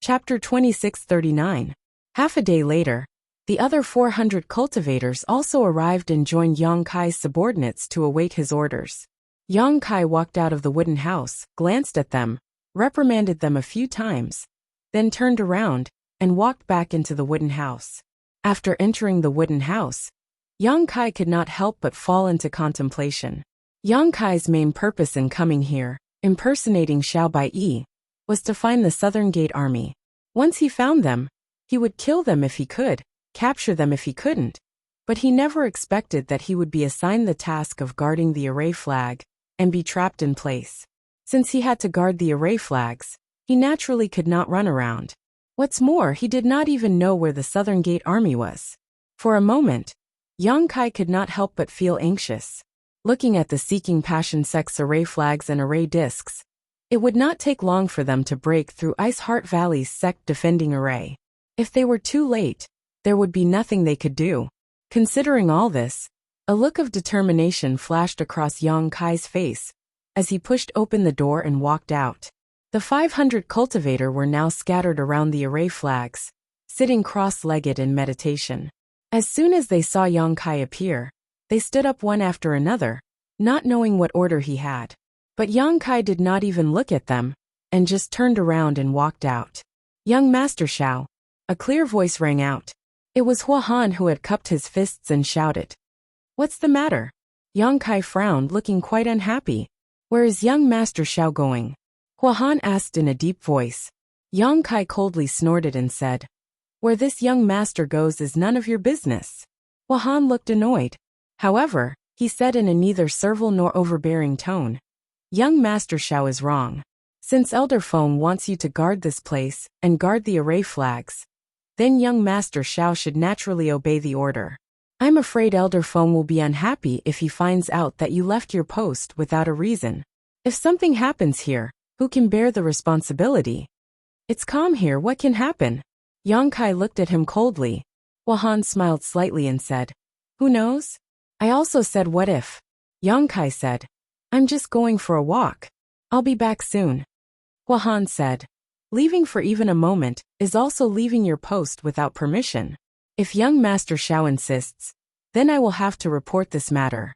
Chapter 2639. Half a day later, the other 400 cultivators also arrived and joined Yang Kai's subordinates to await his orders. Yang Kai walked out of the wooden house, glanced at them, reprimanded them a few times, then turned around and walked back into the wooden house. After entering the wooden house, Yang Kai could not help but fall into contemplation. Yang Kai's main purpose in coming here, impersonating Xiao Baiyi, was to find the Southern Gate Army. Once he found them, he would kill them if he could, capture them if he couldn't, but he never expected that he would be assigned the task of guarding the array flag and be trapped in place. Since he had to guard the array flags, he naturally could not run around. What's more, he did not even know where the Southern Gate Army was. For a moment, Yang Kai could not help but feel anxious. Looking at the Seeking Passion Sect's array flags and array discs, it would not take long for them to break through Ice Heart Valley's sect defending array. If they were too late, there would be nothing they could do. Considering all this, a look of determination flashed across Yang Kai's face as he pushed open the door and walked out. The 500 cultivator were now scattered around the array flags, sitting cross-legged in meditation. As soon as they saw Yang Kai appear, they stood up one after another, not knowing what order he had. But Yang Kai did not even look at them, and just turned around and walked out. "Young Master Xiao," a clear voice rang out. It was Hua Han who had cupped his fists and shouted. "What's the matter?" Yang Kai frowned, looking quite unhappy. "Where is young Master Xiao going?" Hua Han asked in a deep voice. Yang Kai coldly snorted and said, "Where this young master goes is none of your business." Hua Han looked annoyed. However, he said in a neither servile nor overbearing tone, "Young Master Xiao is wrong. Since Elder Feng wants you to guard this place and guard the array flags, then young Master Xiao should naturally obey the order. I'm afraid Elder Feng will be unhappy if he finds out that you left your post without a reason. If something happens here, who can bear the responsibility? It's calm here, what can happen?" Yang Kai looked at him coldly. Hua Han smiled slightly and said, "Who knows? I also said what if." Yang Kai said, "I'm just going for a walk. I'll be back soon." Hua Han said, "Leaving for even a moment is also leaving your post without permission. If young Master Xiao insists, then I will have to report this matter."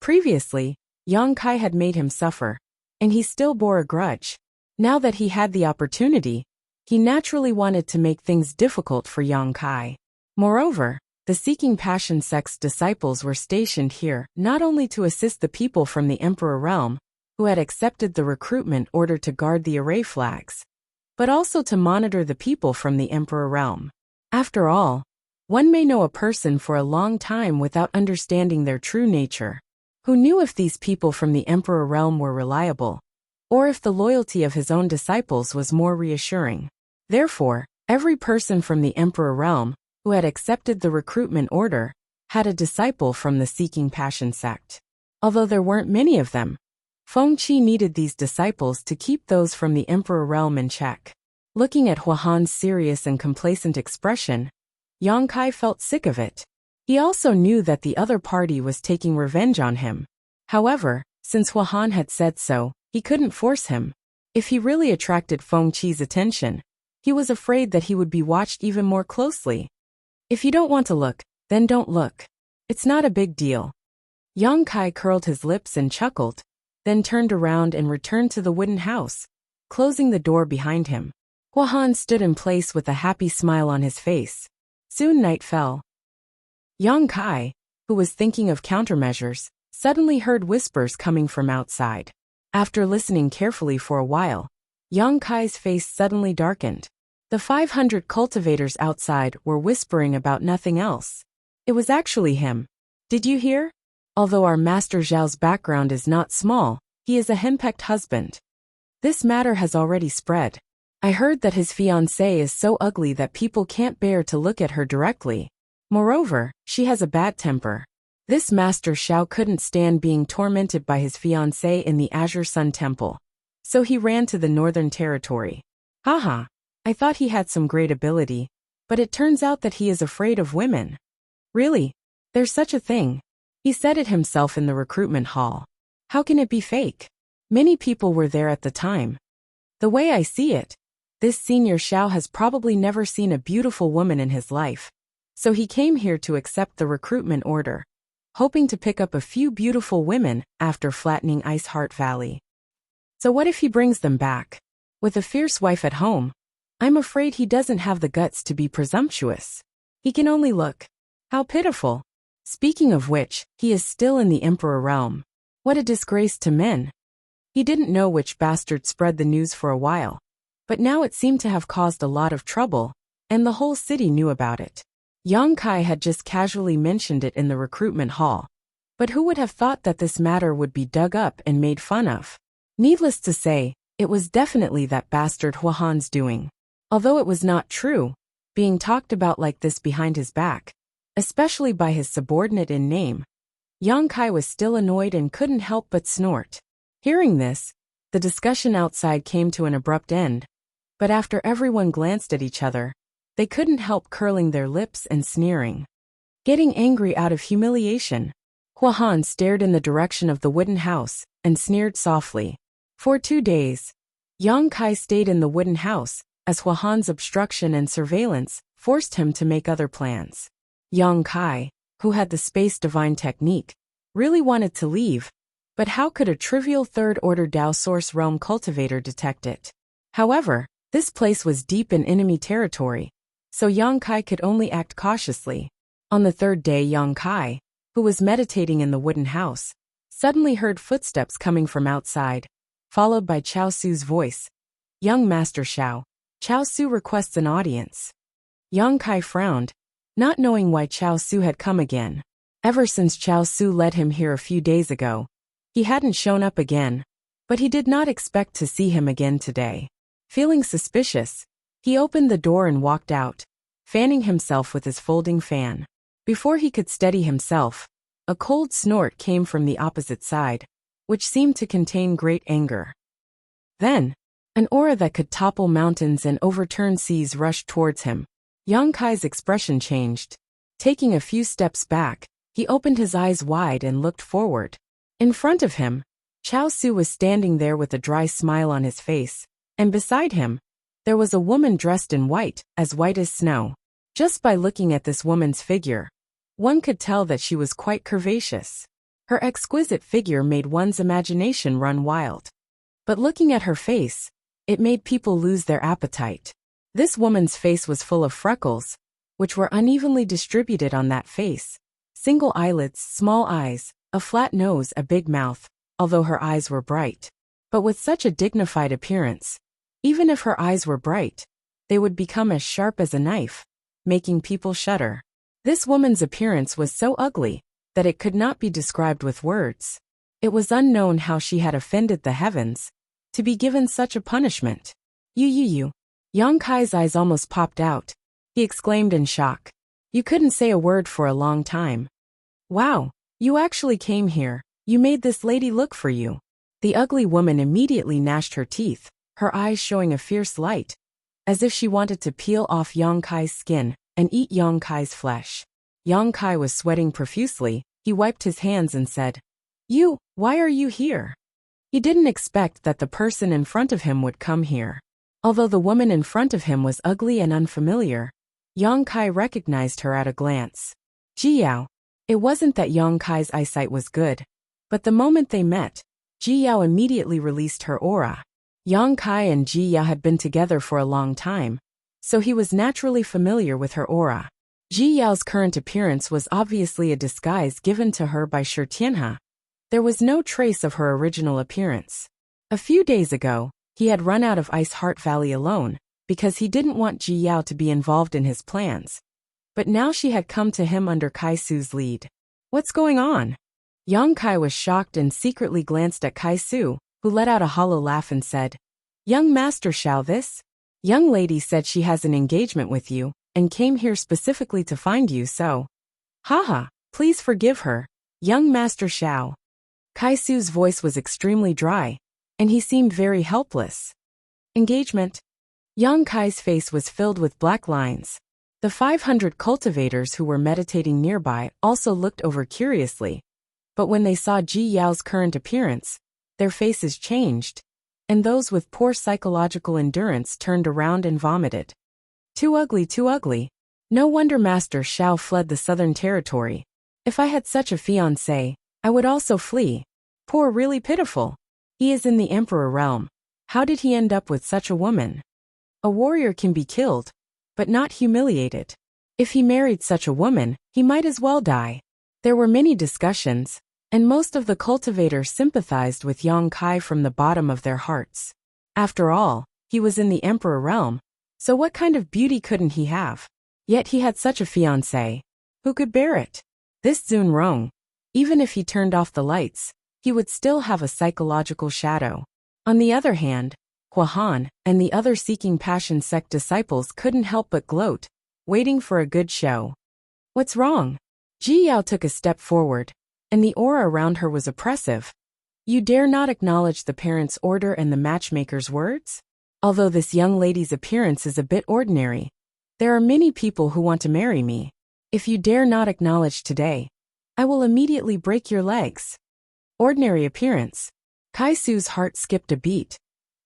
Previously, Yang Kai had made him suffer, and he still bore a grudge. Now that he had the opportunity, he naturally wanted to make things difficult for Yang Kai. Moreover, the Seeking Passion Sect's disciples were stationed here not only to assist the people from the Emperor Realm, who had accepted the recruitment order to guard the array flags, but also to monitor the people from the Emperor Realm. After all, one may know a person for a long time without understanding their true nature. Who knew if these people from the Emperor Realm were reliable, or if the loyalty of his own disciples was more reassuring? Therefore, every person from the Emperor Realm who had accepted the recruitment order had a disciple from the Seeking Passion Sect. Although there weren't many of them, Feng Qi needed these disciples to keep those from the Emperor Realm in check. Looking at Hua Han's serious and complacent expression, Yang Kai felt sick of it. He also knew that the other party was taking revenge on him. However, since Hua Han had said so, he couldn't force him. If he really attracted Feng Qi's attention, he was afraid that he would be watched even more closely. If you don't want to look, then don't look. It's not a big deal. Yang Kai curled his lips and chuckled, then turned around and returned to the wooden house, closing the door behind him. Hua Han stood in place with a happy smile on his face. Soon night fell. Yang Kai, who was thinking of countermeasures, suddenly heard whispers coming from outside. After listening carefully for a while, Yang Kai's face suddenly darkened. The 500 cultivators outside were whispering about nothing else. It was actually him. "Did you hear? Although our Master Zhao's background is not small, he is a henpecked husband. This matter has already spread. I heard that his fiancée is so ugly that people can't bear to look at her directly. Moreover, she has a bad temper. This Master Xiao couldn't stand being tormented by his fiancée in the Azure Sun Temple, so he ran to the Northern Territory. Haha. I thought he had some great ability, but it turns out that he is afraid of women. Really? There's such a thing?" He said it himself in the recruitment hall. "How can it be fake? Many people were there at the time. The way I see it, This senior Xiao has probably never seen a beautiful woman in his life, so he came here to accept the recruitment order, hoping to pick up a few beautiful women after flattening Ice Heart Valley. So what if he brings them back? With a fierce wife at home, I'm afraid he doesn't have the guts to be presumptuous. He can only look. How pitiful. Speaking of which, he is still in the Emperor realm. What a disgrace to men. He didn't know which bastard spread the news for a while, but now it seemed to have caused a lot of trouble, and the whole city knew about it. Yang Kai had just casually mentioned it in the recruitment hall, but who would have thought that this matter would be dug up and made fun of? Needless to say, it was definitely that bastard Huahan's doing. Although it was not true, being talked about like this behind his back, especially by his subordinate in name, Yang Kai was still annoyed and couldn't help but snort. Hearing this, the discussion outside came to an abrupt end, but after everyone glanced at each other, they couldn't help curling their lips and sneering. Getting angry out of humiliation, Huahan stared in the direction of the wooden house and sneered softly. For 2 days, Yang Kai stayed in the wooden house, as Huahan's obstruction and surveillance forced him to make other plans. Yang Kai, who had the space divine technique, really wanted to leave, but how could a trivial third-order Dao Source Realm cultivator detect it? However, this place was deep in enemy territory, so Yang Kai could only act cautiously. On the 3rd day, Yang Kai, who was meditating in the wooden house, suddenly heard footsteps coming from outside, followed by Chao Su's voice. "Young Master Xiao, Chao Su requests an audience." Yang Kai frowned, not knowing why Chao Su had come again. Ever since Chao Su led him here a few days ago, he hadn't shown up again, but he did not expect to see him again today. Feeling suspicious, he opened the door and walked out, fanning himself with his folding fan. Before he could steady himself, a cold snort came from the opposite side, which seemed to contain great anger. Then, an aura that could topple mountains and overturn seas rushed towards him. Yang Kai's expression changed. Taking a few steps back, he opened his eyes wide and looked forward. In front of him, Chao Su was standing there with a dry smile on his face, and beside him, there was a woman dressed in white as snow. Just by looking at this woman's figure, one could tell that she was quite curvaceous. Her exquisite figure made one's imagination run wild. But looking at her face, it made people lose their appetite. This woman's face was full of freckles, which were unevenly distributed on that face. Single eyelids, small eyes, a flat nose, a big mouth, although her eyes were bright. But with such a dignified appearance, even if her eyes were bright, they would become as sharp as a knife, making people shudder. This woman's appearance was so ugly that it could not be described with words. It was unknown how she had offended the heavens to be given such a punishment. You. Yang Kai's eyes almost popped out. He exclaimed in shock. "You couldn't say a word for a long time. Wow, you actually came here. You made this lady look for you." The ugly woman immediately gnashed her teeth, her eyes showing a fierce light, as if she wanted to peel off Yang Kai's skin and eat Yang Kai's flesh. Yang Kai was sweating profusely. He wiped his hands and said, Why are you here?" He didn't expect that the person in front of him would come here. Although the woman in front of him was ugly and unfamiliar, Yang Kai recognized her at a glance. Ji Yao. It wasn't that Yang Kai's eyesight was good, but the moment they met, Ji Yao immediately released her aura. Yang Kai and Ji Yao had been together for a long time, so he was naturally familiar with her aura. Ji Yao's current appearance was obviously a disguise given to her by Shi Tianhe. There was no trace of her original appearance. A few days ago, he had run out of Ice Heart Valley alone, because he didn't want Ji Yao to be involved in his plans. But now she had come to him under Kai Su's lead. What's going on? Yang Kai was shocked and secretly glanced at Kai Su, who let out a hollow laugh and said, "Young Master Xiao, this young lady said she has an engagement with you, and came here specifically to find you, so. Haha, please forgive her, young Master Xiao." Kai Su's voice was extremely dry, and he seemed very helpless. Engagement? Yang Kai's face was filled with black lines. The 500 cultivators who were meditating nearby also looked over curiously, but when they saw Ji Yao's current appearance, their faces changed. and those with poor psychological endurance turned around and vomited. Too ugly, too ugly. No wonder Master Xiao fled the southern territory. If I had such a fiancé, I would also flee. Poor, really pitiful. He is in the emperor realm. How did he end up with such a woman? A warrior can be killed, but not humiliated. If he married such a woman, he might as well die. There were many discussions, and most of the cultivators sympathized with Yang Kai from the bottom of their hearts. After all, he was in the emperor realm, so what kind of beauty couldn't he have? Yet he had such a fiancée. Who could bear it? This Zun Rong. Even if he turned off the lights, he would still have a psychological shadow. On the other hand, Hua Han and the other Seeking Passion sect disciples couldn't help but gloat, waiting for a good show. What's wrong? Ji Yao took a step forward, and the aura around her was oppressive. You dare not acknowledge the parents' order and the matchmaker's words? Although this young lady's appearance is a bit ordinary, there are many people who want to marry me. If you dare not acknowledge today, I will immediately break your legs. Ordinary appearance. Kai Su's heart skipped a beat,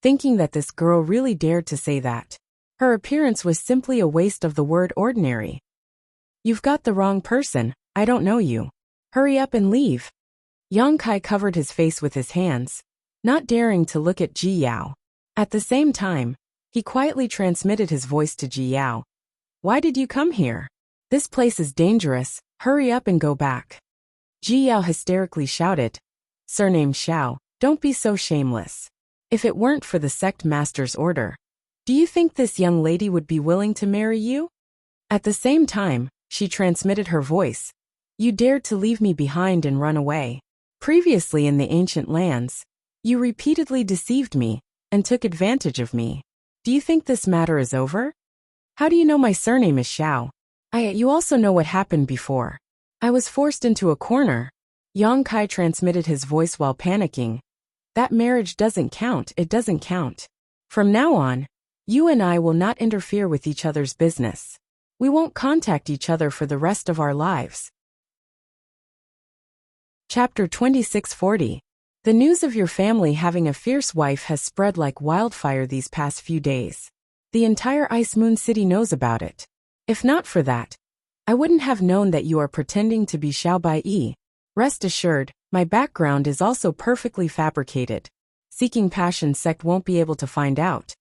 thinking that this girl really dared to say that. Her appearance was simply a waste of the word ordinary. You've got the wrong person, I don't know you. Hurry up and leave. Yang Kai covered his face with his hands, not daring to look at Ji Yao. At the same time, he quietly transmitted his voice to Ji Yao. Why did you come here? This place is dangerous, hurry up and go back. Ji Yao hysterically shouted. Surname Xiao, don't be so shameless. If it weren't for the sect master's order, do you think this young lady would be willing to marry you? At the same time, she transmitted her voice. You dared to leave me behind and run away. Previously in the ancient lands, you repeatedly deceived me and took advantage of me. Do you think this matter is over? How do you know my surname is Xiao? You also know what happened before. I was forced into a corner. Yang Kai transmitted his voice while panicking. That marriage doesn't count, it doesn't count. From now on, you and I will not interfere with each other's business. We won't contact each other for the rest of our lives. Chapter 2640. The news of your family having a fierce wife has spread like wildfire these past few days. The entire Ice Moon City knows about it. If not for that, I wouldn't have known that you are pretending to be Xiao Baiyi. Rest assured, my background is also perfectly fabricated. Seeking Passion sect won't be able to find out.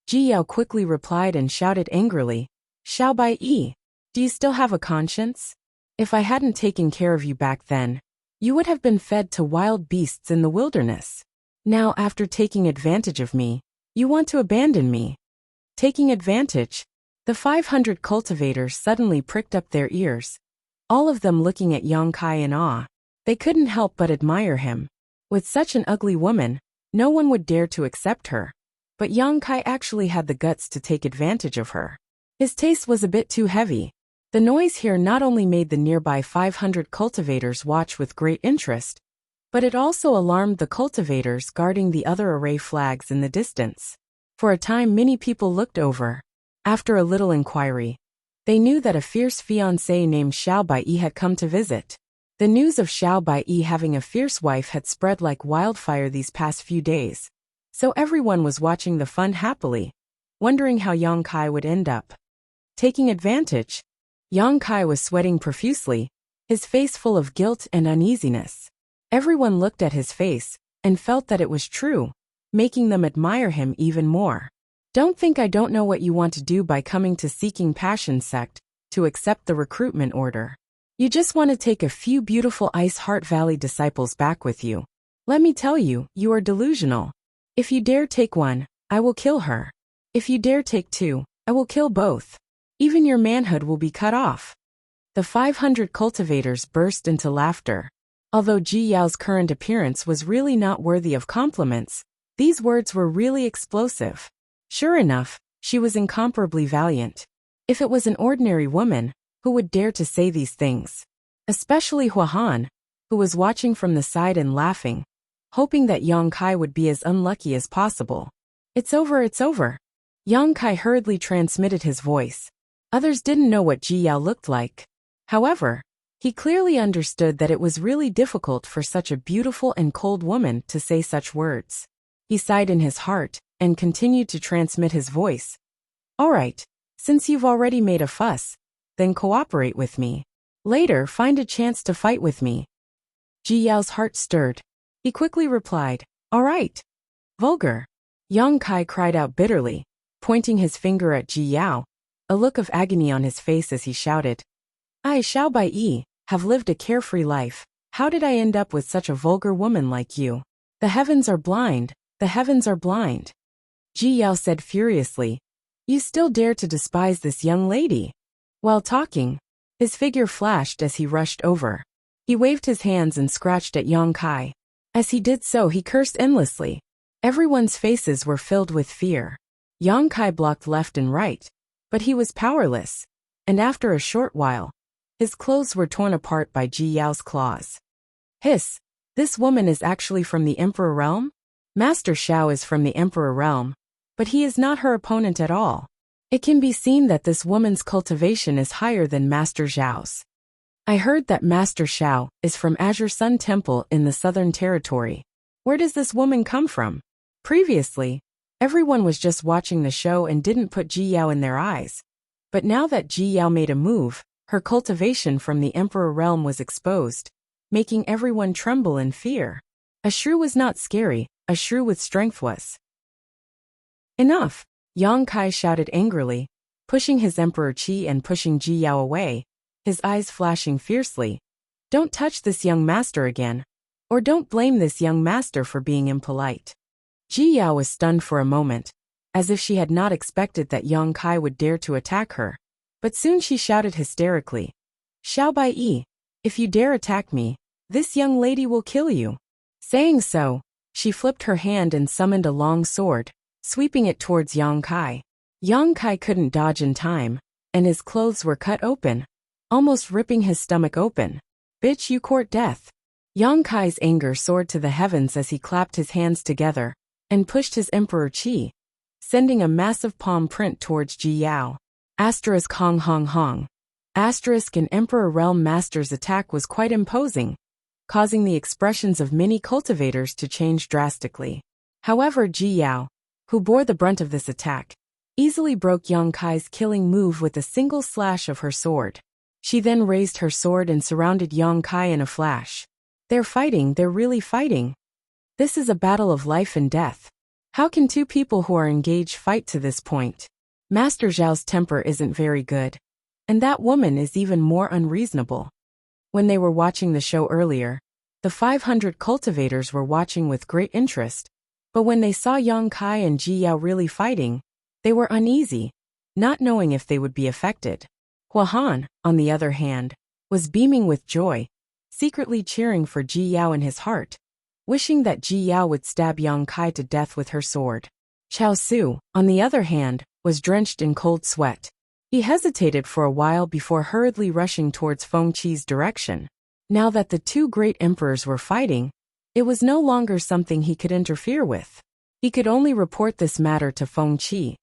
Ji Yao quickly replied and shouted angrily. Xiao Baiyi, do you still have a conscience? If I hadn't taken care of you back then, you would have been fed to wild beasts in the wilderness. Now, after taking advantage of me, you want to abandon me. Taking advantage? The 500 cultivators suddenly pricked up their ears, all of them looking at Yang Kai in awe. They couldn't help but admire him. With such an ugly woman, no one would dare to accept her. But Yang Kai actually had the guts to take advantage of her. His taste was a bit too heavy. The noise here not only made the nearby 500 cultivators watch with great interest, but it also alarmed the cultivators guarding the other array flags in the distance. For a time many people looked over. After a little inquiry, they knew that a fierce fiancé named Xiao Baiyi had come to visit. The news of Xiao Baiyi having a fierce wife had spread like wildfire these past few days, so everyone was watching the fun happily, wondering how Yang Kai would end up. Taking advantage? Yang Kai was sweating profusely, his face full of guilt and uneasiness. Everyone looked at his face and felt that it was true, making them admire him even more. Don't think I don't know what you want to do by coming to Seeking Passion sect to accept the recruitment order. You just want to take a few beautiful Ice Heart Valley disciples back with you. Let me tell you, you are delusional. If you dare take one, I will kill her. If you dare take two, I will kill both. Even your manhood will be cut off. The 500 cultivators burst into laughter. Although Ji Yao's current appearance was really not worthy of compliments, these words were really explosive. Sure enough, she was incomparably valiant. If it was an ordinary woman, who would dare to say these things? Especially Hua Han, who was watching from the side and laughing, hoping that Yang Kai would be as unlucky as possible. It's over, it's over. Yang Kai hurriedly transmitted his voice. Others didn't know what Ji Yao looked like. However, he clearly understood that it was really difficult for such a beautiful and cold woman to say such words. He sighed in his heart and continued to transmit his voice. All right, since you've already made a fuss, then cooperate with me. Later, find a chance to fight with me. Ji Yao's heart stirred. He quickly replied, all right. Vulgar. Yang Kai cried out bitterly, pointing his finger at Ji Yao, a look of agony on his face as he shouted, I, Xiao Bai, have lived a carefree life. How did I end up with such a vulgar woman like you? The heavens are blind, the heavens are blind. Ji Yao said furiously, you still dare to despise this young lady? While talking, his figure flashed as he rushed over. He waved his hands and scratched at Yang Kai. As he did so, he cursed endlessly. Everyone's faces were filled with fear. Yang Kai blocked left and right, but he was powerless, and after a short while, his clothes were torn apart by Ji Yao's claws. Hiss! This woman is actually from the Emperor Realm? Master Xiao is from the Emperor Realm, but he is not her opponent at all. It can be seen that this woman's cultivation is higher than Master Xiao's. I heard that Master Xiao is from Azure Sun Temple in the Southern Territory. Where does this woman come from? Previously, everyone was just watching the show and didn't put Ji Yao in their eyes. But now that Ji Yao made a move, her cultivation from the Emperor Realm was exposed, making everyone tremble in fear. A shrew was not scary, a shrew with strength was. Enough! Yang Kai shouted angrily, pushing his Emperor Qi and pushing Ji Yao away, his eyes flashing fiercely. Don't touch this young master again, or don't blame this young master for being impolite. Ji Yao was stunned for a moment, as if she had not expected that Yang Kai would dare to attack her. But soon she shouted hysterically, Xiao Bai, if you dare attack me, this young lady will kill you. Saying so, she flipped her hand and summoned a long sword, sweeping it towards Yang Kai. Yang Kai couldn't dodge in time, and his clothes were cut open, almost ripping his stomach open. Bitch, you court death. Yang Kai's anger soared to the heavens as he clapped his hands together and pushed his Emperor Qi, sending a massive palm print towards Ji Yao. Asterisk Hong Hong Hong. Asterisk an Emperor Realm Master's attack was quite imposing, causing the expressions of many cultivators to change drastically. However, Ji Yao, who bore the brunt of this attack, easily broke Yang Kai's killing move with a single slash of her sword. She then raised her sword and surrounded Yang Kai in a flash. They're fighting, they're really fighting. This is a battle of life and death. How can two people who are engaged fight to this point? Master Zhao's temper isn't very good, and that woman is even more unreasonable. When they were watching the show earlier, the 500 cultivators were watching with great interest, but when they saw Yang Kai and Ji Yao really fighting, they were uneasy, not knowing if they would be affected. Hua Han, on the other hand, was beaming with joy, secretly cheering for Ji Yao in his heart, wishing that Ji Yao would stab Yang Kai to death with her sword. Chao Su, on the other hand, was drenched in cold sweat. He hesitated for a while before hurriedly rushing towards Feng Qi's direction. Now that the two great emperors were fighting, it was no longer something he could interfere with. He could only report this matter to Feng Qi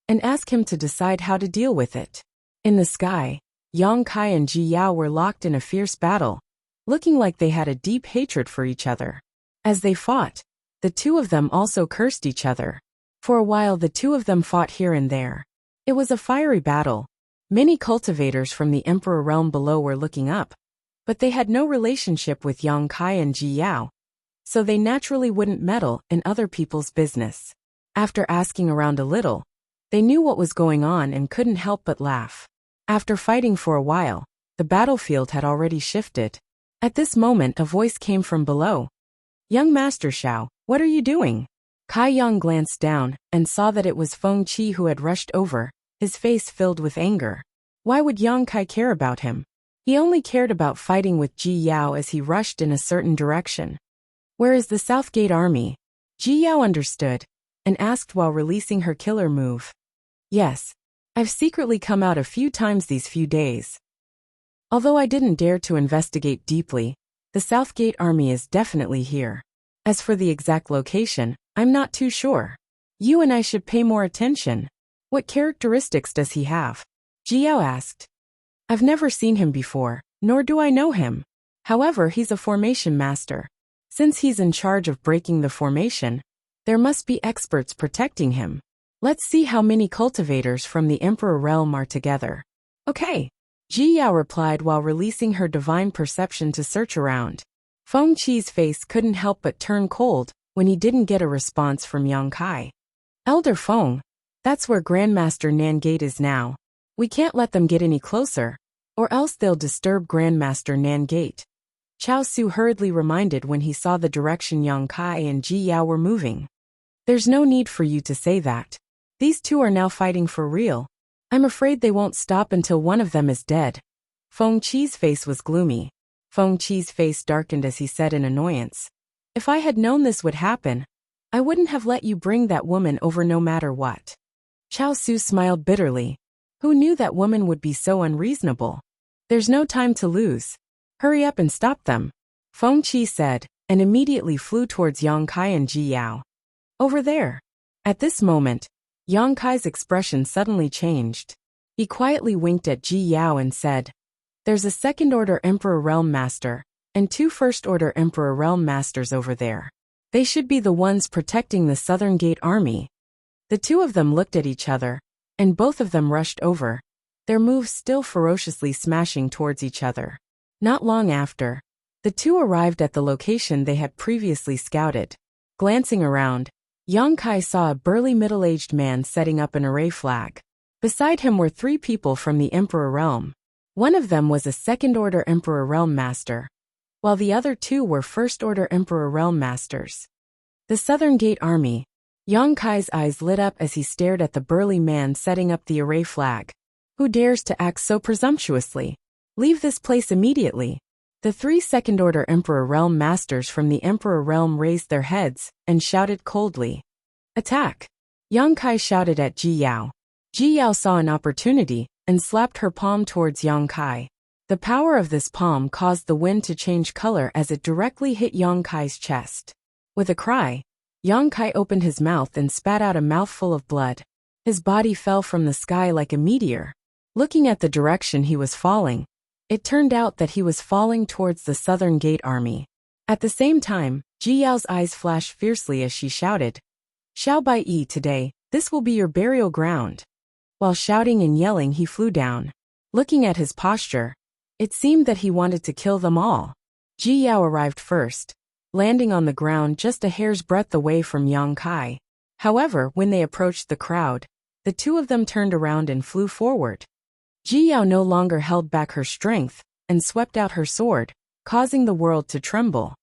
and ask him to decide how to deal with it. In the sky, Yang Kai and Ji Yao were locked in a fierce battle, looking like they had a deep hatred for each other. As they fought, the two of them also cursed each other. For a while the two of them fought here and there. It was a fiery battle. Many cultivators from the Emperor Realm below were looking up, but they had no relationship with Yang Kai and Ji Yao, so they naturally wouldn't meddle in other people's business. After asking around a little, they knew what was going on and couldn't help but laugh. After fighting for a while, the battlefield had already shifted. At this moment a voice came from below. Young Master Xiao, what are you doing? Kai Yang glanced down and saw that it was Feng Qi who had rushed over, his face filled with anger. Why would Yang Kai care about him? He only cared about fighting with Ji Yao as he rushed in a certain direction. Where is the Southgate army? Ji Yao understood and asked while releasing her killer move. Yes, I've secretly come out a few times these few days. Although I didn't dare to investigate deeply, the Southgate army is definitely here. As for the exact location, I'm not too sure. You and I should pay more attention. What characteristics does he have? Ji Yao asked. I've never seen him before, nor do I know him. However, he's a formation master. Since he's in charge of breaking the formation, There must be experts protecting him. Let's see how many cultivators from the Emperor realm are together. Okay. Ji Yao replied while releasing her divine perception to search around. Feng Qi's face couldn't help but turn cold when he didn't get a response from Yang Kai. Elder Feng, that's where Grandmaster Nan Gate is now. We can't let them get any closer, or else they'll disturb Grandmaster Nan Gate. Chao Su hurriedly reminded when he saw the direction Yang Kai and Ji Yao were moving. There's no need for you to say that. These two are now fighting for real. I'm afraid they won't stop until one of them is dead. Feng Qi's face was gloomy. Feng Qi's face darkened as he said in annoyance. If I had known this would happen, I wouldn't have let you bring that woman over no matter what. Chao Su smiled bitterly. Who knew that woman would be so unreasonable? There's no time to lose. Hurry up and stop them, Feng Qi said, and immediately flew towards Yang Kai and Ji Yao. Over there. At this moment, Yang Kai's expression suddenly changed. He quietly winked at Ji Yao and said, There's a second-order Emperor Realm Master, and two first-order Emperor Realm Masters over there. They should be the ones protecting the Southern Gate Army. The two of them looked at each other, and both of them rushed over, their moves still ferociously smashing towards each other. Not long after, the two arrived at the location they had previously scouted. Glancing around, Yang Kai saw a burly middle-aged man setting up an array flag. Beside him were three people from the Emperor Realm. One of them was a second-order Emperor Realm Master, while the other two were first-order Emperor Realm Masters. The Southern Gate Army. Yang Kai's eyes lit up as he stared at the burly man setting up the array flag. Who dares to act so presumptuously? Leave this place immediately. The three second-order Emperor Realm Masters from the Emperor Realm raised their heads and shouted coldly. Attack! Yang Kai shouted at Ji Yao. Ji Yao saw an opportunity and slapped her palm towards Yang Kai. The power of this palm caused the wind to change color as it directly hit Yang Kai's chest. With a cry, Yang Kai opened his mouth and spat out a mouthful of blood. His body fell from the sky like a meteor. Looking at the direction he was falling, it turned out that he was falling towards the Southern Gate Army. At the same time, Ji Yao's eyes flashed fiercely as she shouted, Xiao Bai Yi today, this will be your burial ground. While shouting and yelling he flew down. Looking at his posture, it seemed that he wanted to kill them all. Ji Yao arrived first, landing on the ground just a hair's breadth away from Yang Kai. However, when they approached the crowd, the two of them turned around and flew forward. Ji Yao no longer held back her strength and swept out her sword, causing the world to tremble.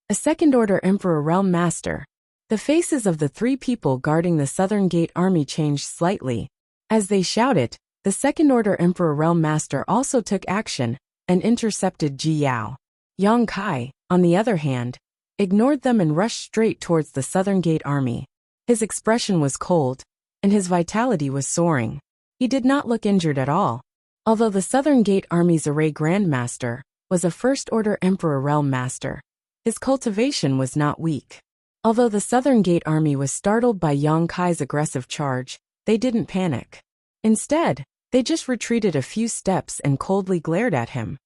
A second-order Emperor Realm Master. The faces of the three people guarding the Southern Gate Army changed slightly. As they shouted, the second-order Emperor Realm Master also took action and intercepted Ji Yao. Yang Kai, on the other hand, ignored them and rushed straight towards the Southern Gate Army. His expression was cold, and his vitality was soaring. He did not look injured at all. Although the Southern Gate Army's array Grandmaster was a First-Order Emperor Realm Master, his cultivation was not weak. Although the Southern Gate Army was startled by Yang Kai's aggressive charge, they didn't panic. Instead, they just retreated a few steps and coldly glared at him.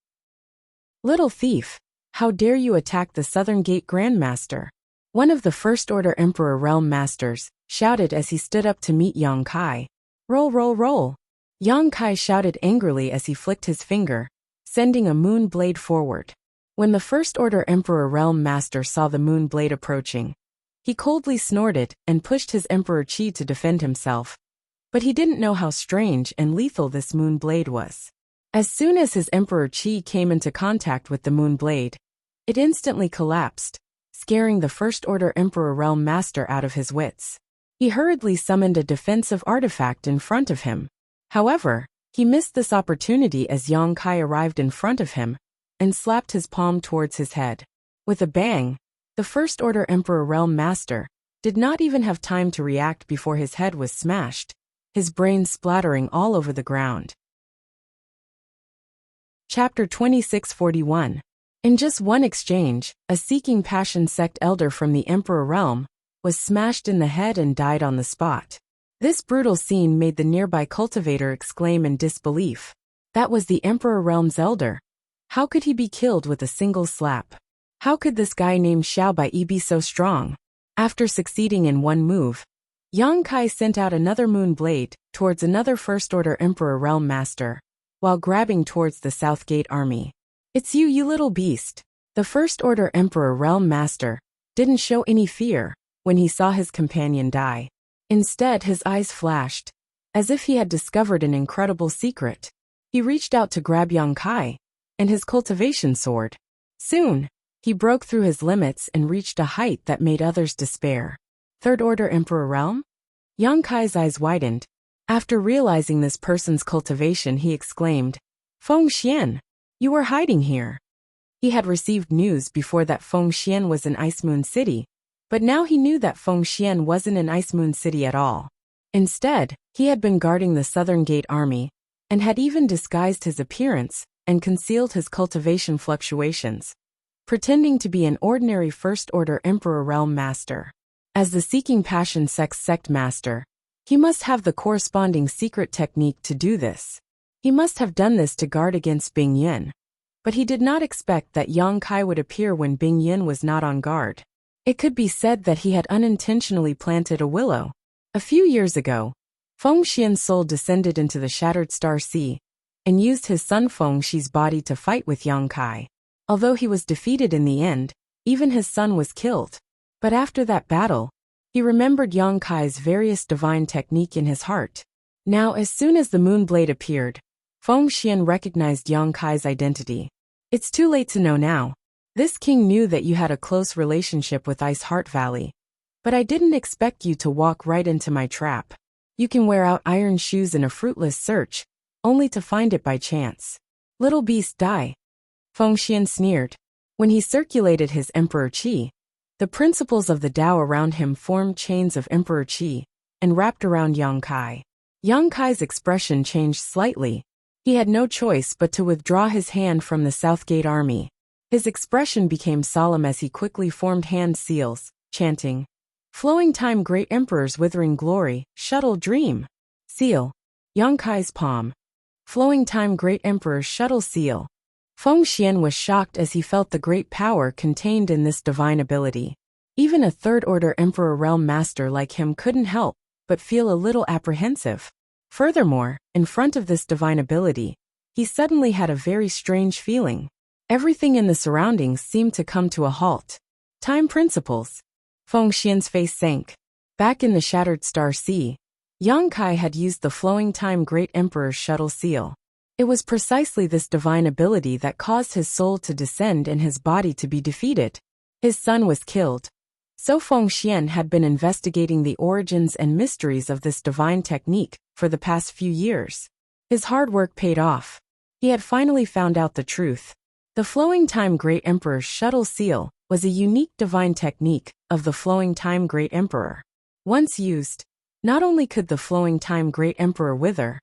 Little thief, how dare you attack the Southern Gate Grandmaster? One of the First-Order Emperor Realm Masters shouted as he stood up to meet Yang Kai. Roll, roll, roll. Yang Kai shouted angrily as he flicked his finger, sending a moon blade forward. When the First-Order Emperor Realm Master saw the moon blade approaching, he coldly snorted and pushed his Emperor Qi to defend himself. But he didn't know how strange and lethal this moon blade was. As soon as his Emperor Qi came into contact with the moon blade, it instantly collapsed, scaring the First-Order Emperor Realm Master out of his wits. He hurriedly summoned a defensive artifact in front of him. However, he missed this opportunity as Yang Kai arrived in front of him and slapped his palm towards his head. With a bang, the First-Order Emperor Realm Master did not even have time to react before his head was smashed, his brains splattering all over the ground. Chapter 2641. In just one exchange, a Seeking Passion sect elder from the Emperor Realm was smashed in the head and died on the spot. This brutal scene made the nearby cultivator exclaim in disbelief. That was the Emperor Realm's elder. How could he be killed with a single slap? How could this guy named Xiao Bai Yi be so strong? After succeeding in one move, Yang Kai sent out another moon blade towards another First Order Emperor Realm Master, while grabbing towards the South Gate army. "It's you little beast." The First Order Emperor Realm Master didn't show any fear when he saw his companion die. Instead, his eyes flashed, as if he had discovered an incredible secret. He reached out to grab Yang Kai and his cultivation sword. Soon, he broke through his limits and reached a height that made others despair. Third Order Emperor Realm? Yang Kai's eyes widened. After realizing this person's cultivation, he exclaimed, "Feng Xian, you were hiding here." He had received news before that Feng Xian was in Ice Moon City, but now he knew that Feng Xian wasn't in Ice Moon City at all. Instead, he had been guarding the Southern Gate army, and had even disguised his appearance and concealed his cultivation fluctuations, pretending to be an ordinary First Order Emperor Realm Master. As the Seeking Passion Sect Master, he must have the corresponding secret technique to do this. He must have done this to guard against Bing Yin. But he did not expect that Yang Kai would appear when Bing Yin was not on guard. It could be said that he had unintentionally planted a willow. A few years ago, Feng Xian's soul descended into the Shattered Star Sea and used his son Feng Shi's body to fight with Yang Kai. Although he was defeated in the end, even his son was killed. But after that battle, he remembered Yang Kai's various divine technique in his heart. Now, as soon as the moon blade appeared, Feng Xian recognized Yang Kai's identity. "It's too late to know now. This king knew that you had a close relationship with Ice Heart Valley. But I didn't expect you to walk right into my trap. You can wear out iron shoes in a fruitless search, only to find it by chance. Little beast, die." Feng Xian sneered. When he circulated his Emperor Qi, the principles of the Tao around him formed chains of Emperor Qi and wrapped around Yang Kai. Yang Kai's expression changed slightly. He had no choice but to withdraw his hand from the South Gate army. His expression became solemn as he quickly formed hand seals, chanting, "Flowing time Great Emperor's withering glory, shuttle dream." Seal. Yang Kai's palm. Flowing time Great Emperor's shuttle seal. Feng Xian was shocked as he felt the great power contained in this divine ability. Even a Third Order Emperor Realm Master like him couldn't help but feel a little apprehensive. Furthermore, in front of this divine ability, he suddenly had a very strange feeling. Everything in the surroundings seemed to come to a halt. Time principles. Feng Xian's face sank. Back in the Shattered Star Sea, Yang Kai had used the Flowing Time Great Emperor's shuttle seal. It was precisely this divine ability that caused his soul to descend and his body to be defeated. His son was killed. So Feng Xian had been investigating the origins and mysteries of this divine technique for the past few years. His hard work paid off. He had finally found out the truth. The Flowing Time Great Emperor's shuttle seal was a unique divine technique of the Flowing Time Great Emperor. Once used, not only could the Flowing Time Great Emperor wither,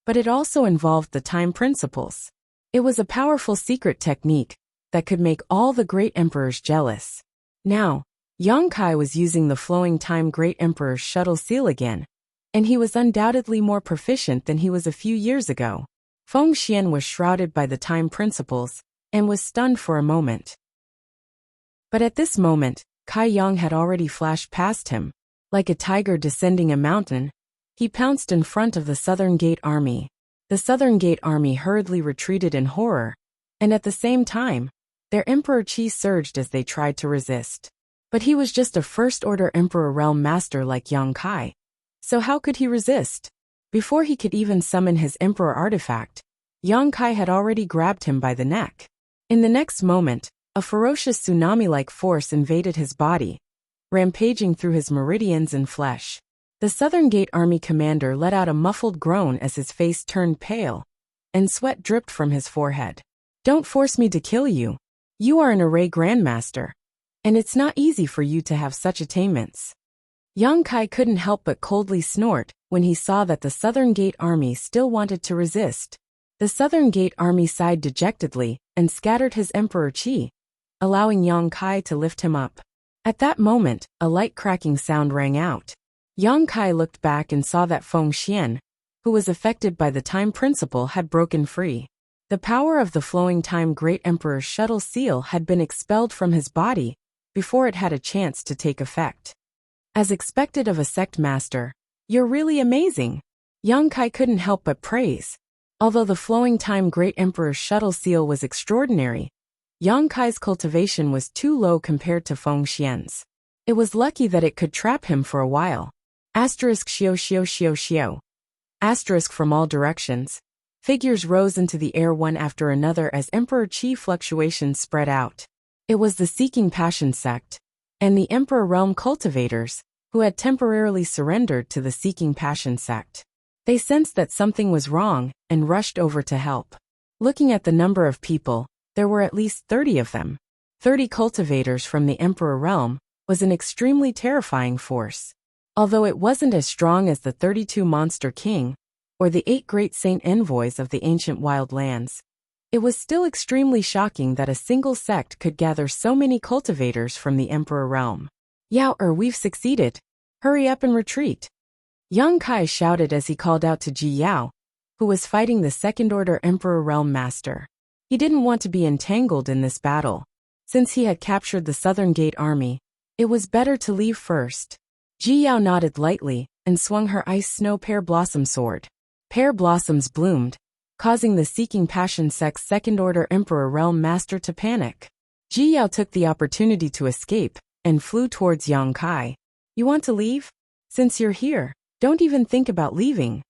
but it also involved the time principles. It was a powerful secret technique that could make all the great emperors jealous. Now, Yang Kai was using the Flowing Time Great Emperor's shuttle seal again, and he was undoubtedly more proficient than he was a few years ago. Feng Xian was shrouded by the time principles and was stunned for a moment. But at this moment, Kai Yang had already flashed past him. Like a tiger descending a mountain, he pounced in front of the Southern Gate army. The Southern Gate army hurriedly retreated in horror, and at the same time, their Emperor Qi surged as they tried to resist. But he was just a First Order Emperor Realm Master like Yang Kai. So how could he resist? Before he could even summon his Emperor artifact, Yang Kai had already grabbed him by the neck. In the next moment, a ferocious tsunami-like force invaded his body, rampaging through his meridians and flesh. The Southern Gate Army commander let out a muffled groan as his face turned pale, and sweat dripped from his forehead. "Don't force me to kill you. You are an array grandmaster, and it's not easy for you to have such attainments." Yang Kai couldn't help but coldly snort when he saw that the Southern Gate Army still wanted to resist. The Southern Gate Army sighed dejectedly and scattered his Emperor Qi, allowing Yang Kai to lift him up. At that moment, a light cracking sound rang out. Yang Kai looked back and saw that Feng Xian, who was affected by the time principle, had broken free. The power of the Flowing Time Great Emperor's shuttle seal had been expelled from his body before it had a chance to take effect. As expected of a sect master, "You're really amazing." Yang Kai couldn't help but praise. Although the flowing time Great Emperor's shuttle seal was extraordinary, Yang Kai's cultivation was too low compared to Feng Xian's. It was lucky that it could trap him for a while. Asterisk shio shio shio shio. Asterisk from all directions. Figures rose into the air one after another as Emperor Qi fluctuations spread out. It was the Seeking Passion sect, and the Emperor Realm cultivators, who had temporarily surrendered to the Seeking Passion sect. They sensed that something was wrong and rushed over to help. Looking at the number of people, there were at least 30 of them. 30 cultivators from the Emperor Realm was an extremely terrifying force. Although it wasn't as strong as the 32 Monster King or the 8 Great Saint Envoys of the ancient wild lands, it was still extremely shocking that a single sect could gather so many cultivators from the Emperor Realm. "Yao, we've succeeded. Hurry up and retreat." Yang Kai shouted as he called out to Ji Yao, who was fighting the Second-Order Emperor Realm Master. He didn't want to be entangled in this battle. Since he had captured the Southern Gate army, it was better to leave first. Ji Yao nodded lightly and swung her ice snow pear blossom sword. Pear blossoms bloomed, causing the Seeking Passion sect's Second-Order Emperor Realm Master to panic. Ji Yao took the opportunity to escape and flew towards Yang Kai. "You want to leave? Since you're here, don't even think about leaving."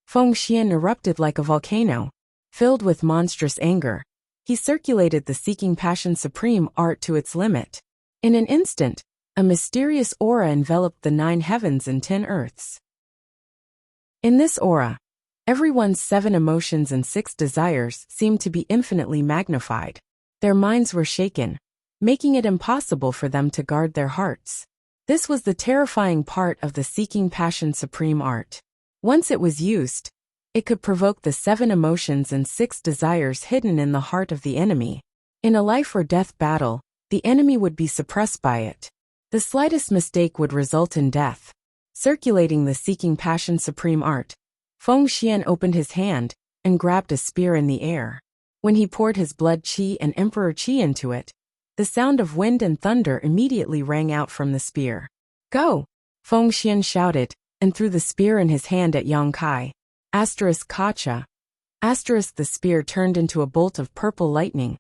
Feng Xian erupted like a volcano. Filled with monstrous anger, he circulated the Seeking Passion Supreme art to its limit. In an instant, a mysterious aura enveloped the 9 heavens and 10 earths. In this aura, everyone's 7 emotions and 6 desires seemed to be infinitely magnified. Their minds were shaken, making it impossible for them to guard their hearts. This was the terrifying part of the Seeking Passion Supreme art. Once it was used, it could provoke the 7 emotions and 6 desires hidden in the heart of the enemy. In a life-or-death battle, the enemy would be suppressed by it. The slightest mistake would result in death. Circulating the Seeking Passion Supreme art, Feng Xian opened his hand and grabbed a spear in the air. When he poured his blood qi and emperor qi into it, the sound of wind and thunder immediately rang out from the spear. "Go!" Feng Xian shouted, and threw the spear in his hand at Yang Kai. Kacha. The spear turned into a bolt of purple lightning,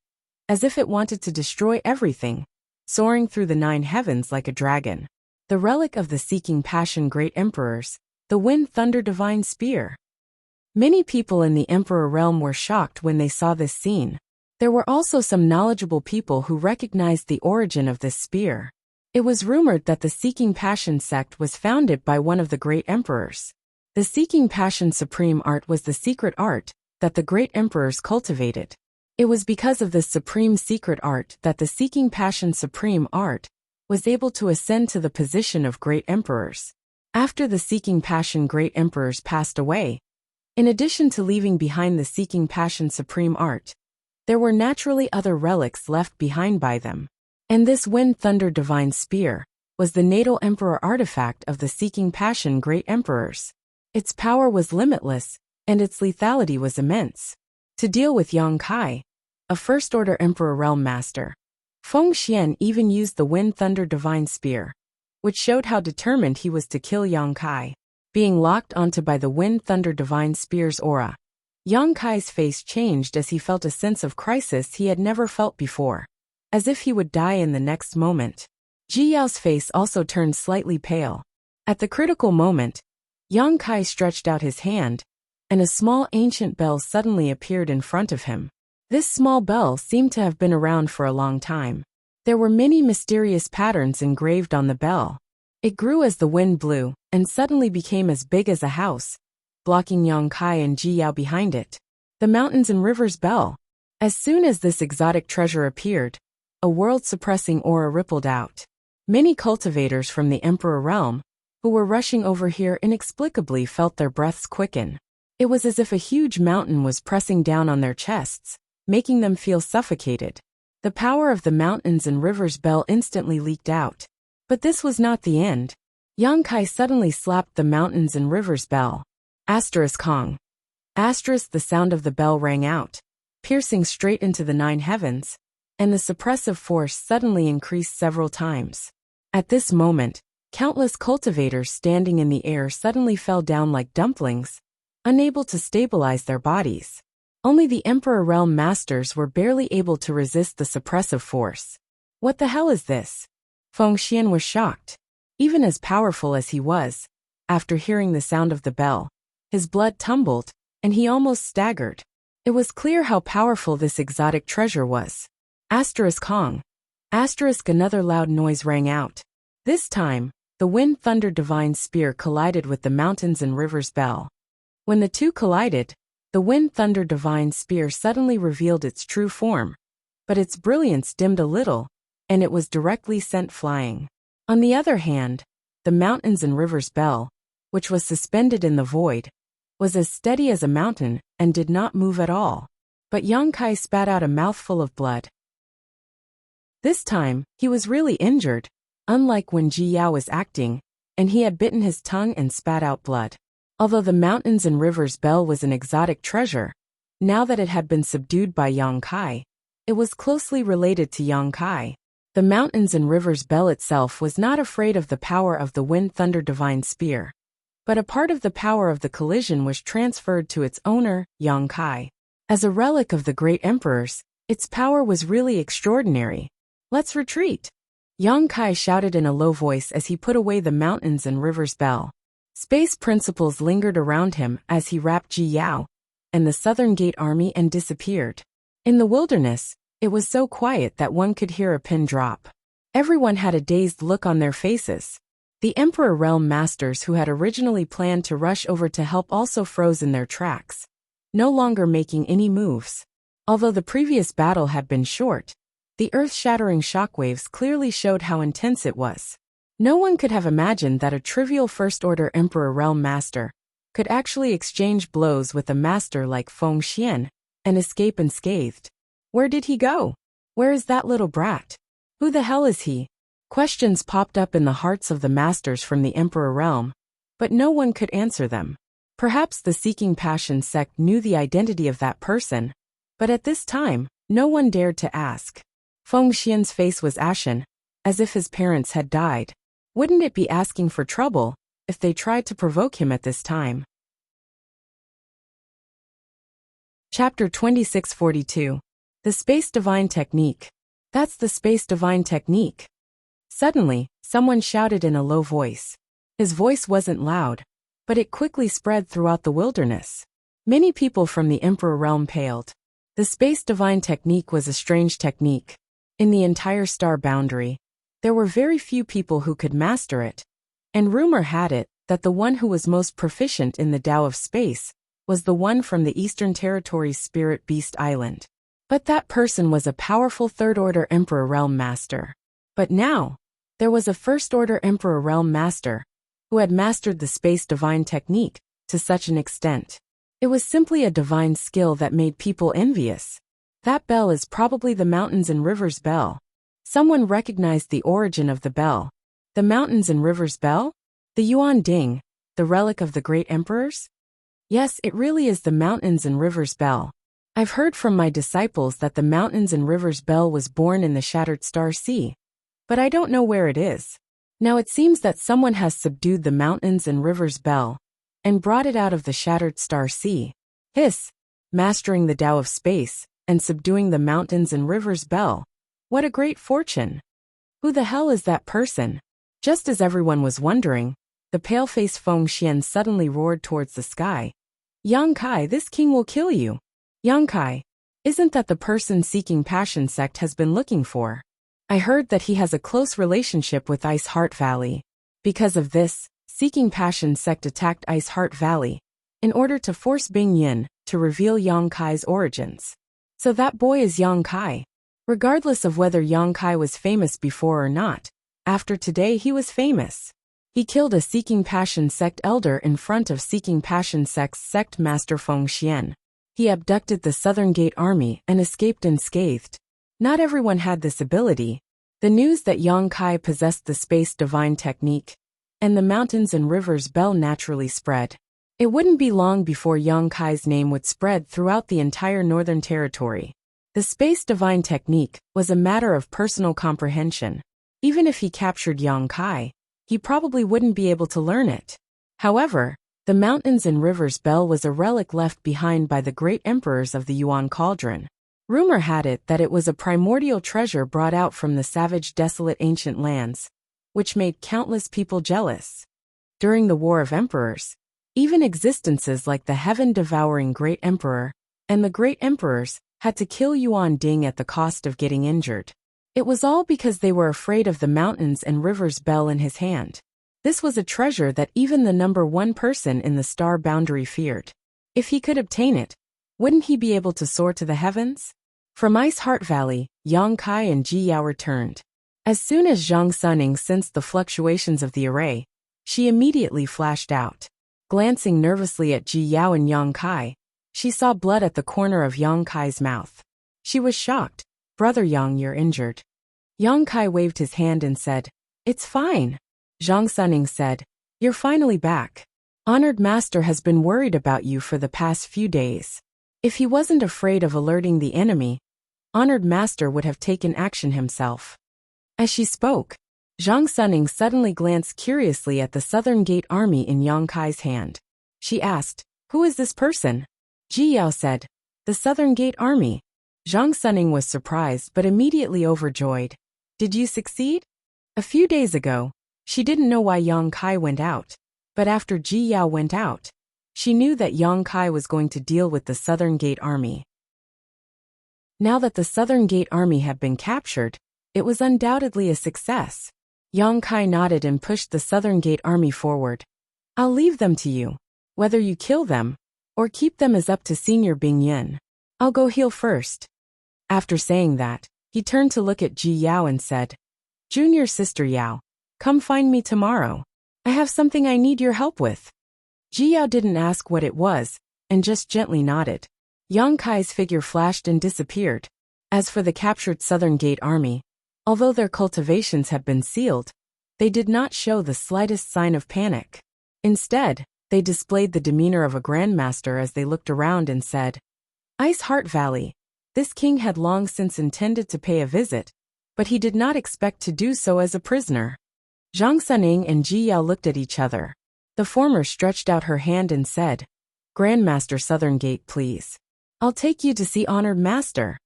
as if it wanted to destroy everything, soaring through the 9 heavens like a dragon. The relic of the Seeking Passion Great Emperors, the Wind Thunder Divine Spear. Many people in the Emperor Realm were shocked when they saw this scene. There were also some knowledgeable people who recognized the origin of this spear. It was rumored that the Seeking Passion sect was founded by one of the great emperors. The Seeking Passion Supreme art was the secret art that the great emperors cultivated. It was because of this supreme secret art that the Seeking Passion Supreme art was able to ascend to the position of great emperors. After the Seeking Passion great emperors passed away, in addition to leaving behind the Seeking Passion Supreme art, there were naturally other relics left behind by them. And this Wind Thunder Divine Spear was the natal emperor artifact of the Seeking Passion great emperors. Its power was limitless, and its lethality was immense. To deal with Yang Kai, a First-Order Emperor Realm Master, Feng Xian even used the Wind Thunder Divine Spear, which showed how determined he was to kill Yang Kai. Being locked onto by the Wind Thunder Divine Spear's aura, Yang Kai's face changed as he felt a sense of crisis he had never felt before, as if he would die in the next moment. Ji Yao's face also turned slightly pale. At the critical moment, Yang Kai stretched out his hand, and a small ancient bell suddenly appeared in front of him. This small bell seemed to have been around for a long time. There were many mysterious patterns engraved on the bell. It grew as the wind blew, and suddenly became as big as a house, blocking Yang Kai and Ji Yao behind it. The Mountains and Rivers Bell. As soon as this exotic treasure appeared, a world-suppressing aura rippled out. Many cultivators from the Emperor Realm, who were rushing over here inexplicably, felt their breaths quicken. It was as if a huge mountain was pressing down on their chests, making them feel suffocated. The power of the Mountains and Rivers Bell instantly leaked out. But this was not the end. Yang Kai suddenly slapped the Mountains and Rivers Bell. Kong. The sound of the bell rang out, piercing straight into the 9 heavens, and the suppressive force suddenly increased several times. At this moment, Countless cultivators standing in the air suddenly fell down like dumplings, unable to stabilize their bodies. Only the Emperor Realm Masters were barely able to resist the suppressive force. What the hell is this? Fengxian was shocked. Even as powerful as he was, after hearing the sound of the bell, his blood tumbled, and he almost staggered. It was clear how powerful this exotic treasure was. Asterisk Hong. Asterisk another loud noise rang out. This time, the Wind Thunder Divine Spear collided with the Mountains and Rivers Bell. When the two collided, the Wind Thunder Divine Spear suddenly revealed its true form, but its brilliance dimmed a little, and it was directly sent flying. On the other hand, the Mountains and Rivers Bell, which was suspended in the void, was as steady as a mountain and did not move at all. But Yang Kai spat out a mouthful of blood. This time, he was really injured, unlike when Ji Yao was acting, and he had bitten his tongue and spat out blood. Although the Mountains and Rivers Bell was an exotic treasure, now that it had been subdued by Yang Kai, it was closely related to Yang Kai. The Mountains and Rivers Bell itself was not afraid of the power of the Wind Thunder Divine Spear, but a part of the power of the collision was transferred to its owner, Yang Kai. As a relic of the great emperors, its power was really extraordinary. Let's retreat. Yang Kai shouted in a low voice as he put away the Mountains and Rivers Bell. Space principles lingered around him as he wrapped Ji Yao and the Southern Gate army and disappeared. In the wilderness, it was so quiet that one could hear a pin drop. Everyone had a dazed look on their faces. The Emperor Realm Masters who had originally planned to rush over to help also froze in their tracks, no longer making any moves. Although the previous battle had been short, the earth-shattering shockwaves clearly showed how intense it was. No one could have imagined that a trivial First-Order Emperor Realm Master could actually exchange blows with a master like Fengxian and escape unscathed. Where did he go? Where is that little brat? Who the hell is he? Questions popped up in the hearts of the masters from the Emperor Realm, but no one could answer them. Perhaps the Seeking Passion sect knew the identity of that person, but at this time, no one dared to ask. Fengxian's face was ashen, as if his parents had died. Wouldn't it be asking for trouble if they tried to provoke him at this time? Chapter 2642. The Space Divine Technique. That's the Space Divine Technique. Suddenly, someone shouted in a low voice. His voice wasn't loud, but it quickly spread throughout the wilderness. Many people from the Emperor Realm paled. The Space Divine Technique was a strange technique. In the entire star boundary, there were very few people who could master it, and rumor had it that the one who was most proficient in the Tao of Space was the one from the Eastern Territory's Spirit Beast Island. But that person was a powerful Third-Order Emperor Realm Master. But now, there was a First-Order Emperor Realm Master who had mastered the Space Divine Technique to such an extent. It was simply a divine skill that made people envious. That bell is probably the Mountains and Rivers Bell. Someone recognized the origin of the bell. The Mountains and Rivers Bell? The Yuan Ding, the relic of the great emperors? Yes, it really is the Mountains and Rivers Bell. I've heard from my disciples that the Mountains and Rivers Bell was born in the Shattered Star Sea, but I don't know where it is. Now it seems that someone has subdued the Mountains and Rivers Bell and brought it out of the Shattered Star Sea. Hiss! Mastering the Tao of Space and subduing the Mountains and Rivers Bell. What a great fortune! Who the hell is that person? Just as everyone was wondering, the pale-faced Fengxian suddenly roared towards the sky. Yang Kai, this king will kill you. Yang Kai, isn't that the person Seeking Passion sect has been looking for? I heard that he has a close relationship with Ice Heart Valley. Because of this, Seeking Passion sect attacked Ice Heart Valley in order to force Bing Yin to reveal Yang Kai's origins. So that boy is Yang Kai. Regardless of whether Yang Kai was famous before or not, after today he was famous. He killed a Seeking Passion sect elder in front of Seeking Passion sect's sect master Fengxian. He abducted the Southern Gate army and escaped unscathed. Not everyone had this ability. The news that Yang Kai possessed the Space Divine Technique and the Mountains and Rivers Bell naturally spread. It wouldn't be long before Yang Kai's name would spread throughout the entire Northern Territory. The Space Divine Technique was a matter of personal comprehension. Even if he captured Yang Kai, he probably wouldn't be able to learn it. However, the Mountains and Rivers Bell was a relic left behind by the great emperors of the Yuan Cauldron. Rumor had it that it was a primordial treasure brought out from the savage, desolate ancient lands, which made countless people jealous. During the War of Emperors, even existences like the heaven-devouring Great Emperor and the Great Emperors had to kill Yuan Ding at the cost of getting injured. It was all because they were afraid of the Mountains and Rivers Bell in his hand. This was a treasure that even the number one person in the star boundary feared. If he could obtain it, wouldn't he be able to soar to the heavens? From Ice Heart Valley, Yang Kai and Ji Yao returned. As soon as Zhang Suning sensed the fluctuations of the array, she immediately flashed out. Glancing nervously at Ji Yao and Yang Kai, she saw blood at the corner of Yang Kai's mouth. She was shocked. "Brother Yang, you're injured." Yang Kai waved his hand and said, "It's fine." Zhang Suning said, "You're finally back. Honored Master has been worried about you for the past few days. If he wasn't afraid of alerting the enemy, Honored Master would have taken action himself." As she spoke, Zhang Suning suddenly glanced curiously at the Southern Gate Army in Yang Kai's hand. She asked, "Who is this person?" Ji Yao said, "The Southern Gate Army." Zhang Suning was surprised but immediately overjoyed. "Did you succeed?" A few days ago, she didn't know why Yang Kai went out, but after Ji Yao went out, she knew that Yang Kai was going to deal with the Southern Gate Army. Now that the Southern Gate Army had been captured, it was undoubtedly a success. Yang Kai nodded and pushed the Southern Gate Army forward. "I'll leave them to you. Whether you kill them or keep them is up to Senior Bing Yin. I'll go heal first." After saying that, he turned to look at Ji Yao and said, "Junior sister Yao, come find me tomorrow. I have something I need your help with." Ji Yao didn't ask what it was, and just gently nodded. Yang Kai's figure flashed and disappeared. As for the captured Southern Gate Army, although their cultivations had been sealed, they did not show the slightest sign of panic. Instead, they displayed the demeanor of a grandmaster as they looked around and said, "Ice Heart Valley." This king had long since intended to pay a visit, but he did not expect to do so as a prisoner. Zhang Suning and Ji Yao looked at each other. The former stretched out her hand and said, "Grandmaster Southern Gate, please. I'll take you to see Honored Master."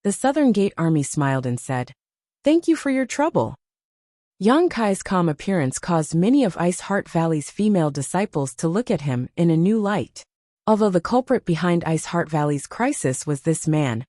The Southern Gate Army smiled and said, "Thank you for your trouble." Yang Kai's calm appearance caused many of Ice Heart Valley's female disciples to look at him in a new light. Although the culprit behind Ice Heart Valley's crisis was this man,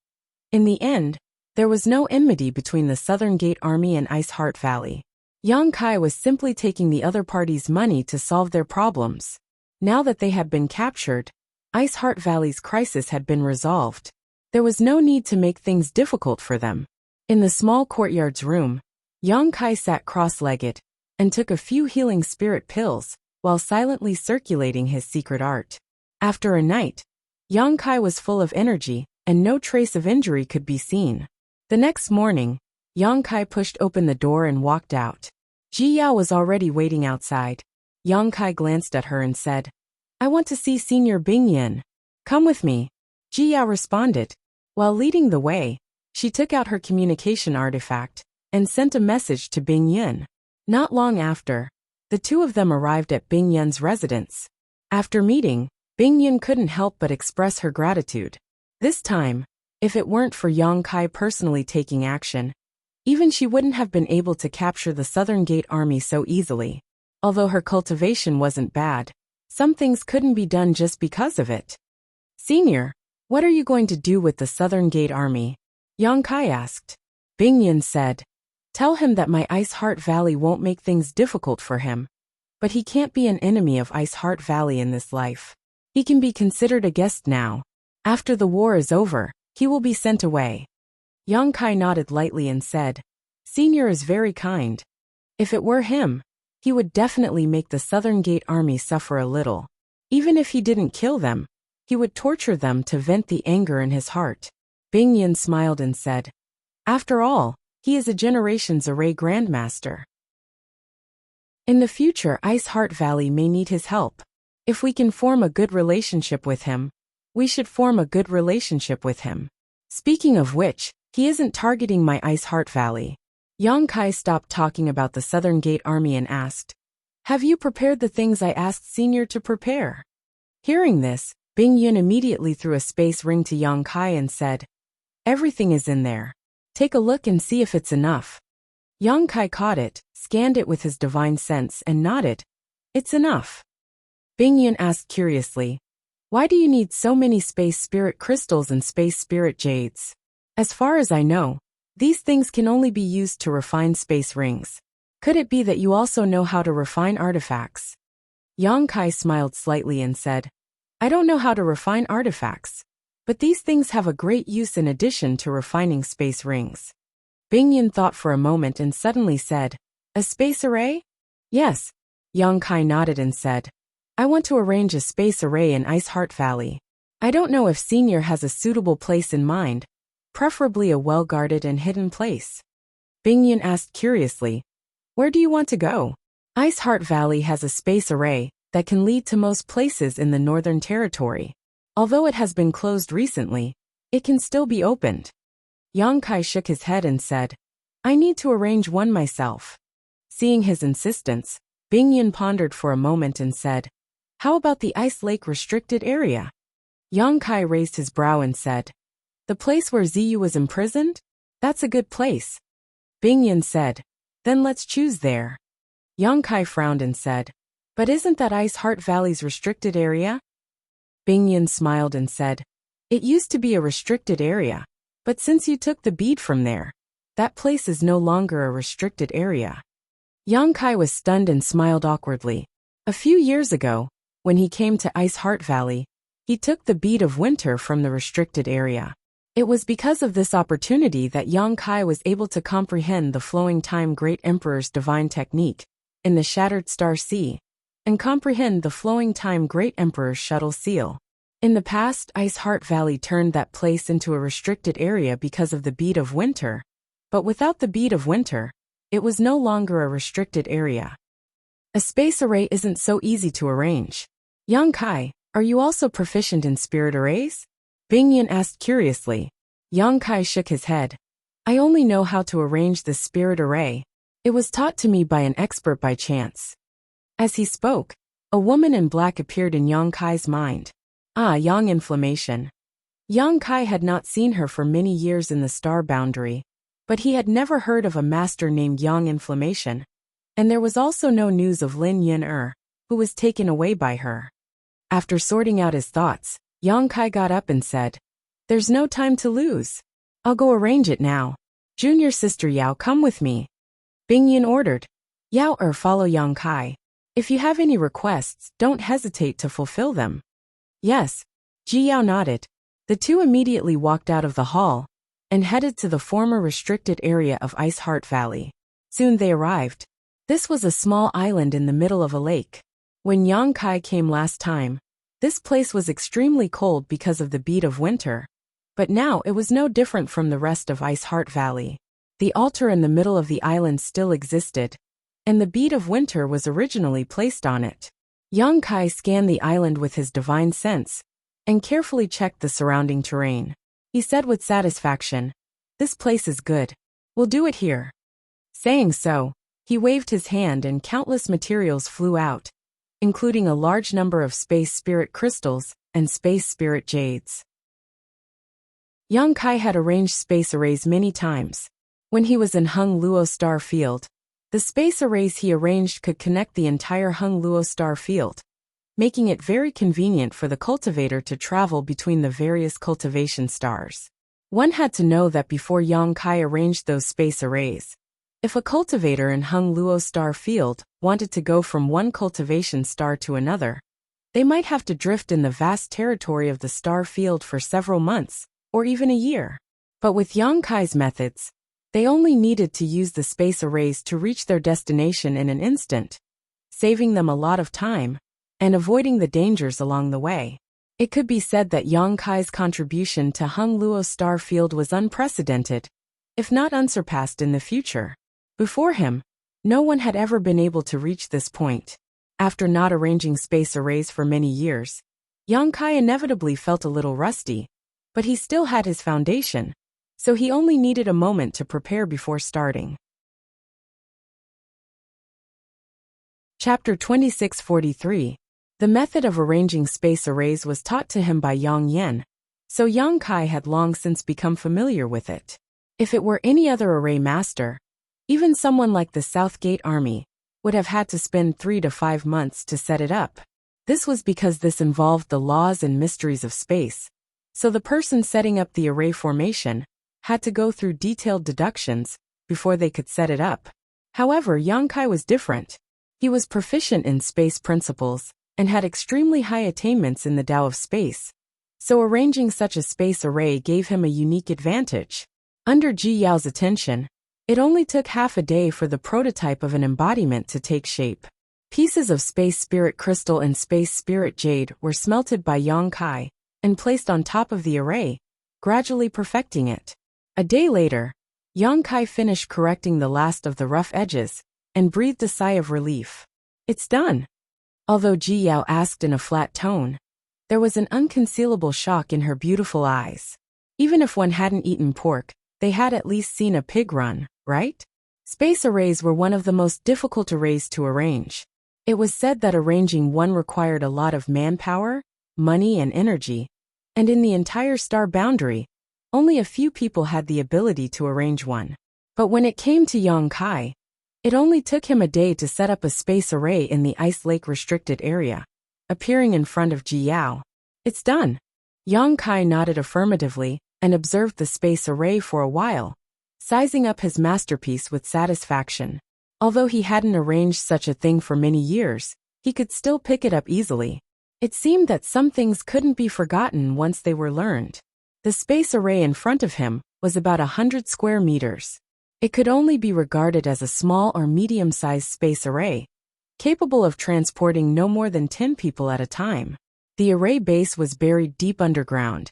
in the end, there was no enmity between the Southern Gate Army and Ice Heart Valley. Yang Kai was simply taking the other party's money to solve their problems. Now that they had been captured, Ice Heart Valley's crisis had been resolved. There was no need to make things difficult for them. In the small courtyard's room, Yang Kai sat cross-legged and took a few healing spirit pills while silently circulating his secret art. After a night, Yang Kai was full of energy and no trace of injury could be seen. The next morning, Yang Kai pushed open the door and walked out. Ji Yao was already waiting outside. Yang Kai glanced at her and said, "I want to see Senior Bing Yin. Come with me." Ji Yao responded. While leading the way, she took out her communication artifact and sent a message to Bing Yin. Not long after, the two of them arrived at Bing Yin's residence. After meeting, Bing Yin couldn't help but express her gratitude. This time, if it weren't for Yang Kai personally taking action, even she wouldn't have been able to capture the Southern Gate Army so easily. Although her cultivation wasn't bad, some things couldn't be done just because of it. "Senior, what are you going to do with the Southern Gate Army?" Yang Kai asked. Bing Yin said, "Tell him that my Ice Heart Valley won't make things difficult for him, but he can't be an enemy of Ice Heart Valley in this life. He can be considered a guest now. After the war is over, he will be sent away." Yang Kai nodded lightly and said, "Senior is very kind. If it were him, he would definitely make the Southern Gate Army suffer a little. Even if he didn't kill them, he would torture them to vent the anger in his heart." Bing Yin smiled and said, "After all, he is a Generations Array Grandmaster. In the future, Ice Heart Valley may need his help. If we can form a good relationship with him, we should form a good relationship with him. Speaking of which, he isn't targeting my Ice Heart Valley." Yang Kai stopped talking about the Southern Gate Army and asked, "Have you prepared the things I asked Senior to prepare?" Hearing this, Bing Yun immediately threw a space ring to Yang Kai and said, "Everything is in there. Take a look and see if it's enough." Yang Kai caught it, scanned it with his divine sense and nodded. "It's enough." Bing Yun asked curiously, "Why do you need so many space spirit crystals and space spirit jades? As far as I know, these things can only be used to refine space rings. Could it be that you also know how to refine artifacts?" Yang Kai smiled slightly and said, "I don't know how to refine artifacts, but these things have a great use in addition to refining space rings." Bing Yun thought for a moment and suddenly said, "A space array?" "Yes." Yang Kai nodded and said, "I want to arrange a space array in Ice Heart Valley. I don't know if Senior has a suitable place in mind, preferably a well-guarded and hidden place." Bing Yun asked curiously, "Where do you want to go?" "Ice Heart Valley has a space array that can lead to most places in the Northern Territory. Although it has been closed recently, it can still be opened." Yang Kai shook his head and said, "I need to arrange one myself." Seeing his insistence, Bing Yun pondered for a moment and said, "How about the Ice Lake restricted area?" Yang Kai raised his brow and said, "The place where Ziyu was imprisoned? That's a good place." Bing Yun said, "Then let's choose there." Yang Kai frowned and said, "But isn't that Ice Heart Valley's restricted area?" Bing Yun smiled and said, "It used to be a restricted area, but since you took the bead from there, that place is no longer a restricted area." Yang Kai was stunned and smiled awkwardly. A few years ago, when he came to Ice Heart Valley, he took the bead of winter from the restricted area. It was because of this opportunity that Yang Kai was able to comprehend the Flowing Time Great Emperor's divine technique in the Shattered Star Sea, and comprehend the Flowing Time Great Emperor's shuttle seal. In the past, Ice Heart Valley turned that place into a restricted area because of the bead of winter, but without the bead of winter, it was no longer a restricted area. A space array isn't so easy to arrange. Yang Kai, are you also proficient in spirit arrays? Bing Yun asked curiously. Yang Kai shook his head. "I only know how to arrange the spirit array. It was taught to me by an expert by chance." As he spoke, a woman in black appeared in Yang Kai's mind. Yang Inflammation. Yang Kai had not seen her for many years in the star boundary, but he had never heard of a master named Yang Inflammation, and there was also no news of Lin Yin who was taken away by her. After sorting out his thoughts, Yang Kai got up and said, "There's no time to lose. I'll go arrange it now. Junior sister Yao, come with me." Bing Yin ordered. Yao follow Yang Kai. "If you have any requests, don't hesitate to fulfill them." "Yes." Ji Yao nodded. The two immediately walked out of the hall and headed to the former restricted area of Ice Heart Valley. Soon they arrived. This was a small island in the middle of a lake. When Yang Kai came last time, this place was extremely cold because of the bead of winter, but now it was no different from the rest of Ice Heart Valley. The altar in the middle of the island still existed, and the bead of winter was originally placed on it. Yang Kai scanned the island with his divine sense and carefully checked the surrounding terrain. He said with satisfaction, "This place is good. We'll do it here." Saying so, he waved his hand and countless materials flew out, including a large number of space spirit crystals and space spirit jades. Yang Kai had arranged space arrays many times. When he was in Hung Luo Star Field, the space arrays he arranged could connect the entire Hung Luo Star Field, making it very convenient for the cultivator to travel between the various cultivation stars. One had to know that before Yang Kai arranged those space arrays, if a cultivator in Hung Luo Star Field wanted to go from one cultivation star to another, they might have to drift in the vast territory of the star field for several months, or even a year. But with Yang Kai's methods, they only needed to use the space arrays to reach their destination in an instant, saving them a lot of time and avoiding the dangers along the way. It could be said that Yang Kai's contribution to Hung Luo Star Field was unprecedented, if not unsurpassed in the future. Before him, no one had ever been able to reach this point. After not arranging space arrays for many years, Yang Kai inevitably felt a little rusty, but he still had his foundation, so he only needed a moment to prepare before starting. Chapter 2643. The method of arranging space arrays was taught to him by Yang Yan, so Yang Kai had long since become familiar with it. If it were any other array master, even someone like the South Gate Army, would have had to spend 3 to 5 months to set it up. This was because this involved the laws and mysteries of space, so the person setting up the array formation had to go through detailed deductions before they could set it up. However, Yang Kai was different. He was proficient in space principles and had extremely high attainments in the Tao of space, so arranging such a space array gave him a unique advantage. Under Ji Yao's attention, it only took half a day for the prototype of an embodiment to take shape. Pieces of space spirit crystal and space spirit jade were smelted by Yang Kai and placed on top of the array, gradually perfecting it. A day later, Yang Kai finished correcting the last of the rough edges and breathed a sigh of relief. It's done. Although Ji Yao asked in a flat tone, there was an unconcealable shock in her beautiful eyes. Even if one hadn't eaten pork, they had at least seen a pig run, right? Space arrays were one of the most difficult arrays to arrange. It was said that arranging one required a lot of manpower, money, and energy, and in the entire star boundary, only a few people had the ability to arrange one. But when it came to Yang Kai, it only took him a day to set up a space array in the Ice Lake restricted area, appearing in front of Ji Yao. It's done. Yang Kai nodded affirmatively and observed the space array for a while, sizing up his masterpiece with satisfaction. Although he hadn't arranged such a thing for many years, he could still pick it up easily. It seemed that some things couldn't be forgotten once they were learned. The space array in front of him was about 100 square meters. It could only be regarded as a small or medium-sized space array, capable of transporting no more than 10 people at a time. The array base was buried deep underground,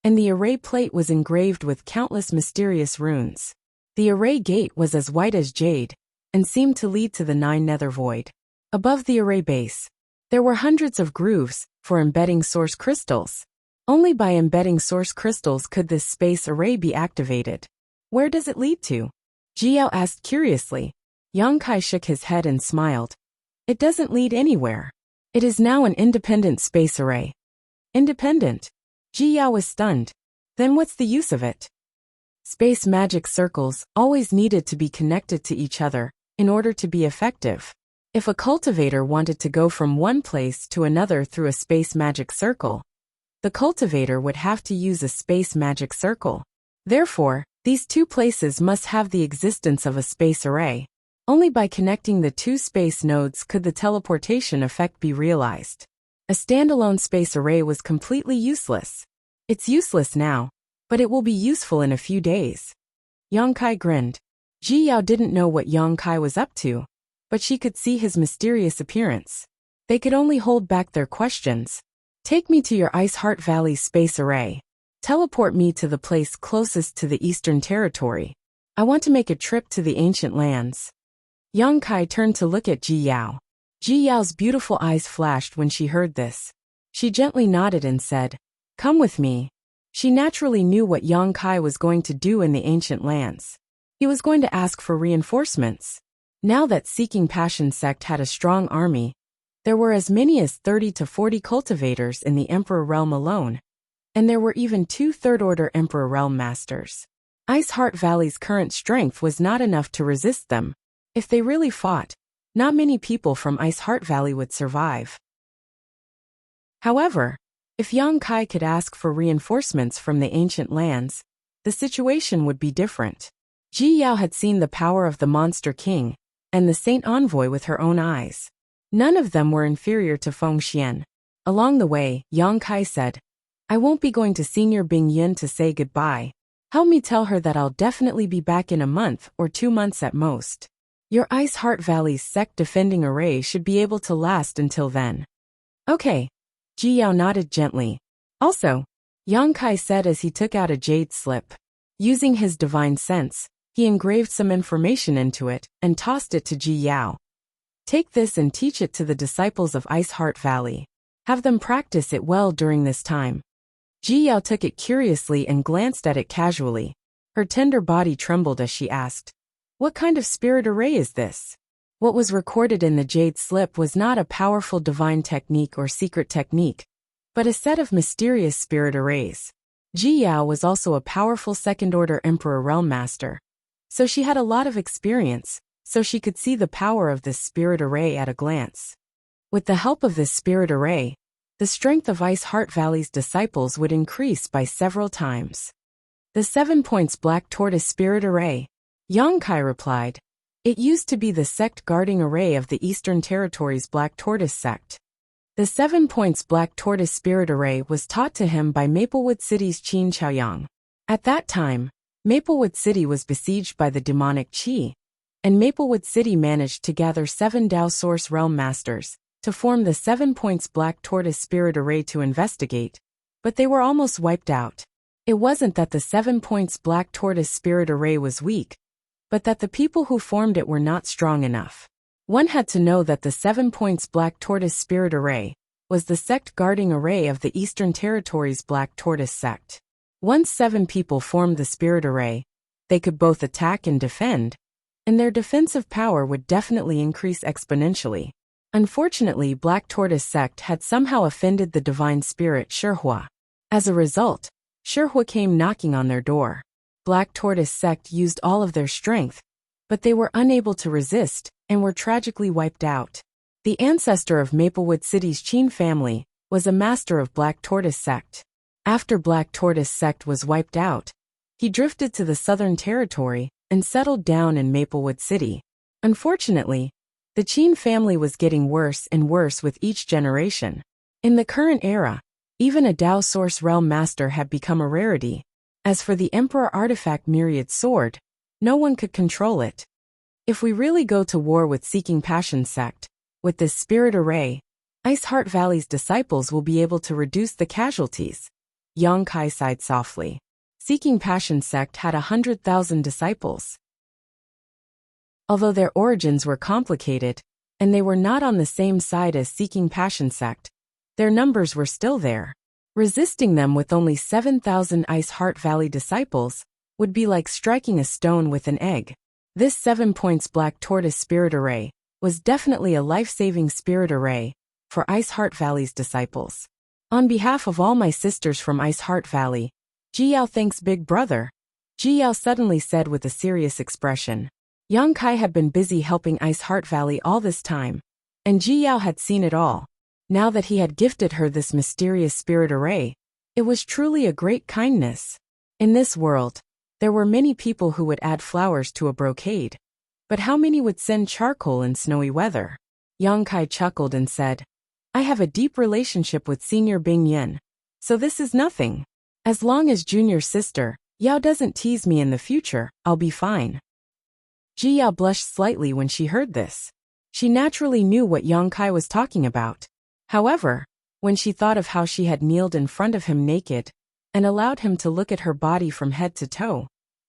and the array plate was engraved with countless mysterious runes. The array gate was as white as jade, and seemed to lead to the 9 nether void. Above the array base, there were hundreds of grooves for embedding source crystals. Only by embedding source crystals could this space array be activated. Where does it lead to? Ji Yao asked curiously. Yang Kai shook his head and smiled. It doesn't lead anywhere. It is now an independent space array. Independent? Ji Yao was stunned. Then what's the use of it? Space magic circles always needed to be connected to each other in order to be effective. If a cultivator wanted to go from one place to another through a space magic circle, the cultivator would have to use a space magic circle. Therefore, these two places must have the existence of a space array. Only by connecting the two space nodes could the teleportation effect be realized. A standalone space array was completely useless. It's useless now, but it will be useful in a few days. Yang Kai grinned. Ji Yao didn't know what Yang Kai was up to, but she could see his mysterious appearance. They could only hold back their questions. Take me to your Ice Heart Valley space array. Teleport me to the place closest to the Eastern Territory. I want to make a trip to the ancient lands. Yang Kai turned to look at Ji Yao. Ji Yao's beautiful eyes flashed when she heard this. She gently nodded and said, "Come with me." She naturally knew what Yang Kai was going to do in the ancient lands. He was going to ask for reinforcements. Now that Seeking Passion sect had a strong army, there were as many as 30 to 40 cultivators in the Emperor Realm alone, and there were even 2 third-order Emperor Realm masters. Ice Heart Valley's current strength was not enough to resist them. If they really fought, not many people from Ice Heart Valley would survive. However, if Yang Kai could ask for reinforcements from the ancient lands, the situation would be different. Ji Yao had seen the power of the Monster King and the Saint Envoy with her own eyes. None of them were inferior to Feng Xian. Along the way, Yang Kai said, "I won't be going to Senior Bing Yin to say goodbye. Help me tell her that I'll definitely be back in a month or 2 months at most. Your Ice Heart Valley's sect defending array should be able to last until then." Okay. Ji Yao nodded gently. Also, Yang Kai said as he took out a jade slip. Using his divine sense, he engraved some information into it and tossed it to Ji Yao. Take this and teach it to the disciples of Ice Heart Valley. Have them practice it well during this time. Ji Yao took it curiously and glanced at it casually. Her tender body trembled as she asked, "What kind of spirit array is this?" What was recorded in the Jade Slip was not a powerful divine technique or secret technique, but a set of mysterious spirit arrays. Ji Yao was also a powerful second-order Emperor Realm Master, so she had a lot of experience, so she could see the power of this spirit array at a glance. With the help of this spirit array, the strength of Ice Heart Valley's disciples would increase by several times. The 7 points Black Tortoise Spirit Array. Yang Kai replied, "It used to be the sect guarding array of the Eastern Territories Black Tortoise sect." The 7 points Black Tortoise Spirit Array was taught to him by Maplewood City's Qin Chaoyang. At that time, Maplewood City was besieged by the demonic Qi, and Maplewood City managed to gather 7 Dao Source Realm Masters to form the 7 points Black Tortoise Spirit Array to investigate, but they were almost wiped out. It wasn't that the 7 points Black Tortoise Spirit Array was weak, but that the people who formed it were not strong enough. One had to know that the 7 points Black Tortoise Spirit Array was the sect guarding array of the Eastern Territories Black Tortoise sect. Once 7 people formed the Spirit Array, they could both attack and defend, and their defensive power would definitely increase exponentially. Unfortunately, Black Tortoise sect had somehow offended the divine spirit Shihua. As a result, Shihua came knocking on their door. Black Tortoise sect used all of their strength, but they were unable to resist and were tragically wiped out. The ancestor of Maplewood City's Qin family was a master of Black Tortoise sect. After Black Tortoise sect was wiped out, he drifted to the Southern Territory and settled down in Maplewood City. Unfortunately, the Qin family was getting worse and worse with each generation. In the current era, even a Dao Source Realm Master had become a rarity. As for the Emperor Artifact Myriad Sword, no one could control it. If we really go to war with Seeking Passion sect, with this spirit array, Ice Heart Valley's disciples will be able to reduce the casualties. Yang Kai sighed softly. Seeking Passion sect had 100,000 disciples. Although their origins were complicated, and they were not on the same side as Seeking Passion sect, their numbers were still there. Resisting them with only 7,000 Ice Heart Valley disciples would be like striking a stone with an egg. This 7 points Black Tortoise Spirit Array was definitely a life-saving spirit array for Ice Heart Valley's disciples. On behalf of all my sisters from Ice Heart Valley, Ji Yao thanks Big Brother, Ji Yao suddenly said with a serious expression. Yang Kai had been busy helping Ice Heart Valley all this time, and Ji Yao had seen it all. Now that he had gifted her this mysterious spirit array, it was truly a great kindness. In this world, there were many people who would add flowers to a brocade. But how many would send charcoal in snowy weather? Yang Kai chuckled and said, "I have a deep relationship with Senior Bing Yin, so this is nothing. As long as Junior Sister Yao doesn't tease me in the future, I'll be fine." Ji Yao blushed slightly when she heard this. She naturally knew what Yang Kai was talking about. However, when she thought of how she had kneeled in front of him naked and allowed him to look at her body from head to toe,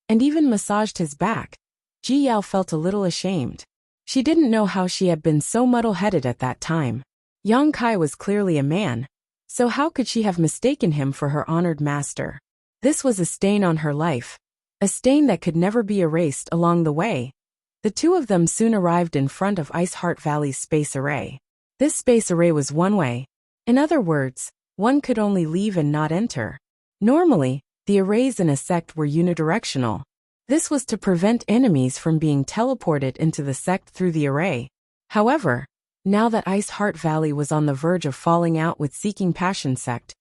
and even massaged his back, Ji Yao felt a little ashamed. She didn't know how she had been so muddle-headed at that time. Yang Kai was clearly a man, so how could she have mistaken him for her honored master? This was a stain on her life, a stain that could never be erased along the way. The two of them soon arrived in front of Ice Heart Valley's space array. This space array was one way. In other words, one could only leave and not enter. Normally, the arrays in a sect were unidirectional. This was to prevent enemies from being teleported into the sect through the array. However, now that Ice Heart Valley was on the verge of falling out with Seeking Passion sect,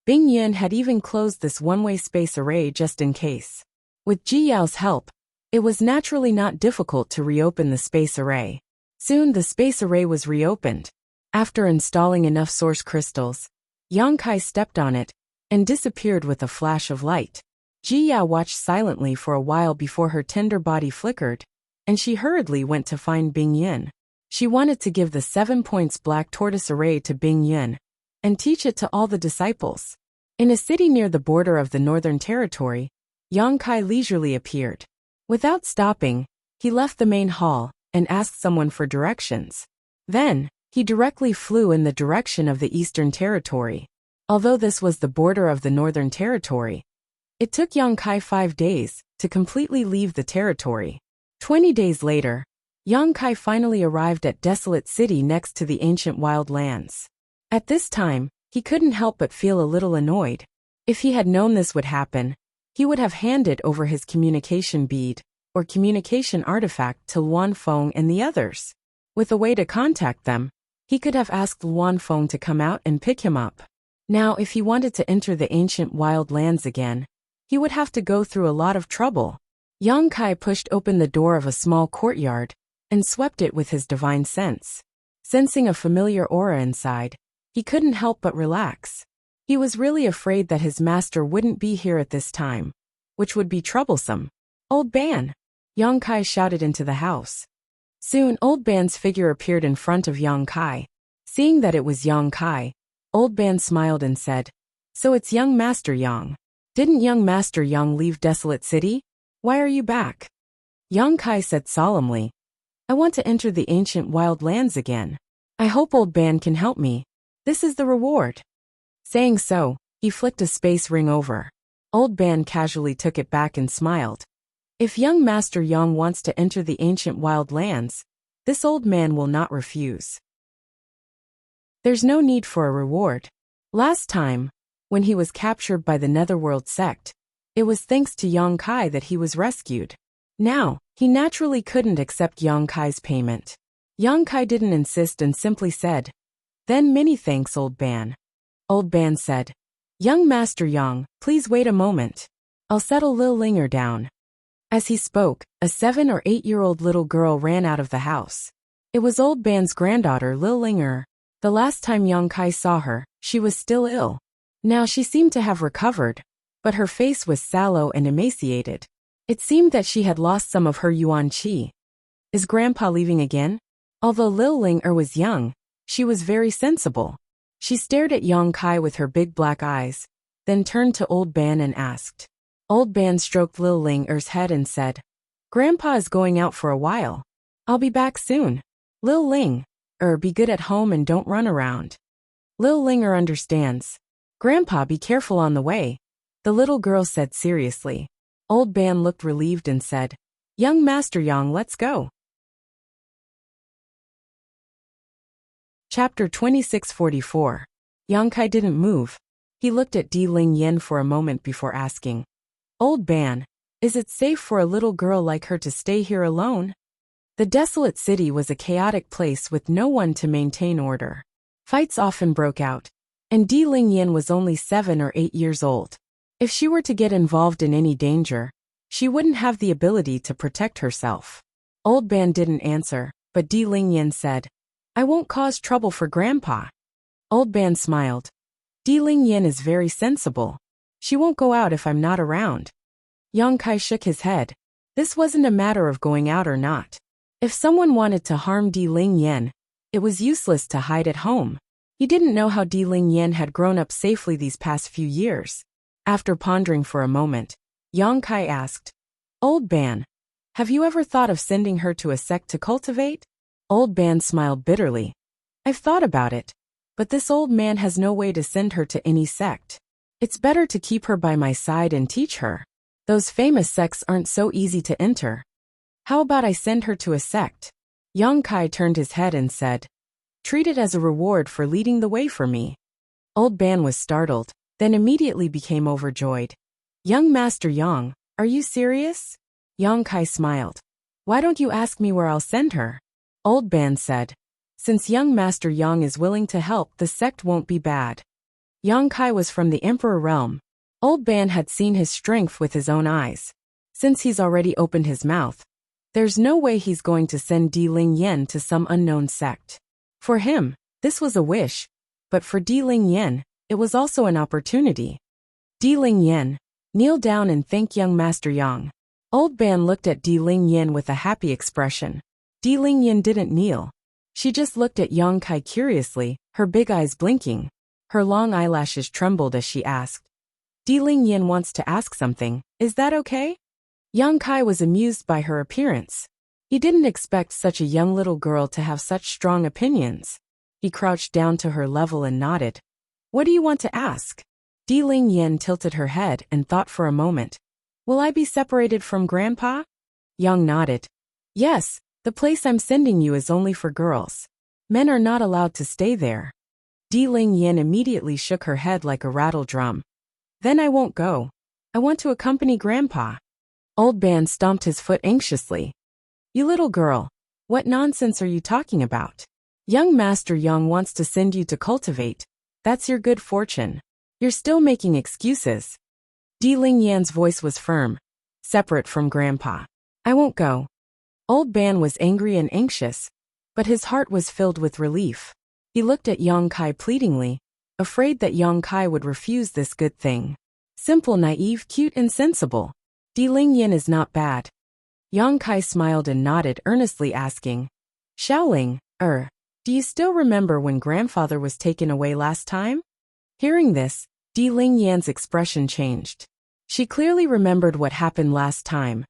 Bing Yin had even closed this one-way space array just in case. With Ji Yao's help, it was naturally not difficult to reopen the space array. Soon the space array was reopened. After installing enough source crystals, Yang Kai stepped on it and disappeared with a flash of light. Ji Yao watched silently for a while before her tender body flickered, and she hurriedly went to find Bing Yin. She wanted to give the 7 points Black Tortoise array to Bing Yin and teach it to all the disciples. In a city near the border of the Northern Territory, Yang Kai leisurely appeared. Without stopping, he left the main hall and asked someone for directions. Then, he directly flew in the direction of the Eastern Territory. Although this was the border of the Northern Territory, it took Yang Kai 5 days to completely leave the territory. 20 days later, Yang Kai finally arrived at Desolate City next to the ancient wild lands. At this time, he couldn't help but feel a little annoyed. If he had known this would happen, he would have handed over his communication bead, or communication artifact to Luan Feng and the others. With a way to contact them, he could have asked Luan Feng to come out and pick him up. Now if he wanted to enter the ancient wild lands again, he would have to go through a lot of trouble. Yang Kai pushed open the door of a small courtyard, and swept it with his divine sense. Sensing a familiar aura inside, he couldn't help but relax. He was really afraid that his master wouldn't be here at this time, which would be troublesome. "Old Ban!" Yang Kai shouted into the house. Soon Old Ban's figure appeared in front of Yang Kai. Seeing that it was Yang Kai, Old Ban smiled and said, "So it's young Master Yang. Didn't young Master Yang leave Desolate City? Why are you back?" Yang Kai said solemnly, "I want to enter the ancient wild lands again. I hope Old Ban can help me. This is the reward." Saying so, he flicked a space ring over. Old Ban casually took it back and smiled. If young Master Yang wants to enter the ancient wild lands, this old man will not refuse. There's no need for a reward. Last time, when he was captured by the Netherworld sect, it was thanks to Yang Kai that he was rescued. Now, he naturally couldn't accept Yang Kai's payment. Yang Kai didn't insist and simply said, "Then many thanks, Old Ban." Old Ban said, "Young Master Yang, please wait a moment. I'll settle Lil Linger down." As he spoke, a 7 or 8-year-old little girl ran out of the house. It was Old Ban's granddaughter Lil Linger. The last time Yang Kai saw her, she was still ill. Now she seemed to have recovered, but her face was sallow and emaciated. It seemed that she had lost some of her yuan qi. Is Grandpa leaving again? Although Lil Linger was young, she was very sensible. She stared at Yang Kai with her big black eyes, then turned to Old Ban and asked. Old Ban stroked Lil Linger's head and said, "Grandpa is going out for a while. I'll be back soon. Lil Ling, be good at home and don't run around." Lil Linger understands. "Grandpa, be careful on the way," the little girl said seriously. Old Ban looked relieved and said, "Young Master Yang, let's go." Chapter 2644. Yang Kai didn't move. He looked at Di Ling Yen for a moment before asking, "Old Ban, is it safe for a little girl like her to stay here alone?" The Desolate City was a chaotic place with no one to maintain order. Fights often broke out, and Di Ling Yen was only 7 or 8 years old. If she were to get involved in any danger, she wouldn't have the ability to protect herself. Old Ban didn't answer, but Di Ling Yen said, "I won't cause trouble for Grandpa." Old Ban smiled. Di Ling Yen is very sensible. She won't go out if I'm not around. Yang Kai shook his head. This wasn't a matter of going out or not. If someone wanted to harm Di Ling Yen, it was useless to hide at home. He didn't know how Di Ling Yen had grown up safely these past few years. After pondering for a moment, Yang Kai asked, "Old Ban, have you ever thought of sending her to a sect to cultivate?" Old Ban smiled bitterly. "I've thought about it, but this old man has no way to send her to any sect. It's better to keep her by my side and teach her. Those famous sects aren't so easy to enter. How about I send her to a sect?" Yang Kai turned his head and said, "Treat it as a reward for leading the way for me." Old Ban was startled, then immediately became overjoyed. "Young Master Yang, are you serious?" Yang Kai smiled. "Why don't you ask me where I'll send her?" Old Ban said, "Since young Master Yang is willing to help, the sect won't be bad." Yang Kai was from the Emperor realm. Old Ban had seen his strength with his own eyes. Since he's already opened his mouth, there's no way he's going to send Di Ling Yen to some unknown sect. For him, this was a wish, but for Di Ling Yen, it was also an opportunity. Di Ling Yen, kneel down and thank young Master Yang. Old Ban looked at Di Ling Yen with a happy expression. Di Ling Yen didn't kneel. She just looked at Yang Kai curiously, her big eyes blinking. Her long eyelashes trembled as she asked, "Di Ling Yen wants to ask something, is that okay?" Yang Kai was amused by her appearance. He didn't expect such a young little girl to have such strong opinions. He crouched down to her level and nodded. "What do you want to ask?" Di Ling Yen tilted her head and thought for a moment. "Will I be separated from Grandpa?" Yang nodded. "Yes, The place I'm sending you is only for girls. Men are not allowed to stay there. Di Ling Yin immediately shook her head like a rattle drum. Then I won't go. I want to accompany Grandpa. Old Ban stomped his foot anxiously. You little girl, what nonsense are you talking about? Young Master Yang wants to send you to cultivate. That's your good fortune. You're still making excuses. Di Ling Yan's voice was firm, separate from Grandpa. I won't go. Old Ban was angry and anxious, but his heart was filled with relief. He looked at Yang Kai pleadingly, afraid that Yang Kai would refuse this good thing. Simple, naive, cute, and sensible. Di Ling Yin is not bad. Yang Kai smiled and nodded earnestly, asking, Xiaoling, do you still remember when grandfather was taken away last time? Hearing this, Di Ling Yan's expression changed. She clearly remembered what happened last time,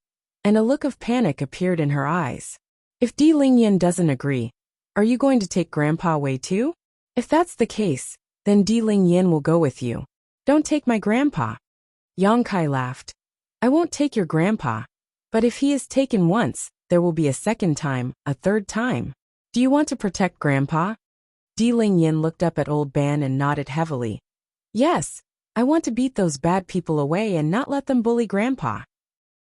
and a look of panic appeared in her eyes. If Di Ling Yan doesn't agree, are you going to take Grandpa away too? If that's the case, then Di Ling Yan will go with you. Don't take my grandpa. Yang Kai laughed. I won't take your grandpa. But if he is taken once, there will be a second time, a third time. Do you want to protect Grandpa? Di Ling Yin looked up at Old Ban and nodded heavily. Yes, I want to beat those bad people away and not let them bully Grandpa.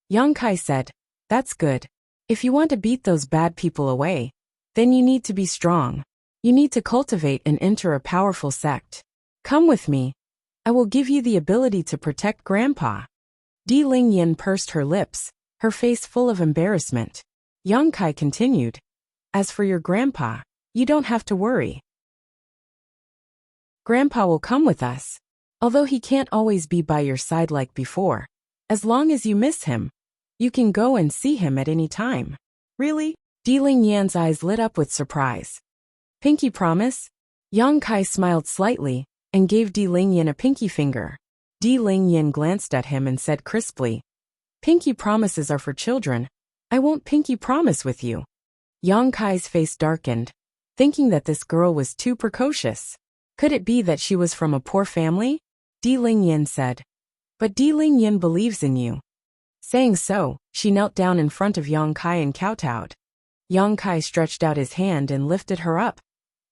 Yang Kai said, That's good. If you want to beat those bad people away, then you need to be strong. You need to cultivate and enter a powerful sect. Come with me. I will give you the ability to protect Grandpa. Di Ling Yin pursed her lips, her face full of embarrassment. Yang Kai continued, As for your grandpa, you don't have to worry. Grandpa will come with us. Although he can't always be by your side like before, as long as you miss him, you can go and see him at any time. Really? Di Ling Yan's eyes lit up with surprise. Pinky promise? Yang Kai smiled slightly and gave Di Ling Yan a pinky finger. Di Ling Yan glanced at him and said crisply, Pinky promises are for children. I won't pinky promise with you. Yang Kai's face darkened, thinking that this girl was too precocious. Could it be that she was from a poor family? Di Ling Yan said. But Di Ling Yan believes in you. Saying so, she knelt down in front of Yang Kai and kowtowed. Yang Kai stretched out his hand and lifted her up.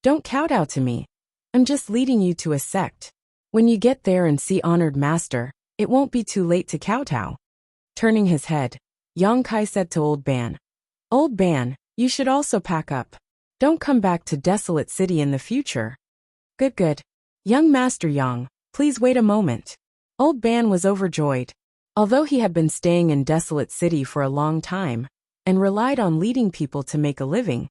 Don't kowtow to me. I'm just leading you to a sect. When you get there and see honored master, it won't be too late to kowtow. Turning his head, Yang Kai said to Old Ban, Old Ban, you should also pack up. Don't come back to Desolate City in the future. Good. Young Master Yang, please wait a moment. Old Ban was overjoyed. Although he had been staying in Desolate City for a long time, and relied on leading people to make a living,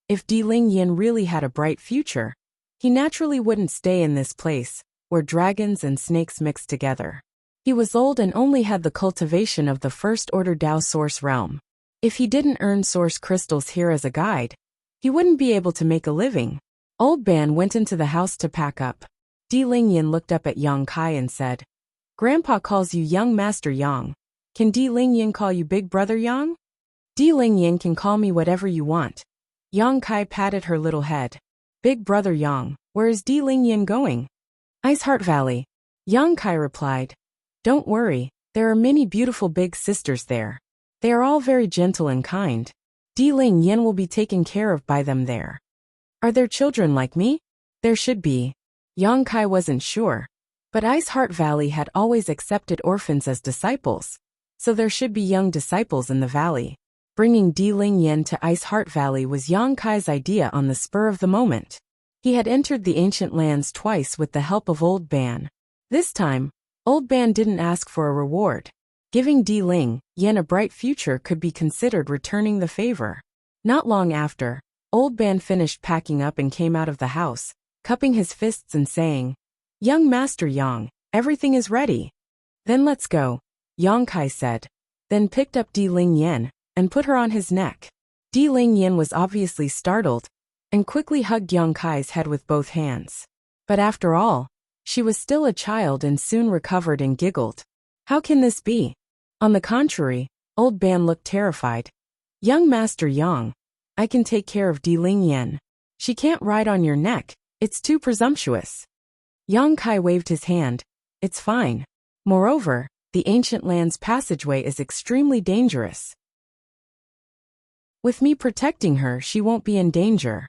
if Di Ling Yan really had a bright future, he naturally wouldn't stay in this place, where dragons and snakes mixed together. He was old and only had the cultivation of the First Order Dao Source realm. If he didn't earn source crystals here as a guide, he wouldn't be able to make a living. Old Ban went into the house to pack up. Di Ling Yan looked up at Yang Kai and said, Grandpa calls you Young Master Yang. Can Di Ling Yan call you Big Brother Yang? Di Ling Yan can call me whatever you want. Yang Kai patted her little head. Big Brother Yang, where is Di Ling Yan going? Ice Heart Valley. Yang Kai replied. Don't worry, there are many beautiful big sisters there. They are all very gentle and kind. Di Ling Yan will be taken care of by them there. Are there children like me? There should be. Yang Kai wasn't sure, but Ice Heart Valley had always accepted orphans as disciples, so there should be young disciples in the valley. Bringing Di Ling Yan to Ice Heart Valley was Yang Kai's idea on the spur of the moment. He had entered the ancient lands twice with the help of Old Ban. This time, Old Ban didn't ask for a reward. Giving Di Ling Yan a bright future could be considered returning the favor. Not long after, Old Ban finished packing up and came out of the house, cupping his fists and saying, Young Master Yang, everything is ready. Then let's go, Yang Kai said, then picked up Di Ling Yan and put her on his neck. Di Ling Yan was obviously startled and quickly hugged Yang Kai's head with both hands. But after all, she was still a child and soon recovered and giggled. How can this be? On the contrary, Old Ban looked terrified. Young Master Yang, I can take care of Di Ling Yan. She can't ride on your neck, it's too presumptuous. Yang Kai waved his hand. It's fine. Moreover, the ancient land's passageway is extremely dangerous. With me protecting her, she won't be in danger.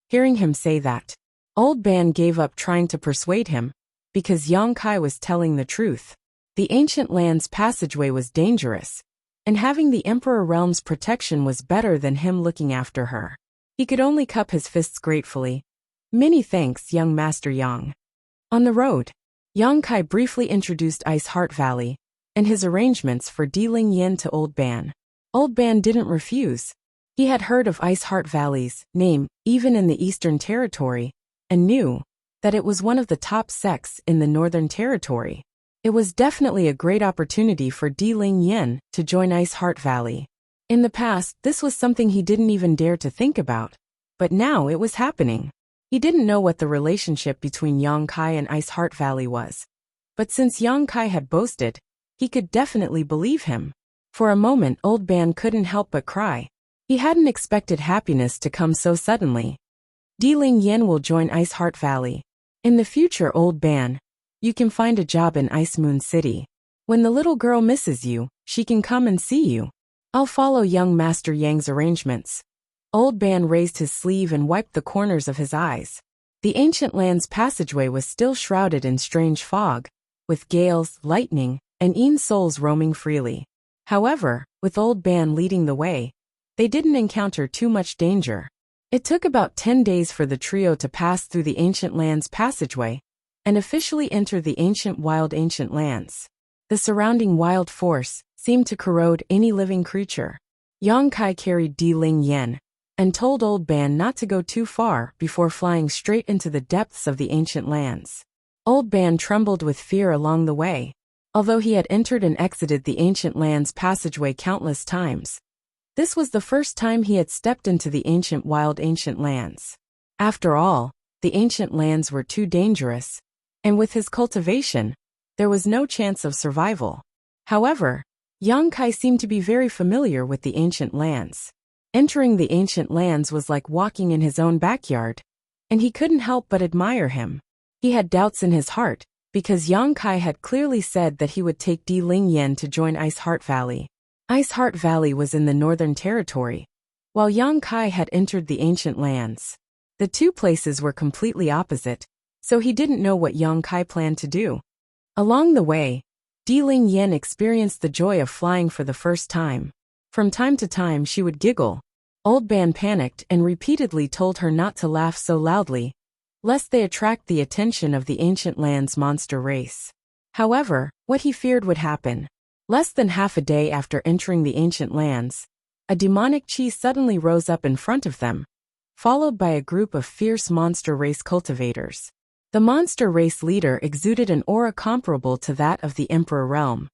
Hearing him say that, Old Ban gave up trying to persuade him, because Yang Kai was telling the truth. The ancient land's passageway was dangerous, and having the Emperor Realm's protection was better than him looking after her. He could only cup his fists gratefully. Many thanks, young Master Yang. On the road, Yang Kai briefly introduced Ice Heart Valley and his arrangements for dealing yen to Old Ban. Old Ban didn't refuse. He had heard of Ice Heart Valley's name, even in the Eastern Territory, and knew that it was one of the top sects in the Northern Territory. It was definitely a great opportunity for Di Ling Yen to join Ice Heart Valley. In the past, this was something he didn't even dare to think about, but now it was happening. He didn't know what the relationship between Yang Kai and Ice Heart Valley was, but since Yang Kai had boasted, he could definitely believe him. For a moment, Old Ban couldn't help but cry. He hadn't expected happiness to come so suddenly. Di Ling Yen will join Ice Heart Valley. In the future, Old Ban, you can find a job in Ice Moon City. When the little girl misses you, she can come and see you. I'll follow young Master Yang's arrangements. Old Ban raised his sleeve and wiped the corners of his eyes. The ancient land's passageway was still shrouded in strange fog, with gales, lightning, and souls roaming freely. However, with Old Ban leading the way, they didn't encounter too much danger. It took about 10 days for the trio to pass through the ancient land's passageway and officially enter the ancient lands. The surrounding wild force seemed to corrode any living creature. Yang Kai carried Di Ling Yen and told Old Ban not to go too far before flying straight into the depths of the ancient lands. Old Ban trembled with fear along the way. Although he had entered and exited the ancient land's passageway countless times, this was the first time he had stepped into the ancient lands. After all, the ancient lands were too dangerous, and with his cultivation, there was no chance of survival. However, Yang Kai seemed to be very familiar with the ancient lands. Entering the ancient lands was like walking in his own backyard, and he couldn't help but admire him. He had doubts in his heart, because Yang Kai had clearly said that he would take Di Ling Yen to join Ice Heart Valley. Ice Heart Valley was in the Northern Territory, while Yang Kai had entered the ancient lands. The two places were completely opposite, so he didn't know what Yang Kai planned to do. Along the way, Di Ling Yen experienced the joy of flying for the first time. From time to time she would giggle. Old Ban panicked and repeatedly told her not to laugh so loudly, lest they attract the attention of the ancient land's monster race. However, what he feared would happen. Less than half a day after entering the ancient lands, a demonic chi suddenly rose up in front of them, followed by a group of fierce monster race cultivators. The monster race leader exuded an aura comparable to that of the Emperor Realm.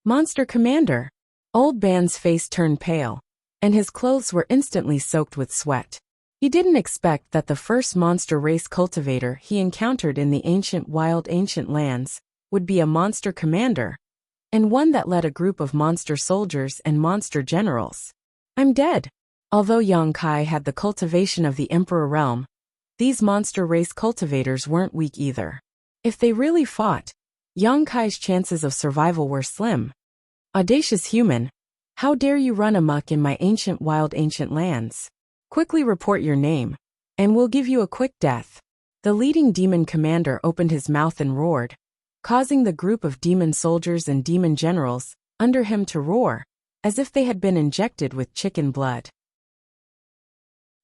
Monster Commander! Old Ban's face turned pale, and his clothes were instantly soaked with sweat. He didn't expect that the first monster race cultivator he encountered in the ancient lands would be a monster commander, and one that led a group of monster soldiers and monster generals. I'm dead. Although Yang Kai had the cultivation of the Emperor Realm, these monster race cultivators weren't weak either. If they really fought, Yang Kai's chances of survival were slim. Audacious human, how dare you run amok in my ancient lands? Quickly report your name, and we'll give you a quick death. The leading demon commander opened his mouth and roared, causing the group of demon soldiers and demon generals under him to roar, as if they had been injected with chicken blood.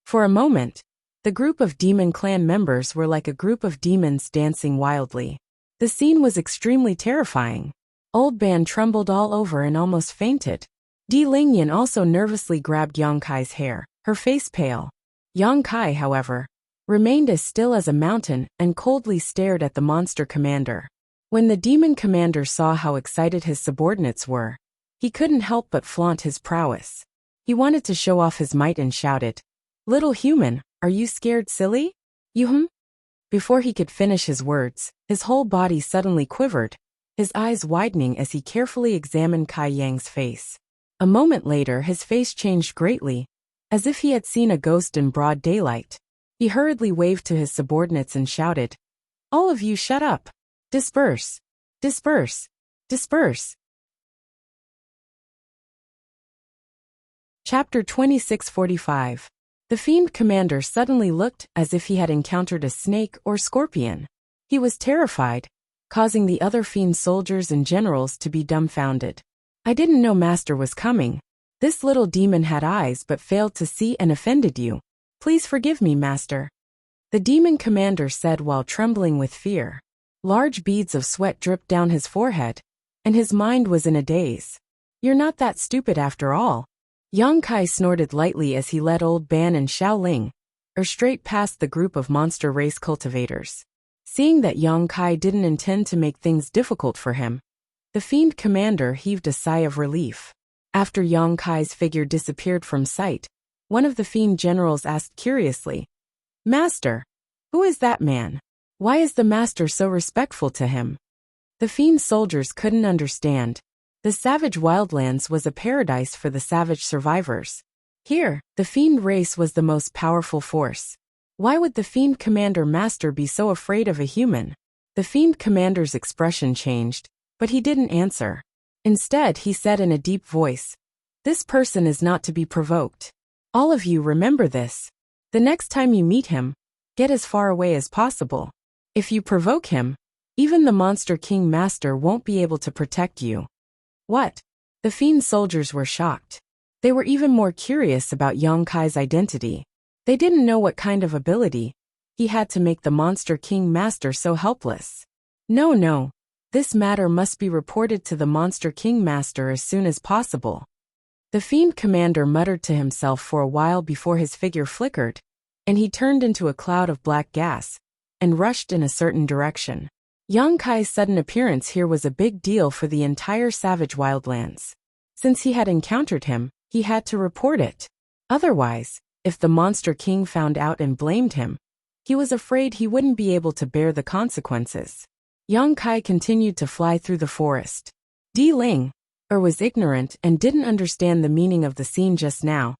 For a moment, the group of demon clan members were like a group of demons dancing wildly. The scene was extremely terrifying. Old Ban trembled all over and almost fainted. Di Ling Yen also nervously grabbed Yang Kai's hair, her face pale. Yang Kai, however, remained as still as a mountain and coldly stared at the monster commander. When the demon commander saw how excited his subordinates were, he couldn't help but flaunt his prowess. He wanted to show off his might and shouted, "Little human, are you scared silly? You Before he could finish his words, his whole body suddenly quivered, his eyes widening as he carefully examined Kai Yang's face. A moment later his face changed greatly, as if he had seen a ghost in broad daylight. He hurriedly waved to his subordinates and shouted, "All of you shut up! Disperse! Disperse! Disperse!" Chapter 2645. The Fiend Commander suddenly looked as if he had encountered a snake or scorpion. He was terrified, causing the other Fiend soldiers and generals to be dumbfounded. I didn't know Master was coming. This little demon had eyes but failed to see and offended you. Please forgive me, Master. The Demon Commander said while trembling with fear. Large beads of sweat dripped down his forehead, and his mind was in a daze. You're not that stupid after all. Yang Kai snorted lightly as he led Old Ban and Xiao Ling straight past the group of monster race cultivators. Seeing that Yang Kai didn't intend to make things difficult for him, the Fiend Commander heaved a sigh of relief. After Yang Kai's figure disappeared from sight, one of the Fiend generals asked curiously, Master, who is that man? Why is the Master so respectful to him? The Fiend soldiers couldn't understand. The savage wildlands was a paradise for the savage survivors. Here, the Fiend race was the most powerful force. Why would the Fiend Commander Master be so afraid of a human? The Fiend Commander's expression changed, but he didn't answer. Instead, he said in a deep voice, This person is not to be provoked. All of you remember this. The next time you meet him, get as far away as possible. If you provoke him, even the Monster King Master won't be able to protect you. What? The Fiend soldiers were shocked. They were even more curious about Yang Kai's identity. They didn't know what kind of ability he had to make the Monster King Master so helpless. No. This matter must be reported to the Monster King Master as soon as possible. The Fiend Commander muttered to himself for a while before his figure flickered, and he turned into a cloud of black gas and rushed in a certain direction. Yang Kai's sudden appearance here was a big deal for the entire savage wildlands. Since he had encountered him, he had to report it. Otherwise, if the Monster King found out and blamed him, he was afraid he wouldn't be able to bear the consequences. Yang Kai continued to fly through the forest. Di Ling was ignorant and didn't understand the meaning of the scene just now,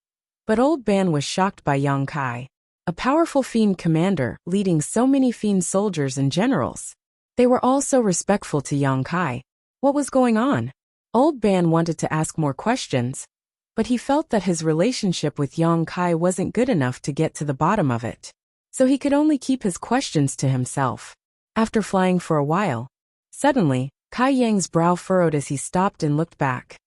but Old Ban was shocked by Yang Kai, a powerful Fiend commander leading so many Fiend soldiers and generals. They were all so respectful to Yang Kai. What was going on? Old Ban wanted to ask more questions, but he felt that his relationship with Yang Kai wasn't good enough to get to the bottom of it, so he could only keep his questions to himself. After flying for a while, suddenly, Kai Yang's brow furrowed as he stopped and looked back.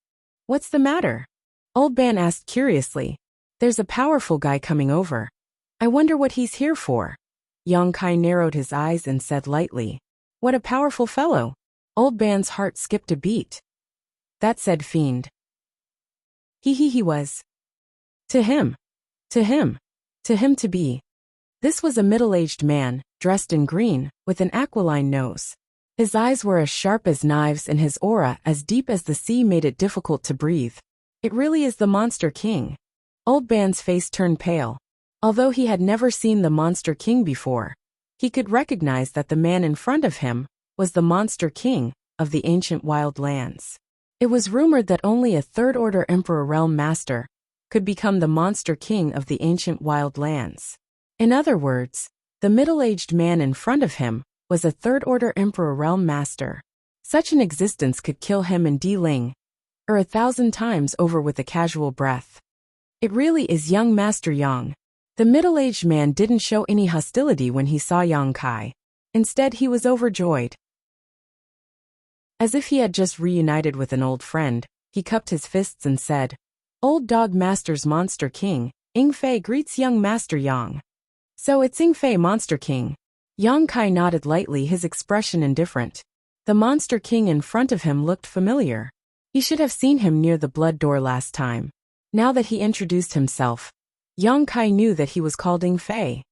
What's the matter? Old Ban asked curiously. There's a powerful guy coming over. I wonder what he's here for. Yang Kai narrowed his eyes and said lightly, What a powerful fellow. Old Ban's heart skipped a beat. That said Fiend. He was. To him to be. This was a middle-aged man, dressed in green, with an aquiline nose. His eyes were as sharp as knives and his aura as deep as the sea made it difficult to breathe. It really is the Monster King. Old Ban's face turned pale. Although he had never seen the Monster King before, he could recognize that the man in front of him was the Monster King of the ancient wild lands. It was rumored that only a third-order Emperor Realm Master could become the Monster King of the ancient wild lands. In other words, the middle-aged man in front of him was a third-order Emperor Realm Master. Such an existence could kill him and Di Ling, 1,000 times over with a casual breath. It really is young Master Yang. The middle-aged man didn't show any hostility when he saw Yang Kai. Instead, he was overjoyed. As if he had just reunited with an old friend, he cupped his fists and said, Old Dog Master's Monster King, Ing Fei greets young Master Yang. So it's Ing Fei Monster King. Yang Kai nodded lightly, his expression indifferent. The Monster King in front of him looked familiar. He should have seen him near the blood door last time. Now that he introduced himself, Yang Kai knew that he was called Ing Fei.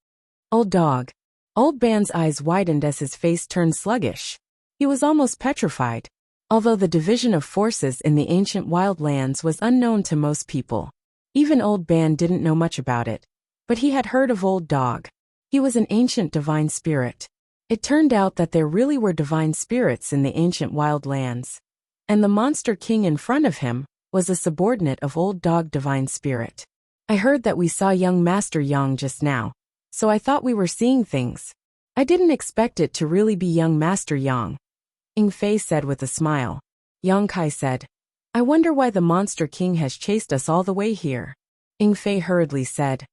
Old Dog. Old Ban's eyes widened as his face turned sluggish. He was almost petrified. Although the division of forces in the ancient wildlands was unknown to most people, even Old Ban didn't know much about it. But he had heard of Old Dog. He was an ancient divine spirit. It turned out that there really were divine spirits in the ancient wildlands, and the Monster King in front of him was a subordinate of Old Dog Divine Spirit. I heard that we saw young Master Yang just now, so I thought we were seeing things. I didn't expect it to really be young Master Yang, Ing Fei said with a smile. Yang Kai said, I wonder why the Monster King has chased us all the way here. Ying Fei hurriedly said.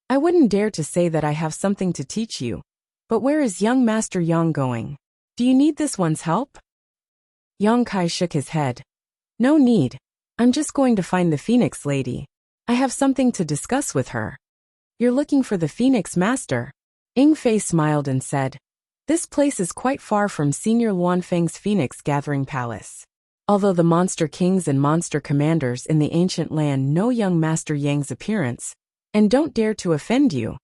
I wouldn't dare to say that I have something to teach you. But where is young Master Yang going? Do you need this one's help? Yang Kai shook his head. No need. I'm just going to find the Phoenix Lady. I have something to discuss with her. You're looking for the Phoenix Master? Ying Fei smiled and said. This place is quite far from Senior Luanfeng's Phoenix Gathering Palace. Although the Monster Kings and Monster Commanders in the ancient land know young Master Yang's appearance, and don't dare to offend you,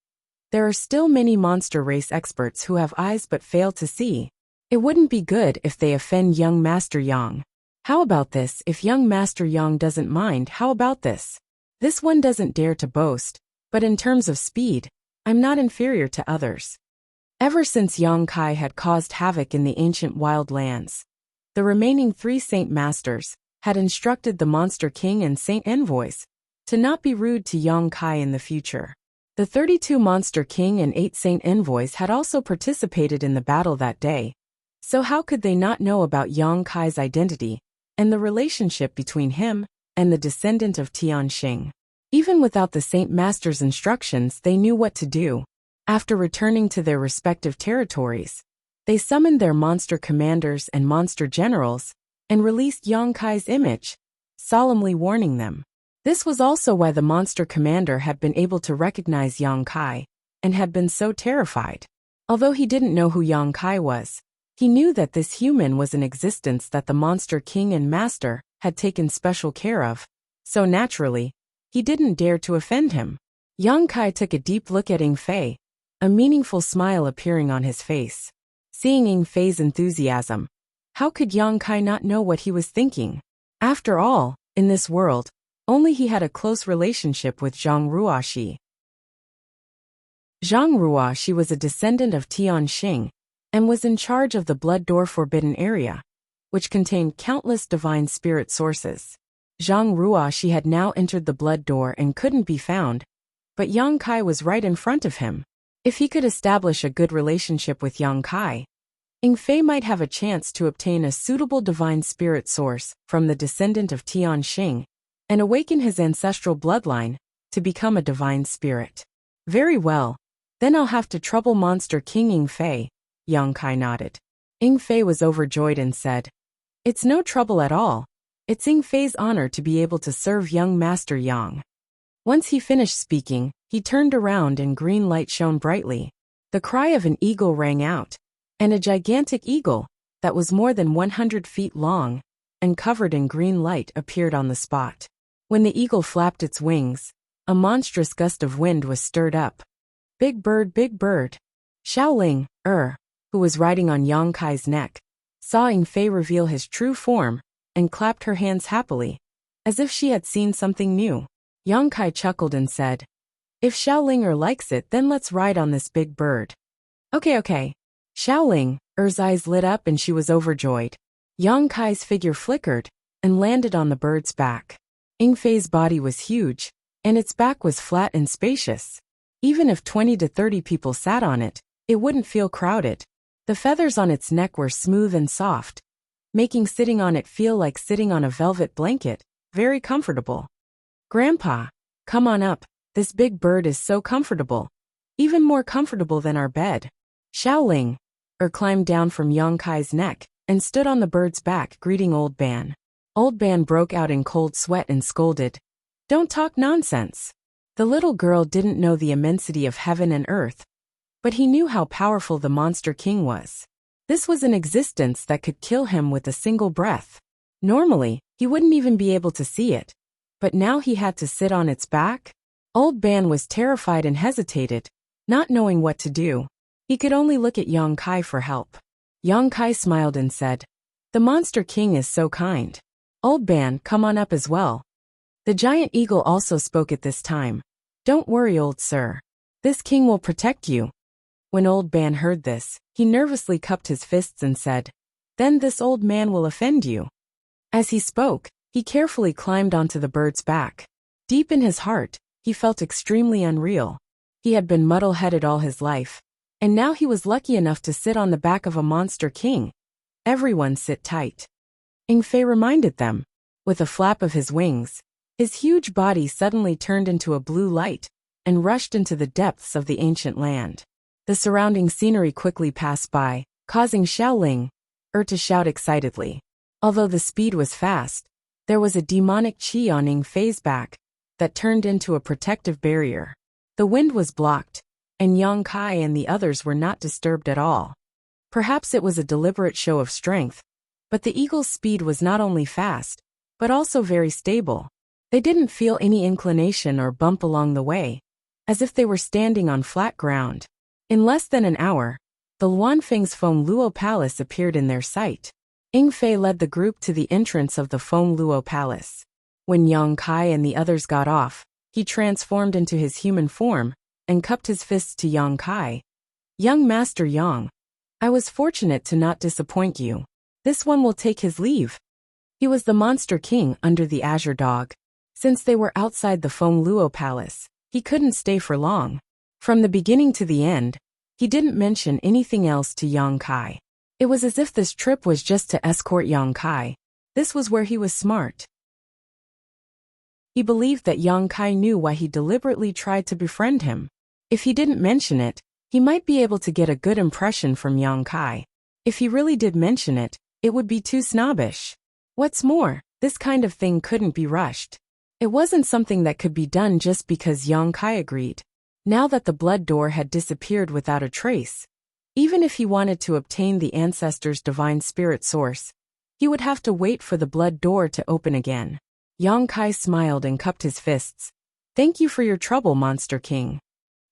there are still many monster race experts who have eyes but fail to see. It wouldn't be good if they offend young Master Yang. How about this? If young Master Yang doesn't mind, how about this? This one doesn't dare to boast, but in terms of speed, I'm not inferior to others. Ever since Yang Kai had caused havoc in the ancient wild lands, the remaining 3 Saint Masters had instructed the Monster King and Saint Envoys to not be rude to Yang Kai in the future. The 32 Monster King and 8 Saint Envoys had also participated in the battle that day, so how could they not know about Yang Kai's identity and the relationship between him and the descendant of Tianxing? Even without the Saint Master's instructions, they knew what to do. After returning to their respective territories, they summoned their monster commanders and monster generals and released Yang Kai's image, solemnly warning them. This was also why the monster commander had been able to recognize Yang Kai and had been so terrified. Although he didn't know who Yang Kai was, he knew that this human was an existence that the Monster King and Master had taken special care of, so naturally, he didn't dare to offend him. Yang Kai took a deep look at Ying Fei, a meaningful smile appearing on his face. Seeing Ying Fei's enthusiasm, how could Yang Kai not know what he was thinking? After all, in this world, only he had a close relationship with Zhang Ruoxi. Zhang Ruoxi was a descendant of Tianxing and was in charge of the Blood Door Forbidden Area, which contained countless divine spirit sources. Zhang Ruoxi had now entered the Blood Door and couldn't be found, but Yang Kai was right in front of him. If he could establish a good relationship with Yang Kai, Ying Fei might have a chance to obtain a suitable divine spirit source from the descendant of Tianxing and awaken his ancestral bloodline to become a divine spirit. Very well, then I'll have to trouble Monster King Ying Fei, Yang Kai nodded. Ying Fei was overjoyed and said, It's no trouble at all. It's Ying Fei's honor to be able to serve young Master Yang. Once he finished speaking, he turned around and green light shone brightly. The cry of an eagle rang out, and a gigantic eagle that was more than 100 feet long and covered in green light appeared on the spot. When the eagle flapped its wings, a monstrous gust of wind was stirred up. Big bird, Xiaoling, who was riding on Yang Kai's neck, saw Ying Fei reveal his true form and clapped her hands happily, as if she had seen something new. Yang Kai chuckled and said, If Xiaoling likes it, then let's ride on this big bird. Okay. Xiaoling eyes lit up and she was overjoyed. Yang Kai's figure flickered and landed on the bird's back. Ying Fei's body was huge, and its back was flat and spacious. Even if 20 to 30 people sat on it, it wouldn't feel crowded. The feathers on its neck were smooth and soft, making sitting on it feel like sitting on a velvet blanket, very comfortable. Grandpa, come on up, this big bird is so comfortable, even more comfortable than our bed. Xiaoling climbed down from Yang Kai's neck and stood on the bird's back greeting Old Ban. Old Ban broke out in cold sweat and scolded, Don't talk nonsense. The little girl didn't know the immensity of heaven and earth, but he knew how powerful the Monster King was. This was an existence that could kill him with a single breath. Normally, he wouldn't even be able to see it, but now he had to sit on its back? Old Ban was terrified and hesitated, not knowing what to do. He could only look at Yang Kai for help. Yang Kai smiled and said, The Monster King is so kind. Old Ban, come on up as well. The giant eagle also spoke at this time. Don't worry, old sir. This king will protect you. When Old Ban heard this, he nervously cupped his fists and said, Then this old man will offend you. As he spoke, he carefully climbed onto the bird's back. Deep in his heart, he felt extremely unreal. He had been muddle-headed all his life, and now he was lucky enough to sit on the back of a Monster King. Everyone sit tight. Ying Fei reminded them. With a flap of his wings, his huge body suddenly turned into a blue light and rushed into the depths of the ancient land. The surrounding scenery quickly passed by, causing Xiaoling to shout excitedly. Although the speed was fast, there was a demonic qi on Ing Fei's back that turned into a protective barrier. The wind was blocked, and Yang Kai and the others were not disturbed at all. Perhaps it was a deliberate show of strength, but the eagle's speed was not only fast, but also very stable. They didn't feel any inclination or bump along the way, as if they were standing on flat ground. In less than an hour, the Luanfeng's Feng Luo Palace appeared in their sight. Ing Fei led the group to the entrance of the Feng Luo Palace. When Yang Kai and the others got off, he transformed into his human form and cupped his fists to Yang Kai. "Young Master Yang, I was fortunate to not disappoint you. This one will take his leave." He was the Monster King under the Azure Dog. Since they were outside the Feng Luo Palace, he couldn't stay for long. From the beginning to the end, he didn't mention anything else to Yang Kai. It was as if this trip was just to escort Yang Kai. This was where he was smart. He believed that Yang Kai knew why he deliberately tried to befriend him. If he didn't mention it, he might be able to get a good impression from Yang Kai. If he really did mention it, it would be too snobbish. What's more, this kind of thing couldn't be rushed. It wasn't something that could be done just because Yang Kai agreed. Now that the blood door had disappeared without a trace, even if he wanted to obtain the ancestor's divine spirit source, he would have to wait for the blood door to open again. Yang Kai smiled and cupped his fists. "Thank you for your trouble, Monster King.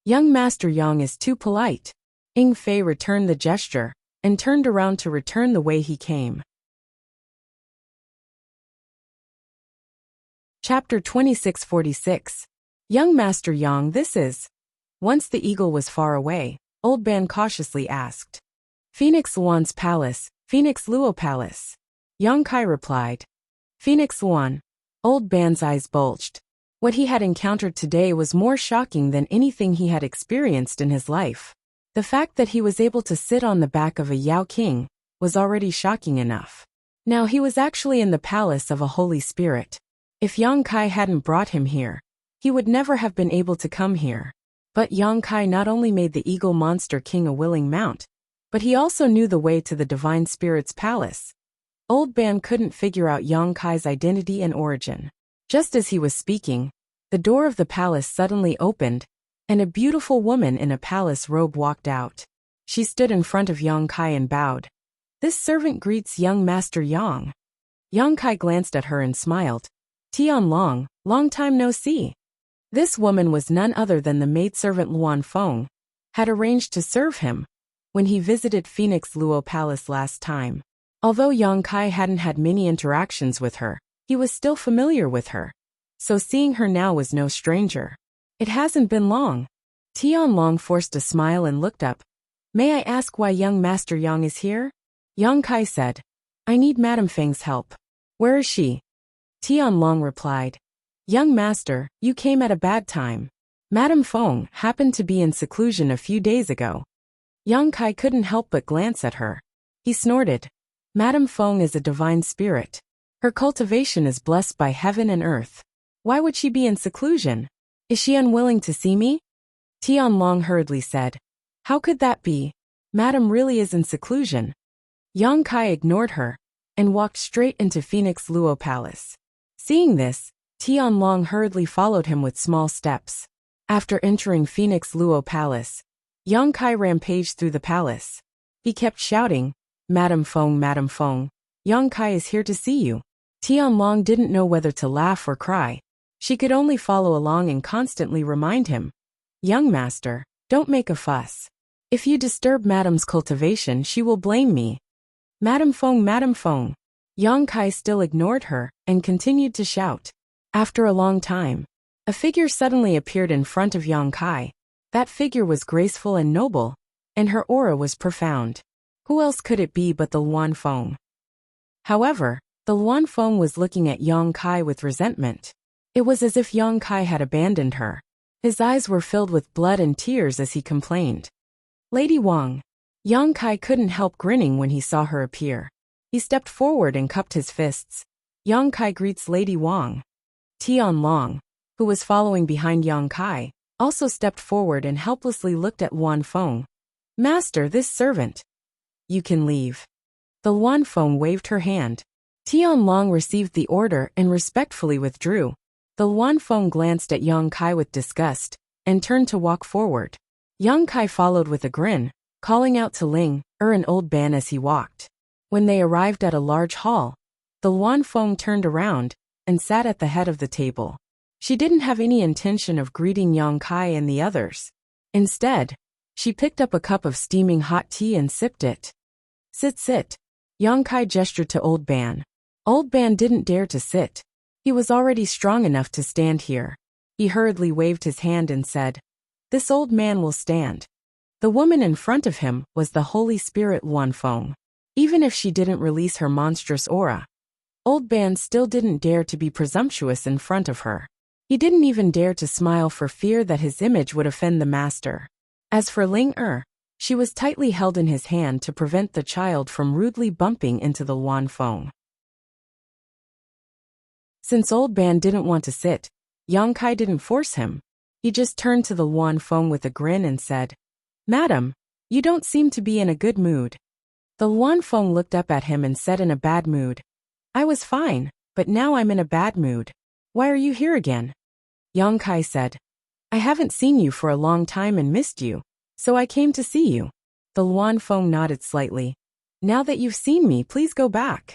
Young Master Yang is too polite." Ing Fei returned the gesture and turned around to return the way he came. Chapter 2646. Young Master Yang, this is... Once the eagle was far away, Old Ban cautiously asked. "Phoenix Luan's palace, Phoenix Luo Palace." Yang Kai replied. "Phoenix Luan." Old Ban's eyes bulged. What he had encountered today was more shocking than anything he had experienced in his life. The fact that he was able to sit on the back of a Yao King was already shocking enough. Now he was actually in the palace of a holy spirit. If Yang Kai hadn't brought him here, he would never have been able to come here. But Yang Kai not only made the Eagle Monster King a willing mount, but he also knew the way to the Divine Spirit's palace. Old Ban couldn't figure out Yang Kai's identity and origin. Just as he was speaking, the door of the palace suddenly opened, and a beautiful woman in a palace robe walked out. She stood in front of Yang Kai and bowed. "This servant greets young Master Yang." Yang Kai glanced at her and smiled. "Tian Long, long time no see." This woman was none other than the maidservant Luan Feng, had arranged to serve him when he visited Phoenix Luo Palace last time. Although Yang Kai hadn't had many interactions with her, he was still familiar with her, so seeing her now was no stranger. "It hasn't been long." Tian Long forced a smile and looked up. "May I ask why young Master Yang is here?" Yang Kai said. "I need Madame Feng's help." "Where is she?" Tian Long replied. "Young Master, you came at a bad time. Madame Feng happened to be in seclusion a few days ago." Yang Kai couldn't help but glance at her. He snorted. "Madame Feng is a divine spirit. Her cultivation is blessed by heaven and earth. Why would she be in seclusion? Is she unwilling to see me?" Tian Long hurriedly said. "How could that be? Madame really is in seclusion." Yang Kai ignored her and walked straight into Phoenix Luo Palace. Seeing this, Tian Long hurriedly followed him with small steps. After entering Phoenix Luo Palace, Yang Kai rampaged through the palace. He kept shouting, Madame Feng, Yang Kai is here to see you." Tian Long didn't know whether to laugh or cry. She could only follow along and constantly remind him, "Young Master, don't make a fuss. If you disturb Madame's cultivation, she will blame me." Madame Feng. Yang Kai still ignored her and continued to shout. After a long time, a figure suddenly appeared in front of Yang Kai. That figure was graceful and noble, and her aura was profound. Who else could it be but the Luan Feng? However, the Luan Feng was looking at Yang Kai with resentment. It was as if Yang Kai had abandoned her. His eyes were filled with blood and tears as he complained. "Lady Wang." Yang Kai couldn't help grinning when he saw her appear. He stepped forward and cupped his fists. Yang Kai greets Lady Wang. Tian Long, who was following behind Yang Kai, also stepped forward and helplessly looked at Luan Feng. Master, this servant. You can leave. The Luan Feng waved her hand. Tian Long received the order and respectfully withdrew. The Luan Feng glanced at Yang Kai with disgust and turned to walk forward. Yang Kai followed with a grin, calling out to Ling, an old man as he walked. When they arrived at a large hall, the Luan Feng turned around and sat at the head of the table. She didn't have any intention of greeting Yang Kai and the others. Instead, she picked up a cup of steaming hot tea and sipped it. Sit, sit. Yang Kai gestured to Old Ban. Old Ban didn't dare to sit. He was already strong enough to stand here. He hurriedly waved his hand and said, "This old man will stand." The woman in front of him was the Holy Spirit Luan Feng. Even if she didn't release her monstrous aura, Old Ban still didn't dare to be presumptuous in front of her. He didn't even dare to smile for fear that his image would offend the master. As for Ling, she was tightly held in his hand to prevent the child from rudely bumping into the Luan Feng. Since Old Ban didn't want to sit, Yang Kai didn't force him. He just turned to the Luan Feng with a grin and said, "Madam, you don't seem to be in a good mood." The Luan Feng looked up at him and said in a bad mood, "I was fine, but now I'm in a bad mood. Why are you here again?" Yang Kai said, "I haven't seen you for a long time and missed you, so I came to see you." The Luan Feng nodded slightly. "Now that you've seen me, please go back."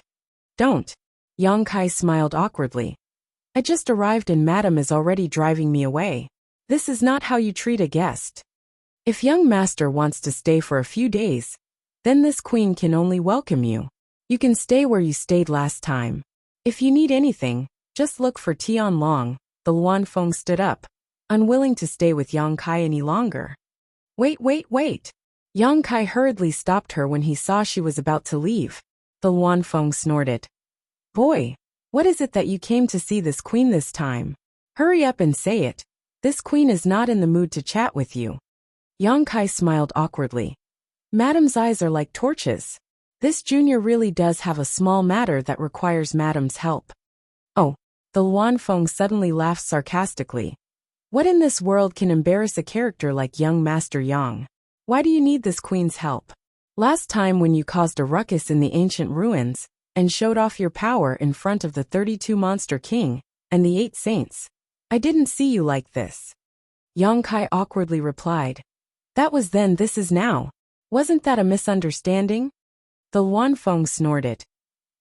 "Don't." Yang Kai smiled awkwardly. "I just arrived and Madam is already driving me away. This is not how you treat a guest. If young master wants to stay for a few days, then this queen can only welcome you. You can stay where you stayed last time. If you need anything, just look for Tian Long." The Luan Feng stood up, unwilling to stay with Yang Kai any longer. Wait. Yang Kai hurriedly stopped her when he saw she was about to leave. The Luan Feng snorted. "Boy, what is it that you came to see this queen this time? Hurry up and say it. This queen is not in the mood to chat with you." Yang Kai smiled awkwardly. "Madam's eyes are like torches. This junior really does have a small matter that requires Madam's help." "Oh." The Luan Feng suddenly laughed sarcastically. "What in this world can embarrass a character like young Master Yang? Why do you need this queen's help? Last time when you caused a ruckus in the ancient ruins and showed off your power in front of the 32 Monster King and the 8 Saints, I didn't see you like this." Yang Kai awkwardly replied, "That was then, this is now. Wasn't that a misunderstanding?" The Luan Feng snorted.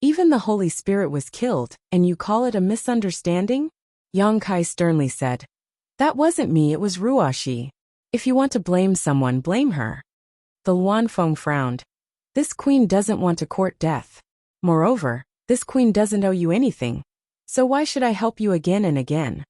"Even the Holy Spirit was killed, and you call it a misunderstanding?" Yang Kai sternly said, "That wasn't me, it was Ruashi. If you want to blame someone, blame her." The Luan Feng frowned. "This queen doesn't want to court death. Moreover, this queen doesn't owe you anything. So why should I help you again and again?"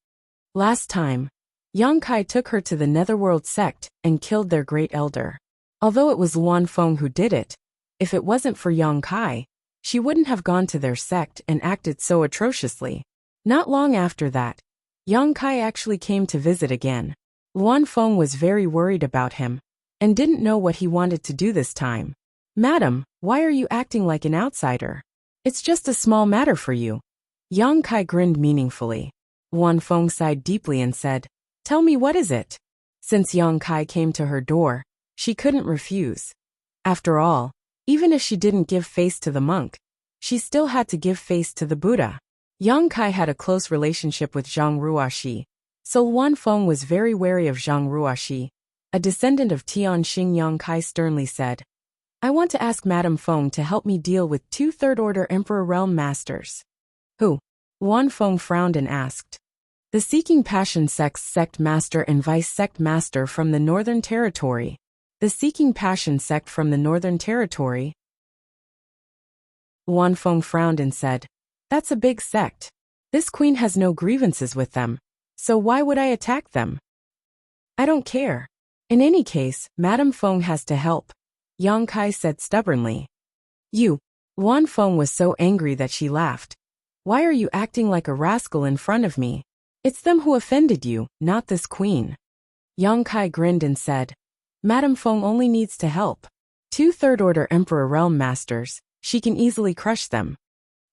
Last time, Yang Kai took her to the Netherworld sect and killed their great elder. Although it was Luan Feng who did it, if it wasn't for Yang Kai, she wouldn't have gone to their sect and acted so atrociously. Not long after that, Yang Kai actually came to visit again. Luan Feng was very worried about him and didn't know what he wanted to do this time. "Madam, why are you acting like an outsider? It's just a small matter for you." Yang Kai grinned meaningfully. Luan Feng sighed deeply and said, "Tell me, what is it?" Since Yang Kai came to her door, she couldn't refuse. After all, even if she didn't give face to the monk, she still had to give face to the Buddha. Yang Kai had a close relationship with Zhang Ruashi, so Luan Feng was very wary of Zhang Ruashi. A descendant of Tian Xing, Yang Kai sternly said, "I want to ask Madame Feng to help me deal with 2 third-order Emperor Realm Masters." "Who?" Luan Feng frowned and asked. "The Seeking Passion Sect Master and Vice Sect Master from the Northern Territory." "The Seeking Passion Sect from the Northern Territory?" Luan Feng frowned and said, "That's a big sect. This queen has no grievances with them, so why would I attack them?" "I don't care. In any case, Madame Feng has to help," Yang Kai said stubbornly. "You." Luan Feng was so angry that she laughed. "Why are you acting like a rascal in front of me? It's them who offended you, not this queen." Yang Kai grinned and said, "Madame Feng only needs to help. 2 third-order Emperor Realm Masters, she can easily crush them."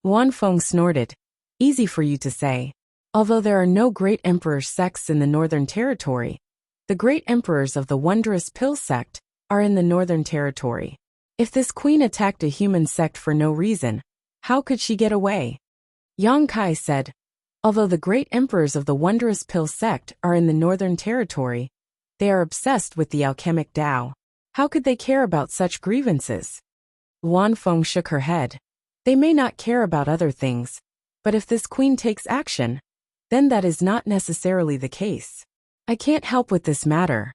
Luan Feng snorted. Easy for you to say. Although there are no great emperor sects in the Northern Territory, the great emperors of the Wondrous Pill sect are in the Northern Territory. If this queen attacked a human sect for no reason, how could she get away? Yang Kai said, although the great emperors of the Wondrous Pill sect are in the Northern Territory, they are obsessed with the alchemic Tao. How could they care about such grievances? Luan Feng shook her head. They may not care about other things, but if this queen takes action, then that is not necessarily the case. I can't help with this matter.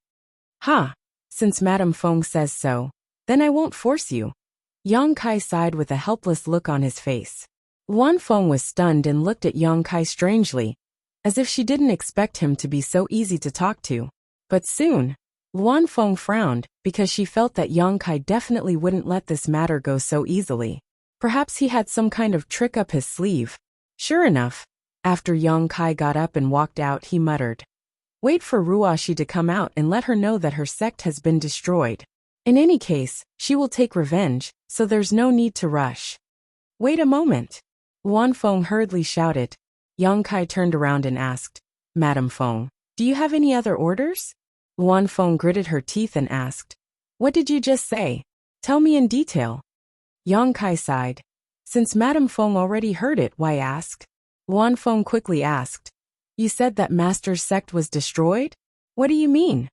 Ha! Since Madame Feng says so, then I won't force you. Yang Kai sighed with a helpless look on his face. Luan Feng was stunned and looked at Yang Kai strangely, as if she didn't expect him to be so easy to talk to. But soon, Luan Feng frowned because she felt that Yang Kai definitely wouldn't let this matter go so easily. Perhaps he had some kind of trick up his sleeve. Sure enough, after Yang Kai got up and walked out, he muttered, "Wait for Ruashi to come out and let her know that her sect has been destroyed. In any case, she will take revenge, so there's no need to rush." "Wait a moment," Luan Feng hurriedly shouted. Yang Kai turned around and asked, "Madame Feng, do you have any other orders?" Luan Feng gritted her teeth and asked, "What did you just say? Tell me in detail." Yang Kai sighed. Since Madame Feng already heard it, why ask? Luan Feng quickly asked, "You said that Master's sect was destroyed? What do you mean?"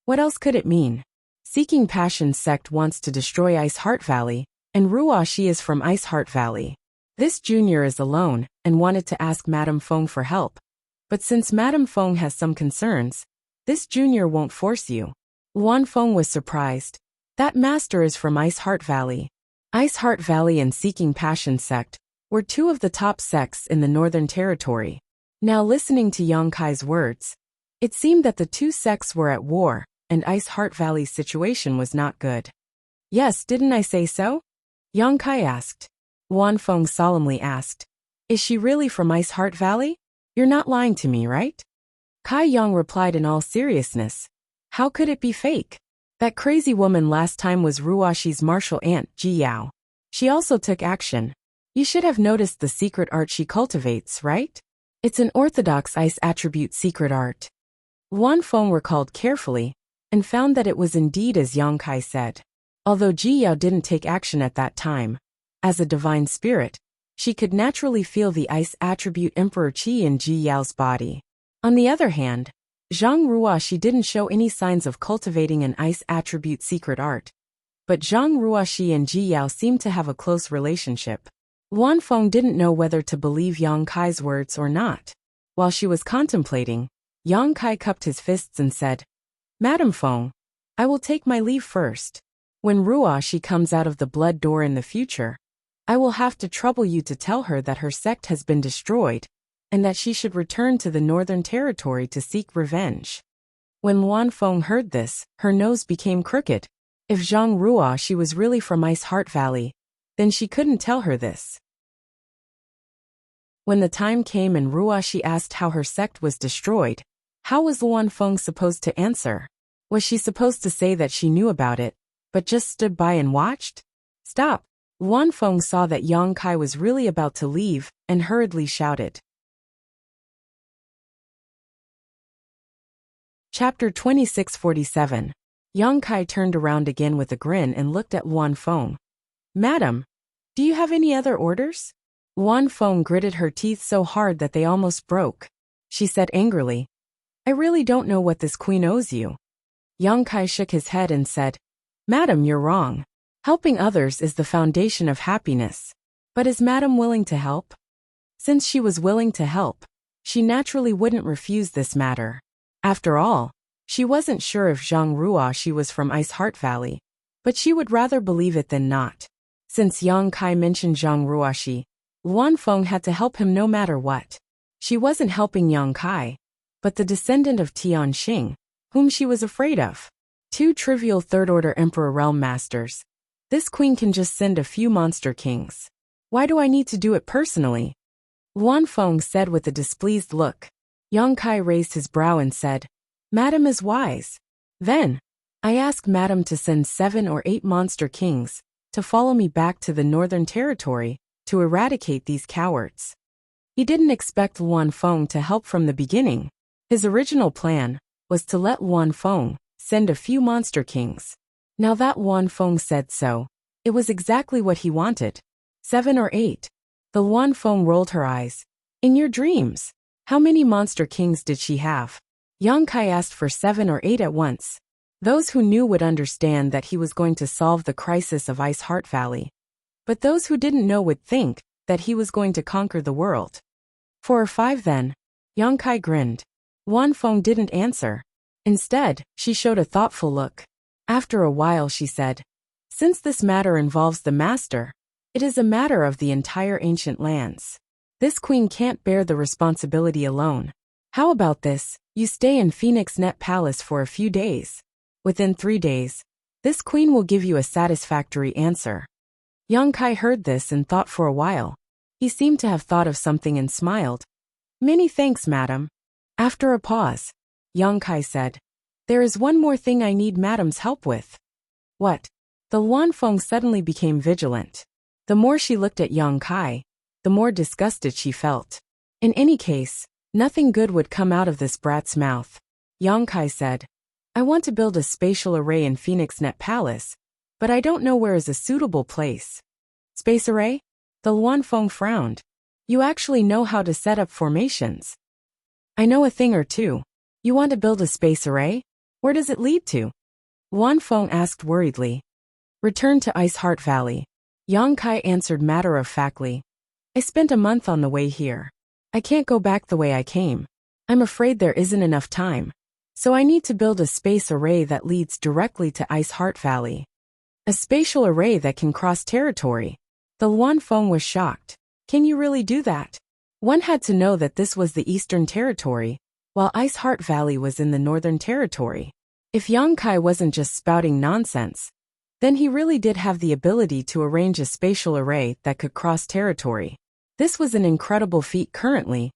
"What else could it mean? Seeking Passion's sect wants to destroy Ice Heart Valley, and Ruashi is from Ice Heart Valley. This junior is alone and wanted to ask Madame Feng for help. But since Madame Feng has some concerns, this junior won't force you." Luan Feng was surprised. That master is from Ice Heart Valley. Ice Heart Valley and Seeking Passion sect were two of the top sects in the Northern Territory. Now listening to Yang Kai's words, it seemed that the two sects were at war, and Ice Heart Valley's situation was not good. "Yes, didn't I say so?" Yang Kai asked. Luan Feng solemnly asked, "Is she really from Ice Heart Valley? You're not lying to me, right?" Kai Yang replied in all seriousness, "How could it be fake? That crazy woman last time was Ruashi's martial aunt, Ji Yao. She also took action. You should have noticed the secret art she cultivates, right? It's an orthodox ice attribute secret art." Luan Feng recalled carefully and found that it was indeed as Yang Kai said. Although Ji Yao didn't take action at that time, as a divine spirit, she could naturally feel the ice attribute Emperor Qi in Ji Yao's body. On the other hand, Zhang Ruashi didn't show any signs of cultivating an ice attribute secret art. But Zhang Ruashi and Ji Yao seemed to have a close relationship. Luan Feng didn't know whether to believe Yang Kai's words or not. While she was contemplating, Yang Kai cupped his fists and said, "Madame Feng, I will take my leave first. When Ruashi comes out of the blood door in the future, I will have to trouble you to tell her that her sect has been destroyed, and that she should return to the Northern Territory to seek revenge." When Luan Feng heard this, her nose became crooked. If Zhang Ruashi was really from Ice Heart Valley, then she couldn't tell her this. When the time came and Ruashi asked how her sect was destroyed, how was Luan Feng supposed to answer? Was she supposed to say that she knew about it, but just stood by and watched? "Stop!" Luan Feng saw that Yang Kai was really about to leave and hurriedly shouted. Chapter 2647. Yang Kai turned around again with a grin and looked at Luan Feng. "Madam, do you have any other orders?" Luan Feng gritted her teeth so hard that they almost broke. She said angrily, "I really don't know what this queen owes you." Yang Kai shook his head and said, "Madam, you're wrong. Helping others is the foundation of happiness. But is Madam willing to help?" Since she was willing to help, she naturally wouldn't refuse this matter. After all, she wasn't sure if Zhang Ruashi was from Ice Heart Valley, but she would rather believe it than not. Since Yang Kai mentioned Zhang Ruashi, Luan Feng had to help him no matter what. She wasn't helping Yang Kai, but the descendant of Tianxing, whom she was afraid of. Two trivial third-order Emperor Realm Masters. This queen can just send a few monster kings. Why do I need to do it personally? Luan Feng said with a displeased look. Yang Kai raised his brow and said, "Madam is wise. Then, I ask Madam to send 7 or 8 monster kings to follow me back to the Northern Territory to eradicate these cowards." He didn't expect Luan Feng to help from the beginning. His original plan was to let Luan Feng send a few monster kings. Now that Luan Feng said so, it was exactly what he wanted. 7 or 8. The Luan Feng rolled her eyes. In your dreams, how many monster kings did she have? Yang Kai asked for 7 or 8 at once. Those who knew would understand that he was going to solve the crisis of Ice Heart Valley. But those who didn't know would think that he was going to conquer the world. 4 or 5 then. Yang Kai grinned. Luan Feng didn't answer. Instead, she showed a thoughtful look. After a while she said, since this matter involves the master, it is a matter of the entire ancient lands. This queen can't bear the responsibility alone. How about this, you stay in Phoenix Net Palace for a few days. Within 3 days, this queen will give you a satisfactory answer. Yang Kai heard this and thought for a while. He seemed to have thought of something and smiled. Many thanks, madam. After a pause, Yang Kai said, there is one more thing I need madam's help with. What? The Luan Feng suddenly became vigilant. The more she looked at Yang Kai, the more disgusted she felt. In any case, nothing good would come out of this brat's mouth. Yang Kai said, I want to build a spatial array in Phoenix Net Palace, but I don't know where is a suitable place. Space array? The Luan Feng frowned. You actually know how to set up formations. I know a thing or two. You want to build a space array? Where does it lead to? Luan Feng asked worriedly. Return to Ice Heart Valley. Yang Kai answered matter-of-factly. I spent a month on the way here. I can't go back the way I came. I'm afraid there isn't enough time. So I need to build a space array that leads directly to Ice Heart Valley. A spatial array that can cross territory. The Luan Feng was shocked. Can you really do that? One had to know that this was the Eastern Territory, while Ice Heart Valley was in the Northern Territory. If Yang Kai wasn't just spouting nonsense, then he really did have the ability to arrange a spatial array that could cross territory. This was an incredible feat currently.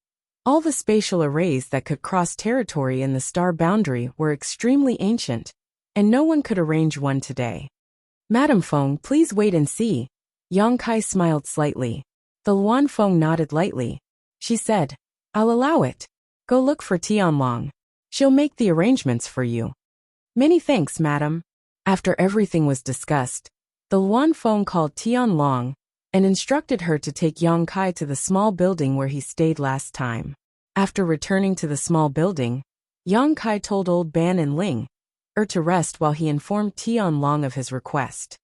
All the spatial arrays that could cross territory in the star boundary were extremely ancient, and no one could arrange one today. Madam Feng, please wait and see. Yang Kai smiled slightly. The Luan Feng nodded lightly. She said, I'll allow it. Go look for Tianlong. She'll make the arrangements for you. Many thanks, madam. After everything was discussed, the Luan Feng called Tianlong and instructed her to take Yang Kai to the small building where he stayed last time. After returning to the small building, Yang Kai told old Ban and Ling to rest while he informed Tianlong of his request.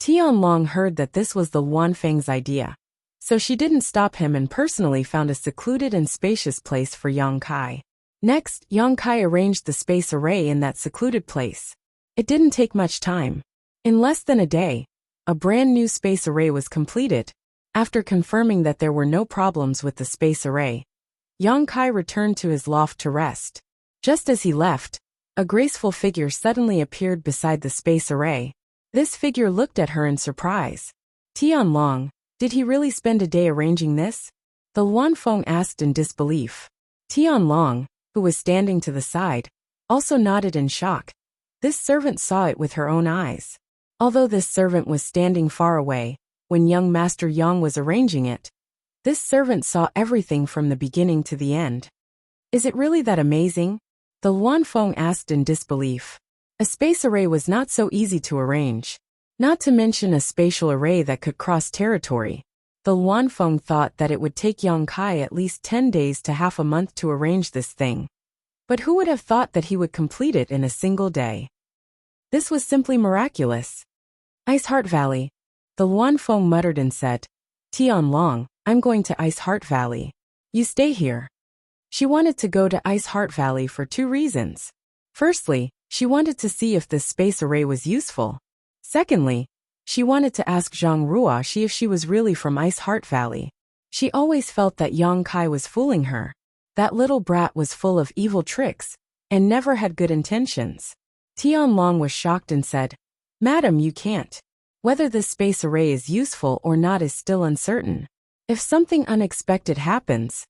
Tianlong heard that this was the Luan Feng's idea, so she didn't stop him and personally found a secluded and spacious place for Yang Kai. Next, Yang Kai arranged the space array in that secluded place. It didn't take much time. In less than a day, a brand new space array was completed. After confirming that there were no problems with the space array, Yang Kai returned to his loft to rest. Just as he left, a graceful figure suddenly appeared beside the space array. This figure looked at her in surprise. Tianlong, did he really spend a day arranging this? The Luan Feng asked in disbelief. Tianlong, who was standing to the side, also nodded in shock. This servant saw it with her own eyes. Although this servant was standing far away, when young Master Yang was arranging it, this servant saw everything from the beginning to the end. Is it really that amazing? The Luan Feng asked in disbelief. A space array was not so easy to arrange. Not to mention a spatial array that could cross territory. The Luan Feng thought that it would take Yang Kai at least 10 days to half a month to arrange this thing. But who would have thought that he would complete it in a single day? This was simply miraculous. Ice Heart Valley. The Luan Feng muttered and said, Tianlong, I'm going to Ice Heart Valley. You stay here. She wanted to go to Ice Heart Valley for 2 reasons. Firstly, she wanted to see if this space array was useful. Secondly, she wanted to ask Zhang Ruoxi if she was really from Ice Heart Valley. She always felt that Yang Kai was fooling her. That little brat was full of evil tricks, and never had good intentions. Tianlong was shocked and said, Madam, you can't. Whether this space array is useful or not is still uncertain. If something unexpected happens,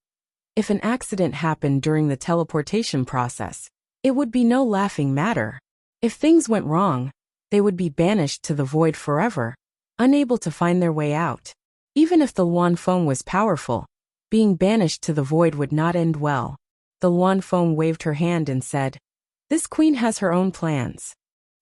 if an accident happened during the teleportation process, it would be no laughing matter. If things went wrong, they would be banished to the void forever, unable to find their way out. Even if the Luan Feng was powerful, being banished to the void would not end well. The Luan Feng waved her hand and said, "This queen has her own plans."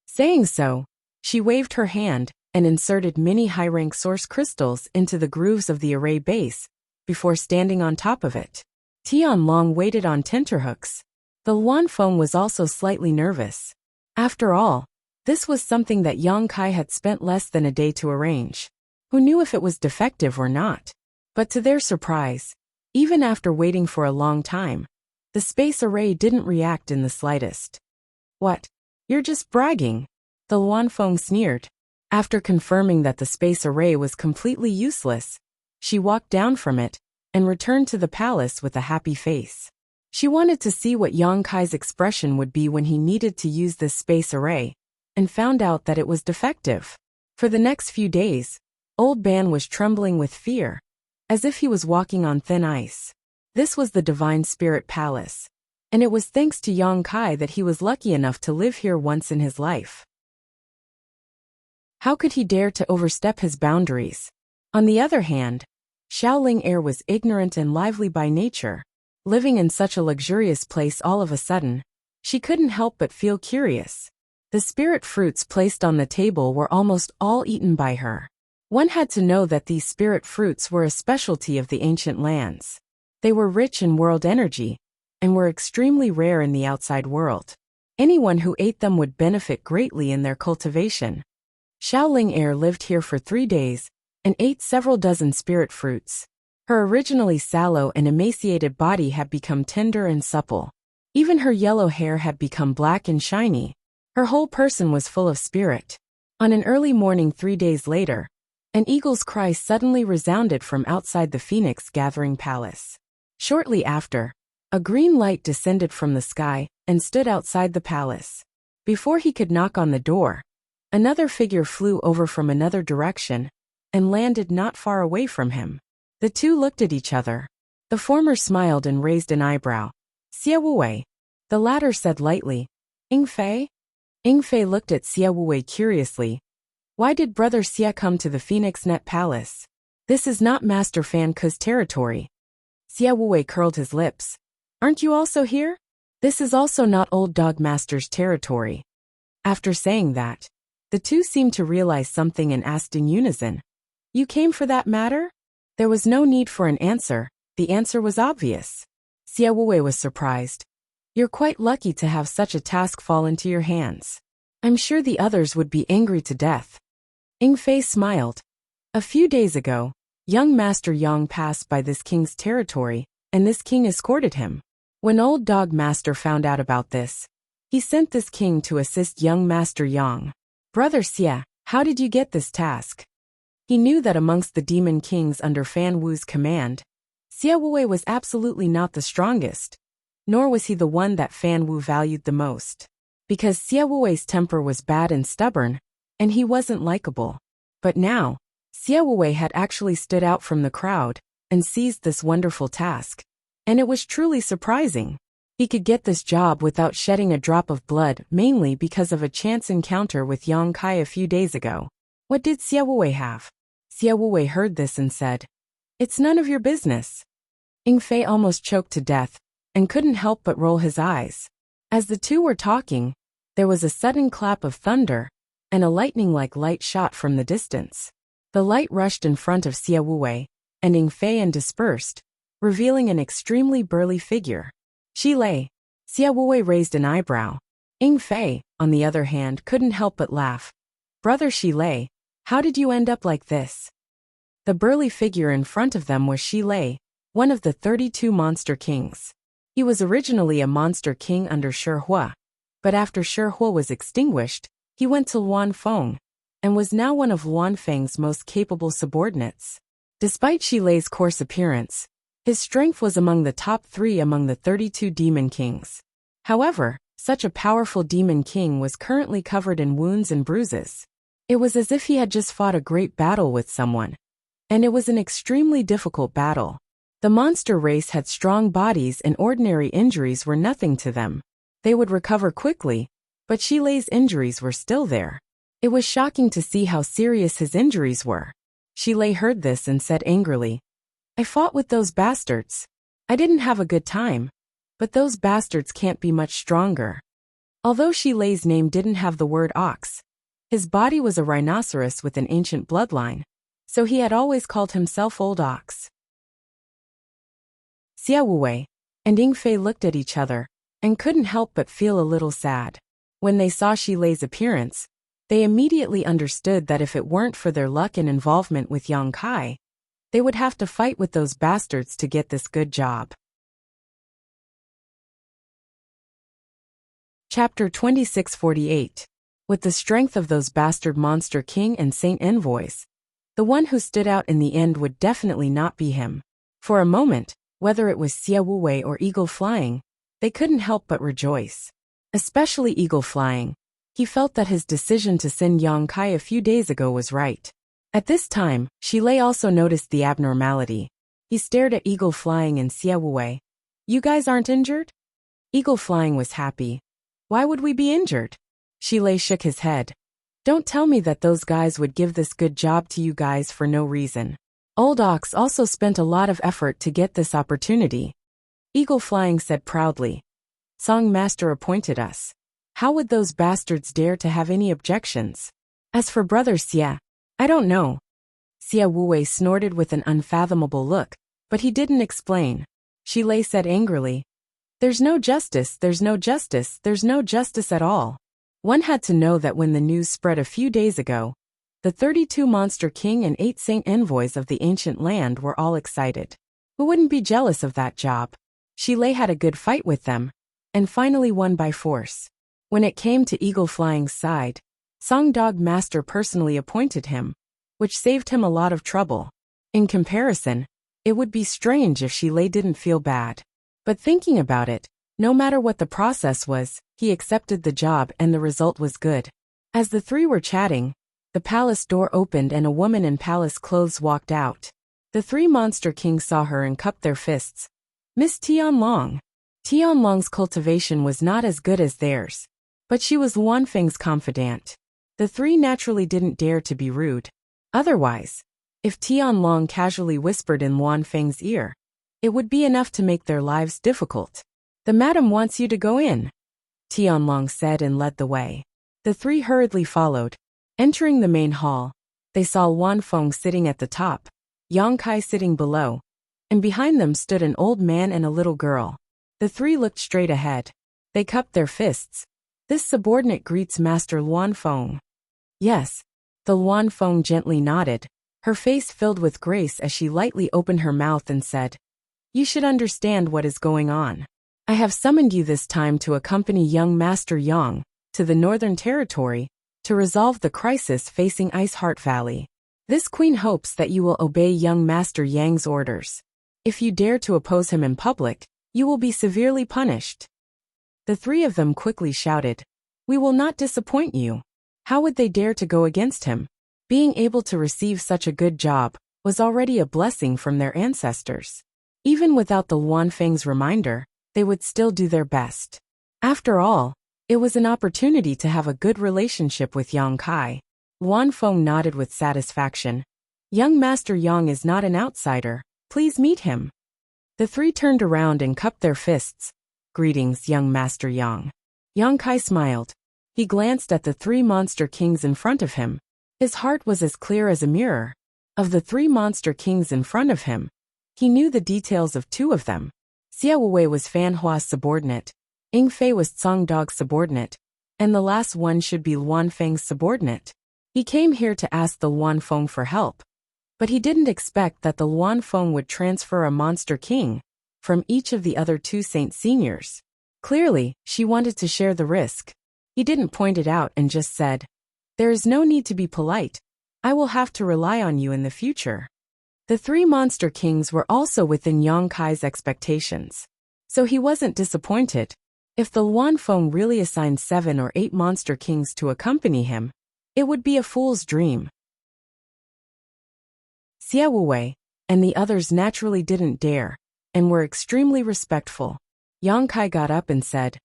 Saying so, she waved her hand and inserted many high-rank source crystals into the grooves of the array base before standing on top of it. Tian Long waited on tenterhooks. The Luan Feng was also slightly nervous. After all, this was something that Yang Kai had spent less than a day to arrange. Who knew if it was defective or not? But to their surprise, even after waiting for a long time, the space array didn't react in the slightest. "What? You're just bragging," the Luan Feng sneered. After confirming that the space array was completely useless, she walked down from it and returned to the palace with a happy face. She wanted to see what Yang Kai's expression would be when he needed to use this space array, and found out that it was defective. For the next few days, Old Ban was trembling with fear, as if he was walking on thin ice. This was the Divine Spirit Palace, and it was thanks to Yang Kai that he was lucky enough to live here once in his life. How could he dare to overstep his boundaries? On the other hand, Xiaoling Heir was ignorant and lively by nature. Living in such a luxurious place all of a sudden, she couldn't help but feel curious. The spirit fruits placed on the table were almost all eaten by her. One had to know that these spirit fruits were a specialty of the ancient lands. They were rich in world energy, and were extremely rare in the outside world. Anyone who ate them would benefit greatly in their cultivation. Xiaoling Heir lived here for 3 days, and ate several dozen spirit fruits. Her originally sallow and emaciated body had become tender and supple. Even her yellow hair had become black and shiny. Her whole person was full of spirit. On an early morning 3 days later, an eagle's cry suddenly resounded from outside the Phoenix Gathering Palace. Shortly after, a green light descended from the sky and stood outside the palace. Before he could knock on the door, another figure flew over from another direction and landed not far away from him. The two looked at each other. The former smiled and raised an eyebrow. "Xie Wuwei." The latter said lightly, "Ying Fei?" Ying Fei looked at Xie Wuwei curiously. "Why did Brother Xie come to the Phoenix Net Palace? This is not Master Fan Ke's territory." Xie Wuwei curled his lips. "Aren't you also here? This is also not Old Dog Master's territory." After saying that, the two seemed to realize something and asked in unison, "You came for that matter?" There was no need for an answer. The answer was obvious. Xie Wuwei was surprised. "You're quite lucky to have such a task fall into your hands. I'm sure the others would be angry to death." Ying Fei smiled. A few days ago, young Master Yang passed by this king's territory, and this king escorted him. When Old Dog Master found out about this, he sent this king to assist young Master Yang. "Brother Xie, how did you get this task?" He knew that amongst the demon kings under Fan Wu's command, Xie Wuwei was absolutely not the strongest, nor was he the one that Fan Wu valued the most. Because Xie Wuwei's temper was bad and stubborn, and he wasn't likable. But now, Xie Wuwei had actually stood out from the crowd and seized this wonderful task. And it was truly surprising. He could get this job without shedding a drop of blood, mainly because of a chance encounter with Yang Kai a few days ago. What did Xie Wuwei have? Xie Wuwei heard this and said, "It's none of your business." Ying Fei almost choked to death and couldn't help but roll his eyes. As the two were talking, there was a sudden clap of thunder, and a lightning-like light shot from the distance. The light rushed in front of Xie Wuwei and Ying Fei and dispersed, revealing an extremely burly figure. "Shi Lei." Xie Wuwei raised an eyebrow. Ying Fei, on the other hand, couldn't help but laugh. "Brother Shi Lei, how did you end up like this?" The burly figure in front of them was Shi Lei, one of the 32 monster kings. He was originally a monster king under Shi Hua, but after Shi Hua was extinguished, he went to Luan Feng, and was now one of Luan Feng's most capable subordinates. Despite Shi Lei's coarse appearance, his strength was among the top 3 among the 32 demon kings. However, such a powerful demon king was currently covered in wounds and bruises. It was as if he had just fought a great battle with someone. And it was an extremely difficult battle. The monster race had strong bodies and ordinary injuries were nothing to them. They would recover quickly, but Shi Lei's injuries were still there. It was shocking to see how serious his injuries were. Xilei heard this and said angrily, I fought with those bastards. I didn't have a good time. But those bastards can't be much stronger. Although Xilei's name didn't have the word ox, his body was a rhinoceros with an ancient bloodline, so he had always called himself Old Ox. Xia Wuwei and Yingfei looked at each other and couldn't help but feel a little sad. When they saw Xilei's appearance, they immediately understood that if it weren't for their luck and involvement with Yang Kai, they would have to fight with those bastards to get this good job. Chapter 2648. With the strength of those bastard monster king and saint envoys, the one who stood out in the end would definitely not be him. For a moment, whether it was Xia Wuwei or Eagle Flying, they couldn't help but rejoice. Especially Eagle Flying. He felt that his decision to send Yang Kai a few days ago was right. At this time, Xilei also noticed the abnormality. He stared at Eagle Flying and Xia Wuwei. You guys aren't injured? Eagle Flying was happy. Why would we be injured? Xilei shook his head. Don't tell me that those guys would give this good job to you guys for no reason. Old Ox also spent a lot of effort to get this opportunity. Eagle Flying said proudly. Song Master appointed us. How would those bastards dare to have any objections? As for Brother Xia, I don't know. Xia Wuwei snorted with an unfathomable look, but he didn't explain. Xilei said angrily. There's no justice, there's no justice, there's no justice at all. One had to know that when the news spread a few days ago, the 32 Monster King and 8 Saint Envoys of the ancient land were all excited. Who wouldn't be jealous of that job? Xilei had a good fight with them, and finally won by force. When it came to Eagle Flying's side, Song Dog Master personally appointed him, which saved him a lot of trouble. In comparison, it would be strange if Xilei didn't feel bad. But thinking about it, no matter what the process was, he accepted the job and the result was good. As the three were chatting, the palace door opened and a woman in palace clothes walked out. The 3 Monster Kings saw her and cupped their fists. Miss Tianlong. Tianlong's cultivation was not as good as theirs, but she was Luan Feng's confidant. The 3 naturally didn't dare to be rude. Otherwise, if Tianlong casually whispered in Luan Feng's ear, it would be enough to make their lives difficult. The madam wants you to go in, Tianlong said and led the way. The 3 hurriedly followed. Entering the main hall, they saw Luan Feng sitting at the top, Yang Kai sitting below, and behind them stood an old man and a little girl. The 3 looked straight ahead. They cupped their fists. This subordinate greets Master Luan Feng. Yes. The Luan Feng gently nodded, her face filled with grace as she lightly opened her mouth and said, You should understand what is going on. I have summoned you this time to accompany young Master Yang to the Northern Territory to resolve the crisis facing Ice Heart Valley. This queen hopes that you will obey young Master Yang's orders. If you dare to oppose him in public, you will be severely punished. The 3 of them quickly shouted, We will not disappoint you. How would they dare to go against him? Being able to receive such a good job was already a blessing from their ancestors. Even without the Luan Feng's reminder, they would still do their best. After all, it was an opportunity to have a good relationship with Yang Kai. Luan Feng nodded with satisfaction. Young Master Yang is not an outsider. Please meet him. The 3 turned around and cupped their fists. Greetings, young Master Yang. Yang Kai smiled. He glanced at the 3 Monster Kings in front of him. His heart was as clear as a mirror. Of the 3 Monster Kings in front of him, he knew the details of 2 of them. Xia Wuwei was Fan Hua's subordinate, Yingfei was Song Dog's subordinate, and the last one should be Luan Feng's subordinate. He came here to ask the Luan Feng for help, but he didn't expect that the Luan Feng would transfer a Monster King from each of the other 2 Saint Seniors. Clearly, she wanted to share the risk. He didn't point it out and just said, There is no need to be polite. I will have to rely on you in the future. The 3 Monster Kings were also within Yang Kai's expectations, so he wasn't disappointed. If the Luan Feng really assigned 7 or 8 Monster Kings to accompany him, it would be a fool's dream. Xia Wuwei and the others naturally didn't dare, and were extremely respectful. Yang Kai got up and said,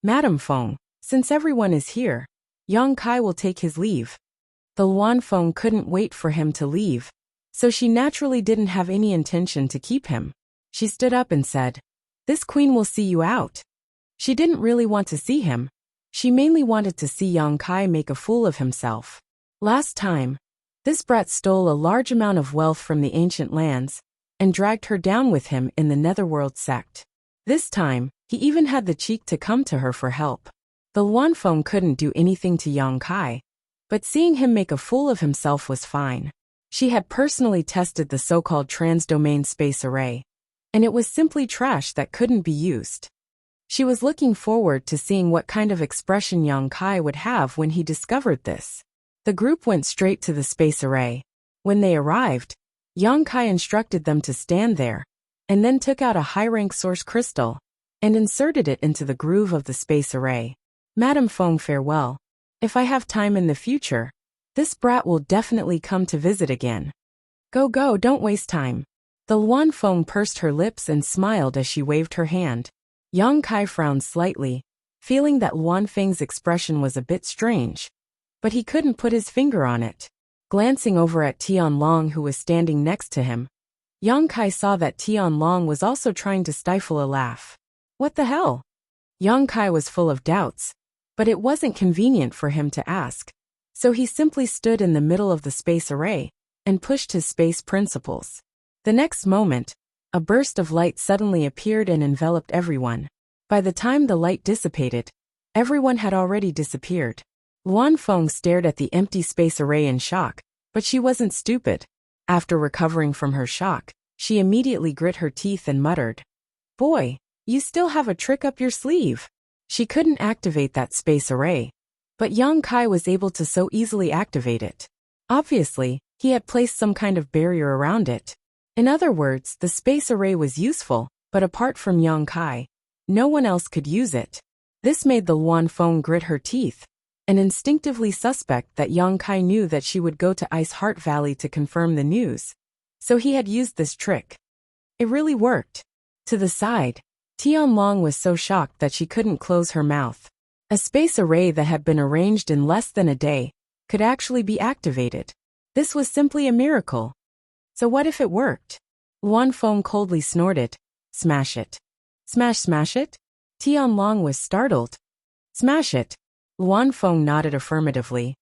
Madam Feng, since everyone is here, Yang Kai will take his leave. The Luan Feng couldn't wait for him to leave, so she naturally didn't have any intention to keep him. She stood up and said, "This queen will see you out." She didn't really want to see him. She mainly wanted to see Yang Kai make a fool of himself. Last time, this brat stole a large amount of wealth from the ancient lands and dragged her down with him in the Netherworld sect. This time, he even had the cheek to come to her for help. The Luanfeng couldn't do anything to Yang Kai, but seeing him make a fool of himself was fine. She had personally tested the so-called trans-domain space array, and it was simply trash that couldn't be used. She was looking forward to seeing what kind of expression Yang Kai would have when he discovered this. The group went straight to the space array. When they arrived, Yang Kai instructed them to stand there, and then took out a high-rank source crystal and inserted it into the groove of the space array. "Madam Feng, farewell. If I have time in the future, this brat will definitely come to visit again. Go, don't waste time." The Luanfeng pursed her lips and smiled as she waved her hand. Yang Kai frowned slightly, feeling that Luanfeng's expression was a bit strange, but he couldn't put his finger on it. Glancing over at Tianlong, who was standing next to him, Yang Kai saw that Tianlong was also trying to stifle a laugh. What the hell? Yang Kai was full of doubts, but it wasn't convenient for him to ask, so he simply stood in the middle of the space array and pushed his space principles. The next moment, a burst of light suddenly appeared and enveloped everyone. By the time the light dissipated, everyone had already disappeared. Luanfeng stared at the empty space array in shock, but she wasn't stupid. After recovering from her shock, she immediately grit her teeth and muttered, "Boy, you still have a trick up your sleeve." She couldn't activate that space array, but Yang Kai was able to so easily activate it. Obviously, he had placed some kind of barrier around it. In other words, the space array was useful, but apart from Yang Kai, no one else could use it. This made the Luanfeng grit her teeth and instinctively suspect that Yang Kai knew that she would go to Ice Heart Valley to confirm the news, so he had used this trick. It really worked. To the side, Tianlong was so shocked that she couldn't close her mouth. A space array that had been arranged in less than a day could actually be activated. This was simply a miracle. So what if it worked? Luanfeng coldly snorted, "Smash it." Smash it?" Tianlong was startled. "Smash it." Luanfeng nodded affirmatively.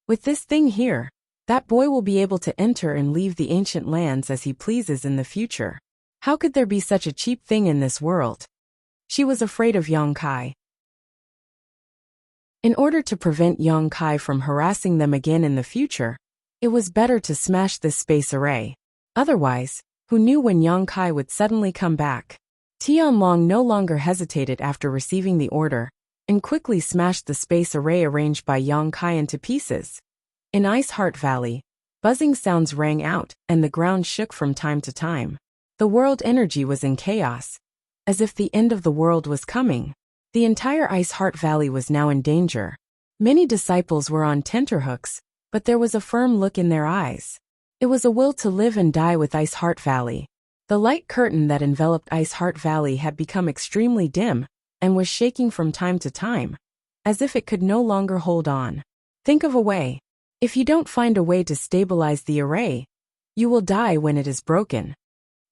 "With this thing here, that boy will be able to enter and leave the ancient lands as he pleases in the future. How could there be such a cheap thing in this world?" She was afraid of Yang Kai. In order to prevent Yang Kai from harassing them again in the future, it was better to smash this space array. Otherwise, who knew when Yang Kai would suddenly come back? Tianlong no longer hesitated after receiving the order, and quickly smashed the space array arranged by Yang Kai into pieces. In Ice Heart Valley, buzzing sounds rang out, and the ground shook from time to time. The world energy was in chaos, as if the end of the world was coming. The entire Ice Heart Valley was now in danger. Many disciples were on tenterhooks, but there was a firm look in their eyes. It was a will to live and die with Ice Heart Valley. The light curtain that enveloped Ice Heart Valley had become extremely dim and was shaking from time to time, as if it could no longer hold on. Think of a way. If you don't find a way to stabilize the array, you will die when it is broken.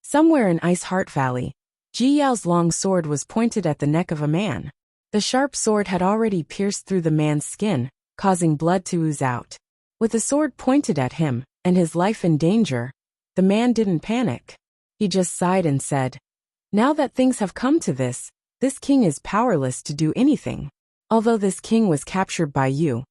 Somewhere in Ice Heart Valley, Ji Yao's long sword was pointed at the neck of a man. The sharp sword had already pierced through the man's skin, causing blood to ooze out. With the sword pointed at him, and his life in danger, the man didn't panic. He just sighed and said, "Now that things have come to this king is powerless to do anything. Although this king was captured by you,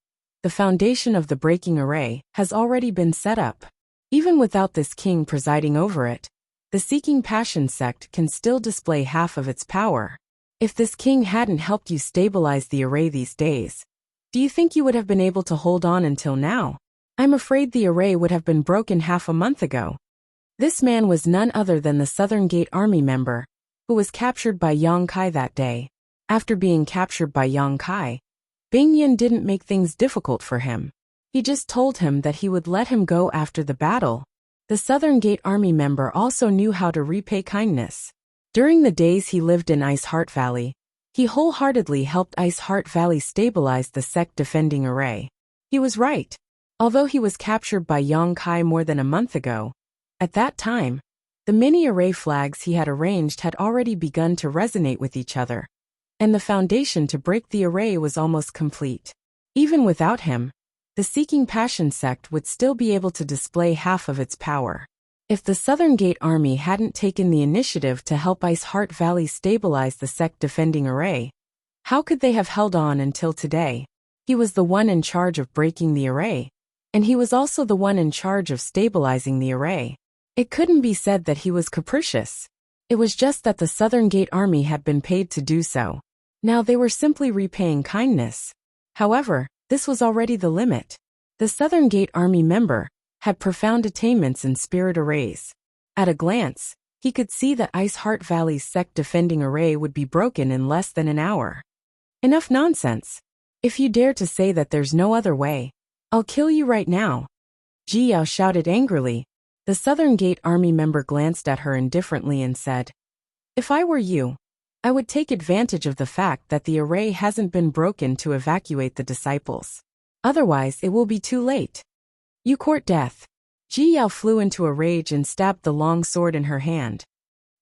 the foundation of the breaking array has already been set up. Even without this king presiding over it, the Seeking Passion sect can still display half of its power. If this king hadn't helped you stabilize the array these days, do you think you would have been able to hold on until now? I'm afraid the array would have been broken half a month ago." This man was none other than the Southern Gate Army member, who was captured by Yang Kai that day. After being captured by Yang Kai, Bing Yin didn't make things difficult for him. He just told him that he would let him go after the battle. The Southern Gate Army member also knew how to repay kindness. During the days he lived in Ice Heart Valley, he wholeheartedly helped Ice Heart Valley stabilize the sect defending array. He was right. Although he was captured by Yang Kai more than a month ago, At that time, the mini-array flags he had arranged had already begun to resonate with each other, and the foundation to break the array was almost complete. Even without him, the Seeking Passion sect would still be able to display half of its power. If the Southern Gate Army hadn't taken the initiative to help Ice Heart Valley stabilize the sect defending array, how could they have held on until today? He was the one in charge of breaking the array, and he was also the one in charge of stabilizing the array. It couldn't be said that he was capricious. It was just that the Southern Gate Army had been paid to do so. Now they were simply repaying kindness. However, this was already the limit. The Southern Gate Army member had profound attainments in spirit arrays. At a glance, he could see that Ice Heart Valley's sect defending array would be broken in less than an hour. Enough nonsense. If you dare to say that there's no other way, I'll kill you right now. Ji Yao shouted angrily. The Southern Gate Army member glanced at her indifferently and said, "If I were you, I would take advantage of the fact that the array hasn't been broken to evacuate the disciples. Otherwise, it will be too late. You court death." Ji Yao flew into a rage and stabbed the long sword in her hand.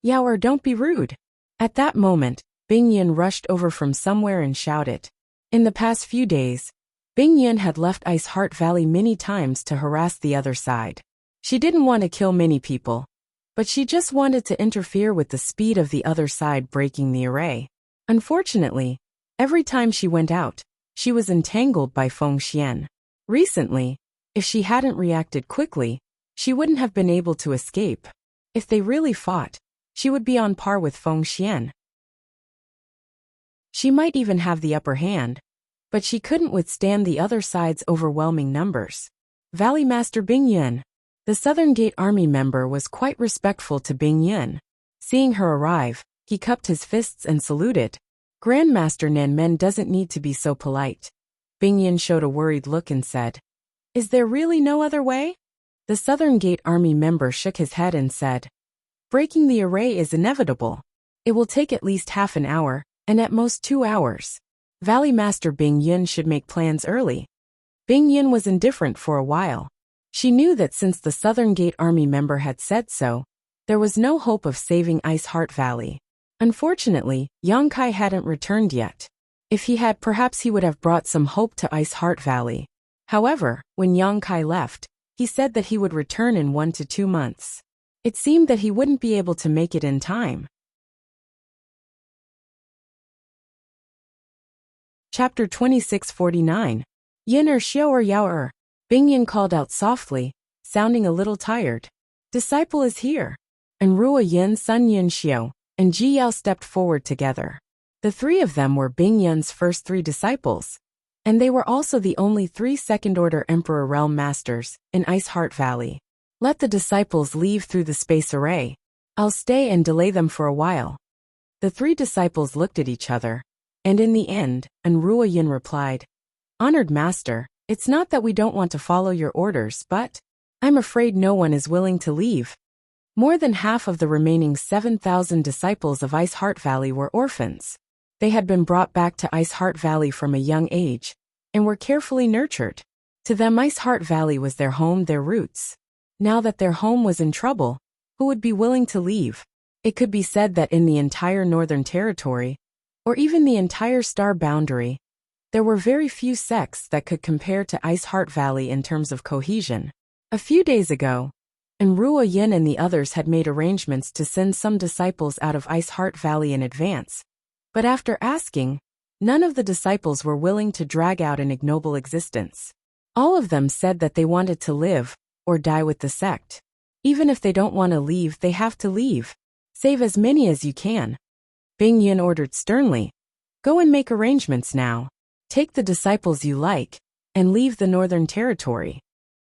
"Yao, don't be rude." At that moment, Bing Yin rushed over from somewhere and shouted. In the past few days, Bing Yin had left Ice Heart Valley many times to harass the other side. She didn't want to kill many people, but she just wanted to interfere with the speed of the other side breaking the array. Unfortunately, every time she went out, she was entangled by Feng Xian. Recently, if she hadn't reacted quickly, she wouldn't have been able to escape. If they really fought, she would be on par with Feng Xian. She might even have the upper hand, but she couldn't withstand the other side's overwhelming numbers. Valley Master Bing Yun. The Southern Gate Army member was quite respectful to Bing Yun. Seeing her arrive, he cupped his fists and saluted. Grandmaster Nan Men doesn't need to be so polite. Bing Yun showed a worried look and said, "Is there really no other way?" The Southern Gate Army member shook his head and said, "Breaking the array is inevitable. It will take at least half an hour, and at most 2 hours. Valley Master Bing Yun should make plans early." Bing Yun was indifferent for a while. She knew that since the Southern Gate Army member had said so, there was no hope of saving Ice Heart Valley. Unfortunately, Yang Kai hadn't returned yet. If he had, perhaps he would have brought some hope to Ice Heart Valley. However, when Yang Kai left, he said that he would return in 1 to 2 months. It seemed that he wouldn't be able to make it in time. Chapter 2649. Yin er xiao er yao er. Bing Yin called out softly, sounding a little tired. "Disciple is here." And Rua Yin, Sun Yin Xiao, and Ji Yao stepped forward together. The three of them were Bing Yin's first 3 disciples, and they were also the only 3 second-order Emperor Realm Masters in Ice Heart Valley. "Let the disciples leave through the space array. I'll stay and delay them for a while." The 3 disciples looked at each other, and in the end, Rua Yin replied, "Honored Master, it's not that we don't want to follow your orders, but I'm afraid no one is willing to leave." More than half of the remaining 7,000 disciples of Ice Heart Valley were orphans. They had been brought back to Ice Heart Valley from a young age, and were carefully nurtured. To them, Ice Heart Valley was their home, their roots. Now that their home was in trouble, who would be willing to leave? It could be said that in the entire Northern Territory, or even the entire Star Boundary, there were very few sects that could compare to Ice Heart Valley in terms of cohesion. A few days ago, Rua Yin and the others had made arrangements to send some disciples out of Ice Heart Valley in advance. But after asking, none of the disciples were willing to drag out an ignoble existence. All of them said that they wanted to live, or die with the sect. Even if they don't want to leave, they have to leave. Save as many as you can. Bing Yin ordered sternly, "Go and make arrangements now. Take the disciples you like, and leave the Northern Territory."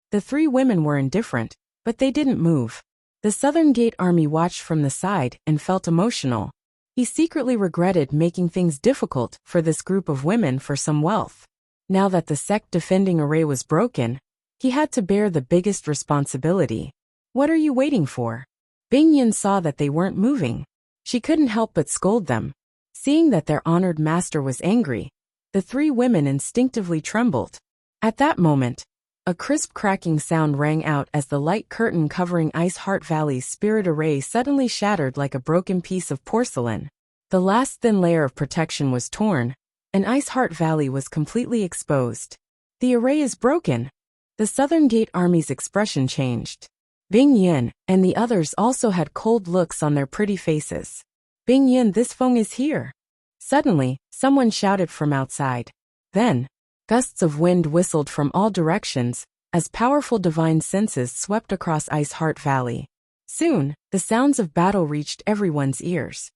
The 3 women were indifferent, but they didn't move. The Southern Gate Army watched from the side and felt emotional. He secretly regretted making things difficult for this group of women for some wealth. Now that the sect defending array was broken, he had to bear the biggest responsibility. "What are you waiting for?" Bing Yin saw that they weren't moving. She couldn't help but scold them. Seeing that their honored master was angry, the 3 women instinctively trembled. At that moment, A crisp cracking sound rang out as the light curtain covering Ice Heart Valley's spirit array suddenly shattered like a broken piece of porcelain. The last thin layer of protection was torn, and Ice Heart Valley was completely exposed. The array is broken. The Southern Gate Army's expression changed. Bing Yin and the others also had cold looks on their pretty faces. Bing Yin, this Feng is here. Suddenly, someone shouted from outside. Then, gusts of wind whistled from all directions, as powerful divine senses swept across Ice Heart Valley. Soon, the sounds of battle reached everyone's ears.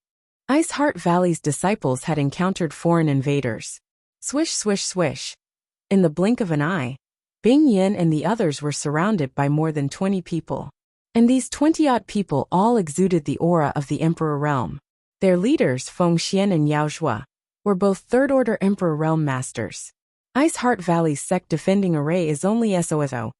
Ice Heart Valley's disciples had encountered foreign invaders. Swish, swish, swish. In the blink of an eye, Bing Yin and the others were surrounded by more than 20 people. And these 20-odd people all exuded the aura of the Emperor Realm. Their leaders, Feng Xian and Yao Zhua, were both third-order Emperor Realm Masters. Ice Heart Valley's sect defending array is only SOSO.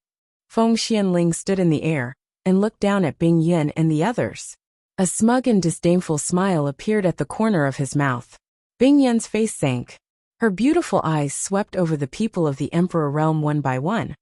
Feng Xianling stood in the air and looked down at Bing Yin and the others. A smug and disdainful smile appeared at the corner of his mouth. Bing Yin's face sank. Her beautiful eyes swept over the people of the Emperor Realm one by one,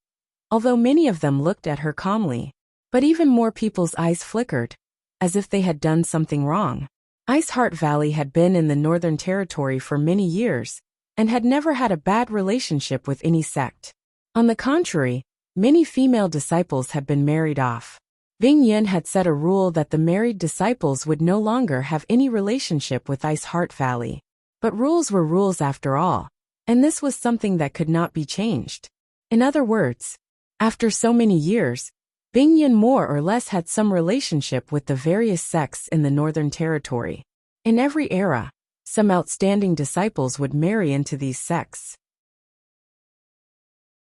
although many of them looked at her calmly. But even more people's eyes flickered, as if they had done something wrong. Ice Heart Valley had been in the Northern Territory for many years, and had never had a bad relationship with any sect. On the contrary, many female disciples had been married off. Bing Yin had set a rule that the married disciples would no longer have any relationship with Ice Heart Valley. But rules were rules after all, and this was something that could not be changed. In other words, after so many years, Bing Yin more or less had some relationship with the various sects in the Northern Territory. In every era, some outstanding disciples would marry into these sects.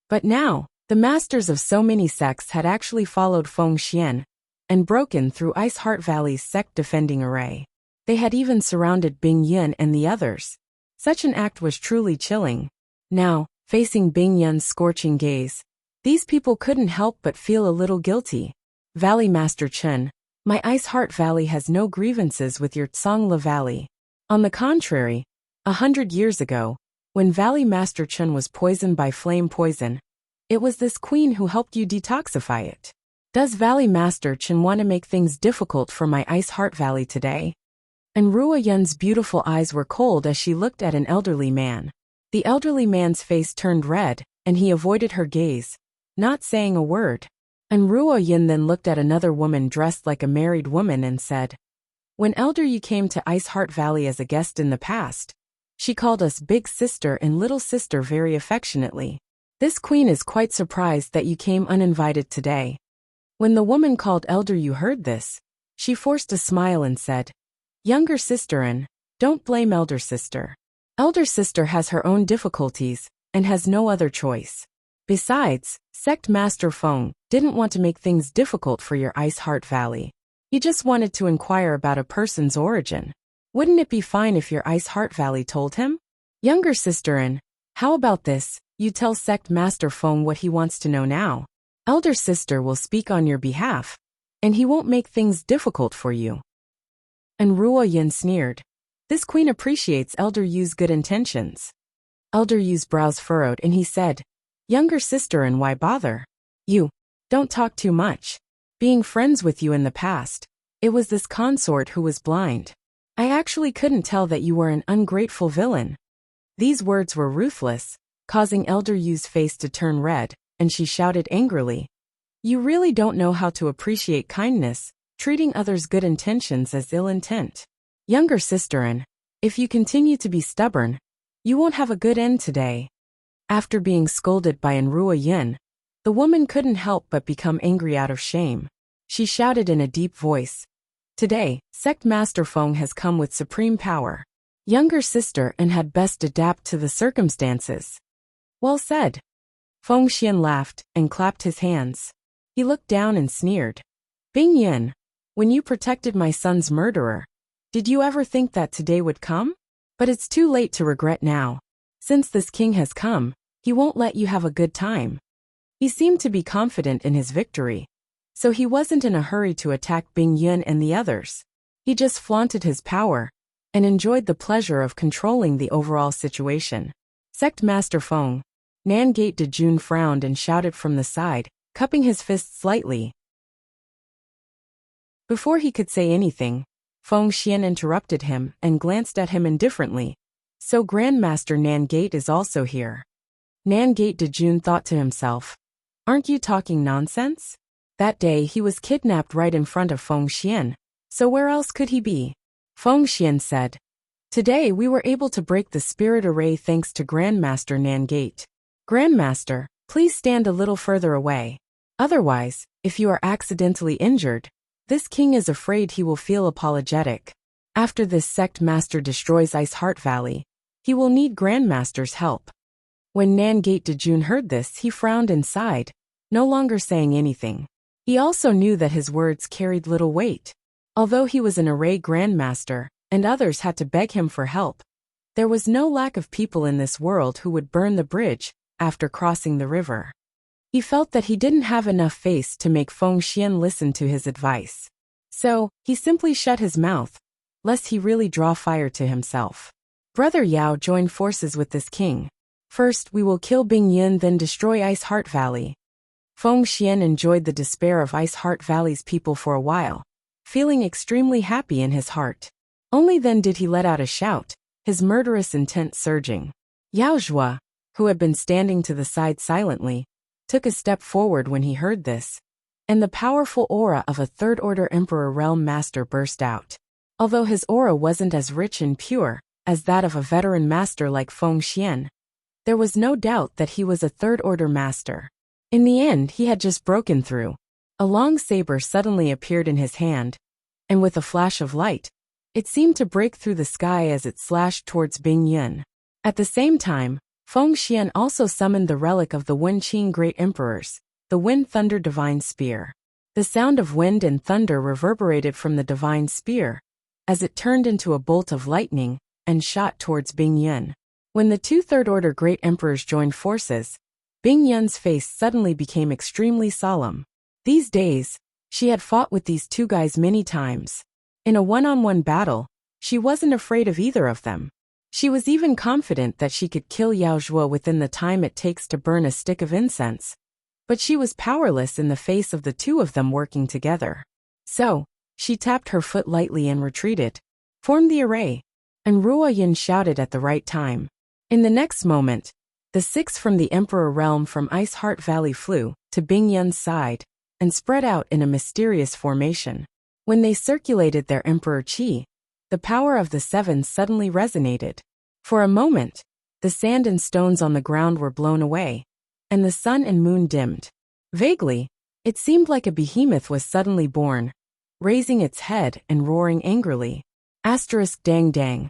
But now, the masters of so many sects had actually followed Feng Xian and broken through Ice Heart Valley's sect-defending array. They had even surrounded Bing Yin and the others. Such an act was truly chilling. Now, facing Bing Yin's scorching gaze, these people couldn't help but feel a little guilty. Valley Master Chen, my Ice Heart Valley has no grievances with your Tsongla Valley. On the contrary, 100 years ago, when Valley Master Chen was poisoned by flame poison, it was this queen who helped you detoxify it. Does Valley Master Chen want to make things difficult for my Ice Heart Valley today? And Ruo Yun's beautiful eyes were cold as she looked at an elderly man. The elderly man's face turned red, and he avoided her gaze, not saying a word. And Ruo Yun then looked at another woman dressed like a married woman and said, "When Elder Yu came to Ice Heart Valley as a guest in the past, she called us Big Sister and Little Sister very affectionately. This queen is quite surprised that you came uninvited today." When the woman called Elder Yu heard this, she forced a smile and said, "Younger sister, and don't blame elder sister. Elder sister has her own difficulties and has no other choice. Besides, Sect Master Feng didn't want to make things difficult for your Ice Heart Valley. He just wanted to inquire about a person's origin. Wouldn't it be fine if your Ice Heart Valley told him? Younger sister, and how about this? You tell Sect Master Feng what he wants to know now. Elder sister will speak on your behalf, and he won't make things difficult for you." And Ruo Yin sneered. This queen appreciates Elder Yu's good intentions. Elder Yu's brows furrowed and he said, "Younger sister, and why bother? You, don't talk too much. Being friends with you in the past, it was this consort who was blind. I actually couldn't tell that you were an ungrateful villain." These words were ruthless, causing Elder Yu's face to turn red, and she shouted angrily, "You really don't know how to appreciate kindness, treating others' good intentions as ill intent. Younger sister, and if you continue to be stubborn, you won't have a good end today." After being scolded by Ruo Yin, the woman couldn't help but become angry out of shame. She shouted in a deep voice, "Today, Sect Master Feng has come with supreme power. Younger sister and had best adapt to the circumstances." "Well said." Feng Xian laughed and clapped his hands. He looked down and sneered. "Bing Yin, when you protected my son's murderer, did you ever think that today would come? But it's too late to regret now. Since this king has come, he won't let you have a good time." He seemed to be confident in his victory, so he wasn't in a hurry to attack Bing Yin and the others. He just flaunted his power and enjoyed the pleasure of controlling the overall situation. Sect Master Feng, Nangate Dejun frowned and shouted from the side, cupping his fists slightly. Before he could say anything, Feng Xian interrupted him and glanced at him indifferently. So Grandmaster Nangate is also here. Nangate Dejun thought to himself, aren't you talking nonsense? That day he was kidnapped right in front of Feng Xian, so where else could he be? Feng Xian said, today we were able to break the spirit array thanks to Grandmaster Nangate. Grandmaster, please stand a little further away. Otherwise, if you are accidentally injured, this king is afraid he will feel apologetic. After this sect master destroys Ice Heart Valley, he will need Grandmaster's help. When Nangate Dejun heard this, he frowned and sighed, no longer saying anything. He also knew that his words carried little weight. Although he was an array Grandmaster, and others had to beg him for help, there was no lack of people in this world who would burn the bridge after crossing the river. He felt that he didn't have enough face to make Feng Xian listen to his advice. So, he simply shut his mouth, lest he really draw fire to himself. Brother Yao joined forces with this king. First, we will kill Bing Yun, then destroy Ice Heart Valley. Feng Xian enjoyed the despair of Ice Heart Valley's people for a while, feeling extremely happy in his heart. Only then did he let out a shout, his murderous intent surging. Yao Zhua, who had been standing to the side silently, took a step forward when he heard this, and the powerful aura of a third-order Emperor Realm Master burst out. Although his aura wasn't as rich and pure as that of a veteran master like Feng Xian, there was no doubt that he was a third-order master. In the end, he had just broken through. A long saber suddenly appeared in his hand, and with a flash of light, it seemed to break through the sky as it slashed towards Bing Yun. At the same time, Feng Xian also summoned the relic of the Wenqing Great Emperors, the Wind Thunder Divine Spear. The sound of wind and thunder reverberated from the divine spear, as it turned into a bolt of lightning and shot towards Bing Yun. When the two third-order Great Emperors joined forces, Bing Yun's face suddenly became extremely solemn. These days, she had fought with these two guys many times. In a one-on-one battle, she wasn't afraid of either of them. She was even confident that she could kill Yao Zhua within the time it takes to burn a stick of incense. But she was powerless in the face of the two of them working together. So, she tapped her foot lightly and retreated, formed the array, and Ruo Yin shouted at the right time. In the next moment, the six from the Emperor Realm from Ice Heart Valley flew to Bing Yun's side and spread out in a mysterious formation. When they circulated their Emperor Qi, the power of the seven suddenly resonated. For a moment, the sand and stones on the ground were blown away, and the sun and moon dimmed. Vaguely, it seemed like a behemoth was suddenly born, raising its head and roaring angrily. Asterisk dang dang.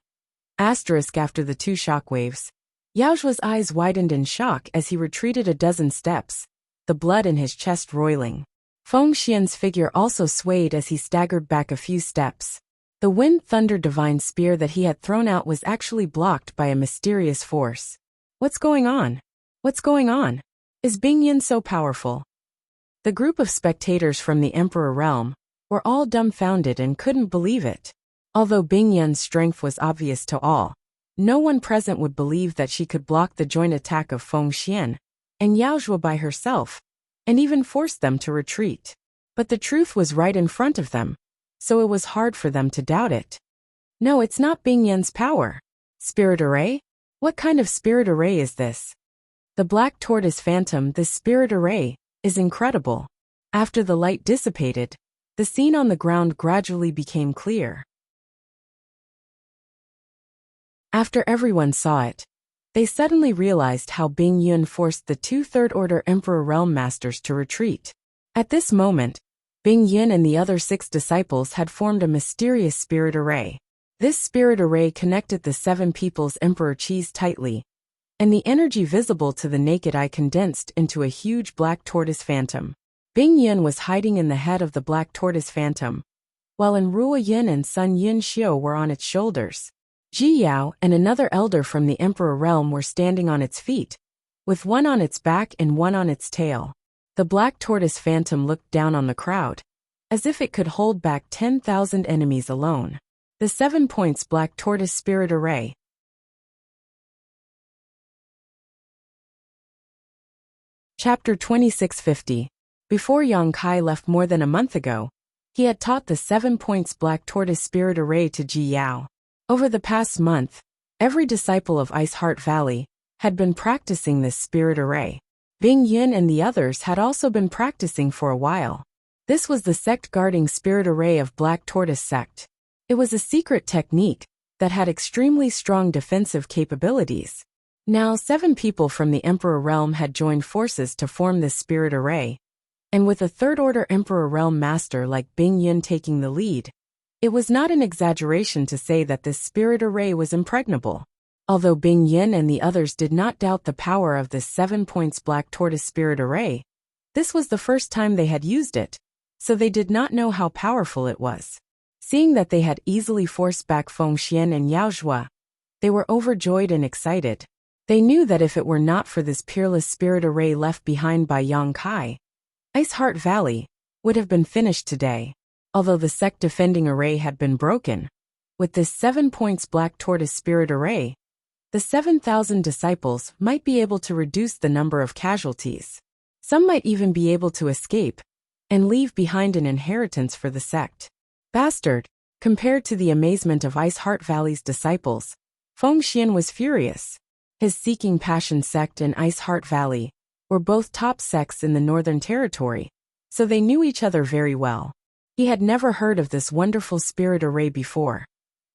Asterisk after the two shockwaves. Yao Zhua's eyes widened in shock as he retreated a dozen steps, the blood in his chest roiling. Feng Xian's figure also swayed as he staggered back a few steps. The Wind Thunder Divine Spear that he had thrown out was actually blocked by a mysterious force. What's going on? What's going on? Is Bing Yun so powerful? The group of spectators from the Emperor Realm were all dumbfounded and couldn't believe it. Although Bing Yun's strength was obvious to all, no one present would believe that she could block the joint attack of Feng Xian and Yao Zhua by herself, and even force them to retreat. But the truth was right in front of them, so it was hard for them to doubt it. No, it's not Bing Yun's power. Spirit array? What kind of spirit array is this? The Black Tortoise Phantom, this spirit array, is incredible. After the light dissipated, the scene on the ground gradually became clear. After everyone saw it, they suddenly realized how Bing Yun forced the two third-order Emperor Realm Masters to retreat. At this moment, Bing Yun and the other 6 disciples had formed a mysterious spirit array. This spirit array connected the 7 people's Emperor Qis tightly, and the energy visible to the naked eye condensed into a huge black tortoise phantom. Bing Yun was hiding in the head of the black tortoise phantom, while Ruo Yin and Sun Yin Xiu were on its shoulders. Ji Yao and another elder from the Emperor Realm were standing on its feet, with one on its back and one on its tail. The black tortoise phantom looked down on the crowd, as if it could hold back 10,000 enemies alone. The 7 points Black Tortoise Spirit Array. Chapter 2650. Before Yang Kai left more than a month ago, he had taught the 7 points Black Tortoise Spirit Array to Ji Yao. Over the past month, every disciple of Ice Heart Valley had been practicing this spirit array. Bing Yin and the others had also been practicing for a while. This was the sect-guarding spirit array of Black Tortoise Sect. It was a secret technique that had extremely strong defensive capabilities. Now 7 people from the Emperor Realm had joined forces to form this spirit array, and with a third-order Emperor Realm master like Bing Yin taking the lead, it was not an exaggeration to say that this spirit array was impregnable. Although Bing Yin and the others did not doubt the power of this 7 points Black Tortoise spirit array, this was the first time they had used it, so they did not know how powerful it was. Seeing that they had easily forced back Feng Xian and Yao Zhua, they were overjoyed and excited. They knew that if it were not for this peerless spirit array left behind by Yang Kai, Ice Heart Valley would have been finished today. Although the sect defending array had been broken, with this 7 points Black Tortoise spirit array, the 7,000 disciples might be able to reduce the number of casualties. Some might even be able to escape and leave behind an inheritance for the sect. Bastard! Compared to the amazement of Ice Heart Valley's disciples, Feng Xian was furious. His Seeking Passion sect and Ice Heart Valley were both top sects in the Northern Territory, so they knew each other very well. He had never heard of this wonderful spirit array before,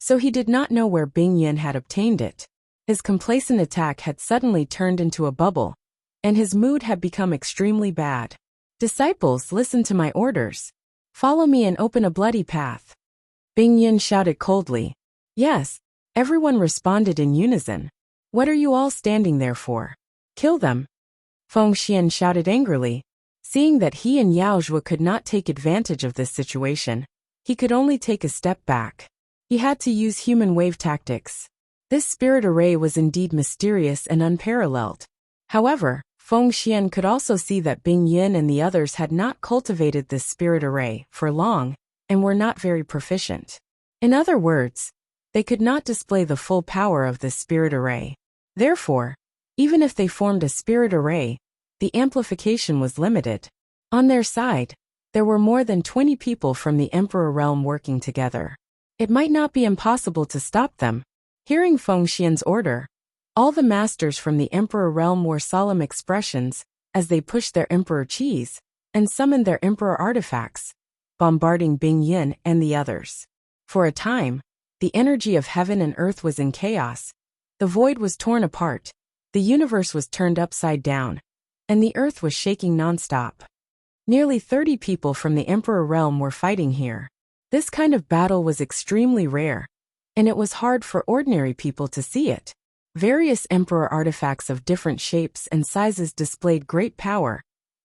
so he did not know where Bing Yin had obtained it. His complacent attack had suddenly turned into a bubble, and his mood had become extremely bad. Disciples, listen to my orders. Follow me and open a bloody path. Bing Yin shouted coldly. Yes, everyone responded in unison. What are you all standing there for? Kill them. Feng Xian shouted angrily. Seeing that he and Yao Zhua could not take advantage of this situation, he could only take a step back. He had to use human wave tactics. This spirit array was indeed mysterious and unparalleled. However, Feng Xian could also see that Bing Yin and the others had not cultivated this spirit array for long and were not very proficient. In other words, they could not display the full power of this spirit array. Therefore, even if they formed a spirit array, the amplification was limited. On their side, there were more than 20 people from the Emperor Realm working together. It might not be impossible to stop them. Hearing Feng Xian's order, all the masters from the Emperor Realm wore solemn expressions as they pushed their Emperor Qis and summoned their Emperor artifacts, bombarding Bing Yin and the others. For a time, the energy of heaven and earth was in chaos. The void was torn apart, the universe was turned upside down, and the earth was shaking non-stop. Nearly 30 people from the Emperor Realm were fighting here. This kind of battle was extremely rare, and it was hard for ordinary people to see it. Various Emperor artifacts of different shapes and sizes displayed great power,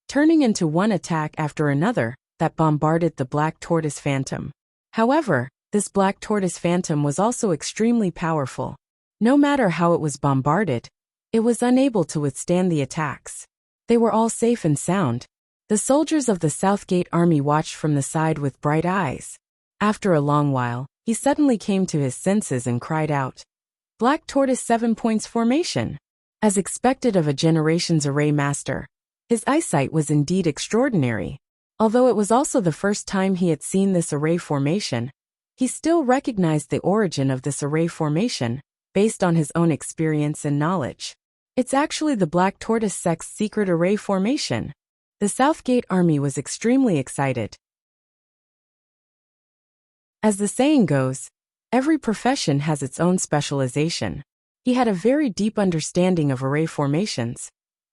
turning into one attack after another that bombarded the Black Tortoise Phantom. However, this Black Tortoise Phantom was also extremely powerful. No matter how it was bombarded, it was unable to withstand the attacks. They were all safe and sound. The soldiers of the Southgate Army watched from the side with bright eyes. After a long while, he suddenly came to his senses and cried out, Black Tortoise 7 points formation. As expected of a Generations Array master, his eyesight was indeed extraordinary. Although it was also the first time he had seen this array formation, he still recognized the origin of this array formation, based on his own experience and knowledge. It's actually the Black Tortoise Sect's secret array formation. The Southgate Army was extremely excited. As the saying goes, every profession has its own specialization. He had a very deep understanding of array formations,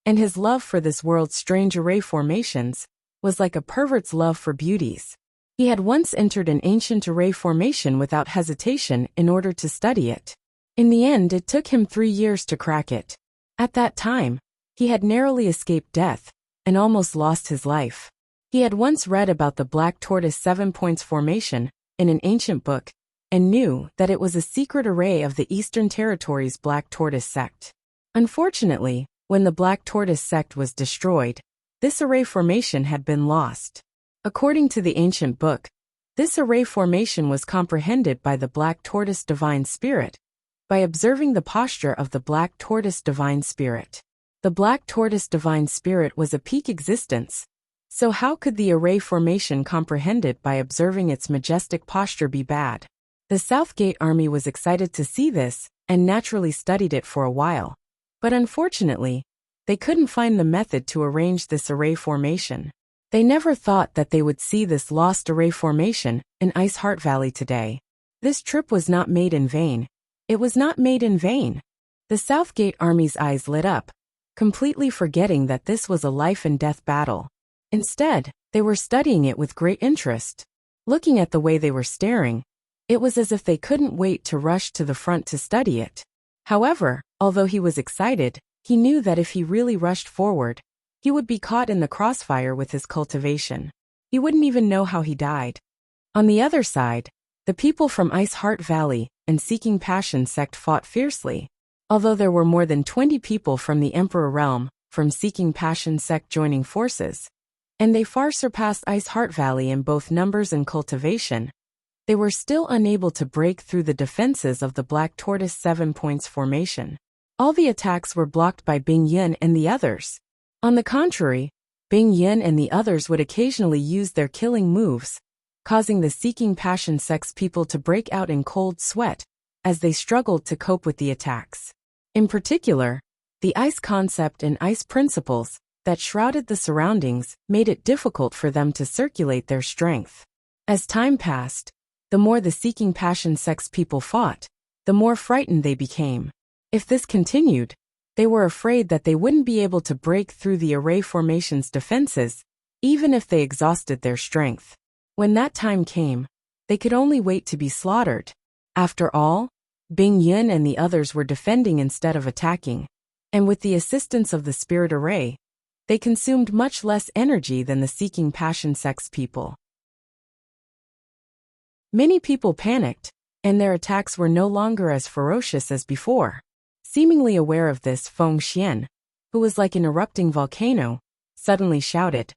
and his love for this world's strange array formations was like a pervert's love for beauties. He had once entered an ancient array formation without hesitation in order to study it. In the end, it took him 3 years to crack it. At that time, he had narrowly escaped death and almost lost his life. He had once read about the Black Tortoise 7 points formation in an ancient book and knew that it was a secret array of the Eastern Territory's Black Tortoise Sect. Unfortunately, when the Black Tortoise Sect was destroyed, this array formation had been lost. According to the ancient book, this array formation was comprehended by the Black Tortoise Divine Spirit by observing the posture of the Black Tortoise Divine Spirit. The black tortoise divine spirit was a peak existence. So how could the array formation comprehend it by observing its majestic posture be bad? The Southgate army was excited to see this, and naturally studied it for a while. But unfortunately, they couldn't find the method to arrange this array formation. They never thought that they would see this lost array formation in Ice Heart Valley today. This trip was not made in vain. It was not made in vain. The Southgate army's eyes lit up, completely forgetting that this was a life-and-death battle. Instead, they were studying it with great interest. Looking at the way they were staring, it was as if they couldn't wait to rush to the front to study it. However, although he was excited, he knew that if he really rushed forward, he would be caught in the crossfire with his cultivation. He wouldn't even know how he died. On the other side, the people from Ice Heart Valley and Seeking Passion sect fought fiercely. Although there were more than 20 people from the Emperor Realm from Seeking Passion sect joining forces, and they far surpassed Ice Heart Valley in both numbers and cultivation, they were still unable to break through the defenses of the Black Tortoise 7 Points formation. All the attacks were blocked by Bing Yun and the others. On the contrary, Bing Yun and the others would occasionally use their killing moves, causing the Seeking Passion sect's people to break out in cold sweat as they struggled to cope with the attacks. In particular, the ice concept and ice principles that shrouded the surroundings made it difficult for them to circulate their strength. As time passed, the more the Seeking Passion sect's people fought, the more frightened they became. If this continued, they were afraid that they wouldn't be able to break through the array formation's defenses, even if they exhausted their strength. When that time came, they could only wait to be slaughtered. After all, Bing Yun and the others were defending instead of attacking, and with the assistance of the spirit array, they consumed much less energy than the Seeking Passion sect's people. Many people panicked, and their attacks were no longer as ferocious as before. Seemingly aware of this, Feng Xian, who was like an erupting volcano, suddenly shouted,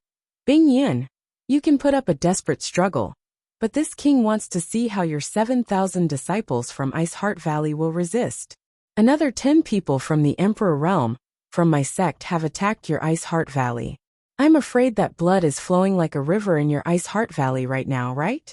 "Bing Yun, you can put up a desperate struggle, but this king wants to see how your 7,000 disciples from Ice Heart Valley will resist. Another 10 people from the Emperor Realm, from my sect, have attacked your Ice Heart Valley. I'm afraid that blood is flowing like a river in your Ice Heart Valley right now, right?"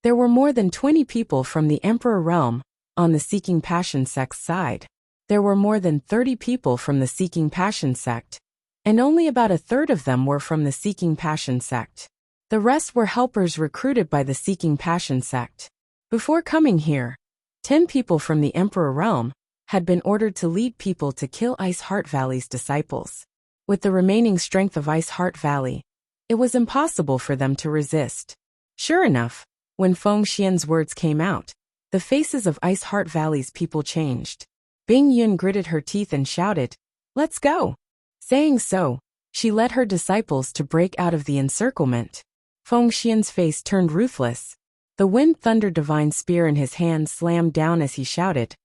There were more than 20 people from the Emperor Realm on the Seeking Passion sect's side. There were more than 30 people from the Seeking Passion sect, and only about a third of them were from the Seeking Passion sect. The rest were helpers recruited by the Seeking Passion sect. Before coming here, 10 people from the Emperor Realm had been ordered to lead people to kill Ice Heart Valley's disciples. With the remaining strength of Ice Heart Valley, it was impossible for them to resist. Sure enough, when Feng Xian's words came out, the faces of Ice Heart Valley's people changed. Bing Yun gritted her teeth and shouted, "Let's go!" Saying so, she led her disciples to break out of the encirclement. Feng Xian's face turned ruthless. The Wind Thunder Divine Spear in his hand slammed down as he shouted,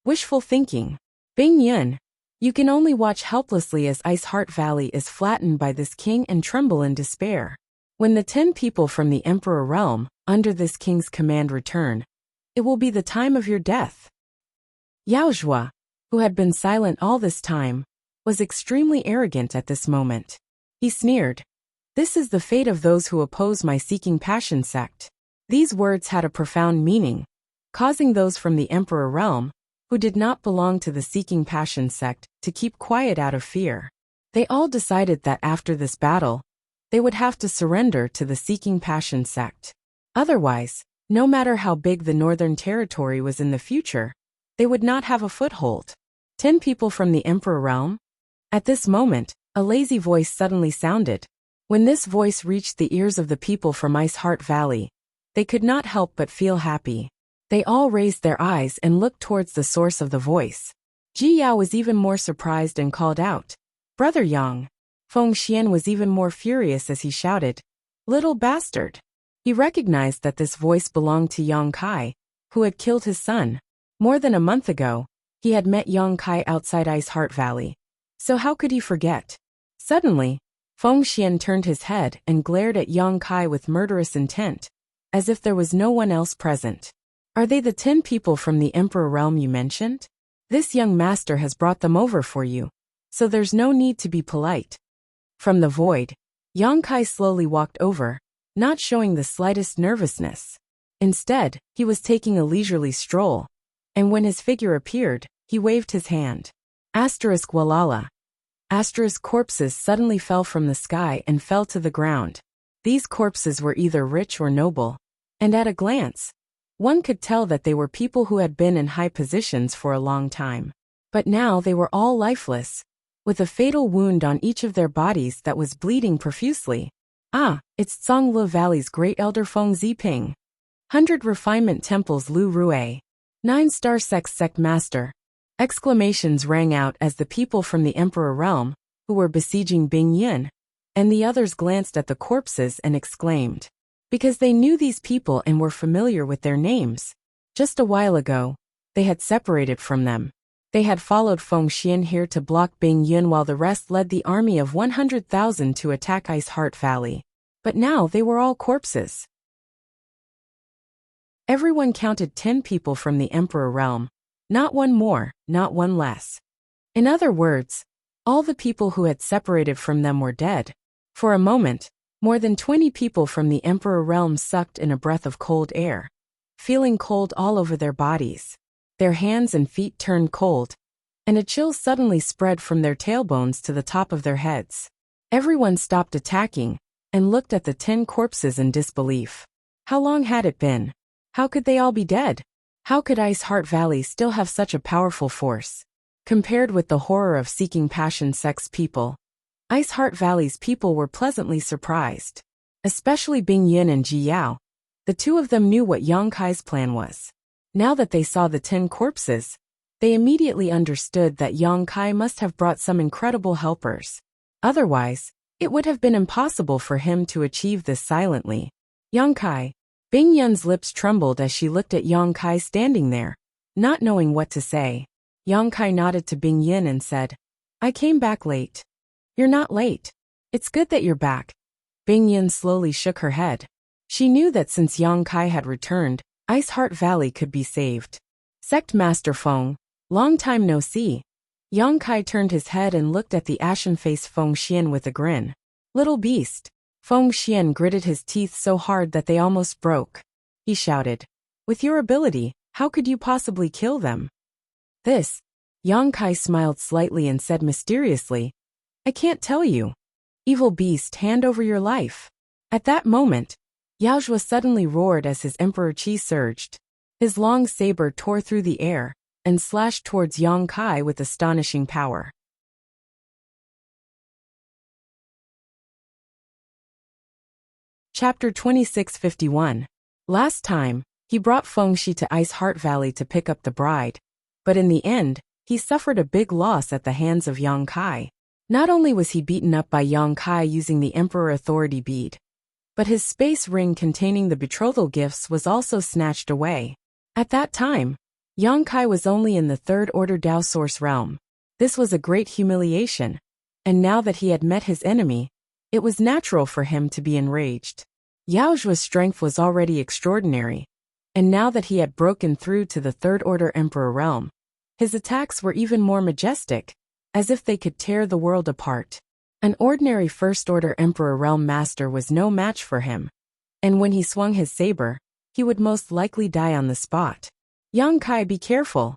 "Wishful thinking. Bing Yun, you can only watch helplessly as Ice Heart Valley is flattened by this king and tremble in despair. When the 10 people from the Emperor Realm, under this king's command, return, it will be the time of your death." Yao Zhua, who had been silent all this time, was extremely arrogant at this moment. He sneered, "This is the fate of those who oppose my Seeking Passion sect." These words had a profound meaning, causing those from the Emperor Realm, who did not belong to the Seeking Passion sect, to keep quiet out of fear. They all decided that after this battle, they would have to surrender to the Seeking Passion sect. Otherwise, no matter how big the Northern Territory was in the future, they would not have a foothold. 10 people from the Emperor Realm? At this moment, a lazy voice suddenly sounded. When this voice reached the ears of the people from Ice Heart Valley, they could not help but feel happy. They all raised their eyes and looked towards the source of the voice. Ji Yao was even more surprised and called out, "Brother Yang." Feng Xian was even more furious as he shouted, "Little bastard." He recognized that this voice belonged to Yang Kai, who had killed his son. More than a month ago, he had met Yang Kai outside Ice Heart Valley. So how could he forget? Suddenly, Feng Xian turned his head and glared at Yang Kai with murderous intent, as if there was no one else present. "Are they the 10 people from the Emperor Realm you mentioned? This young master has brought them over for you. so there's no need to be polite. From the void, Yang Kai slowly walked over, not showing the slightest nervousness. Instead, he was taking a leisurely stroll, and when his figure appeared, he waved his hand. Asterisk walala. Asterisk corpses suddenly fell from the sky and fell to the ground. These corpses were either rich or noble, and at a glance, one could tell that they were people who had been in high positions for a long time. But now they were all lifeless, with a fatal wound on each of their bodies that was bleeding profusely. Ah, it's Zhongli Valley's great elder Feng Ziping. 100 Refinement Temples Lu Rue. 9-star sect master. Exclamations rang out as the people from the Emperor realm, who were besieging Bingyun, and the others glanced at the corpses and exclaimed. Because they knew these people and were familiar with their names. Just a while ago, they had separated from them. They had followed Feng Xian here to block Bingyun while the rest led the army of 100,000 to attack Ice Heart Valley. But now they were all corpses. Everyone counted 10 people from the Emperor realm. Not one more, not one less. In other words, all the people who had separated from them were dead. For a moment, more than 20 people from the Emperor realm sucked in a breath of cold air, feeling cold all over their bodies. Their hands and feet turned cold, and a chill suddenly spread from their tailbones to the top of their heads. Everyone stopped attacking and looked at the 10 corpses in disbelief. How long had it been? How could they all be dead? How could Ice Heart Valley still have such a powerful force? Compared with the horror of seeking passion sex people, Ice Heart Valley's people were pleasantly surprised. Especially Bingyun and Ji Yao. The two of them knew what Yang Kai's plan was. Now that they saw the 10 corpses, they immediately understood that Yang Kai must have brought some incredible helpers. Otherwise, it would have been impossible for him to achieve this silently. Yang Kai. Bingyun's lips trembled as she looked at Yang Kai standing there, not knowing what to say. Yang Kai nodded to Bingyun and said, I came back late. You're not late. It's good that you're back. Bingyun slowly shook her head. She knew that since Yang Kai had returned, Ice Heart Valley could be saved. Sect Master Feng, long time no see. Yang Kai turned his head and looked at the ashen-faced Feng Xian with a grin. Little beast. Feng Xian gritted his teeth so hard that they almost broke. He shouted, with your ability, how could you possibly kill them? This. Yang Kai smiled slightly and said mysteriously, I can't tell you. Evil beast, hand over your life. At that moment, Yao Zhuo suddenly roared as his emperor chi surged. His long saber tore through the air and slashed towards Yang Kai with astonishing power. Chapter 2651. Last time, he brought Feng Shi to Ice Heart Valley to pick up the bride, but in the end, he suffered a big loss at the hands of Yang Kai. Not only was he beaten up by Yang Kai using the Emperor Authority bead, but his space ring containing the betrothal gifts was also snatched away. At that time, Yang Kai was only in the Third Order Dao Source realm. This was a great humiliation, and now that he had met his enemy, it was natural for him to be enraged. Yao Zhuo's strength was already extraordinary, and now that he had broken through to the Third Order Emperor realm, his attacks were even more majestic, as if they could tear the world apart. An ordinary First Order Emperor realm master was no match for him, and when he swung his saber, he would most likely die on the spot. Yang Kai, be careful.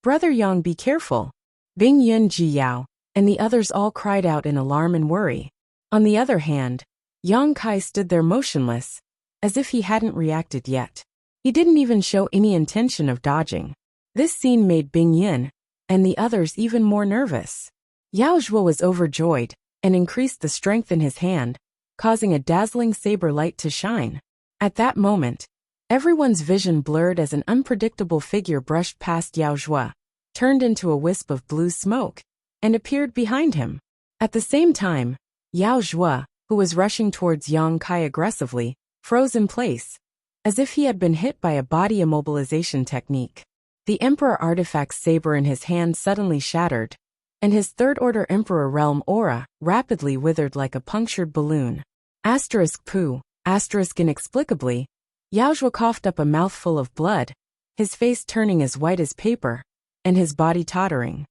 Brother Yang, be careful. Bingyun, Ji Yao, and the others all cried out in alarm and worry. On the other hand, Yang Kai stood there motionless, as if he hadn't reacted yet. He didn't even show any intention of dodging. This scene made Bingyun and the others even more nervous. Yao Zhuo was overjoyed and increased the strength in his hand, causing a dazzling saber light to shine. At that moment, everyone's vision blurred as an unpredictable figure brushed past Yao Zhuo, turned into a wisp of blue smoke, and appeared behind him. At the same time, Yao Zhuo, who was rushing towards Yang Kai aggressively, froze in place, as if he had been hit by a body immobilization technique. The Emperor Artifact's saber in his hand suddenly shattered, and his Third Order Emperor realm aura rapidly withered like a punctured balloon. Asterisk poo, asterisk inexplicably, Yao Zhuo coughed up a mouthful of blood, his face turning as white as paper, and his body tottering.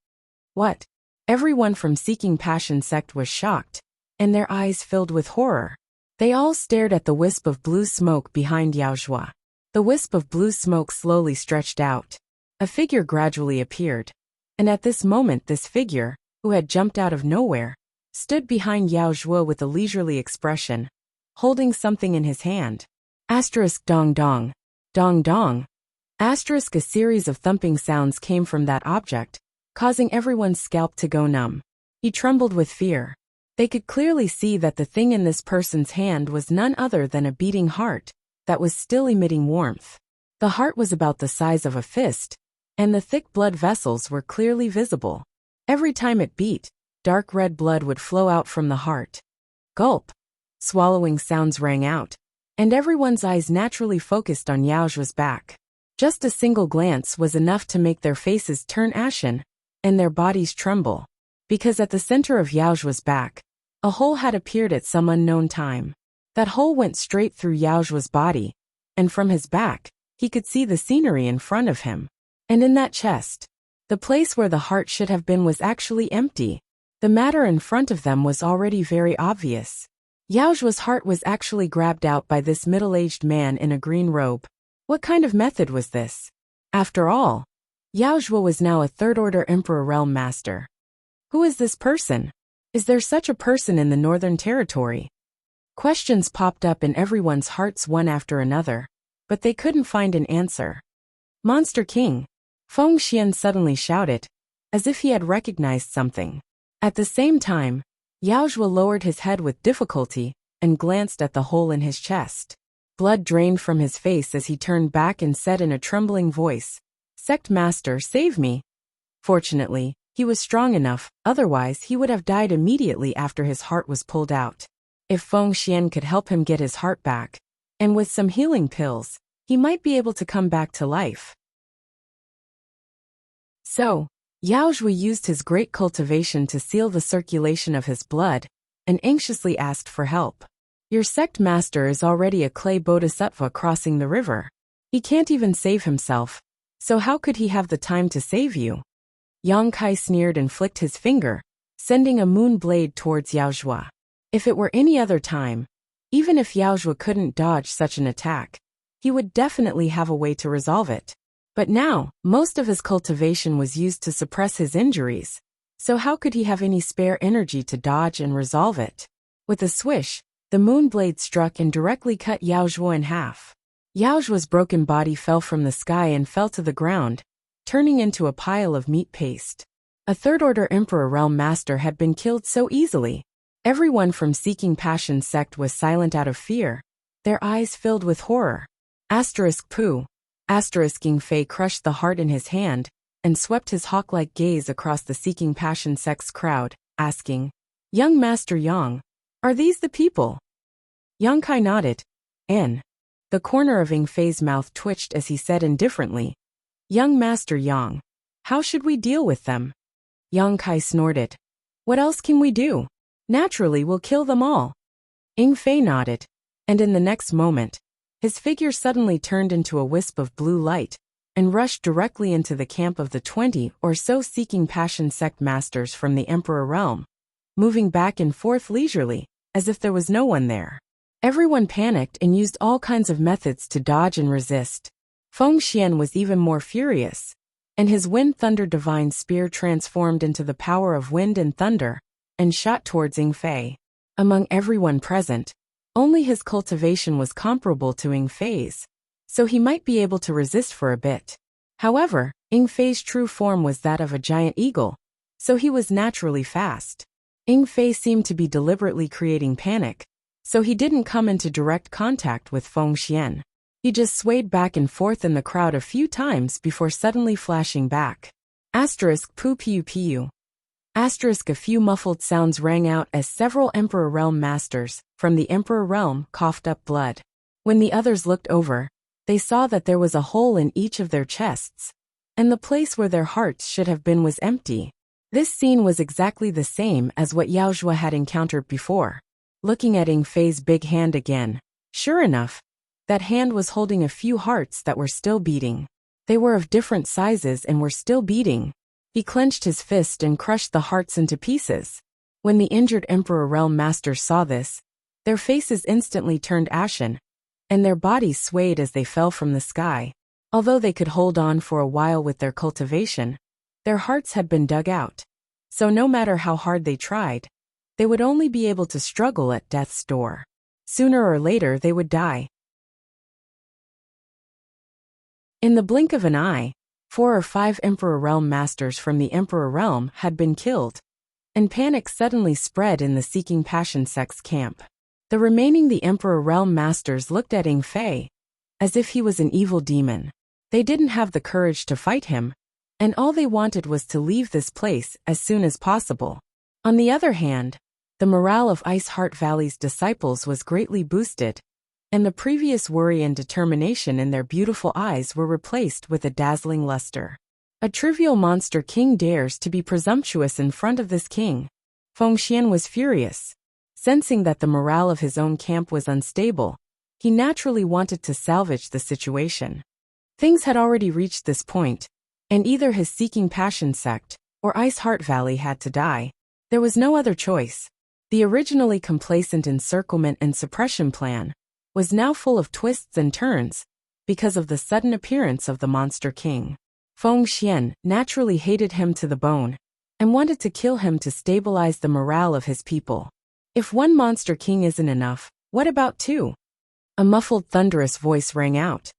What? Everyone from Seeking Passion sect was shocked, and their eyes filled with horror. They all stared at the wisp of blue smoke behind Yao Zhuo. The wisp of blue smoke slowly stretched out. A figure gradually appeared, and at this moment this figure, who had jumped out of nowhere, stood behind Yao Zhuo with a leisurely expression, holding something in his hand. Asterisk dong dong. Dong dong. Asterisk a series of thumping sounds came from that object, causing everyone's scalp to go numb. He trembled with fear. They could clearly see that the thing in this person's hand was none other than a beating heart that was still emitting warmth. The heart was about the size of a fist, and the thick blood vessels were clearly visible. Every time it beat, dark red blood would flow out from the heart. Gulp. Swallowing sounds rang out, and everyone's eyes naturally focused on Yao Zhuo's back. Just a single glance was enough to make their faces turn ashen, and their bodies tremble. Because at the center of Yao Zhuo's back, a hole had appeared at some unknown time. That hole went straight through Yao Zhuo's body, and from his back, he could see the scenery in front of him. And in that chest, the place where the heart should have been was actually empty. The matter in front of them was already very obvious. Yao Zhuo's heart was actually grabbed out by this middle-aged man in a green robe. What kind of method was this? After all, Yao Zhuo was now a third-order Emperor Realm Master. Who is this person? Is there such a person in the Northern Territory? Questions popped up in everyone's hearts one after another, but they couldn't find an answer. Monster King! Feng Xian suddenly shouted, as if he had recognized something. At the same time, Yao Zhuo lowered his head with difficulty and glanced at the hole in his chest. Blood drained from his face as he turned back and said in a trembling voice, "Sect Master, save me." Fortunately, he was strong enough, otherwise he would have died immediately after his heart was pulled out. If Feng Xian could help him get his heart back, and with some healing pills, he might be able to come back to life. So, Yao Zhuo used his great cultivation to seal the circulation of his blood, and anxiously asked for help. Your sect master is already a clay bodhisattva crossing the river. He can't even save himself, so how could he have the time to save you? Yang Kai sneered and flicked his finger, sending a moon blade towards Yao Zhuo. If it were any other time, even if Yao Zhuo couldn't dodge such an attack, he would definitely have a way to resolve it. But now, most of his cultivation was used to suppress his injuries, so how could he have any spare energy to dodge and resolve it? With a swish, the moon blade struck and directly cut Yao Zhuo in half. Yao Zhuo's broken body fell from the sky and fell to the ground, turning into a pile of meat paste. A third-order Emperor Realm Master had been killed so easily. Everyone from Seeking Passion sect was silent out of fear, their eyes filled with horror. Asterisk poo. Asterisk King Fei crushed the heart in his hand, and swept his hawk-like gaze across the Seeking Passion sect's crowd, asking, "Young Master Yang, are these the people?" Yang Kai nodded, and the corner of Ing Fei's mouth twitched as he said indifferently, "Young Master Yang, how should we deal with them?" Yang Kai snorted. "What else can we do? Naturally, we'll kill them all." Ing Fei nodded, and in the next moment, his figure suddenly turned into a wisp of blue light and rushed directly into the camp of the 20 or so Seeking Passion sect masters from the Emperor Realm, moving back and forth leisurely, as if there was no one there. Everyone panicked and used all kinds of methods to dodge and resist. Feng Xian was even more furious, and his Wind Thunder Divine Spear transformed into the power of wind and thunder, and shot towards Ing Fei. Among everyone present, only his cultivation was comparable to Ing Fei's, so he might be able to resist for a bit. However, Ing Fei's true form was that of a giant eagle, so he was naturally fast. Ing Fei seemed to be deliberately creating panic, so he didn't come into direct contact with Feng Xian. He just swayed back and forth in the crowd a few times before suddenly flashing back. Asterisk poo piu piu. Asterisk a few muffled sounds rang out as several Emperor Realm Masters from the Emperor Realm coughed up blood. When the others looked over, they saw that there was a hole in each of their chests, and the place where their hearts should have been was empty. This scene was exactly the same as what Yao Zhuo had encountered before. Looking at Ing Fei's big hand again, sure enough, that hand was holding a few hearts that were still beating. They were of different sizes and were still beating. He clenched his fist and crushed the hearts into pieces. When the injured Emperor Realm Masters saw this, their faces instantly turned ashen, and their bodies swayed as they fell from the sky. Although they could hold on for a while with their cultivation, their hearts had been dug out. So no matter how hard they tried, they would only be able to struggle at death's door. Sooner or later they would die. In the blink of an eye, 4 or 5 Emperor Realm Masters from the Emperor Realm had been killed, and panic suddenly spread in the Seeking Passion sect's camp. The remaining the Emperor Realm Masters looked at Ing Fei as if he was an evil demon. They didn't have the courage to fight him, and all they wanted was to leave this place as soon as possible. On the other hand, the morale of Ice Heart Valley's disciples was greatly boosted, and the previous worry and determination in their beautiful eyes were replaced with a dazzling luster. A trivial monster king dares to be presumptuous in front of this king. Fengxian was furious. Sensing that the morale of his own camp was unstable, he naturally wanted to salvage the situation. Things had already reached this point, and either his Seeking Passion sect or Ice Heart Valley had to die. There was no other choice. The originally complacent encirclement and suppression plan was now full of twists and turns because of the sudden appearance of the Monster King. Fengxian naturally hated him to the bone and wanted to kill him to stabilize the morale of his people. If one Monster King isn't enough, what about 2? A muffled thunderous voice rang out,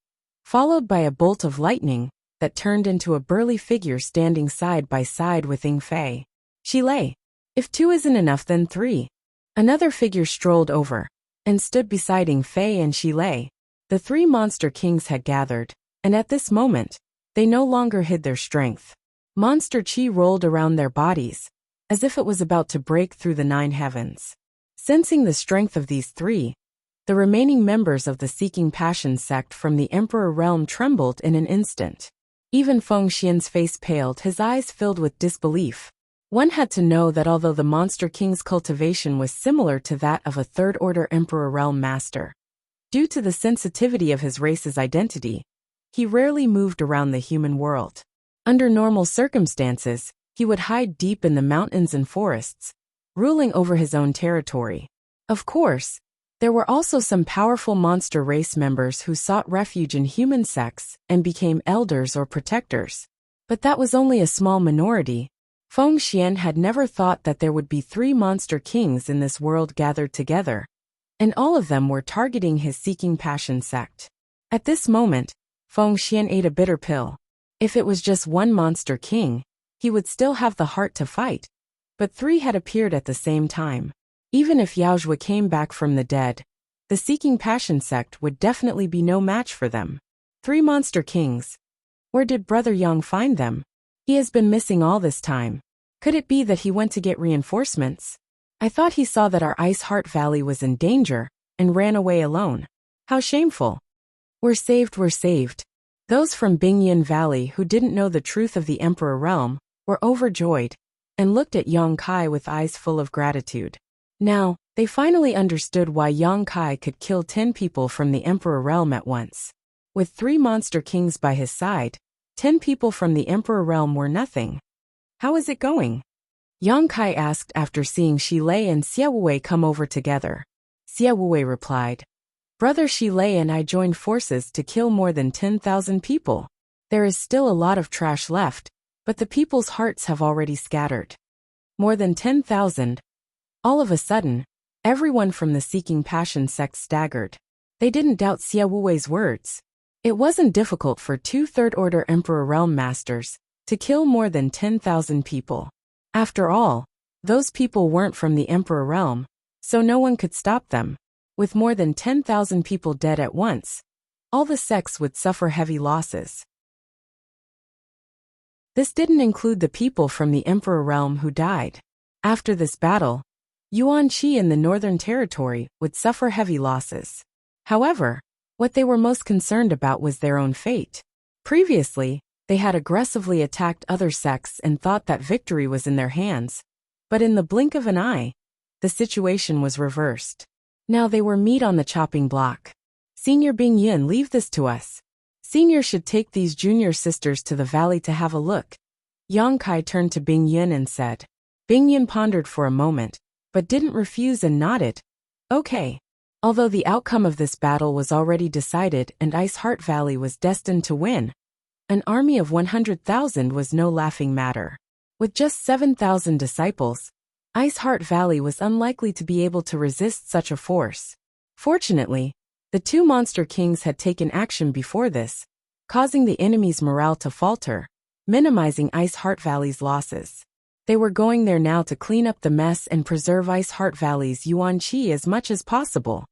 followed by a bolt of lightning that turned into a burly figure standing side by side with Ing Fei. She lay. If 2 isn't enough, then 3. Another figure strolled over and stood beside Ing Fei and Shi Lei. The 3 Monster Kings had gathered, and at this moment, they no longer hid their strength. Monster Qi rolled around their bodies, as if it was about to break through the 9 heavens. Sensing the strength of these 3, the remaining members of the Seeking Passion sect from the Emperor Realm trembled in an instant. Even Fengxian's face paled, his eyes filled with disbelief. One had to know that although the Monster King's cultivation was similar to that of a third-order Emperor Realm Master, due to the sensitivity of his race's identity, he rarely moved around the human world. Under normal circumstances, he would hide deep in the mountains and forests, ruling over his own territory. Of course, there were also some powerful monster race members who sought refuge in human sects and became elders or protectors. But that was only a small minority. Fengxian had never thought that there would be 3 Monster Kings in this world gathered together, and all of them were targeting his Seeking Passion sect. At this moment, Fengxian ate a bitter pill. If it was just 1 Monster King, he would still have the heart to fight, but 3 had appeared at the same time. Even if Yaozhua came back from the dead, the Seeking Passion sect would definitely be no match for them. 3 Monster Kings. Where did Brother Yang find them? He has been missing all this time. Could it be that he went to get reinforcements? I thought he saw that our Ice Heart Valley was in danger and ran away alone. How shameful. We're saved, we're saved. Those from Bingyan Valley who didn't know the truth of the Emperor Realm were overjoyed and looked at Yang Kai with eyes full of gratitude. Now, they finally understood why Yang Kai could kill 10 people from the Emperor Realm at once. With 3 Monster Kings by his side, 10 people from the Emperor Realm were nothing. How is it going? Yang Kai asked after seeing Shi Lei and Xie Wuwei come over together. Xie Wuwei replied, Brother Shi Lei and I joined forces to kill more than 10,000 people. There is still a lot of trash left, but the people's hearts have already scattered. More than 10,000. All of a sudden, everyone from the Seeking Passion sect staggered. They didn't doubt Xie Wuwei's words. It wasn't difficult for 2 third-order Emperor Realm Masters to kill more than 10,000 people. After all, those people weren't from the Emperor Realm, so no one could stop them. With more than 10,000 people dead at once, all the sects would suffer heavy losses. This didn't include the people from the Emperor Realm who died. After this battle, Yuan Qi in the Northern Territory would suffer heavy losses. However, what they were most concerned about was their own fate. Previously, they had aggressively attacked other sects and thought that victory was in their hands. But in the blink of an eye, the situation was reversed. Now they were meat on the chopping block. Senior Bing Yun, leave this to us. Senior should take these junior sisters to the valley to have a look. Yang Kai turned to Bing Yun and said. Bing Yun pondered for a moment, but didn't refuse and nodded. Okay. Although the outcome of this battle was already decided and Ice Heart Valley was destined to win, an army of 100,000 was no laughing matter. With just 7,000 disciples, Ice Heart Valley was unlikely to be able to resist such a force. Fortunately, the two monster kings had taken action before this, causing the enemy's morale to falter, minimizing Ice Heart Valley's losses. They were going there now to clean up the mess and preserve Ice Heart Valley's yuan qi as much as possible.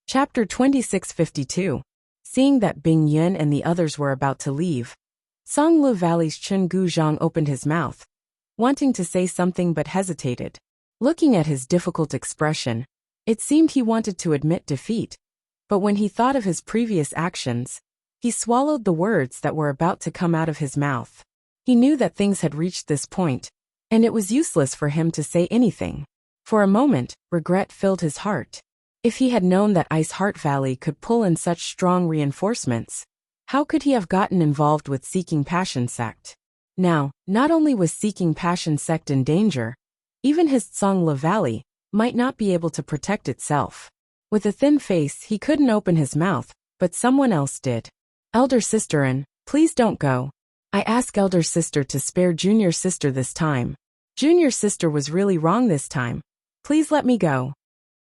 Chapter 2652. Seeing that Bing Yun and the others were about to leave, Songlu Valley's Chen Guzhang opened his mouth, wanting to say something but hesitated. Looking at his difficult expression, it seemed he wanted to admit defeat, but when he thought of his previous actions, he swallowed the words that were about to come out of his mouth. He knew that things had reached this point, and it was useless for him to say anything. For a moment, regret filled his heart. If he had known that Ice Heart Valley could pull in such strong reinforcements, how could he have gotten involved with Seeking Passion Sect? Now, not only was Seeking Passion Sect in danger, even his Tsongla Valley might not be able to protect itself. With a thin face, he couldn't open his mouth, but someone else did. Elder Sister, please don't go. I ask Elder Sister to spare Junior Sister this time. Junior Sister was really wrong this time. Please let me go.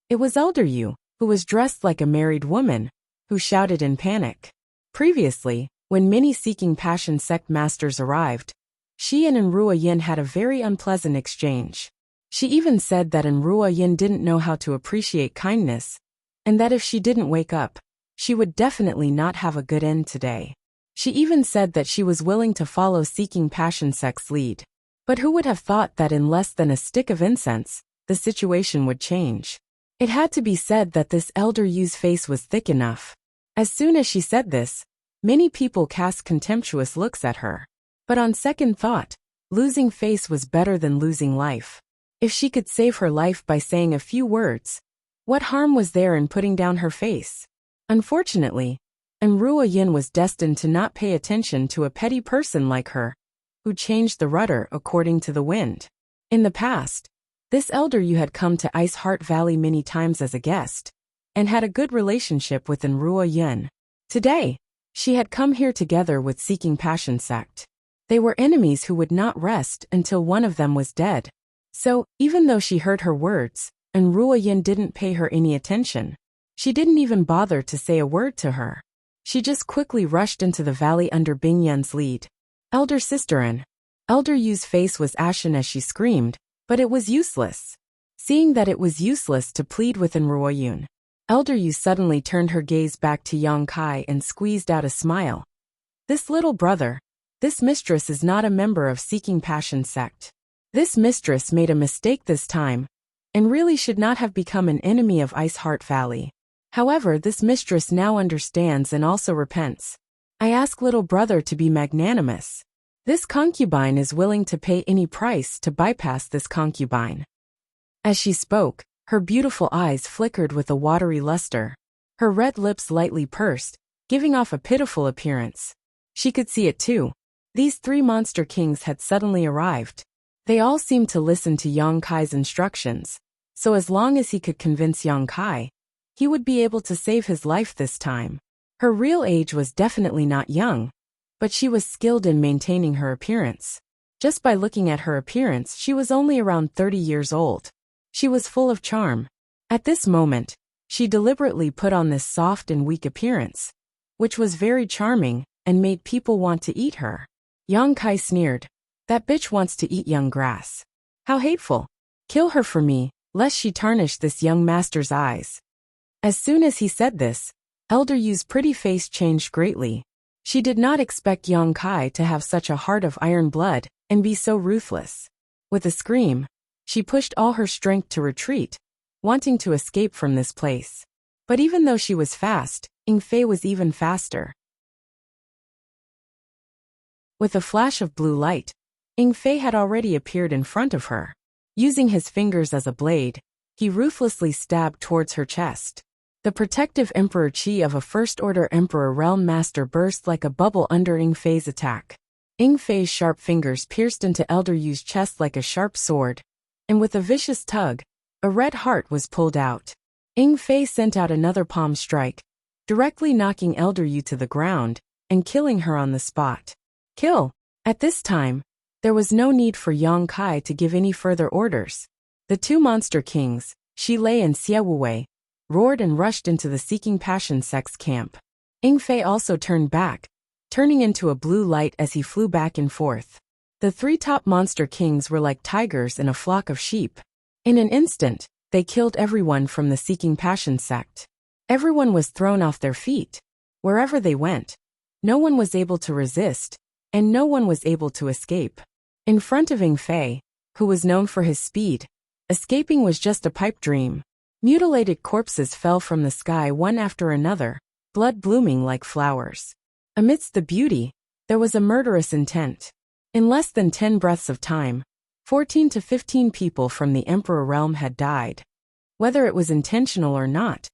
It was Elder Yu, who was dressed like a married woman, who shouted in panic. Previously, when many Seeking Passion Sect masters arrived, she and Enrua Yin had a very unpleasant exchange. She even said that Enrua Yin didn't know how to appreciate kindness, and that if she didn't wake up, she would definitely not have a good end today. She even said that she was willing to follow Seeking Passion Sect's lead. But who would have thought that in less than a stick of incense, the situation would change? It had to be said that this Elder Yu's face was thick enough. As soon as she said this, many people cast contemptuous looks at her. But on second thought, losing face was better than losing life. If she could save her life by saying a few words, what harm was there in putting down her face? Unfortunately, Enrua Yin was destined to not pay attention to a petty person like her, who changed the rudder according to the wind. In the past, this Elder Yu had come to Ice Heart Valley many times as a guest, and had a good relationship with Enrua Yin. Today, she had come here together with Seeking Passion Sect. They were enemies who would not rest until one of them was dead. So, even though she heard her words, Enrua Yin didn't pay her any attention. She didn't even bother to say a word to her. She just quickly rushed into the valley under Bing Yun's lead. Elder Sister, Elder Yu's face was ashen as she screamed, but it was useless. Seeing that it was useless to plead with Enrua Yin, Elder Yu suddenly turned her gaze back to Yang Kai and squeezed out a smile. This little brother, this mistress is not a member of Seeking Passion Sect. This mistress made a mistake this time, and really should not have become an enemy of Ice Heart Valley. However, this mistress now understands and also repents. I ask little brother to be magnanimous. This concubine is willing to pay any price to bypass this concubine. As she spoke, her beautiful eyes flickered with a watery luster. Her red lips lightly pursed, giving off a pitiful appearance. She could see it too. These three monster kings had suddenly arrived. They all seemed to listen to Yang Kai's instructions, so as long as he could convince Yang Kai, he would be able to save his life this time. Her real age was definitely not young, but she was skilled in maintaining her appearance. Just by looking at her appearance, she was only around 30 years old. She was full of charm. At this moment, she deliberately put on this soft and weak appearance, which was very charming and made people want to eat her. Yang Kai sneered. That bitch wants to eat young grass. How hateful. Kill her for me, lest she tarnish this young master's eyes. As soon as he said this, Elder Yu's pretty face changed greatly. She did not expect Yang Kai to have such a heart of iron blood and be so ruthless. With a scream, she pushed all her strength to retreat, wanting to escape from this place. But even though she was fast, Ying Fei was even faster. With a flash of blue light, Ying Fei had already appeared in front of her. Using his fingers as a blade, he ruthlessly stabbed towards her chest. The protective Emperor Qi of a First-Order Emperor Realm Master burst like a bubble under Ying Fei's attack. Ying Fei's sharp fingers pierced into Elder Yu's chest like a sharp sword, and with a vicious tug, a red heart was pulled out. Ying Fei sent out another palm strike, directly knocking Elder Yu to the ground and killing her on the spot. Kill! At this time, there was no need for Yang Kai to give any further orders. The two monster kings, Shi Lei and Xie Wuwei, roared and rushed into the Seeking Passion sect's camp. Ying Fei also turned back, turning into a blue light as he flew back and forth. The three top monster kings were like tigers in a flock of sheep. In an instant, they killed everyone from the Seeking Passion sect. Everyone was thrown off their feet. Wherever they went, no one was able to resist, and no one was able to escape. In front of Ying Fei, who was known for his speed, escaping was just a pipe dream. Mutilated corpses fell from the sky one after another, blood blooming like flowers. Amidst the beauty, there was a murderous intent. In less than 10 breaths of time, 14 to 15 people from the Emperor realm had died. Whether it was intentional or not,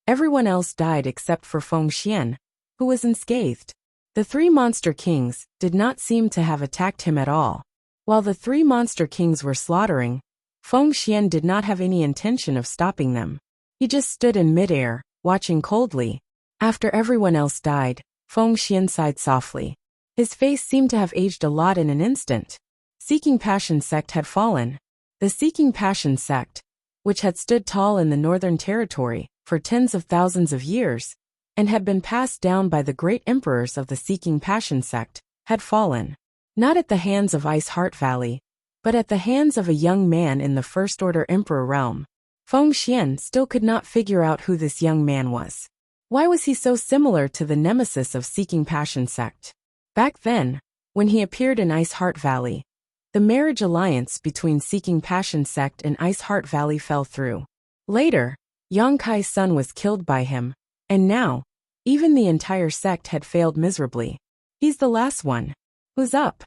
everyone else died except for Feng Xian, who was unscathed. The three monster kings did not seem to have attacked him at all. While the three monster kings were slaughtering, Feng Xian did not have any intention of stopping them. He just stood in midair, watching coldly. After everyone else died, Feng Xian sighed softly. His face seemed to have aged a lot in an instant. Seeking Passion sect had fallen. The Seeking Passion sect, which had stood tall in the Northern Territory for tens of thousands of years, and had been passed down by the great emperors of the Seeking Passion sect, had fallen. Not at the hands of Ice Heart Valley, but at the hands of a young man in the First Order Emperor realm. Feng Xian still could not figure out who this young man was. Why was he so similar to the nemesis of Seeking Passion sect? Back then, when he appeared in Ice Heart Valley, the marriage alliance between Seeking Passion sect and Ice Heart Valley fell through. Later, Yang Kai's son was killed by him, and now, even the entire sect had failed miserably. He's the last one. Who's up?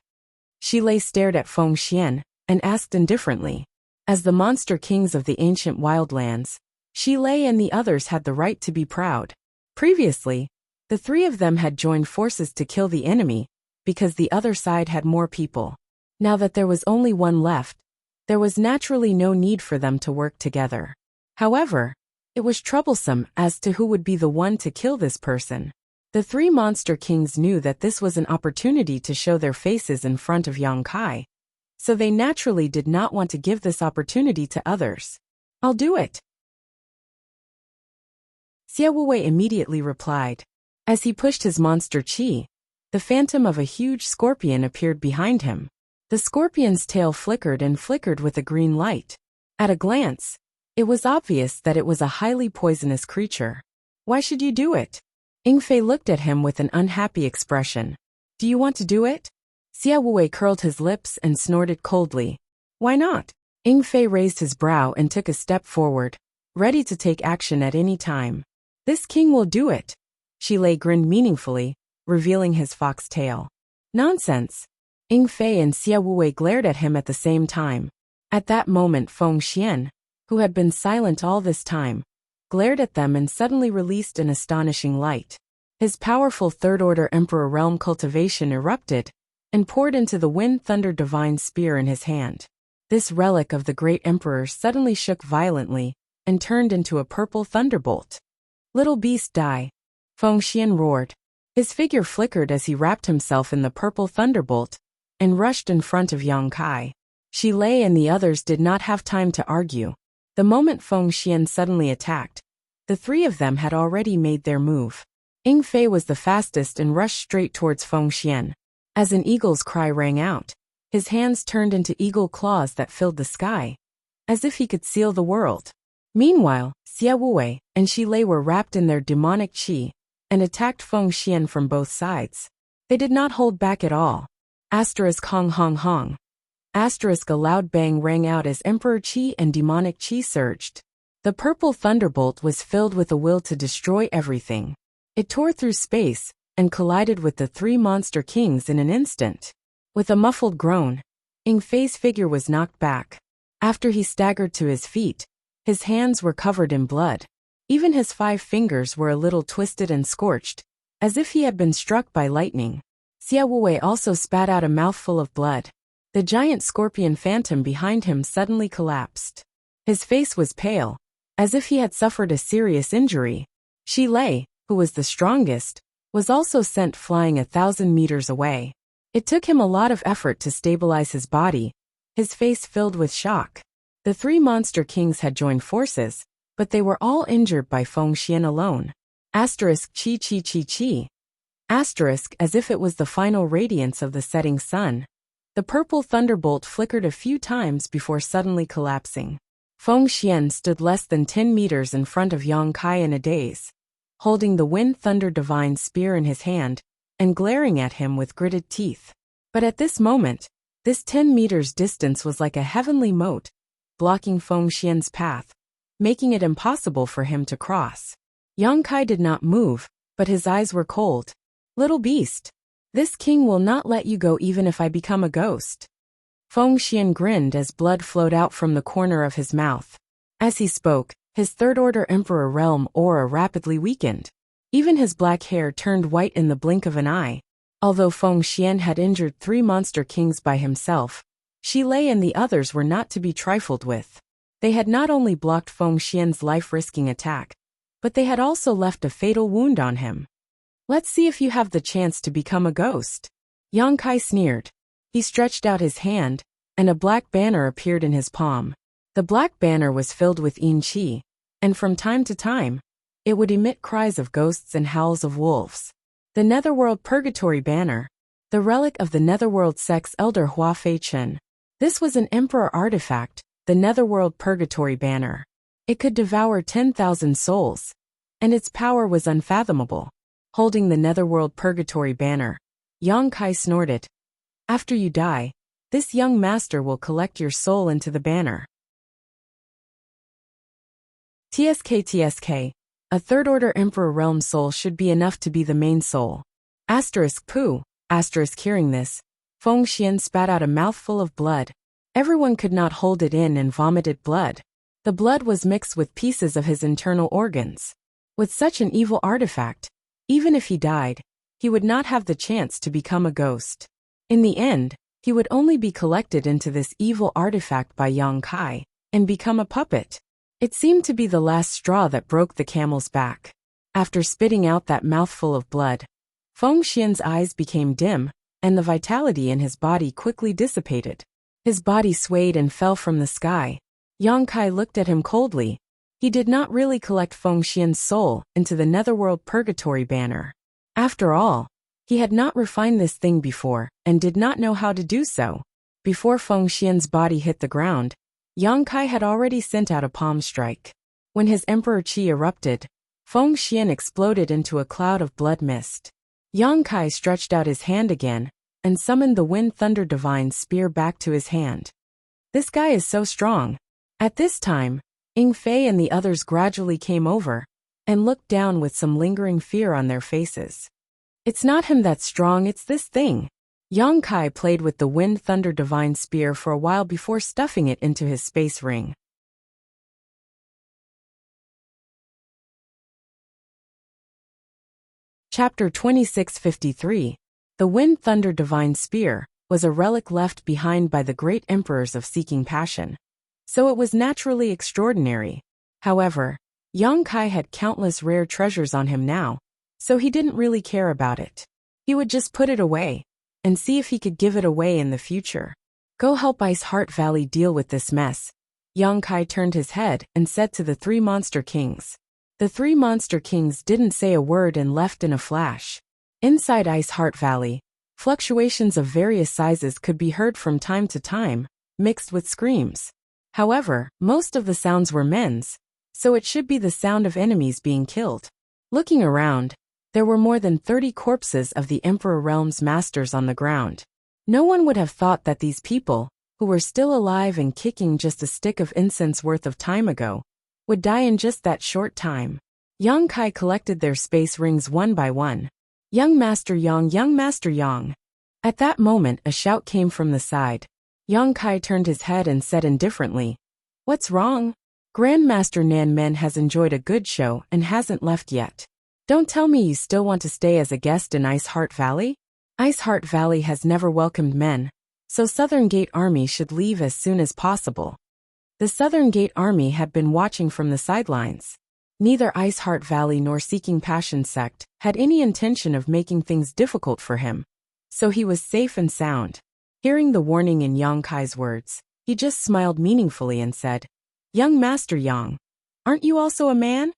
Shi Lei stared at Feng Xian and asked indifferently. As the monster kings of the ancient wildlands, Shi Lei and the others had the right to be proud. Previously, the three of them had joined forces to kill the enemy, because the other side had more people. Now that there was only one left, there was naturally no need for them to work together. However, it was troublesome as to who would be the one to kill this person. The three monster kings knew that this was an opportunity to show their faces in front of Yang Kai, so they naturally did not want to give this opportunity to others. I'll do it. Xie Wuwei immediately replied. As he pushed his monster chi, the phantom of a huge scorpion appeared behind him. The scorpion's tail flickered and flickered with a green light. At a glance, it was obvious that it was a highly poisonous creature. Why should you do it? Ying Fei looked at him with an unhappy expression. Do you want to do it? Xie Wuwei curled his lips and snorted coldly. Why not? Ying Fei raised his brow and took a step forward, ready to take action at any time. This king will do it. Shi Lei grinned meaningfully, revealing his fox tail. Nonsense. Ying Fei and Xie Wuwei glared at him at the same time. At that moment Feng Xian, who had been silent all this time, glared at them and suddenly released an astonishing light. His powerful Third-Order Emperor realm cultivation erupted and poured into the Wind-Thunder Divine Spear in his hand. This relic of the Great Emperor suddenly shook violently and turned into a purple thunderbolt. Little beast, die! Feng Xian roared. His figure flickered as he wrapped himself in the purple thunderbolt and rushed in front of Yang Kai. Shi Lei and the others did not have time to argue. The moment Feng Xian suddenly attacked, the three of them had already made their move. Ying Fei was the fastest and rushed straight towards Feng Xian. As an eagle's cry rang out, his hands turned into eagle claws that filled the sky, as if he could seal the world. Meanwhile, Xie Wuwei and Shi Lei were wrapped in their demonic qi and attacked Feng Xian from both sides. They did not hold back at all. Asterisk hong hong hong. Asterisk a loud bang rang out as Emperor Qi and demonic Qi surged. The purple thunderbolt was filled with a will to destroy everything. It tore through space and collided with the three monster kings in an instant. With a muffled groan, Ying Fei's figure was knocked back. After he staggered to his feet, his hands were covered in blood. Even his 5 fingers were a little twisted and scorched, as if he had been struck by lightning. Xia Wuwei also spat out a mouthful of blood. The giant scorpion phantom behind him suddenly collapsed. His face was pale, as if he had suffered a serious injury. Shi Lei, who was the strongest, was also sent flying 1,000 meters away. It took him a lot of effort to stabilize his body, his face filled with shock. The 3 monster kings had joined forces, but they were all injured by Fengxian alone. Asterisk chi chi chi chi. Asterisk as if it was the final radiance of the setting sun. The purple thunderbolt flickered a few times before suddenly collapsing. Fengxian stood less than 10 meters in front of Yang Kai in a daze, holding the Wind Thunder Divine Spear in his hand and glaring at him with gritted teeth. But at this moment, this 10 meters distance was like a heavenly moat, blocking Fengxian's path, making it impossible for him to cross. Yang Kai did not move, but his eyes were cold. Little beast, this king will not let you go even if I become a ghost. Fengxian grinned as blood flowed out from the corner of his mouth. As he spoke, his third-order Emperor realm aura rapidly weakened. Even his black hair turned white in the blink of an eye. Although Fengxian had injured 3 monster kings by himself, Shi Lei and the others were not to be trifled with. They had not only blocked Fengxian's life-risking attack, but they had also left a fatal wound on him. Let's see if you have the chance to become a ghost. Yang Kai sneered. He stretched out his hand, and a black banner appeared in his palm. The black banner was filled with yin qi, and from time to time, it would emit cries of ghosts and howls of wolves. The Netherworld Purgatory Banner, the relic of the Netherworld Sex Elder Hua Fei Chen. This was an emperor artifact, the Netherworld Purgatory Banner. It could devour 10,000 souls, and its power was unfathomable. Holding the Netherworld Purgatory Banner, Yang Kai snorted. After you die, this young master will collect your soul into the banner. TSK, a third-order Emperor Realm soul should be enough to be the main soul. Asterisk poo. Asterisk hearing this, Fengxian spat out a mouthful of blood. Everyone could not hold it in and vomited blood. The blood was mixed with pieces of his internal organs. With such an evil artifact, even if he died, he would not have the chance to become a ghost. In the end, he would only be collected into this evil artifact by Yang Kai and become a puppet. It seemed to be the last straw that broke the camel's back. After spitting out that mouthful of blood, Fengxian's eyes became dim, and the vitality in his body quickly dissipated. His body swayed and fell from the sky. Yang Kai looked at him coldly. He did not really collect Fengxian's soul into the Netherworld Purgatory Banner. After all, he had not refined this thing before and did not know how to do so. Before Fengxian's body hit the ground, Yang Kai had already sent out a palm strike. When his Emperor Qi erupted, Fengxian exploded into a cloud of blood mist. Yang Kai stretched out his hand again and summoned the Wind Thunder Divine Spear back to his hand. This guy is so strong. At this time, Ying Fei and the others gradually came over and looked down with some lingering fear on their faces. It's not him that's strong, it's this thing. Yang Kai played with the Wind Thunder Divine Spear for a while before stuffing it into his space ring. Chapter 2653. The Wind Thunder Divine Spear was a relic left behind by the great emperors of Seeking Passion, so it was naturally extraordinary. However, Yang Kai had countless rare treasures on him now, so he didn't really care about it. He would just put it away and see if he could give it away in the future. Go help Ice Heart Valley deal with this mess. Yang Kai turned his head and said to the 3 monster kings. The 3 monster kings didn't say a word and left in a flash. Inside Ice Heart Valley, fluctuations of various sizes could be heard from time to time, mixed with screams. However, most of the sounds were men's, so it should be the sound of enemies being killed. Looking around, there were more than 30 corpses of the Emperor Realm's masters on the ground. No one would have thought that these people, who were still alive and kicking just a stick of incense worth of time ago, would die in just that short time. Yang Kai collected their space rings one by one. Young Master Yang, Young Master Yang. At that moment a shout came from the side. Yang Kai turned his head and said indifferently, "What's wrong?" Grandmaster Nan Men has enjoyed a good show and hasn't left yet. Don't tell me you still want to stay as a guest in Ice Heart Valley? Ice Heart Valley has never welcomed men, so Southern Gate Army should leave as soon as possible. The Southern Gate Army had been watching from the sidelines. Neither Ice Heart Valley nor Seeking Passion sect had any intention of making things difficult for him, so he was safe and sound. Hearing the warning in Yang Kai's words, he just smiled meaningfully and said, "Young Master Yang, aren't you also a man?"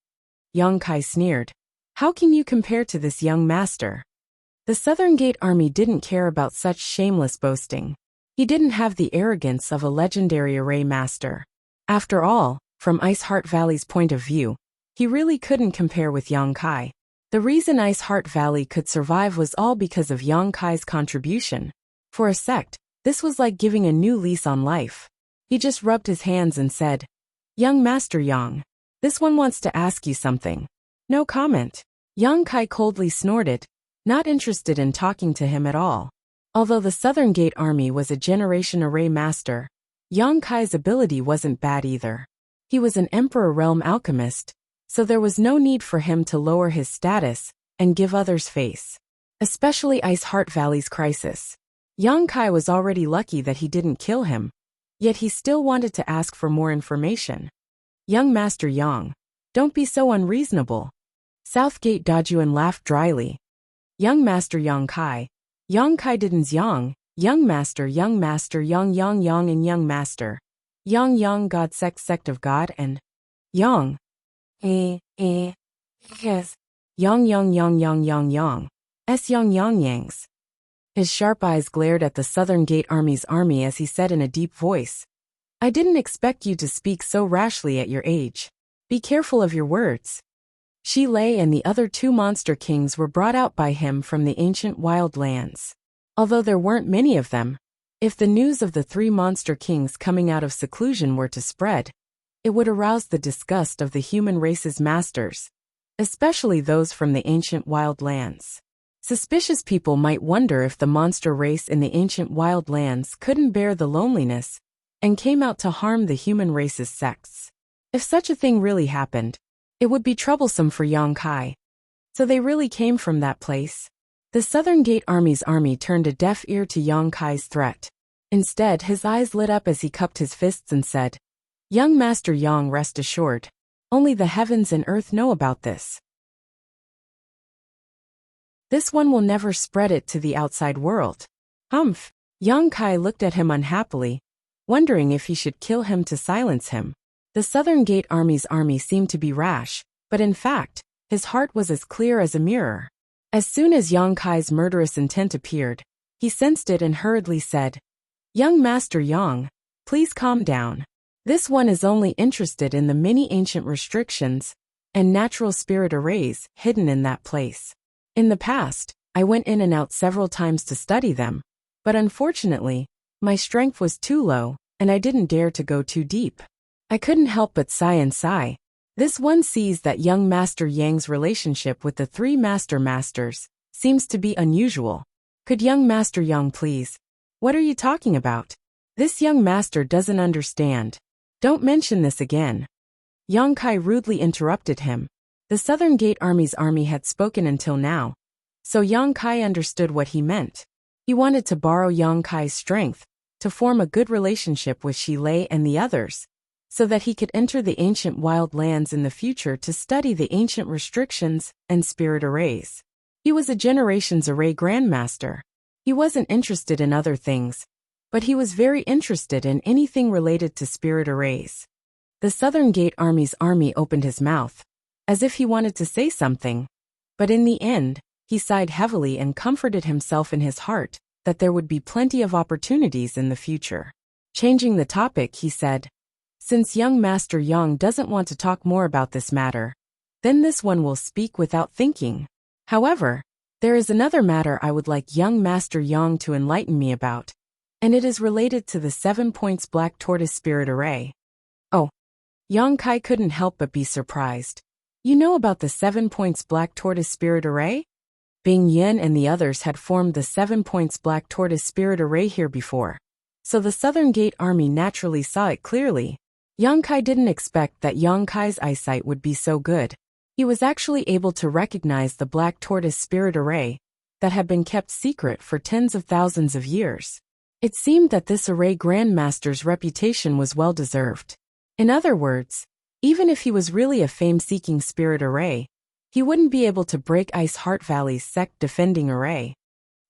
Yang Kai sneered. "How can you compare to this young master?" The Southern Gate Army didn't care about such shameless boasting. He didn't have the arrogance of a legendary array master. After all, from Ice Heart Valley's point of view, he really couldn't compare with Yang Kai. The reason Ice Heart Valley could survive was all because of Yang Kai's contribution. For a sect, this was like giving a new lease on life. He just rubbed his hands and said, "Young Master Yang, this one wants to ask you something." No comment. Yang Kai coldly snorted, not interested in talking to him at all. Although the Southern Gate Army was a generation array master, Yang Kai's ability wasn't bad either. He was an Emperor Realm alchemist, so there was no need for him to lower his status and give others face. Especially Ice Heart Valley's crisis. Yang Kai was already lucky that he didn't kill him, yet he still wanted to ask for more information. "Young Master Yang, don't be so unreasonable." Southgate Dajuan laughed dryly. "Young Master Yang Kai didn't Yang Master, Yang, and Young Master. Yang God sect of God and Yang. Yes. Yang. S Yang Yangs." His sharp eyes glared at the Southern Gate Army's army as he said in a deep voice, "I didn't expect you to speak so rashly at your age. Be careful of your words." Shi Lei and the other two monster kings were brought out by him from the ancient wild lands. Although there weren't many of them, if the news of the three monster kings coming out of seclusion were to spread, it would arouse the disgust of the human race's masters, especially those from the ancient wild lands. Suspicious people might wonder if the monster race in the ancient wild lands couldn't bear the loneliness and came out to harm the human race's sects. If such a thing really happened, it would be troublesome for Yang Kai. So they really came from that place. The Southern Gate Army's army turned a deaf ear to Yang Kai's threat. Instead, his eyes lit up as he cupped his fists and said, "Young Master Yang, rest assured. Only the heavens and earth know about this. This one will never spread it to the outside world." Humph! Yang Kai looked at him unhappily, wondering if he should kill him to silence him. The Southern Gate Army's army seemed to be rash, but in fact, his heart was as clear as a mirror. As soon as Yang Kai's murderous intent appeared, he sensed it and hurriedly said, "Young Master Yang, please calm down. This one is only interested in the many ancient restrictions and natural spirit arrays hidden in that place. In the past, I went in and out several times to study them, but unfortunately, my strength was too low, and I didn't dare to go too deep. I couldn't help but sigh and sigh. This one sees that young Master Yang's relationship with the three masters seems to be unusual. Could young Master Yang please? What are you talking about? This young master doesn't understand. Don't mention this again." Yang Kai rudely interrupted him. The Southern Gate Army's army had spoken until now, so Yang Kai understood what he meant. He wanted to borrow Yang Kai's strength to form a good relationship with Shi Lei and the others, so that he could enter the ancient wild lands in the future to study the ancient restrictions and spirit arrays. He was a generation's array grandmaster. He wasn't interested in other things, but he was very interested in anything related to spirit arrays. The Southern Gate Army's army opened his mouth, as if he wanted to say something, but in the end, he sighed heavily and comforted himself in his heart that there would be plenty of opportunities in the future. Changing the topic, he said, "Since young Master Yang doesn't want to talk more about this matter, then this one will speak without thinking. However, there is another matter I would like young Master Yang to enlighten me about, and it is related to the 7 points Black Tortoise Spirit Array." "Oh." Yang Kai couldn't help but be surprised. "You know about the 7 points Black Tortoise Spirit Array?" Bing Yin and the others had formed the 7 points Black Tortoise Spirit Array here before, so the Southern Gate Army naturally saw it clearly. Yang Kai didn't expect that Yang Kai's eyesight would be so good. He was actually able to recognize the black tortoise spirit array that had been kept secret for tens of thousands of years. It seemed that this array grandmaster's reputation was well deserved. In other words, even if he was really a fame-seeking spirit array, he wouldn't be able to break Ice Heart Valley's sect-defending array.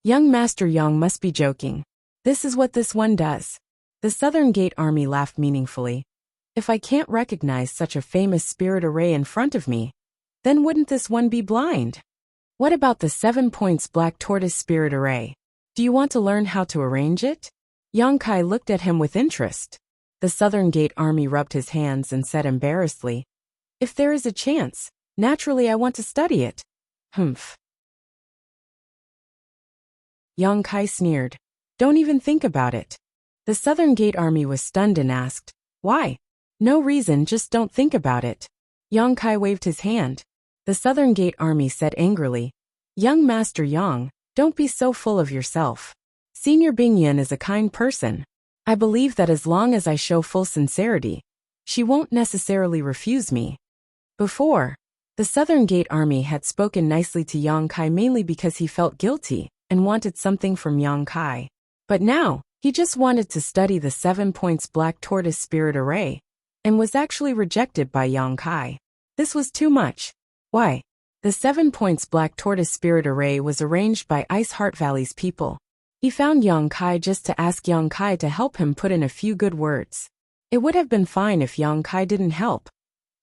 Young Master Yang must be joking. This is what this one does. The Southern Gate Army laughed meaningfully. If I can't recognize such a famous spirit array in front of me, then wouldn't this one be blind? What about the 7 points black tortoise spirit array? Do you want to learn how to arrange it? Yang Kai looked at him with interest. The Southern Gate Army rubbed his hands and said embarrassedly, "If there is a chance, naturally I want to study it." Humph. Yang Kai sneered. "Don't even think about it." The Southern Gate Army was stunned and asked, "Why?" "No reason, just don't think about it." Yang Kai waved his hand. The Southern Gate Army said angrily, "Young Master Yang, don't be so full of yourself. Senior Bingyan is a kind person. I believe that as long as I show full sincerity, she won't necessarily refuse me." Before, the Southern Gate Army had spoken nicely to Yang Kai mainly because he felt guilty and wanted something from Yang Kai. But now, he just wanted to study the 7 points black tortoise spirit array, and was actually rejected by Yang Kai. This was too much. Why? The 7 points black tortoise spirit array was arranged by Ice Heart Valley's people. He found Yang Kai just to ask Yang Kai to help him put in a few good words. It would have been fine if Yang Kai didn't help.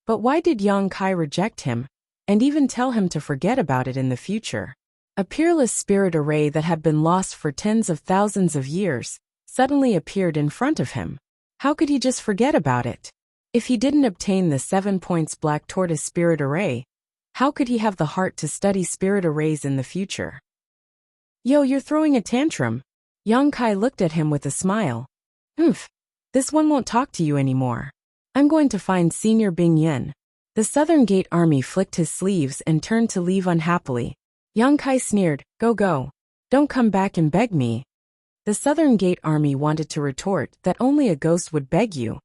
But why did Yang Kai reject him, and even tell him to forget about it in the future? A peerless spirit array that had been lost for tens of thousands of years suddenly appeared in front of him. How could he just forget about it? If he didn't obtain the 7 points black tortoise spirit array, how could he have the heart to study spirit arrays in the future? "Yo, you're throwing a tantrum." Yang Kai looked at him with a smile. "Oof, this one won't talk to you anymore. I'm going to find Senior Bing Yin." The Southern Gate Army flicked his sleeves and turned to leave unhappily. Yang Kai sneered, Go. Don't come back and beg me." The Southern Gate Army wanted to retort that only a ghost would beg you.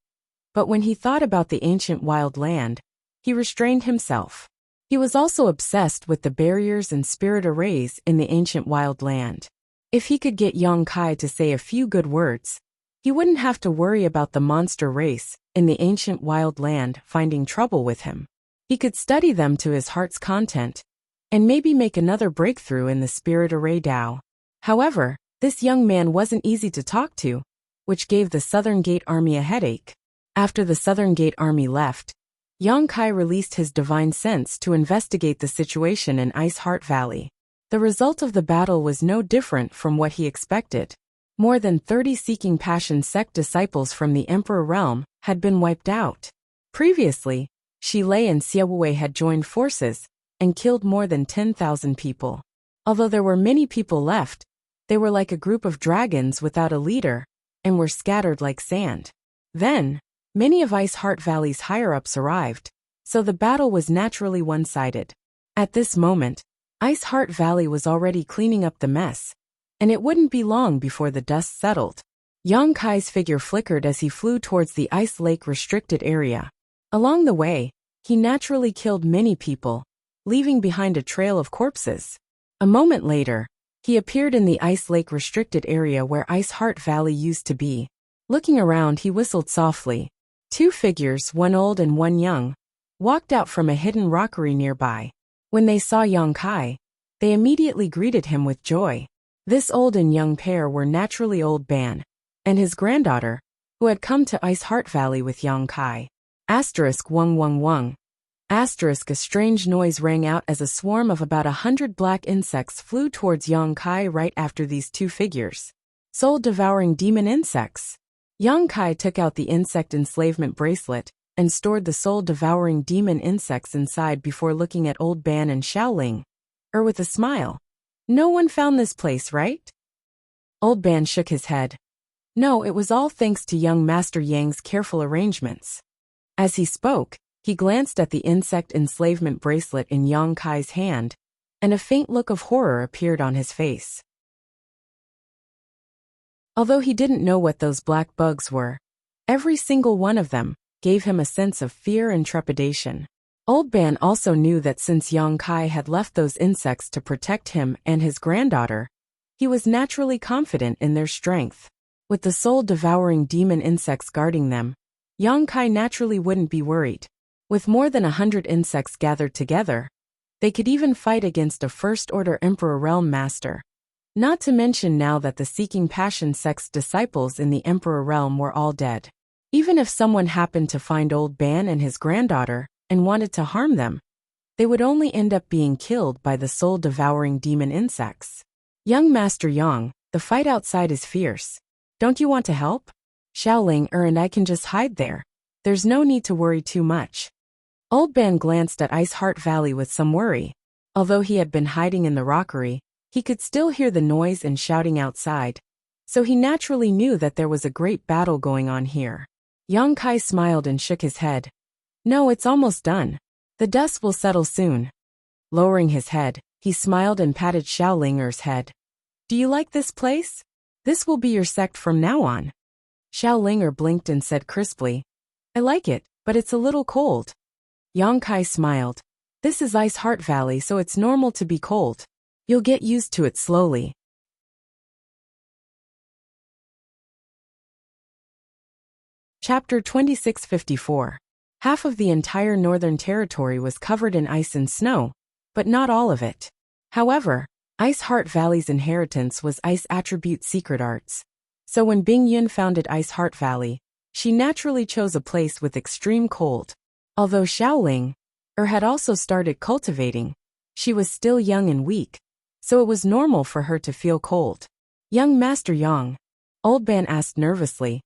But when he thought about the ancient wild land, he restrained himself. He was also obsessed with the barriers and spirit arrays in the ancient wild land. If he could get Yang Kai to say a few good words, he wouldn't have to worry about the monster race in the ancient wild land finding trouble with him. He could study them to his heart's content, and maybe make another breakthrough in the spirit array Tao. However, this young man wasn't easy to talk to, which gave the Southern Gate Army a headache. After the Southern Gate Army left, Yang Kai released his divine sense to investigate the situation in Ice Heart Valley. The result of the battle was no different from what he expected. More than 30 Seeking Passion sect disciples from the Emperor realm had been wiped out. Previously, Shi Lei and Xie Wei had joined forces and killed more than 10,000 people. Although there were many people left, they were like a group of dragons without a leader and were scattered like sand. Then, many of Ice Heart Valley's higher-ups arrived, so the battle was naturally one-sided. At this moment, Ice Heart Valley was already cleaning up the mess, and it wouldn't be long before the dust settled. Yang Kai's figure flickered as he flew towards the Ice Lake restricted area. Along the way, he naturally killed many people, leaving behind a trail of corpses. A moment later, he appeared in the Ice Lake restricted area where Ice Heart Valley used to be. Looking around, he whistled softly. Two figures, one old and one young, walked out from a hidden rockery nearby. When they saw Yang Kai, they immediately greeted him with joy. This old and young pair were naturally Old Ban and his granddaughter, who had come to Ice Heart Valley with Yang Kai. Asterisk wung wung wung. Asterisk a strange noise rang out as a swarm of about 100 black insects flew towards Yang Kai right after these two figures. Soul-devouring demon insects. Yang Kai took out the insect enslavement bracelet and stored the soul-devouring demon insects inside before looking at Old Ban and Xiaoling. With a smile. No one found this place, right? Old Ban shook his head. No, it was all thanks to young Master Yang's careful arrangements. As he spoke, he glanced at the insect enslavement bracelet in Yang Kai's hand, and a faint look of horror appeared on his face. Although he didn't know what those black bugs were, every single one of them gave him a sense of fear and trepidation. Old Ban also knew that since Yang Kai had left those insects to protect him and his granddaughter, he was naturally confident in their strength. With the soul-devouring demon insects guarding them, Yang Kai naturally wouldn't be worried. With more than 100 insects gathered together, they could even fight against a First-Order Emperor Realm Master. Not to mention now that the Seeking Passion sect's disciples in the Emperor Realm were all dead. Even if someone happened to find Old Ban and his granddaughter and wanted to harm them, they would only end up being killed by the soul-devouring demon insects. Young Master Yang, the fight outside is fierce. Don't you want to help? Xiaoling and I can just hide there. There's no need to worry too much. Old Ban glanced at Ice Heart Valley with some worry. Although he had been hiding in the rockery, he could still hear the noise and shouting outside, so he naturally knew that there was a great battle going on here. Yang Kai smiled and shook his head. No, it's almost done. The dust will settle soon. Lowering his head, he smiled and patted Xiaolinger's head. Do you like this place? This will be your sect from now on. Xiaolinger blinked and said crisply, I like it, but it's a little cold. Yang Kai smiled. This is Ice Heart Valley, so it's normal to be cold. You'll get used to it slowly. Chapter 2654. Half of the entire northern territory was covered in ice and snow, but not all of it. However, Ice Heart Valley's inheritance was ice attribute secret arts. So when Bing Yun founded Ice Heart Valley, she naturally chose a place with extreme cold. Although Xiaoling had also started cultivating, she was still young and weak, so it was normal for her to feel cold. Young Master Yang, Old Ban asked nervously,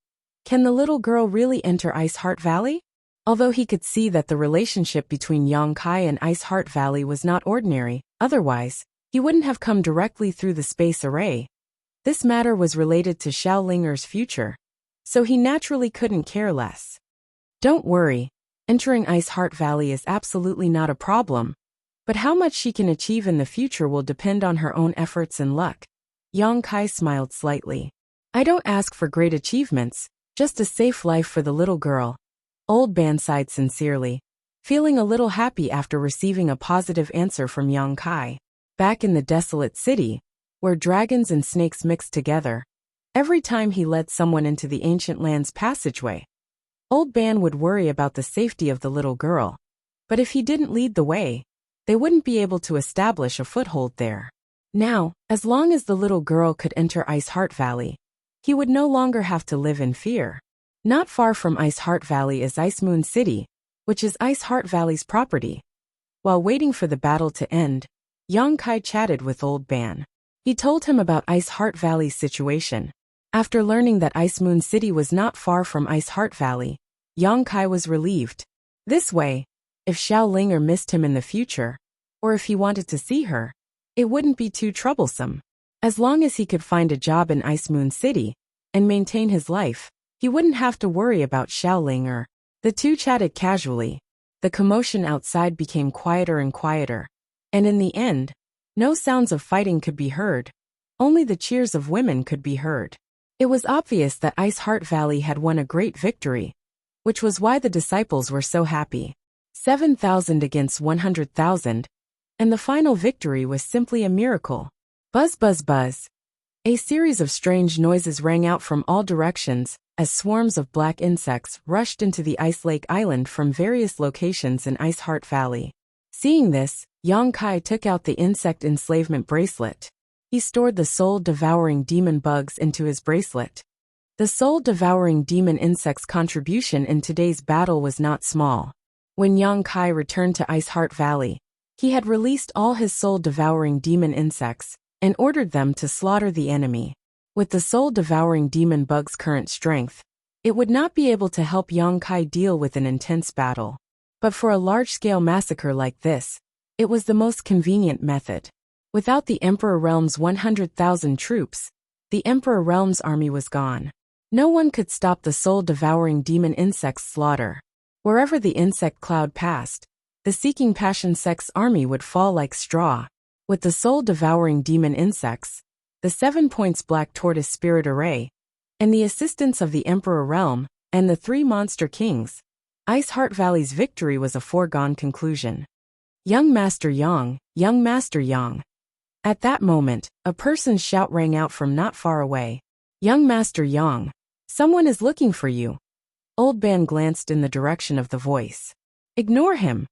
can the little girl really enter Ice Heart Valley? Although he could see that the relationship between Yang Kai and Ice Heart Valley was not ordinary, otherwise, he wouldn't have come directly through the space array. This matter was related to Xiaolinger's future, so he naturally couldn't care less. Don't worry, entering Ice Heart Valley is absolutely not a problem, but how much she can achieve in the future will depend on her own efforts and luck. Yang Kai smiled slightly. I don't ask for great achievements, just a safe life for the little girl. Old Ban sighed sincerely, feeling a little happy after receiving a positive answer from Yang Kai. Back in the desolate city, where dragons and snakes mixed together, every time he led someone into the ancient land's passageway, Old Ban would worry about the safety of the little girl. But if he didn't lead the way, they wouldn't be able to establish a foothold there. Now, as long as the little girl could enter Ice Heart Valley, he would no longer have to live in fear. Not far from Ice Heart Valley is Ice Moon City, which is Ice Heart Valley's property. While waiting for the battle to end, Yang Kai chatted with Old Ban. He told him about Ice Heart Valley's situation. After learning that Ice Moon City was not far from Ice Heart Valley, Yang Kai was relieved. This way, if Xiaolinger missed him in the future, or if he wanted to see her, it wouldn't be too troublesome. As long as he could find a job in Ice Moon City and maintain his life, he wouldn't have to worry about Xiaolinger. The two chatted casually. The commotion outside became quieter and quieter, and in the end, no sounds of fighting could be heard. Only the cheers of women could be heard. It was obvious that Ice Heart Valley had won a great victory, which was why the disciples were so happy. 7,000 against 100,000, and the final victory was simply a miracle. Buzz buzz buzz. A series of strange noises rang out from all directions as swarms of black insects rushed into the Ice Lake Island from various locations in Ice Heart Valley. Seeing this, Yang Kai took out the insect enslavement bracelet. He stored the soul-devouring demon bugs into his bracelet. The soul-devouring demon insect's contribution in today's battle was not small. When Yang Kai returned to Ice Heart Valley, he had released all his soul-devouring demon insects and ordered them to slaughter the enemy. With the soul-devouring demon bug's current strength, it would not be able to help Yang Kai deal with an intense battle. But for a large-scale massacre like this, it was the most convenient method. Without the Emperor Realm's 100,000 troops, the Emperor Realm's army was gone. No one could stop the soul-devouring demon insect's slaughter. Wherever the insect cloud passed, the Seeking Passion sect's army would fall like straw. With the soul-devouring demon insects, the 7 points Black Tortoise Spirit Array, and the assistance of the Emperor Realm and the 3 monster kings, Ice Heart Valley's victory was a foregone conclusion. Young Master Yang, young Master Yang. At that moment, a person's shout rang out from not far away. Young Master Yang, someone is looking for you. Old Ban glanced in the direction of the voice. Ignore him.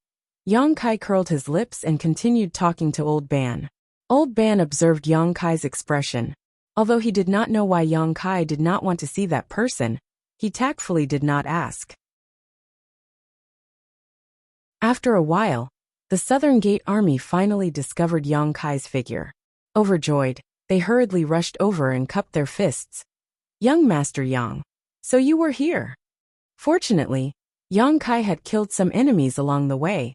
Yang Kai curled his lips and continued talking to Old Ban. Old Ban observed Yang Kai's expression. Although he did not know why Yang Kai did not want to see that person, he tactfully did not ask. After a while, the Southern Gate Army finally discovered Yang Kai's figure. Overjoyed, they hurriedly rushed over and cupped their fists. Young Master Yang, so you were here. Fortunately, Yang Kai had killed some enemies along the way,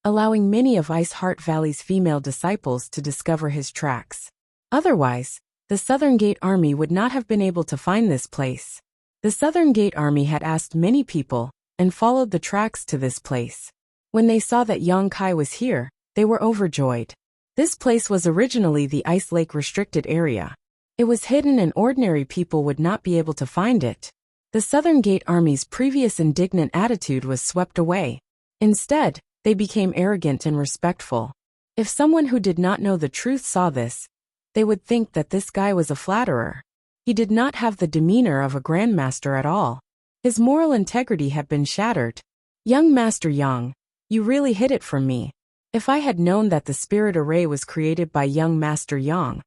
allowing many of Ice Heart Valley's female disciples to discover his tracks. Otherwise, the Southern Gate Army would not have been able to find this place. The Southern Gate Army had asked many people and followed the tracks to this place. When they saw that Yang Kai was here, they were overjoyed. This place was originally the Ice Lake restricted area. It was hidden and ordinary people would not be able to find it. The Southern Gate Army's previous indignant attitude was swept away. Instead, they became arrogant and respectful. If someone who did not know the truth saw this, they would think that this guy was a flatterer. He did not have the demeanor of a grandmaster at all. His moral integrity had been shattered. Young Master Yang, you really hid it from me. If I had known that the spirit array was created by young Master Yang,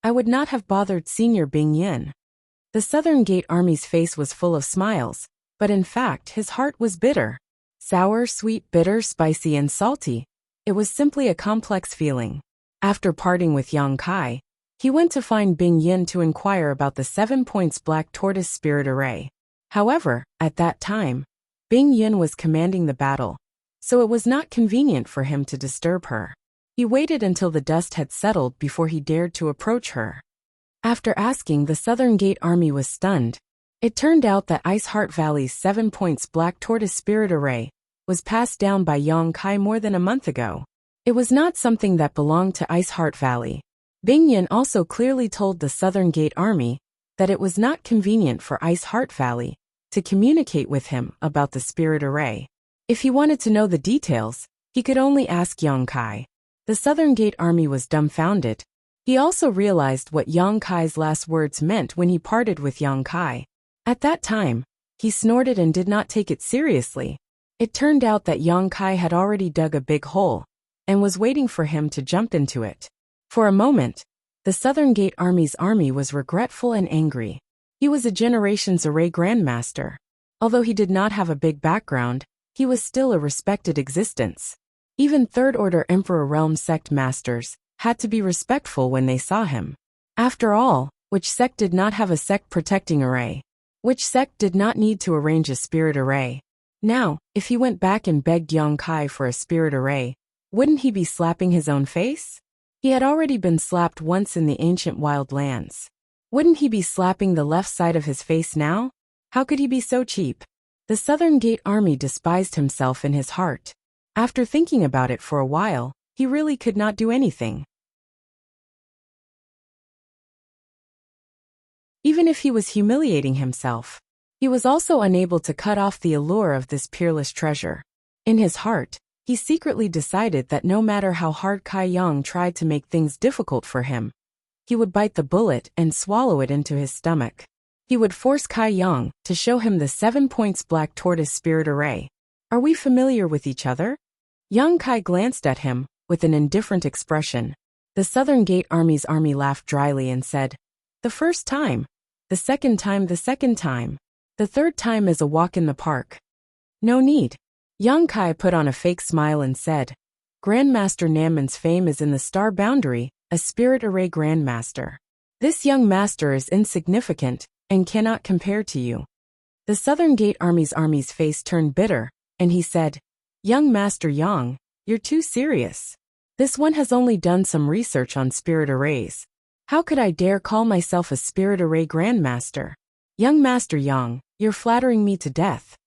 I would not have bothered Senior Bing Yin. The Southern Gate Army's face was full of smiles, but in fact his heart was bitter. Sour, sweet, bitter, spicy, and salty. It was simply a complex feeling. After parting with Yang Kai, he went to find Bing Yin to inquire about the 7 points Black Tortoise spirit array. However, at that time, Bing Yin was commanding the battle, so it was not convenient for him to disturb her. He waited until the dust had settled before he dared to approach her. After asking, the Southern Gate Army was stunned. It turned out that Ice Heart Valley's 7 points Black Tortoise spirit array was passed down by Yang Kai more than a month ago. It was not something that belonged to Ice Heart Valley. Bing Yin also clearly told the Southern Gate Army that it was not convenient for Ice Heart Valley to communicate with him about the spirit array. If he wanted to know the details, he could only ask Yang Kai. The Southern Gate Army was dumbfounded. He also realized what Yang Kai's last words meant when he parted with Yang Kai. At that time, he snorted and did not take it seriously. It turned out that Yang Kai had already dug a big hole and was waiting for him to jump into it. For a moment, the Southern Gate Army's army was regretful and angry. He was a Generations Array Grandmaster. Although he did not have a big background, he was still a respected existence. Even Third Order Emperor Realm Sect Masters had to be respectful when they saw him. After all, which sect did not have a sect protecting array? Which sect did not need to arrange a spirit array? Now, if he went back and begged Yang Kai for a spirit array, wouldn't he be slapping his own face? He had already been slapped once in the ancient wild lands. Wouldn't he be slapping the left side of his face now? How could he be so cheap? The Southern Gate Army despised himself in his heart. After thinking about it for a while, he really could not do anything. Even if he was humiliating himself, he was also unable to cut off the allure of this peerless treasure. In his heart, he secretly decided that no matter how hard Kai Yang tried to make things difficult for him, he would bite the bullet and swallow it into his stomach. He would force Kai Yang to show him the 7 points Black Tortoise spirit array. Are we familiar with each other? Yang Kai glanced at him with an indifferent expression. The Southern Gate Army's army laughed dryly and said, "The first time. The second time, the second time. The third time is a walk in the park. No need." Yang Kai put on a fake smile and said, "Grandmaster Namman's fame is in the star boundary, a spirit array grandmaster. This young master is insignificant and cannot compare to you." The Southern Gate Army's face turned bitter, and he said, "Young Master Yang, you're too serious. This one has only done some research on spirit arrays. How could I dare call myself a spirit array grandmaster? Young Master Yang, you're flattering me to death."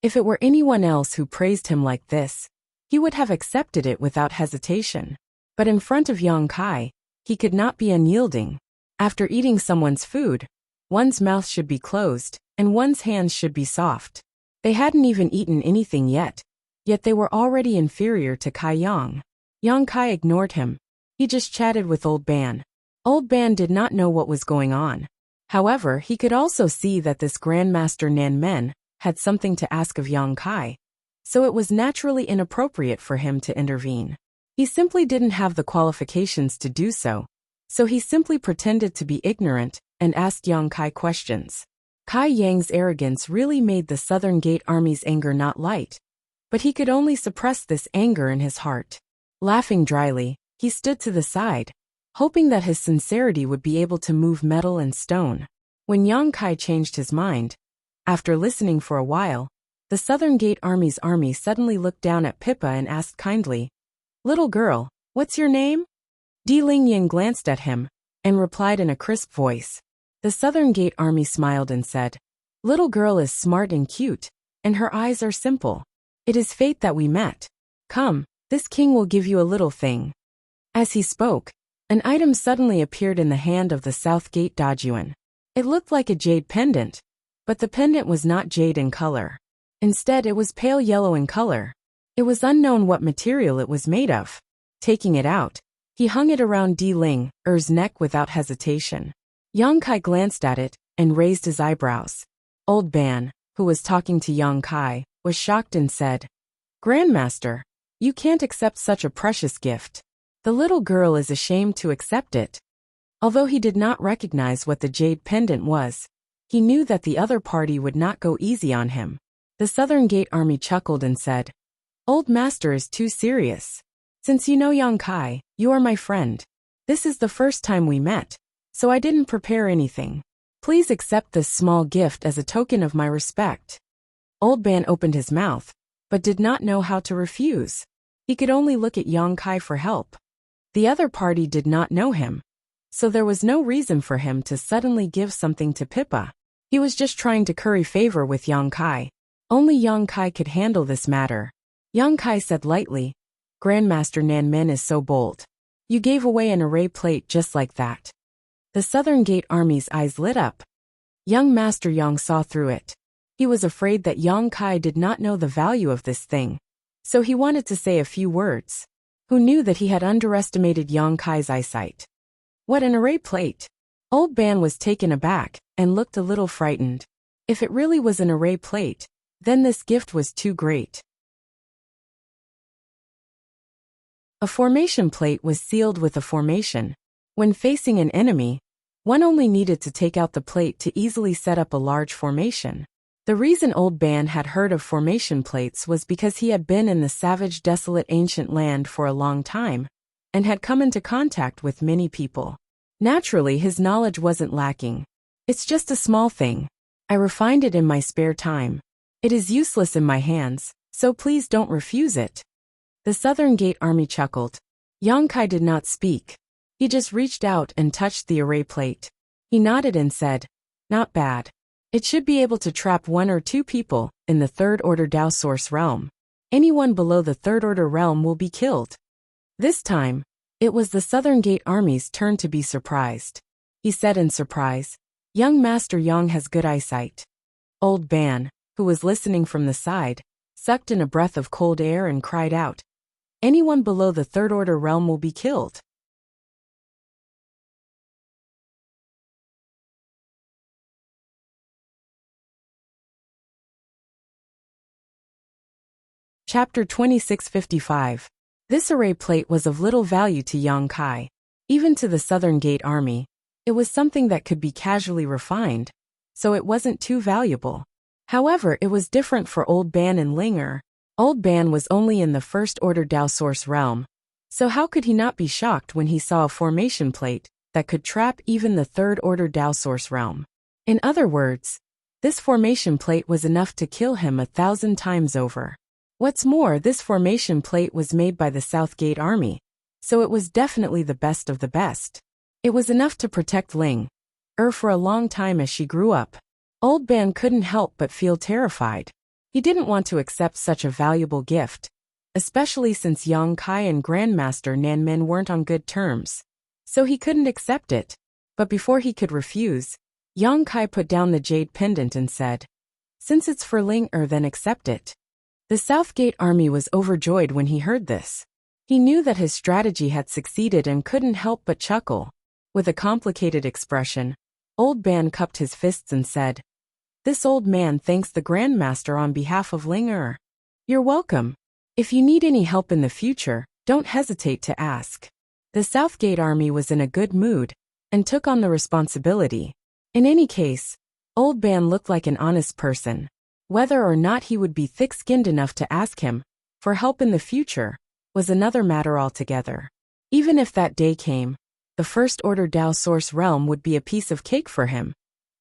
If it were anyone else who praised him like this, he would have accepted it without hesitation. But in front of Yang Kai, he could not be unyielding. After eating someone's food, one's mouth should be closed, and one's hands should be soft. They hadn't even eaten anything yet they were already inferior to Kai Yang. Yang Kai ignored him. He just chatted with Old Ban. Old Ban did not know what was going on. However, he could also see that this Grandmaster Nan Men had something to ask of Yang Kai, so it was naturally inappropriate for him to intervene. He simply didn't have the qualifications to do so he simply pretended to be ignorant and asked Yang Kai questions. Kai Yang's arrogance really made the Southern Gate Army's anger not light, but he could only suppress this anger in his heart. Laughing dryly, he stood to the side, hoping that his sincerity would be able to move metal and stone. When Yang Kai changed his mind, after listening for a while, the Southern Gate Army's army suddenly looked down at Pippa and asked kindly, "Little girl, what's your name?" Di Lingyan glanced at him and replied in a crisp voice. The Southern Gate Army smiled and said, "Little girl is smart and cute, and her eyes are simple. It is fate that we met. Come, this king will give you a little thing." As he spoke, an item suddenly appeared in the hand of the South Gate Dajuan. It looked like a jade pendant, but the pendant was not jade in color. Instead, it was pale yellow in color. It was unknown what material it was made of. Taking it out, he hung it around Di Ling's neck without hesitation. Yang Kai glanced at it and raised his eyebrows. Old Ban, who was talking to Yang Kai, was shocked and said, "Grandmaster, you can't accept such a precious gift. The little girl is ashamed to accept it." Although he did not recognize what the jade pendant was, he knew that the other party would not go easy on him. The Southern Gate Army chuckled and said, "Old Master is too serious. Since you know Yang Kai, you are my friend. This is the first time we met, so I didn't prepare anything. Please accept this small gift as a token of my respect." Old Ban opened his mouth, but did not know how to refuse. He could only look at Yang Kai for help. The other party did not know him, so there was no reason for him to suddenly give something to Pippa. He was just trying to curry favor with Yang Kai. Only Yang Kai could handle this matter. Yang Kai said lightly, "Grandmaster Nan Men is so bold. You gave away an array plate just like that." The Southern Gate Army's eyes lit up. Young Master Yang saw through it. He was afraid that Yang Kai did not know the value of this thing, so he wanted to say a few words. Who knew that he had underestimated Yang Kai's eyesight? What an array plate! Old Ban was taken aback and looked a little frightened. If it really was an array plate, then this gift was too great. A formation plate was sealed with a formation. When facing an enemy, one only needed to take out the plate to easily set up a large formation. The reason Old Ban had heard of formation plates was because he had been in the savage, desolate ancient land for a long time, and had come into contact with many people. Naturally, his knowledge wasn't lacking. "It's just a small thing. I refined it in my spare time. It is useless in my hands, so please don't refuse it." The Southern Gate Army chuckled. Yang Kai did not speak. He just reached out and touched the array plate. He nodded and said, "Not bad. It should be able to trap 1 or 2 people in the Third Order Dao Source realm. Anyone below the Third Order realm will be killed." This time, it was the Southern Gate Army's turn to be surprised. He said in surprise, "Young Master Yang has good eyesight." Old Ban, who was listening from the side, sucked in a breath of cold air and cried out, "Anyone below the Third Order realm will be killed." Chapter 2655. This array plate was of little value to Yang Kai. Even to the Southern Gate Army, it was something that could be casually refined, so it wasn't too valuable. However, it was different for Old Ban and Linger. Old Ban was only in the First Order Dao Source realm, so how could he not be shocked when he saw a formation plate that could trap even the Third Order Dao Source realm? In other words, this formation plate was enough to kill him 1,000 times over. What's more, this formation plate was made by the South Gate Army, so it was definitely the best of the best. It was enough to protect Ling for a long time as she grew up. Old Ban couldn't help but feel terrified. He didn't want to accept such a valuable gift, especially since Yang Kai and Grandmaster Nan Men weren't on good terms, so he couldn't accept it. But before he could refuse, Yang Kai put down the jade pendant and said, Since it's for Ling then accept it. The Southgate army was overjoyed when he heard this. He knew that his strategy had succeeded and couldn't help but chuckle. With a complicated expression, Old Ban cupped his fists and said, "This old man thanks the Grandmaster on behalf of Ling. You're welcome. If you need any help in the future, don't hesitate to ask." The Southgate army was in a good mood and took on the responsibility. In any case, Old Ban looked like an honest person. Whether or not he would be thick-skinned enough to ask him for help in the future was another matter altogether. Even if that day came, the First Order Dao Source realm would be a piece of cake for him.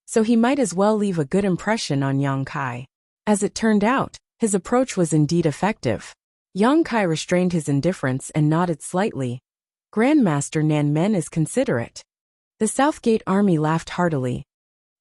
So he might as well leave a good impression on Yang Kai. As it turned out, his approach was indeed effective. Yang Kai restrained his indifference and nodded slightly. Grandmaster Nan Men is considerate. The Southgate army laughed heartily.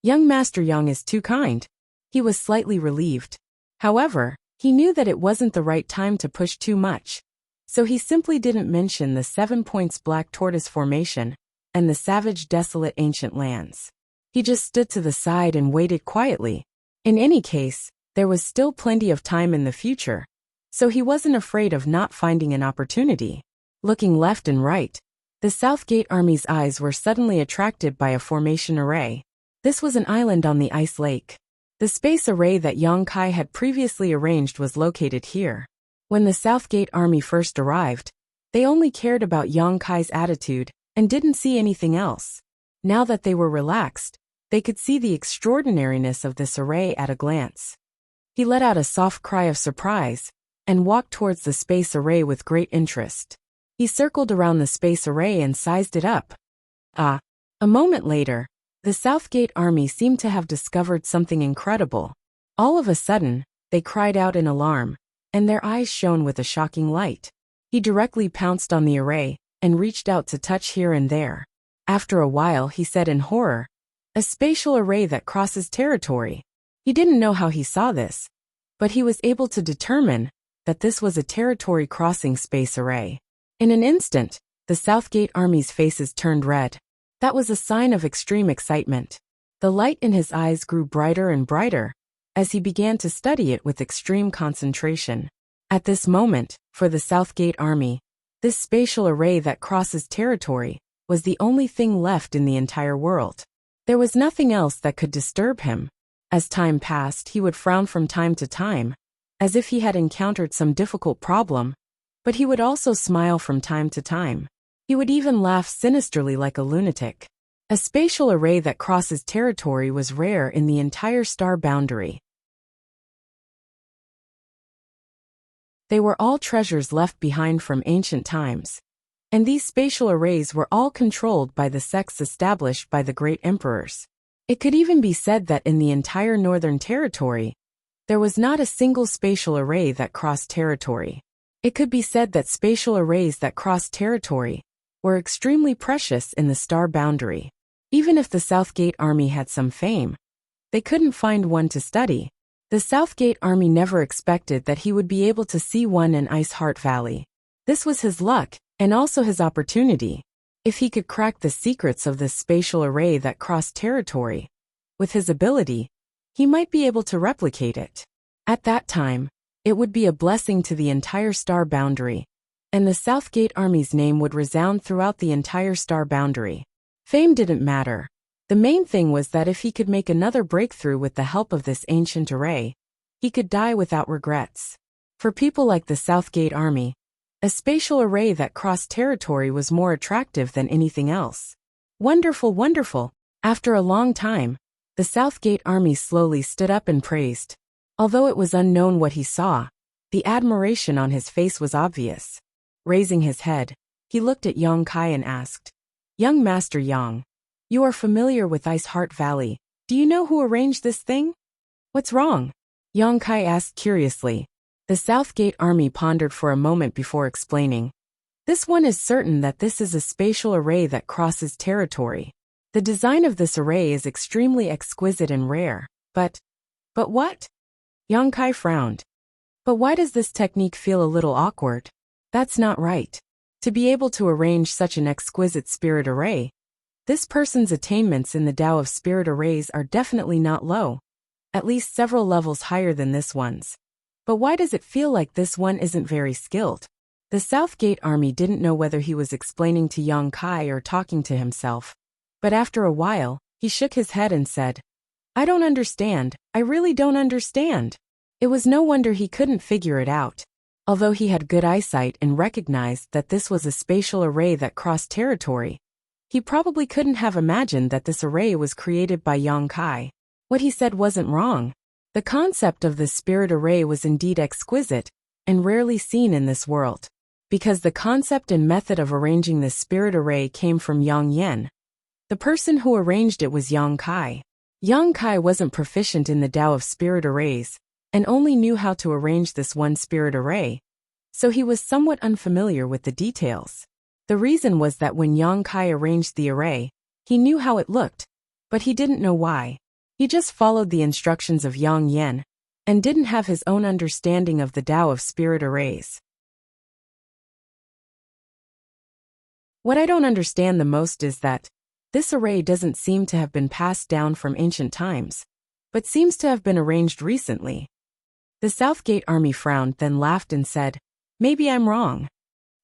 Young Master Yang is too kind. He was slightly relieved. However, he knew that it wasn't the right time to push too much. So he simply didn't mention the 7 Points Black Tortoise Formation and the savage desolate ancient lands. He just stood to the side and waited quietly. In any case, there was still plenty of time in the future, so he wasn't afraid of not finding an opportunity. Looking left and right, the Southgate army's eyes were suddenly attracted by a formation array. This was an island on the ice lake. The space array that Yang Kai had previously arranged was located here. When the Southgate army first arrived, they only cared about Yang Kai's attitude and didn't see anything else. Now that they were relaxed, they could see the extraordinariness of this array at a glance. He let out a soft cry of surprise and walked towards the space array with great interest. He circled around the space array and sized it up. A moment later, the Southgate army seemed to have discovered something incredible. All of a sudden, they cried out in alarm, and their eyes shone with a shocking light. He directly pounced on the array and reached out to touch here and there. After a while, he said in horror, "A spatial array that crosses territory." He didn't know how he saw this, but he was able to determine that this was a territory-crossing space array. In an instant, the Southgate army's faces turned red. That was a sign of extreme excitement. The light in his eyes grew brighter and brighter as he began to study it with extreme concentration. At this moment, for the Southgate army, this spatial array that crosses territory was the only thing left in the entire world. There was nothing else that could disturb him. As time passed, he would frown from time to time, as if he had encountered some difficult problem, but he would also smile from time to time. He would even laugh sinisterly like a lunatic. A spatial array that crosses territory was rare in the entire star boundary. They were all treasures left behind from ancient times, and these spatial arrays were all controlled by the sects established by the great emperors. It could even be said that in the entire Northern Territory, there was not a single spatial array that crossed territory. It could be said that spatial arrays that crossed territory were extremely precious in the star boundary. Even if the Southgate army had some fame, they couldn't find one to study. The Southgate army never expected that he would be able to see one in Ice Heart Valley. This was his luck, and also his opportunity. If he could crack the secrets of this spatial array that crossed territory, with his ability, he might be able to replicate it. At that time, it would be a blessing to the entire star boundary, and the Southgate army's name would resound throughout the entire star boundary. Fame didn't matter. The main thing was that if he could make another breakthrough with the help of this ancient array, he could die without regrets. For people like the Southgate army, a spatial array that crossed territory was more attractive than anything else. Wonderful, wonderful! After a long time, the Southgate army slowly stood up and praised. Although it was unknown what he saw, the admiration on his face was obvious. Raising his head, he looked at Yang Kai and asked, "Young Master Yang, you are familiar with Ice Heart Valley. Do you know who arranged this thing?" "What's wrong?" Yang Kai asked curiously. The Southgate army pondered for a moment before explaining. "This one is certain that this is a spatial array that crosses territory. The design of this array is extremely exquisite and rare, but what?" Yang Kai frowned. "But why does this technique feel a little awkward? That's not right. To be able to arrange such an exquisite spirit array, this person's attainments in the Tao of spirit arrays are definitely not low." at least several levels higher than this one's. But why does it feel like this one isn't very skilled? The South Gate Army didn't know whether he was explaining to young Kai or talking to himself. But after a while, he shook his head and said, I don't understand, I really don't understand. It was no wonder he couldn't figure it out. Although he had good eyesight and recognized that this was a spatial array that crossed territory, he probably couldn't have imagined that this array was created by Yang Kai. What he said wasn't wrong. The concept of the spirit array was indeed exquisite and rarely seen in this world. Because the concept and method of arranging the spirit array came from Yang Yen. The person who arranged it was Yang Kai. Yang Kai wasn't proficient in the Tao of spirit arrays, and only knew how to arrange this one spirit array, so he was somewhat unfamiliar with the details. The reason was that when Yang Kai arranged the array, he knew how it looked, but he didn't know why. He just followed the instructions of Yang Yen, and didn't have his own understanding of the Tao of spirit arrays. What I don't understand the most is that this array doesn't seem to have been passed down from ancient times, but seems to have been arranged recently. The South Gate Army frowned, then laughed and said, Maybe I'm wrong.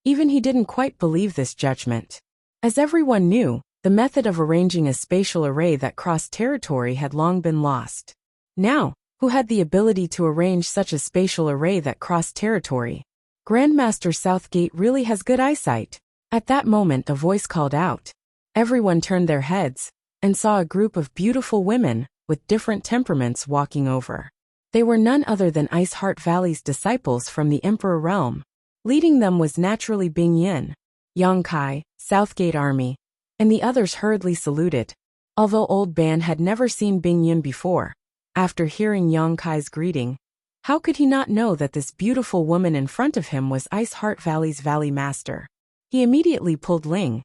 Even he didn't quite believe this judgment. As everyone knew, the method of arranging a spatial array that crossed territory had long been lost. Now, who had the ability to arrange such a spatial array that crossed territory? Grandmaster Southgate really has good eyesight. At that moment a voice called out. Everyone turned their heads, and saw a group of beautiful women, with different temperaments walking over. They were none other than Ice Heart Valley's disciples from the Emperor Realm. Leading them was naturally Bing Yin, Yang Kai, Southgate Army, and the others hurriedly saluted. Although Old Ban had never seen Bing Yin before, after hearing Yang Kai's greeting, how could he not know that this beautiful woman in front of him was Ice Heart Valley's Valley Master? He immediately pulled Ling,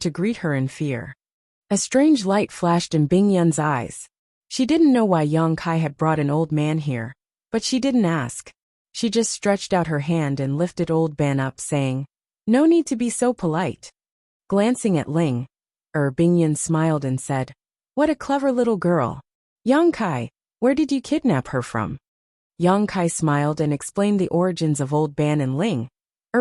to greet her in fear. A strange light flashed in Bing Yin's eyes. She didn't know why Yang Kai had brought an old man here, but she didn't ask. She just stretched out her hand and lifted Old Ban up, saying, No need to be so polite. Glancing at Ling, Bing Yin smiled and said, What a clever little girl. Yang Kai, where did you kidnap her from? Yang Kai smiled and explained the origins of Old Ban and Ling,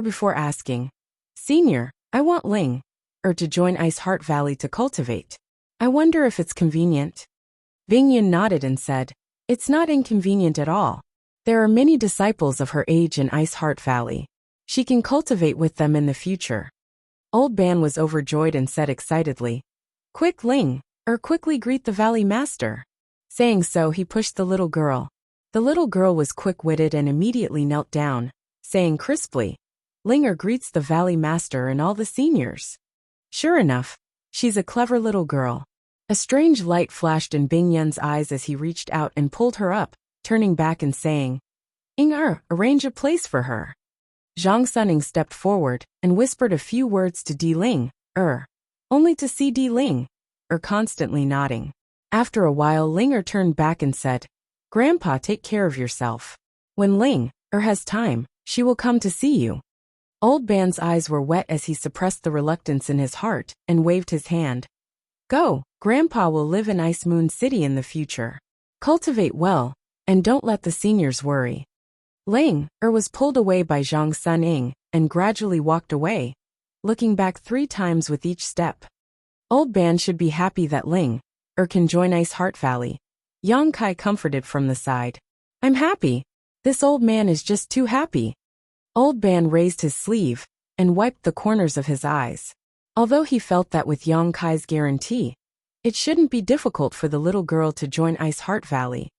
before asking, Senior, I want Ling, to join Ice Heart Valley to cultivate. I wonder if it's convenient. Bing Yin nodded and said, It's not inconvenient at all. There are many disciples of her age in Ice Heart Valley. She can cultivate with them in the future. Old Ban was overjoyed and said excitedly, Quick Ling, quickly greet the Valley Master. Saying so, he pushed the little girl. The little girl was quick-witted and immediately knelt down, saying crisply, Linger greets the Valley Master and all the seniors. Sure enough, she's a clever little girl. A strange light flashed in Bing Yin's eyes as he reached out and pulled her up, turning back and saying, arrange a place for her. Zhang Suning stepped forward and whispered a few words to Di Ling, only to see Di Ling, constantly nodding. After a while Ling turned back and said, Grandpa, take care of yourself. When Ling has time, she will come to see you. Old Ban's eyes were wet as he suppressed the reluctance in his heart and waved his hand. Go, Grandpa will live in Ice Moon City in the future. Cultivate well, and don't let the seniors worry. Ling was pulled away by Zhang Suning and gradually walked away, looking back 3 times with each step. Old Ban should be happy that Ling can join Ice Heart Valley. Yang Kai comforted from the side. I'm happy. This old man is just too happy. Old Ban raised his sleeve and wiped the corners of his eyes. Although he felt that with Yang Kai's guarantee, it shouldn't be difficult for the little girl to join Ice Heart Valley.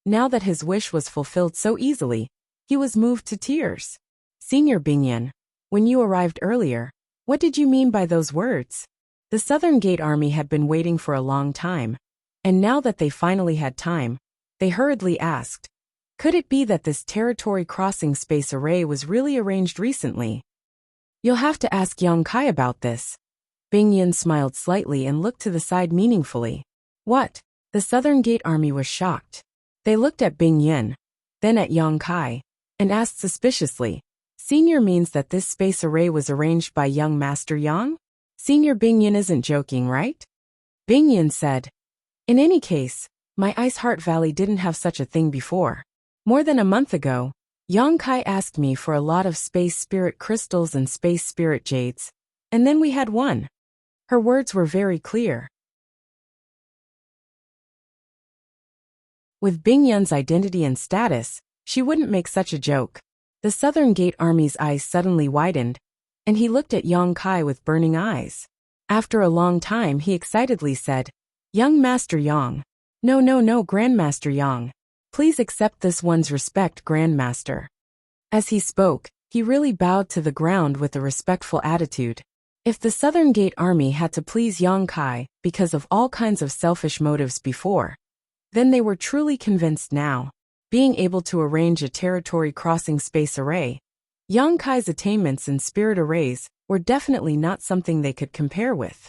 Now that his wish was fulfilled so easily, he was moved to tears. Senior Bing Yin, when you arrived earlier, what did you mean by those words? The Southern Gate Army had been waiting for a long time, and now that they finally had time, they hurriedly asked, could it be that this territory crossing space array was really arranged recently? You'll have to ask Yang Kai about this. Bing Yin smiled slightly and looked to the side meaningfully. What? The Southern Gate Army was shocked. They looked at Bing Yin, then at Yang Kai, and asked suspiciously, Senior means that this space array was arranged by young Master Yang? Senior Bing Yin isn't joking, right? Bing Yin said, in any case, My Ice Heart Valley didn't have such a thing before. More than a month ago, Yang Kai asked me for a lot of space spirit crystals and space spirit jades, and then we had one. Her words were very clear. With Bing Yun's identity and status, she wouldn't make such a joke. The Southern Gate Army's eyes suddenly widened, and he looked at Yang Kai with burning eyes. After a long time he excitedly said, "Young Master Yang." No, Grandmaster Yang. Please accept this one's respect, Grandmaster." As he spoke, he really bowed to the ground with a respectful attitude. If the Southern Gate Army had to please Yang Kai because of all kinds of selfish motives before, then they were truly convinced now. Being able to arrange a territory-crossing space array, Yang Kai's attainments in spirit arrays were definitely not something they could compare with.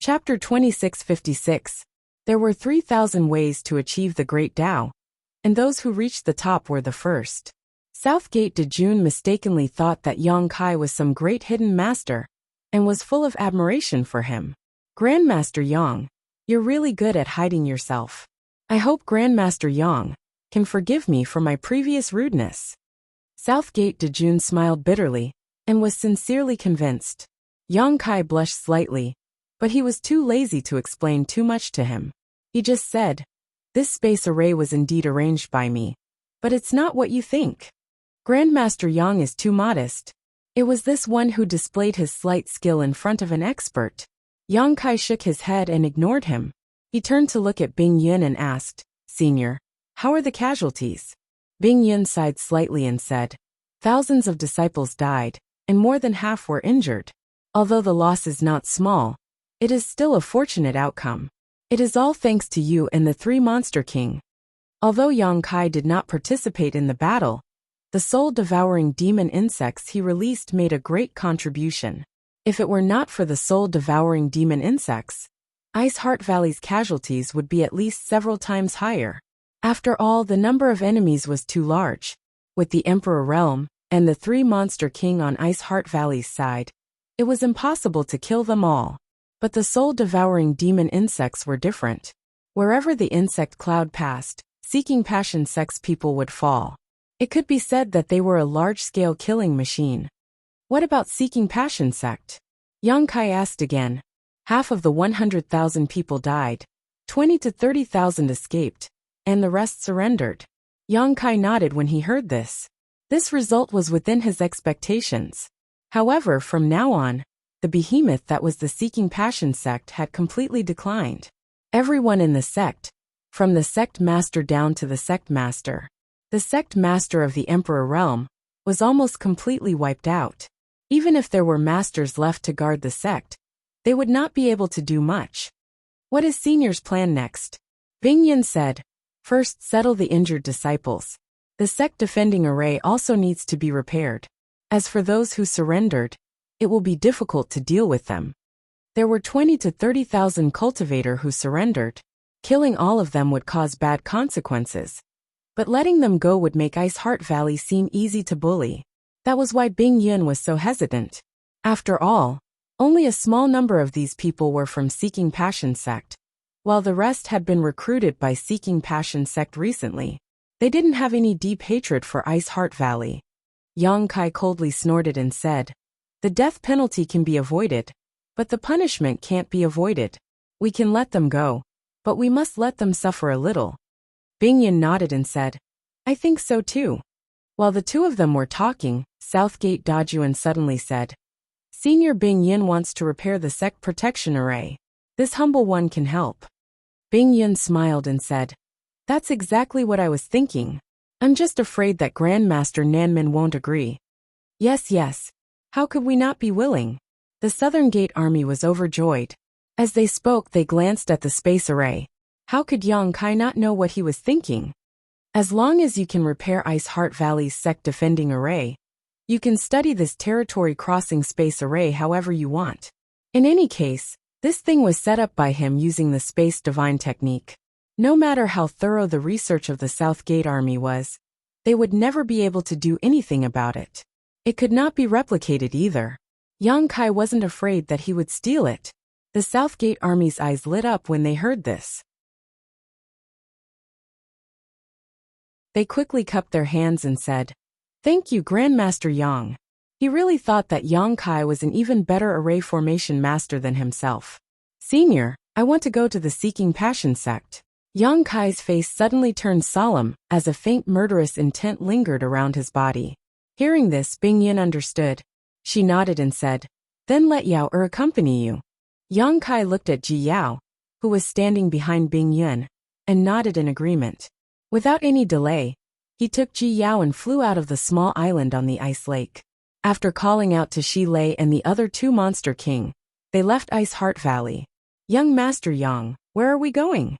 Chapter 2656. There were 3,000 ways to achieve the Great Tao, and those who reached the top were the first. Southgate Dejun mistakenly thought that Yang Kai was some great hidden master, and was full of admiration for him. "Grandmaster Yang, you're really good at hiding yourself. I hope Grandmaster Yang can forgive me for my previous rudeness." Southgate Dejun smiled bitterly, and was sincerely convinced. Yang Kai blushed slightly, but he was too lazy to explain too much to him. He just said, "This space array was indeed arranged by me, but it's not what you think. Grandmaster Yang is too modest." It was this one who displayed his slight skill in front of an expert. Yang Kai shook his head and ignored him. He turned to look at Bing Yun and asked, "Senior, how are the casualties?" Bing Yun sighed slightly and said, "Thousands of disciples died, and more than half were injured. Although the loss is not small, it is still a fortunate outcome. It is all thanks to you and the three Monster King." Although Yang Kai did not participate in the battle, the soul-devouring demon insects he released made a great contribution. If it were not for the soul-devouring demon insects, Ice Heart Valley's casualties would be at least several times higher. After all, the number of enemies was too large. With the Emperor Realm and the three Monster King on Ice Heart Valley's side, it was impossible to kill them all. But the soul-devouring demon insects were different. Wherever the insect cloud passed, seeking passion sex people would fall. It could be said that they were a large-scale killing machine. What about seeking passion sect? Yang Kai asked again. Half of the 100,000 people died, 20 to 30,000 escaped, and the rest surrendered. Yang Kai nodded when he heard this. This result was within his expectations. However, from now on, the behemoth that was the Seeking Passion sect had completely declined. Everyone in the sect, from the sect master down to the sect master, the sect master of the Emperor Realm, was almost completely wiped out. Even if there were masters left to guard the sect, they would not be able to do much. What is Senior's plan next? Bing Yin said, "First, settle the injured disciples. The sect defending array also needs to be repaired. As for those who surrendered, it will be difficult to deal with them. There were 20 to 30,000 cultivator who surrendered. Killing all of them would cause bad consequences. But letting them go would make Ice Heart Valley seem easy to bully. That was why Bing Yun was so hesitant. After all, only a small number of these people were from Seeking Passion sect, while the rest had been recruited by Seeking Passion sect recently. They didn't have any deep hatred for Ice Heart Valley." Yang Kai coldly snorted and said, "The death penalty can be avoided, but the punishment can't be avoided. We can let them go, but we must let them suffer a little." Bing Yin nodded and said, "I think so too." While the two of them were talking, Southgate Dajuan suddenly said, "Senior Bing Yin wants to repair the sect protection array. This humble one can help." Bing Yin smiled and said, "That's exactly what I was thinking. I'm just afraid that Grandmaster Nanmin won't agree." Yes. How could we not be willing? The Southern Gate Army was overjoyed. As they spoke, they glanced at the space array. How could Yang Kai not know what he was thinking? As long as you can repair Ice Heart Valley's sect defending array, you can study this territory crossing space array however you want. In any case, this thing was set up by him using the space divine technique. No matter how thorough the research of the South Gate Army was, they would never be able to do anything about it. It could not be replicated either. Yang Kai wasn't afraid that he would steal it. The Southgate Army's eyes lit up when they heard this. They quickly cupped their hands and said, "Thank you, Grandmaster Yang." He really thought that Yang Kai was an even better array formation master than himself. "Senior, I want to go to the Seeking Passion sect." Yang Kai's face suddenly turned solemn as a faint murderous intent lingered around his body. Hearing this, Bing Yin understood. She nodded and said, "Then let Yao accompany you." Yang Kai looked at Ji Yao, who was standing behind Bing Yin, and nodded in agreement. Without any delay, he took Ji Yao and flew out of the small island on the ice lake. After calling out to Shi Lei and the other two Monster King, they left Ice Heart Valley. "Young Master Yang, where are we going?"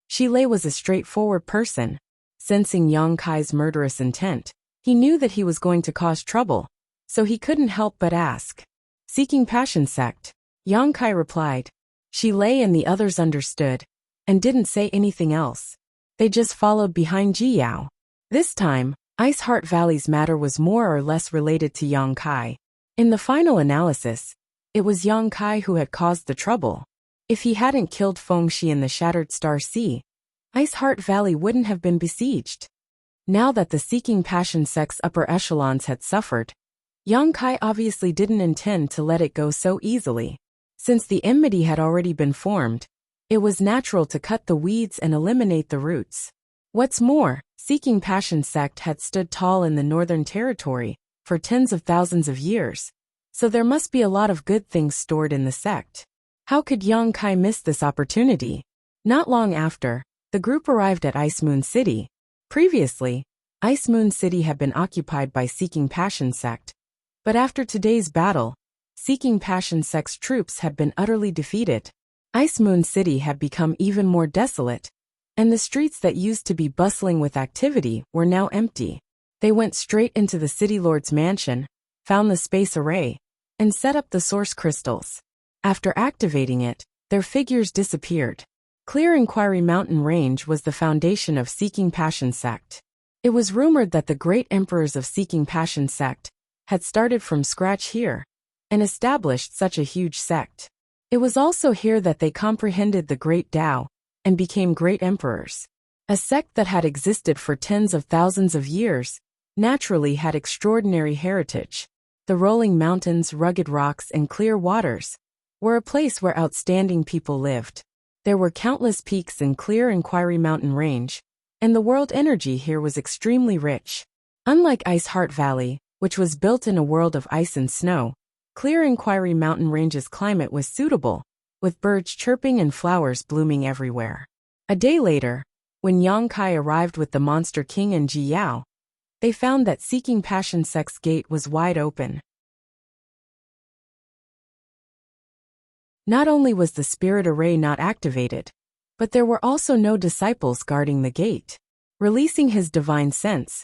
Shi Lei was a straightforward person. Sensing Yang Kai's murderous intent, he knew that he was going to cause trouble, so he couldn't help but ask. "Seeking Passion sect," Yang Kai replied. Shi Lei and the others understood, and didn't say anything else. They just followed behind Ji Yao. This time, Ice Heart Valley's matter was more or less related to Yang Kai. In the final analysis, it was Yang Kai who had caused the trouble. If he hadn't killed Feng Shi in the Shattered Star Sea, Ice Heart Valley wouldn't have been besieged. Now that the Seeking Passion sect's upper echelons had suffered, Yang Kai obviously didn't intend to let it go so easily. Since the enmity had already been formed, it was natural to cut the weeds and eliminate the roots. What's more, Seeking Passion sect had stood tall in the Northern Territory for tens of thousands of years, so there must be a lot of good things stored in the sect. How could Yang Kai miss this opportunity? Not long after, the group arrived at Ice Moon City. Previously, Ice Moon City had been occupied by Seeking Passion sect, but after today's battle, Seeking Passion sect's troops had been utterly defeated. Ice Moon City had become even more desolate, and the streets that used to be bustling with activity were now empty. They went straight into the City Lord's mansion, found the space array, and set up the source crystals. After activating it, their figures disappeared. Clear Inquiry Mountain Range was the foundation of Seeking Passion sect. It was rumored that the great emperors of Seeking Passion sect had started from scratch here and established such a huge sect. It was also here that they comprehended the Great Tao and became great emperors. A sect that had existed for tens of thousands of years naturally had extraordinary heritage. The rolling mountains, rugged rocks, and clear waters were a place where outstanding people lived. There were countless peaks in Clear Inquiry Mountain Range, and the world energy here was extremely rich. Unlike Ice Heart Valley, which was built in a world of ice and snow, Clear Inquiry Mountain Range's climate was suitable, with birds chirping and flowers blooming everywhere. A day later, when Yang Kai arrived with the Monster King and Ji Yao, they found that Seeking Passion sect's gate was wide open. Not only was the spirit array not activated, but there were also no disciples guarding the gate. Releasing his divine sense,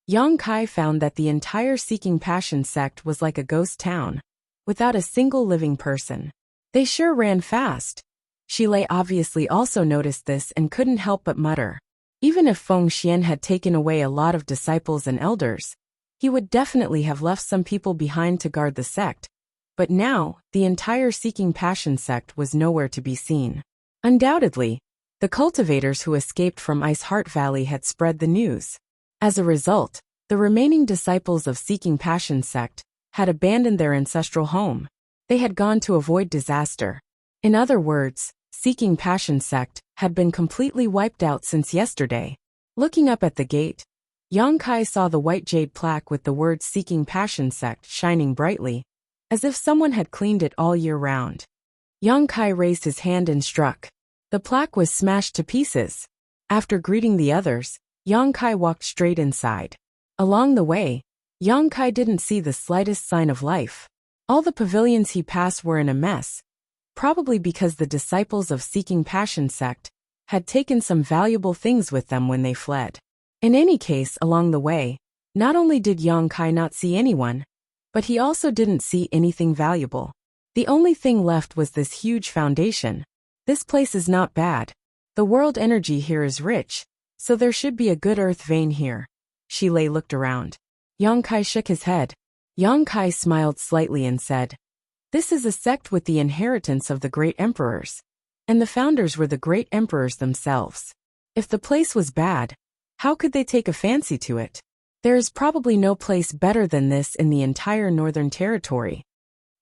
Yang Kai found that the entire Seeking Passion sect was like a ghost town, without a single living person. They sure ran fast. Shi Lei obviously also noticed this and couldn't help but mutter. Even if Feng Xian had taken away a lot of disciples and elders, he would definitely have left some people behind to guard the sect. But now, the entire Seeking Passion sect was nowhere to be seen. Undoubtedly, the cultivators who escaped from Ice Heart Valley had spread the news. As a result, the remaining disciples of Seeking Passion sect had abandoned their ancestral home. They had gone to avoid disaster. In other words, Seeking Passion sect had been completely wiped out since yesterday. Looking up at the gate, Yang Kai saw the white jade plaque with the words Seeking Passion sect shining brightly, as if someone had cleaned it all year round. Yang Kai raised his hand and struck. The plaque was smashed to pieces. After greeting the others, Yang Kai walked straight inside. Along the way, Yang Kai didn't see the slightest sign of life. All the pavilions he passed were in a mess, probably because the disciples of Seeking Passion sect had taken some valuable things with them when they fled. In any case, along the way, not only did Yang Kai not see anyone, but he also didn't see anything valuable. The only thing left was this huge foundation. This place is not bad. The world energy here is rich, so there should be a good earth vein here. Shi Lei looked around. Yang Kai shook his head. Yang Kai smiled slightly and said, This is a sect with the inheritance of the great emperors. And the founders were the great emperors themselves. If the place was bad, how could they take a fancy to it? There is probably no place better than this in the entire Northern Territory.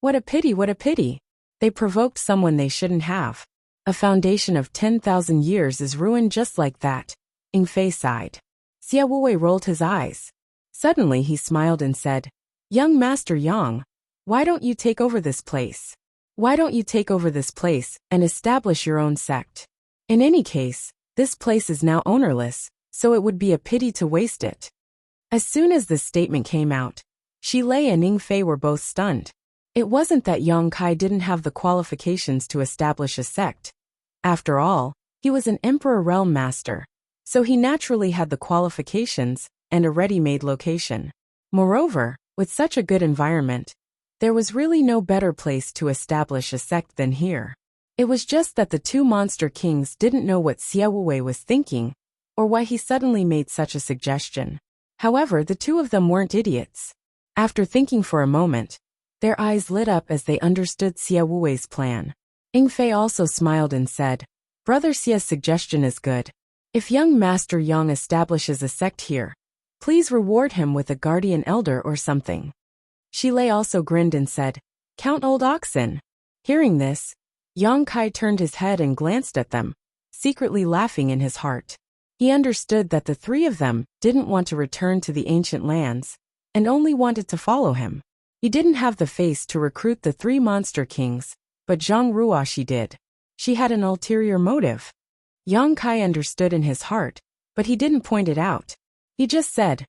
What a pity, what a pity. They provoked someone they shouldn't have. A foundation of 10,000 years is ruined just like that. Ing Fei sighed. Xia Wuwei rolled his eyes. Suddenly he smiled and said, Young Master Yang, why don't you take over this place? Why don't you take over this place and establish your own sect? In any case, this place is now ownerless, so it would be a pity to waste it. As soon as this statement came out, Shi Lei and Ing Fei were both stunned. It wasn't that Yang Kai didn't have the qualifications to establish a sect. After all, he was an Emperor Realm Master, so he naturally had the qualifications and a ready-made location. Moreover, with such a good environment, there was really no better place to establish a sect than here. It was just that the two monster kings didn't know what Xia Wuwei was thinking, or why he suddenly made such a suggestion. However, the two of them weren't idiots. After thinking for a moment, their eyes lit up as they understood Xia Wuwei's plan. Ing Fei also smiled and said, Brother Xia's suggestion is good. If young Master Yang establishes a sect here, please reward him with a guardian elder or something. Shi Lei also grinned and said, Count old oxen. Hearing this, Yang Kai turned his head and glanced at them, secretly laughing in his heart. He understood that the three of them didn't want to return to the ancient lands, and only wanted to follow him. He didn't have the face to recruit the three monster kings, but Zhang Ruoxi did. She had an ulterior motive. Yang Kai understood in his heart, but he didn't point it out. He just said,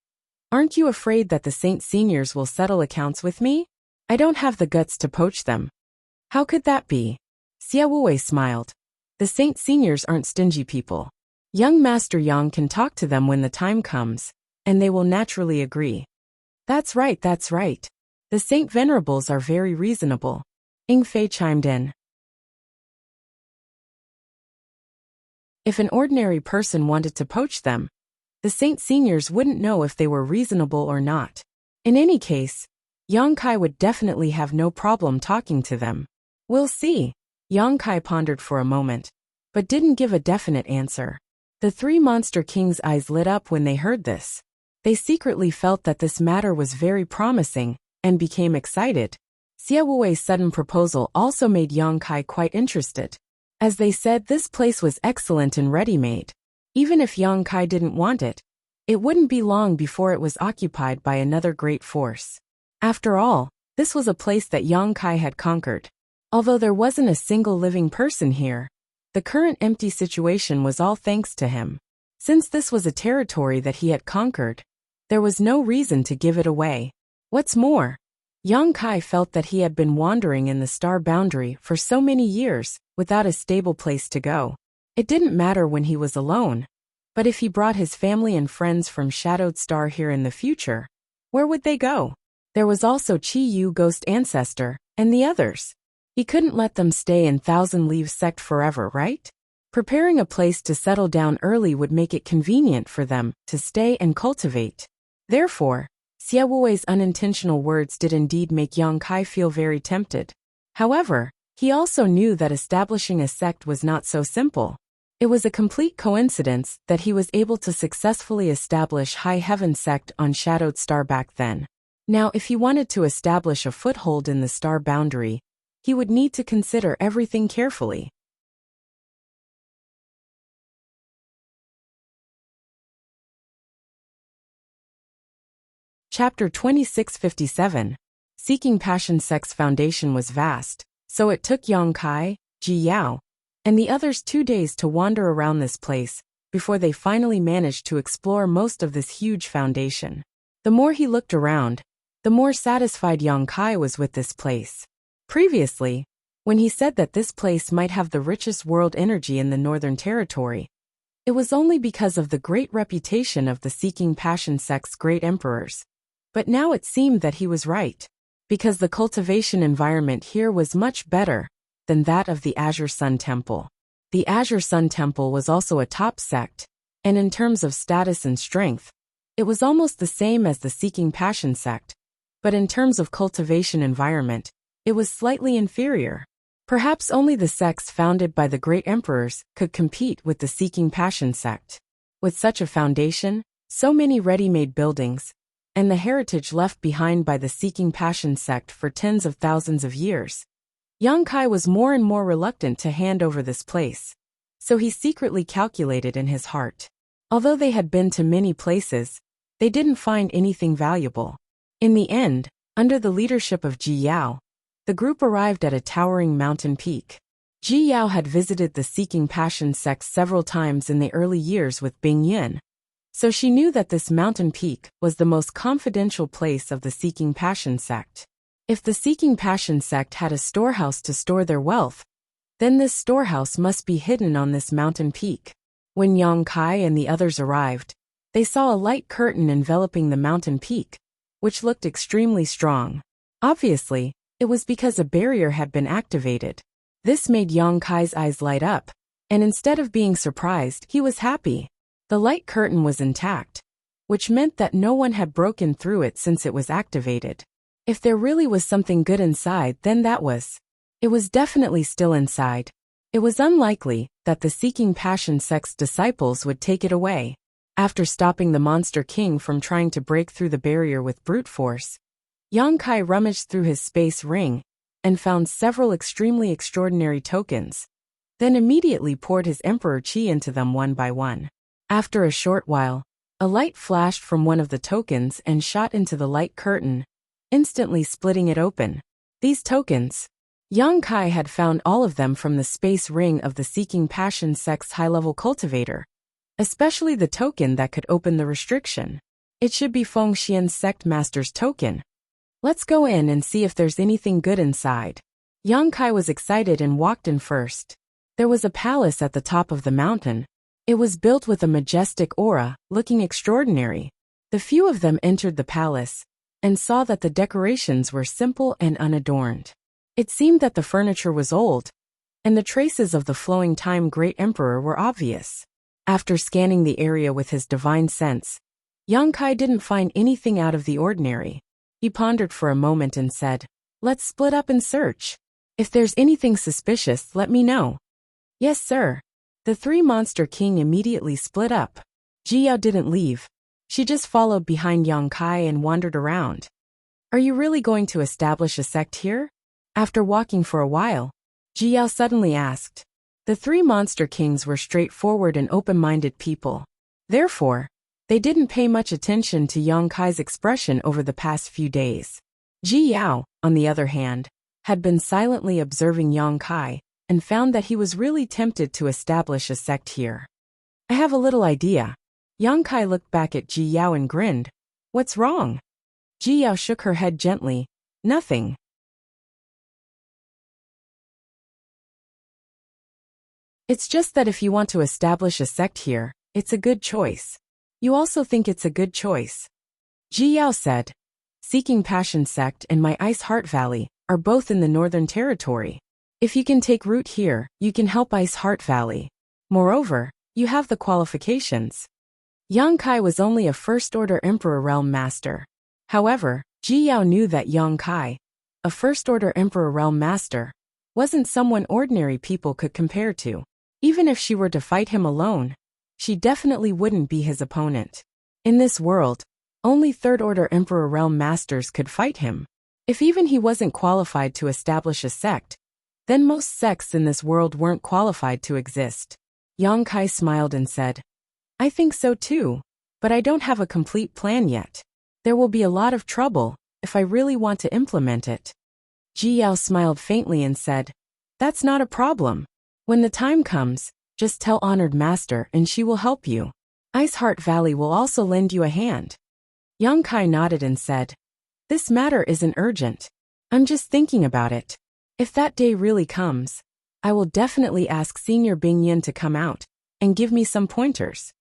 Aren't you afraid that the Saint Seniors will settle accounts with me? I don't have the guts to poach them. How could that be? Xia Wuwei smiled. The Saint Seniors aren't stingy people. Young Master Yang can talk to them when the time comes, and they will naturally agree. That's right, that's right. The Saint Venerables are very reasonable. Ing Fei chimed in. If an ordinary person wanted to poach them, the Saint Seniors wouldn't know if they were reasonable or not. In any case, Yang Kai would definitely have no problem talking to them. We'll see. Yang Kai pondered for a moment, but didn't give a definite answer. The three monster kings' eyes lit up when they heard this. They secretly felt that this matter was very promising, and became excited. Xia Wuwei's sudden proposal also made Yang Kai quite interested. As they said, this place was excellent and ready-made. Even if Yang Kai didn't want it, it wouldn't be long before it was occupied by another great force. After all, this was a place that Yang Kai had conquered. Although there wasn't a single living person here, the current empty situation was all thanks to him. Since this was a territory that he had conquered, there was no reason to give it away. What's more, Yang Kai felt that he had been wandering in the star boundary for so many years without a stable place to go. It didn't matter when he was alone, but if he brought his family and friends from Shadowed Star here in the future, where would they go? There was also Chi Yu Ghost Ancestor, and the others. He couldn't let them stay in Thousand Leaves Sect forever, right? Preparing a place to settle down early would make it convenient for them to stay and cultivate. Therefore, Xia Wuwei's unintentional words did indeed make Yang Kai feel very tempted. However, he also knew that establishing a sect was not so simple. It was a complete coincidence that he was able to successfully establish High Heaven Sect on Shadowed Star back then. Now, if he wanted to establish a foothold in the star boundary, he would need to consider everything carefully. Chapter 2657. Seeking Passion Sect's foundation was vast, so it took Yang Kai, Ji Yao, and the others 2 days to wander around this place before they finally managed to explore most of this huge foundation. The more he looked around, the more satisfied Yang Kai was with this place. Previously, when he said that this place might have the richest world energy in the Northern Territory, it was only because of the great reputation of the Seeking Passion Sect's great emperors. But now it seemed that he was right, because the cultivation environment here was much better than that of the Azure Sun Temple. The Azure Sun Temple was also a top sect, and in terms of status and strength, it was almost the same as the Seeking Passion Sect, but in terms of cultivation environment, It was slightly inferior. Perhaps only the sects founded by the great emperors could compete with the Seeking Passion sect. With such a foundation, so many ready-made buildings, and the heritage left behind by the Seeking Passion sect for tens of thousands of years, Yang Kai was more and more reluctant to hand over this place. So he secretly calculated in his heart. Although they had been to many places, they didn't find anything valuable. In the end, under the leadership of Ji Yao, the group arrived at a towering mountain peak. Ji Yao had visited the Seeking Passion sect several times in the early years with Bing Yin, so she knew that this mountain peak was the most confidential place of the Seeking Passion sect. If the Seeking Passion sect had a storehouse to store their wealth, then this storehouse must be hidden on this mountain peak. When Yang Kai and the others arrived, they saw a light curtain enveloping the mountain peak, which looked extremely strong. Obviously, it was because a barrier had been activated. This made Yang Kai's eyes light up, and instead of being surprised, he was happy. The light curtain was intact, which meant that no one had broken through it since it was activated. If there really was something good inside, then that was. It was definitely still inside. It was unlikely that the Seeking Passion sect's disciples would take it away. After stopping the Monster King from trying to break through the barrier with brute force, Yang Kai rummaged through his space ring and found several extremely extraordinary tokens, then immediately poured his Emperor Qi into them one by one. After a short while, a light flashed from one of the tokens and shot into the light curtain, instantly splitting it open. These tokens, Yang Kai had found all of them from the space ring of the Seeking Passion sect's high-level cultivator, especially the token that could open the restriction. It should be Feng Xian's sect master's token. Let's go in and see if there's anything good inside. Yang Kai was excited and walked in first. There was a palace at the top of the mountain. It was built with a majestic aura, looking extraordinary. The few of them entered the palace and saw that the decorations were simple and unadorned. It seemed that the furniture was old, and the traces of the flowing time great emperor were obvious. After scanning the area with his divine sense, Yang Kai didn't find anything out of the ordinary. He pondered for a moment and said, "Let's split up and search. If there's anything suspicious, let me know." "Yes, sir." The three Monster King immediately split up. Ji Yao didn't leave. She just followed behind Yang Kai and wandered around. "Are you really going to establish a sect here?" After walking for a while, Ji Yao suddenly asked. The three Monster Kings were straightforward and open-minded people. Therefore, they didn't pay much attention to Yang Kai's expression over the past few days. Ji Yao, on the other hand, had been silently observing Yang Kai and found that he was really tempted to establish a sect here. "I have a little idea." Yang Kai looked back at Ji Yao and grinned. "What's wrong?" Ji Yao shook her head gently. "Nothing." "It's just that if you want to establish a sect here, it's a good choice. You also think it's a good choice?" Ji Yao said. "Seeking Passion sect and my Ice Heart Valley are both in the Northern Territory. If you can take root here, you can help Ice Heart Valley. Moreover, you have the qualifications." Yang Kai was only a First-Order Emperor Realm Master. However, Ji Yao knew that Yang Kai, a First-Order Emperor Realm Master, wasn't someone ordinary people could compare to. Even if she were to fight him alone, she definitely wouldn't be his opponent. In this world, only Third-Order Emperor Realm Masters could fight him. If even he wasn't qualified to establish a sect, then most sects in this world weren't qualified to exist. Yang Kai smiled and said, "I think so too, but I don't have a complete plan yet. There will be a lot of trouble if I really want to implement it." Ji Yao smiled faintly and said, "That's not a problem. When the time comes, just tell Honored Master and she will help you. Ice Heart Valley will also lend you a hand." Yang Kai nodded and said, "This matter isn't urgent. I'm just thinking about it. If that day really comes, I will definitely ask Senior Bing Yin to come out and give me some pointers."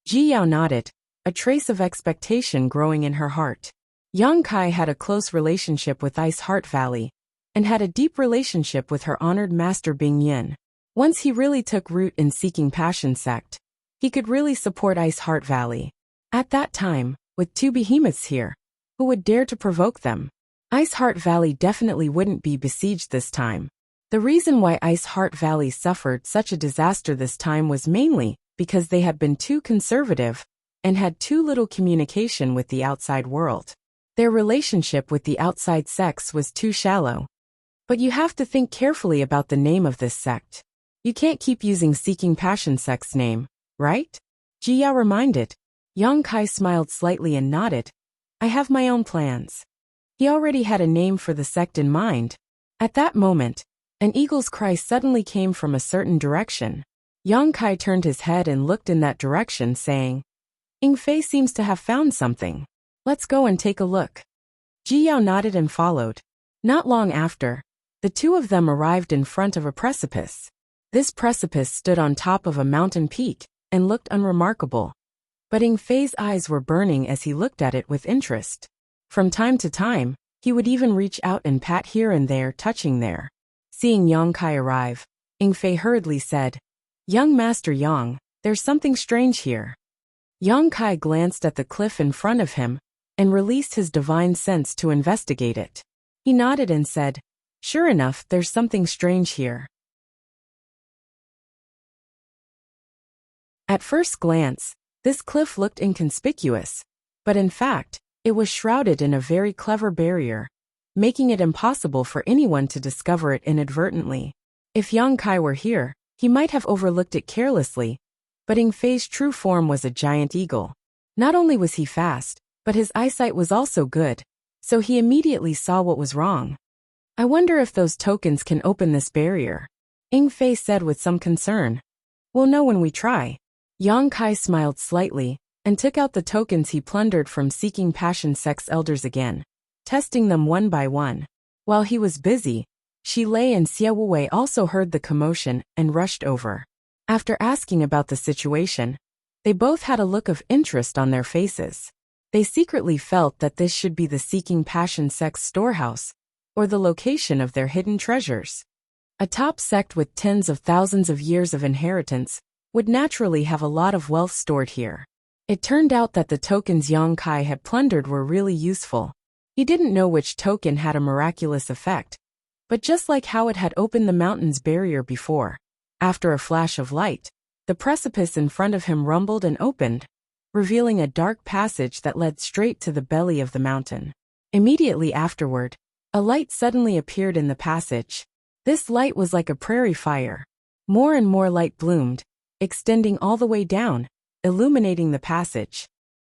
Ji Yao nodded, a trace of expectation growing in her heart. Yang Kai had a close relationship with Ice Heart Valley and had a deep relationship with her honored master Bing Yin. Once he really took root in Seeking Passion sect, he could really support Ice Heart Valley. At that time, with two behemoths here, who would dare to provoke them? Ice Heart Valley definitely wouldn't be besieged this time. The reason why Ice Heart Valley suffered such a disaster this time was mainly because they had been too conservative and had too little communication with the outside world. Their relationship with the outside sects was too shallow. But you have to think carefully about the name of this sect. You can't keep using Seeking Passion sect's name, right? Jia reminded. Yang Kai smiled slightly and nodded. I have my own plans. He already had a name for the sect in mind. At that moment, an eagle's cry suddenly came from a certain direction. Yang Kai turned his head and looked in that direction, saying, Ying Fei seems to have found something. Let's go and take a look. Ji Yao nodded and followed. Not long after, the two of them arrived in front of a precipice. This precipice stood on top of a mountain peak and looked unremarkable. But Ying Fei's eyes were burning as he looked at it with interest. From time to time, he would even reach out and pat here and there, touching there. Seeing Yang Kai arrive, Ying Fei hurriedly said, Young Master Yang, there's something strange here. Yang Kai glanced at the cliff in front of him and released his divine sense to investigate it. He nodded and said, Sure enough, there's something strange here. At first glance, this cliff looked inconspicuous, but in fact, it was shrouded in a very clever barrier, making it impossible for anyone to discover it inadvertently. If Yang Kai were here, he might have overlooked it carelessly, but Ying Fei's true form was a giant eagle. Not only was he fast, but his eyesight was also good, so he immediately saw what was wrong. I wonder if those tokens can open this barrier, Ying Fei said with some concern. We'll know when we try. Yang Kai smiled slightly and took out the tokens he plundered from Seeking Passion sect's elders again, testing them one by one. While he was busy, Shi Lei and Xia Wuwei also heard the commotion and rushed over. After asking about the situation, they both had a look of interest on their faces. They secretly felt that this should be the Seeking Passion sect's storehouse, or the location of their hidden treasures. A top sect with tens of thousands of years of inheritance would naturally have a lot of wealth stored here. It turned out that the tokens Yang Kai had plundered were really useful. He didn't know which token had a miraculous effect, but just like how it had opened the mountain's barrier before, after a flash of light, the precipice in front of him rumbled and opened, revealing a dark passage that led straight to the belly of the mountain. Immediately afterward, a light suddenly appeared in the passage. This light was like a prairie fire. More and more light bloomed, extending all the way down, illuminating the passage.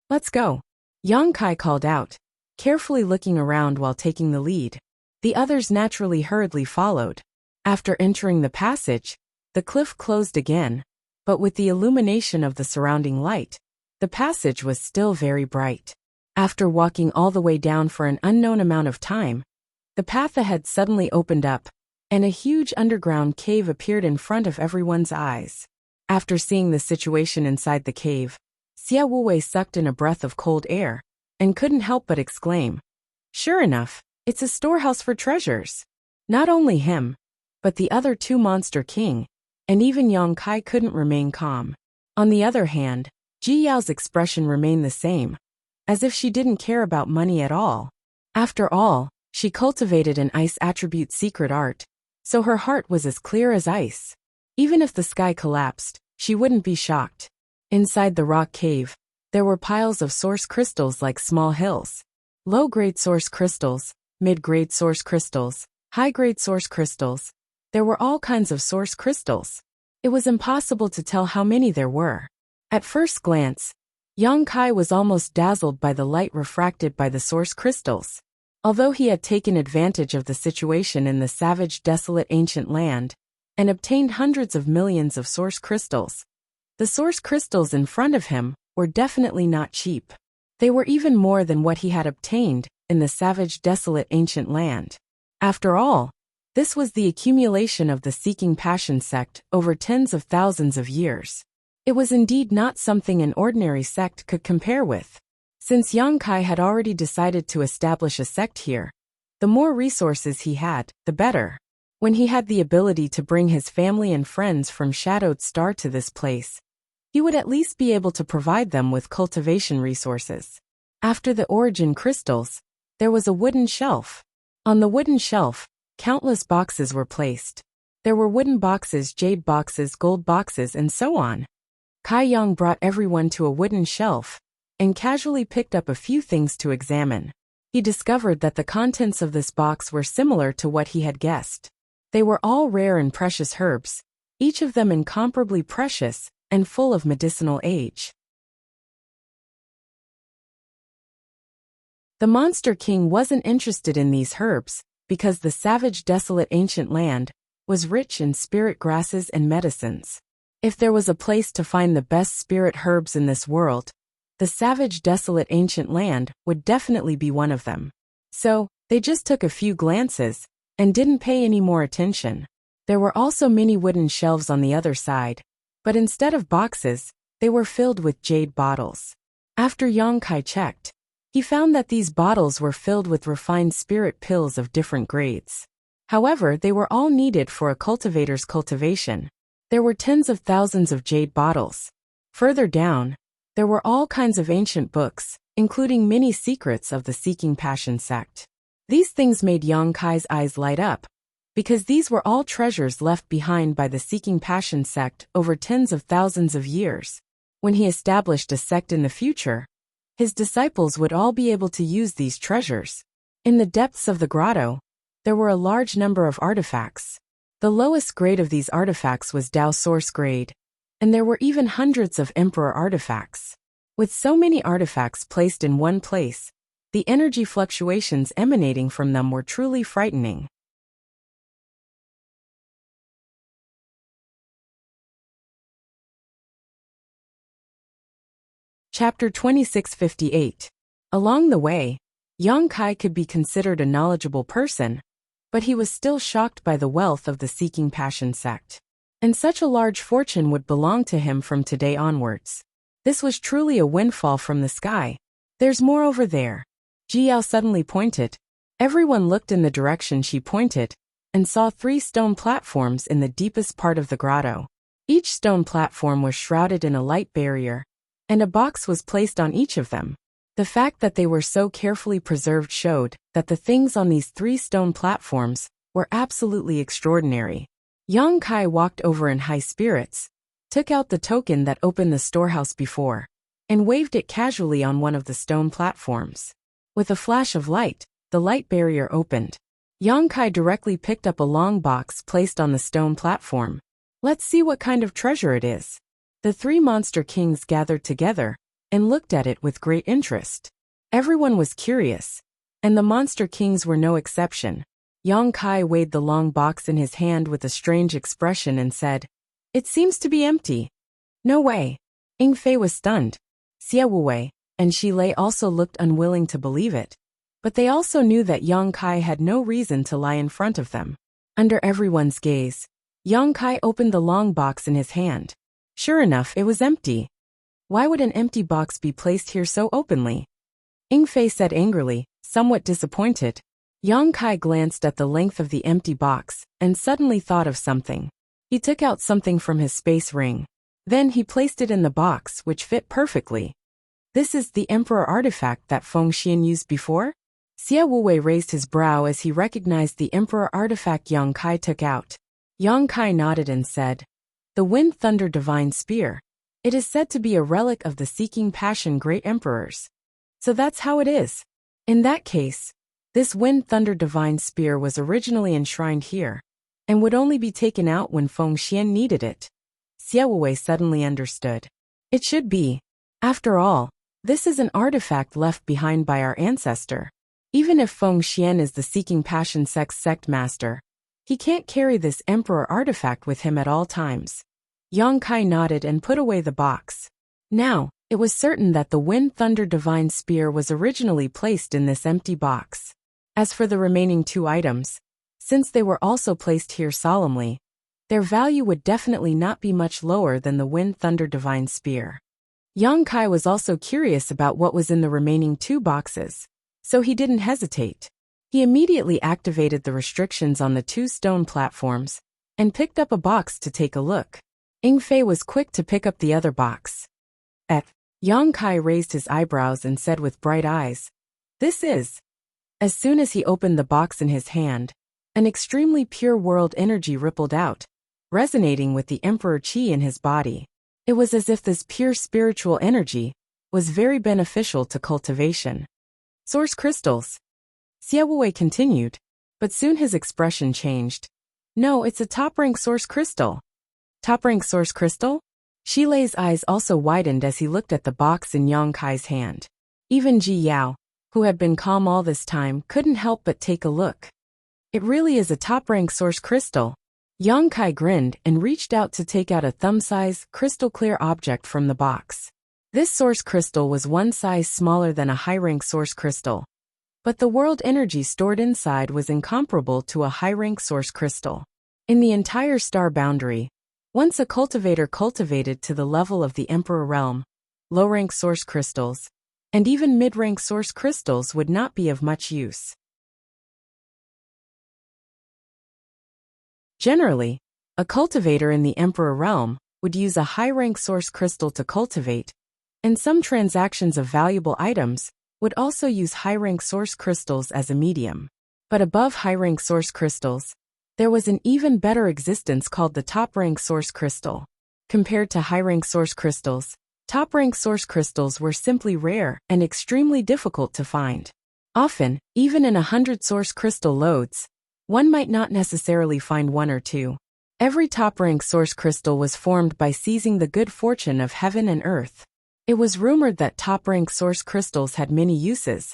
Let's go. Yang Kai called out, carefully looking around while taking the lead. The others naturally hurriedly followed. After entering the passage, the cliff closed again, but with the illumination of the surrounding light, the passage was still very bright. After walking all the way down for an unknown amount of time, the path ahead suddenly opened up, and a huge underground cave appeared in front of everyone's eyes. After seeing the situation inside the cave, Xia Wuwei sucked in a breath of cold air and couldn't help but exclaim, Sure enough, it's a storehouse for treasures. Not only him, but the other two Monster King, and even Yang Kai couldn't remain calm. On the other hand, Ji Yao's expression remained the same, as if she didn't care about money at all. After all, she cultivated an ice attribute secret art, so her heart was as clear as ice. Even if the sky collapsed, she wouldn't be shocked. Inside the rock cave, there were piles of source crystals like small hills. Low-grade source crystals, mid-grade source crystals, high-grade source crystals. There were all kinds of source crystals. It was impossible to tell how many there were. At first glance, Yang Kai was almost dazzled by the light refracted by the source crystals. Although he had taken advantage of the situation in the savage, desolate ancient land, and obtained hundreds of millions of source crystals, the source crystals in front of him were definitely not cheap. They were even more than what he had obtained in the savage, desolate ancient land. After all, this was the accumulation of the Seeking Passion sect over tens of thousands of years. It was indeed not something an ordinary sect could compare with. Since Yang Kai had already decided to establish a sect here, the more resources he had, the better. When he had the ability to bring his family and friends from Shadowed Star to this place, he would at least be able to provide them with cultivation resources. After the origin crystals, There was a wooden shelf. On the wooden shelf, countless boxes were placed. There were wooden boxes, jade boxes, gold boxes, and so on. Kai Yang brought everyone to a wooden shelf and casually picked up a few things to examine. He discovered that the contents of this box were similar to what he had guessed. They were all rare and precious herbs, each of them incomparably precious and full of medicinal age. The Monster King wasn't interested in these herbs because the savage, desolate ancient land was rich in spirit grasses and medicines. If there was a place to find the best spirit herbs in this world, the savage, desolate ancient land would definitely be one of them. So, they just took a few glances and didn't pay any more attention. There were also many wooden shelves on the other side, but instead of boxes, they were filled with jade bottles. After Yang Kai checked, he found that these bottles were filled with refined spirit pills of different grades. However, they were all needed for a cultivator's cultivation. There were tens of thousands of jade bottles. Further down, there were all kinds of ancient books, including many secrets of the Seeking Passion sect. These things made Yang Kai's eyes light up, because these were all treasures left behind by the Seeking Passion sect over tens of thousands of years. When he established a sect in the future, his disciples would all be able to use these treasures. In the depths of the grotto, there were a large number of artifacts. The lowest grade of these artifacts was Dao Source grade, and there were even hundreds of Emperor artifacts. With so many artifacts placed in one place, the energy fluctuations emanating from them were truly frightening. Chapter 2658. Along the way, Yang Kai could be considered a knowledgeable person, but he was still shocked by the wealth of the Seeking Passion sect. And such a large fortune would belong to him from today onwards. This was truly a windfall from the sky. There's more over there. Jiao suddenly pointed. Everyone looked in the direction she pointed, and saw 3 stone platforms in the deepest part of the grotto. Each stone platform was shrouded in a light barrier, and a box was placed on each of them. The fact that they were so carefully preserved showed that the things on these 3 stone platforms were absolutely extraordinary. Yang Kai walked over in high spirits, took out the token that opened the storehouse before, and waved it casually on one of the stone platforms. With a flash of light, the light barrier opened. Yang Kai directly picked up a long box placed on the stone platform. Let's see what kind of treasure it is. The 3 monster kings gathered together and looked at it with great interest. Everyone was curious, and the monster kings were no exception. Yang Kai weighed the long box in his hand with a strange expression and said, "It seems to be empty." "No way." Ying Fei was stunned. Xie Wuwei and Shi Lei also looked unwilling to believe it, but they also knew that Yang Kai had no reason to lie in front of them. Under everyone's gaze, Yang Kai opened the long box in his hand. Sure enough, it was empty. Why would an empty box be placed here so openly? Ying Fei said angrily, somewhat disappointed. Yang Kai glanced at the length of the empty box and suddenly thought of something. He took out something from his space ring. Then he placed it in the box, which fit perfectly. This is the Emperor artifact that Feng Xian used before? Xie Wuwei raised his brow as he recognized the Emperor artifact Yang Kai took out. Yang Kai nodded and said, "The Wind Thunder Divine Spear. It is said to be a relic of the Seeking Passion Great Emperors. So that's how it is. In that case, this Wind Thunder Divine Spear was originally enshrined here, and would only be taken out when Feng Xian needed it." Xie Wuwei suddenly understood. It should be. After all, this is an artifact left behind by our ancestor. Even if Feng Xian is the Seeking Passion sect's sect master, he can't carry this Emperor artifact with him at all times. Yang Kai nodded and put away the box. Now, it was certain that the Wind Thunder Divine Spear was originally placed in this empty box. As for the remaining 2 items, since they were also placed here solemnly, their value would definitely not be much lower than the Wind Thunder Divine Spear. Yang Kai was also curious about what was in the remaining 2 boxes, so he didn't hesitate. He immediately activated the restrictions on the 2 stone platforms and picked up a box to take a look. Ying Fei was quick to pick up the other box. Yang Kai raised his eyebrows and said with bright eyes, "This is..." As soon as he opened the box in his hand, an extremely pure world energy rippled out, resonating with the Emperor Qi in his body. It was as if this pure spiritual energy was very beneficial to cultivation. Source crystals. Xie Wuwei continued, but soon his expression changed. No, it's a top-rank source crystal. Top-rank source crystal? Shi Lei's eyes also widened as he looked at the box in Yang Kai's hand. Even Ji Yao, who had been calm all this time, couldn't help but take a look. It really is a top-rank source crystal. Yang Kai grinned and reached out to take out a thumb-size, crystal-clear object from the box. This source crystal was one size smaller than a high-rank source crystal. But the world energy stored inside was incomparable to a high-rank source crystal. In the entire star boundary, once a cultivator cultivated to the level of the Emperor realm, low-rank source crystals, and even mid-rank source crystals would not be of much use. Generally, a cultivator in the Emperor realm would use a high-rank source crystal to cultivate, and some transactions of valuable items would also use high-rank source crystals as a medium. But above high-rank source crystals, there was an even better existence called the top-rank source crystal. Compared to high-rank source crystals, top-rank source crystals were simply rare and extremely difficult to find. Often, even in 100 source crystal loads, one might not necessarily find one or two. Every top-rank source crystal was formed by seizing the good fortune of heaven and earth. It was rumored that top-rank source crystals had many uses,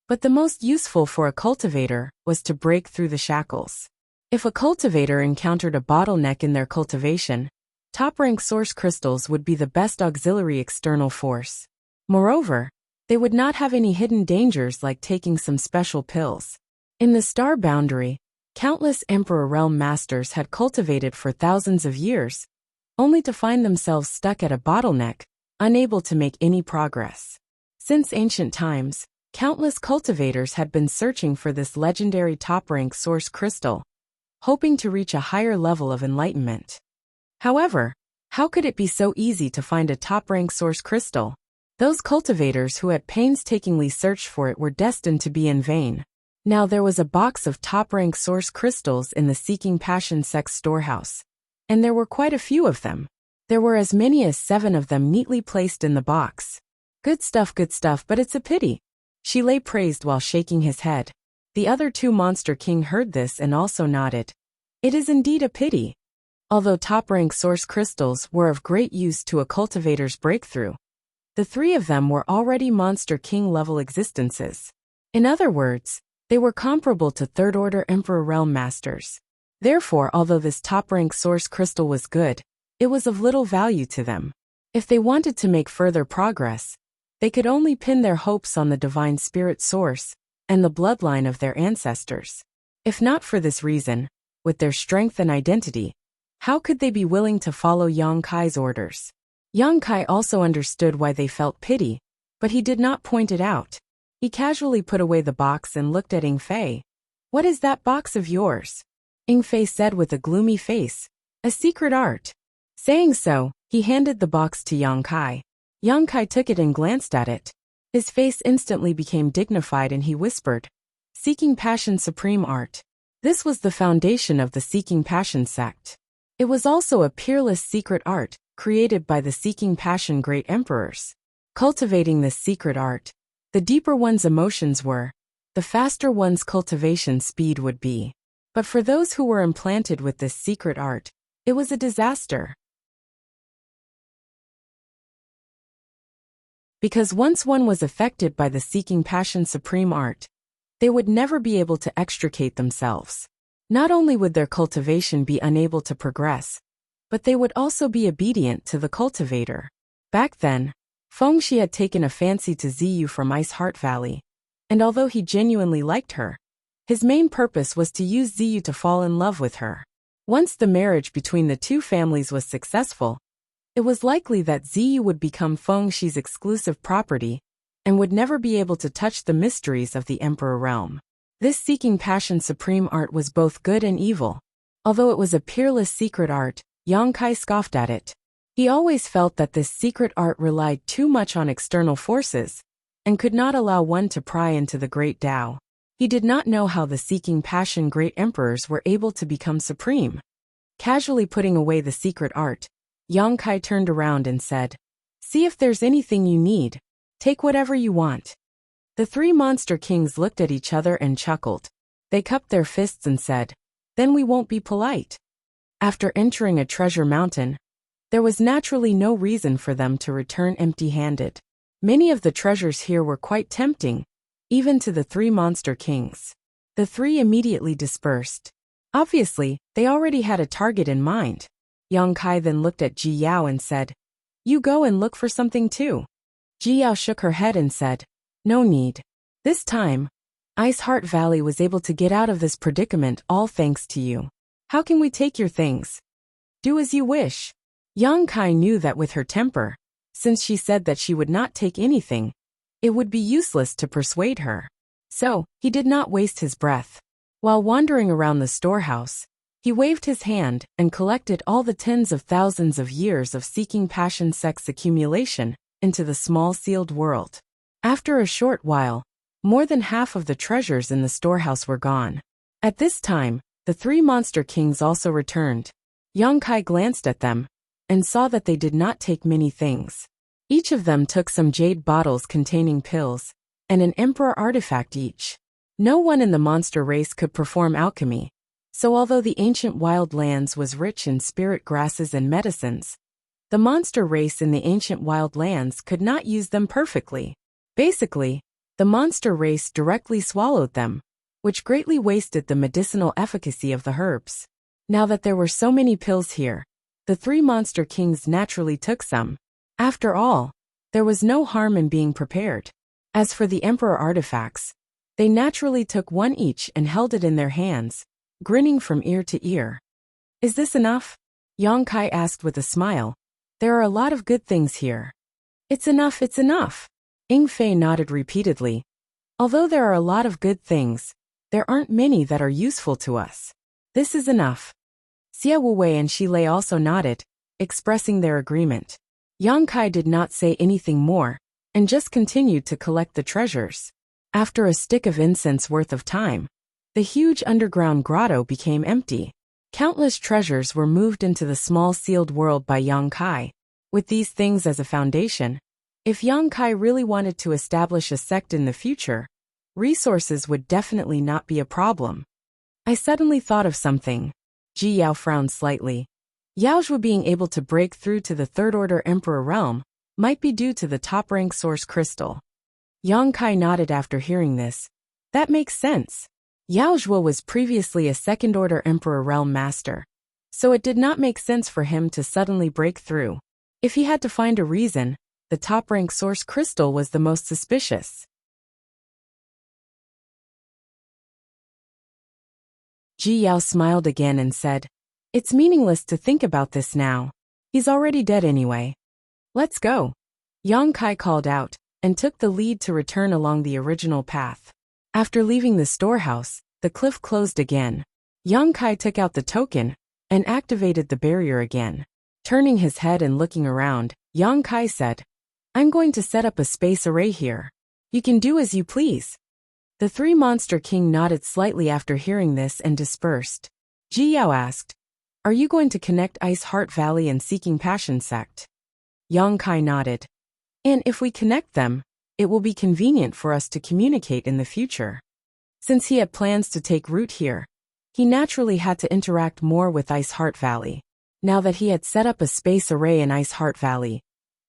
but the most useful for a cultivator was to break through the shackles. If a cultivator encountered a bottleneck in their cultivation, top-rank source crystals would be the best auxiliary external force. Moreover, they would not have any hidden dangers like taking some special pills. In the star boundary, countless Emperor Realm masters had cultivated for thousands of years, only to find themselves stuck at a bottleneck, unable to make any progress. Since ancient times, countless cultivators had been searching for this legendary top-rank source crystal, hoping to reach a higher level of enlightenment. However, how could it be so easy to find a top-rank source crystal? Those cultivators who had painstakingly searched for it were destined to be in vain. Now there was a box of top-rank source crystals in the Seeking Passion Sect's storehouse, and there were quite a few of them. There were as many as 7 of them neatly placed in the box. Good stuff, but it's a pity. Shi Lei praised while shaking his head. The other 2 Monster King heard this and also nodded. It is indeed a pity. Although top-rank source crystals were of great use to a cultivator's breakthrough, the 3 of them were already Monster King-level existences. In other words, they were comparable to third-order Emperor Realm Masters. Therefore, although this top-rank source crystal was good, it was of little value to them. If they wanted to make further progress, they could only pin their hopes on the divine spirit source and the bloodline of their ancestors. If not for this reason, with their strength and identity, how could they be willing to follow Yang Kai's orders? Yang Kai also understood why they felt pity, but he did not point it out. He casually put away the box and looked at Ying Fei. "What is that box of yours?" Ying Fei said with a gloomy face. "A secret art." Saying so, he handed the box to Yang Kai. Yang Kai took it and glanced at it. His face instantly became dignified and he whispered, "Seeking Passion Supreme Art." This was the foundation of the Seeking Passion sect. It was also a peerless secret art, created by the Seeking Passion Great Emperors. Cultivating this secret art, the deeper one's emotions were, the faster one's cultivation speed would be. But for those who were implanted with this secret art, it was a disaster. Because once one was affected by the Seeking Passion Supreme Art, they would never be able to extricate themselves. Not only would their cultivation be unable to progress, but they would also be obedient to the cultivator. Back then, Feng Shi had taken a fancy to Ziyu from Ice Heart Valley, and although he genuinely liked her, his main purpose was to use Ziyu to fall in love with her. Once the marriage between the 2 families was successful, it was likely that Ziyu would become Feng Shi's exclusive property and would never be able to touch the mysteries of the Emperor realm. This Seeking Passion Supreme Art was both good and evil. Although it was a peerless secret art, Yang Kai scoffed at it. He always felt that this secret art relied too much on external forces and could not allow one to pry into the great Tao. He did not know how the seeking passion great emperors were able to become supreme. Casually putting away the secret art, Yang Kai turned around and said, "See if there's anything you need. Take whatever you want." The three monster kings looked at each other and chuckled. They cupped their fists and said, "Then we won't be polite." After entering a treasure mountain, there was naturally no reason for them to return empty-handed. Many of the treasures here were quite tempting, even to the three monster kings. The three immediately dispersed. Obviously, they already had a target in mind. Yang Kai then looked at Ji Yao and said, "You go and look for something too." Ji Yao shook her head and said, "No need. This time, Ice Heart Valley was able to get out of this predicament all thanks to you. How can we take your things?" "Do as you wish." Yang Kai knew that with her temper, since she said that she would not take anything, it would be useless to persuade her. So, he did not waste his breath. While wandering around the storehouse, he waved his hand and collected all the tens of thousands of years of seeking passion sex accumulation into the small sealed world. After a short while, more than half of the treasures in the storehouse were gone. At this time, the three monster kings also returned. Yang Kai glanced at them and saw that they did not take many things. Each of them took some jade bottles containing pills and an emperor artifact each. No one in the monster race could perform alchemy, so although the ancient wild lands was rich in spirit grasses and medicines, the monster race in the ancient wild lands could not use them perfectly. Basically, the monster race directly swallowed them, which greatly wasted the medicinal efficacy of the herbs. Now that there were so many pills here, the three monster kings naturally took some. After all, there was no harm in being prepared. As for the emperor artifacts, they naturally took one each and held it in their hands, grinning from ear to ear. "Is this enough?" Yang Kai asked with a smile. "There are a lot of good things here." It's enough, it's enough." Ying Fei nodded repeatedly. "Although there are a lot of good things, there aren't many that are useful to us. This is enough." Xie Wuwei and Shi Lei also nodded, expressing their agreement. Yang Kai did not say anything more, and just continued to collect the treasures. After a stick of incense worth of time, the huge underground grotto became empty. Countless treasures were moved into the small sealed world by Yang Kai. With these things as a foundation, if Yang Kai really wanted to establish a sect in the future, resources would definitely not be a problem. I suddenly thought of something. Ji Yao frowned slightly. Yaozhua being able to break through to the Third Order Emperor realm might be due to the top-rank source crystal. Yang Kai nodded after hearing this. That makes sense. Yaozhua was previously a Second Order Emperor realm master, so it did not make sense for him to suddenly break through. If he had to find a reason, the top-rank source crystal was the most suspicious. Ji Yao smiled again and said, "It's meaningless to think about this now. He's already dead anyway. Let's go." Yang Kai called out and took the lead to return along the original path. After leaving the storehouse, the cliff closed again. Yang Kai took out the token and activated the barrier again. Turning his head and looking around, Yang Kai said, "I'm going to set up a space array here. You can do as you please." The three monster king nodded slightly after hearing this and dispersed. Ji Yao asked, "Are you going to connect Ice Heart Valley and Seeking Passion sect?" Yang Kai nodded. "And if we connect them, it will be convenient for us to communicate in the future." Since he had plans to take root here, he naturally had to interact more with Ice Heart Valley. Now that he had set up a space array in Ice Heart Valley,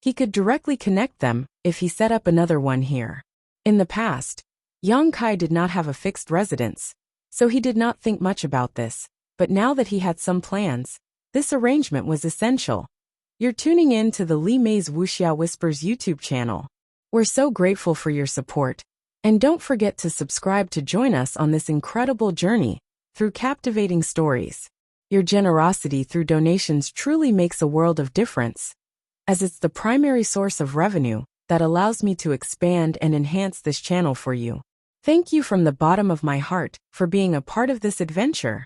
he could directly connect them if he set up another one here. In the past, Yang Kai did not have a fixed residence, so he did not think much about this, but now that he had some plans, this arrangement was essential. You're tuning in to the Li Mei's Wuxia Whispers YouTube channel. We're so grateful for your support, and don't forget to subscribe to join us on this incredible journey through captivating stories. Your generosity through donations truly makes a world of difference, as it's the primary source of revenue that allows me to expand and enhance this channel for you. Thank you from the bottom of my heart for being a part of this adventure.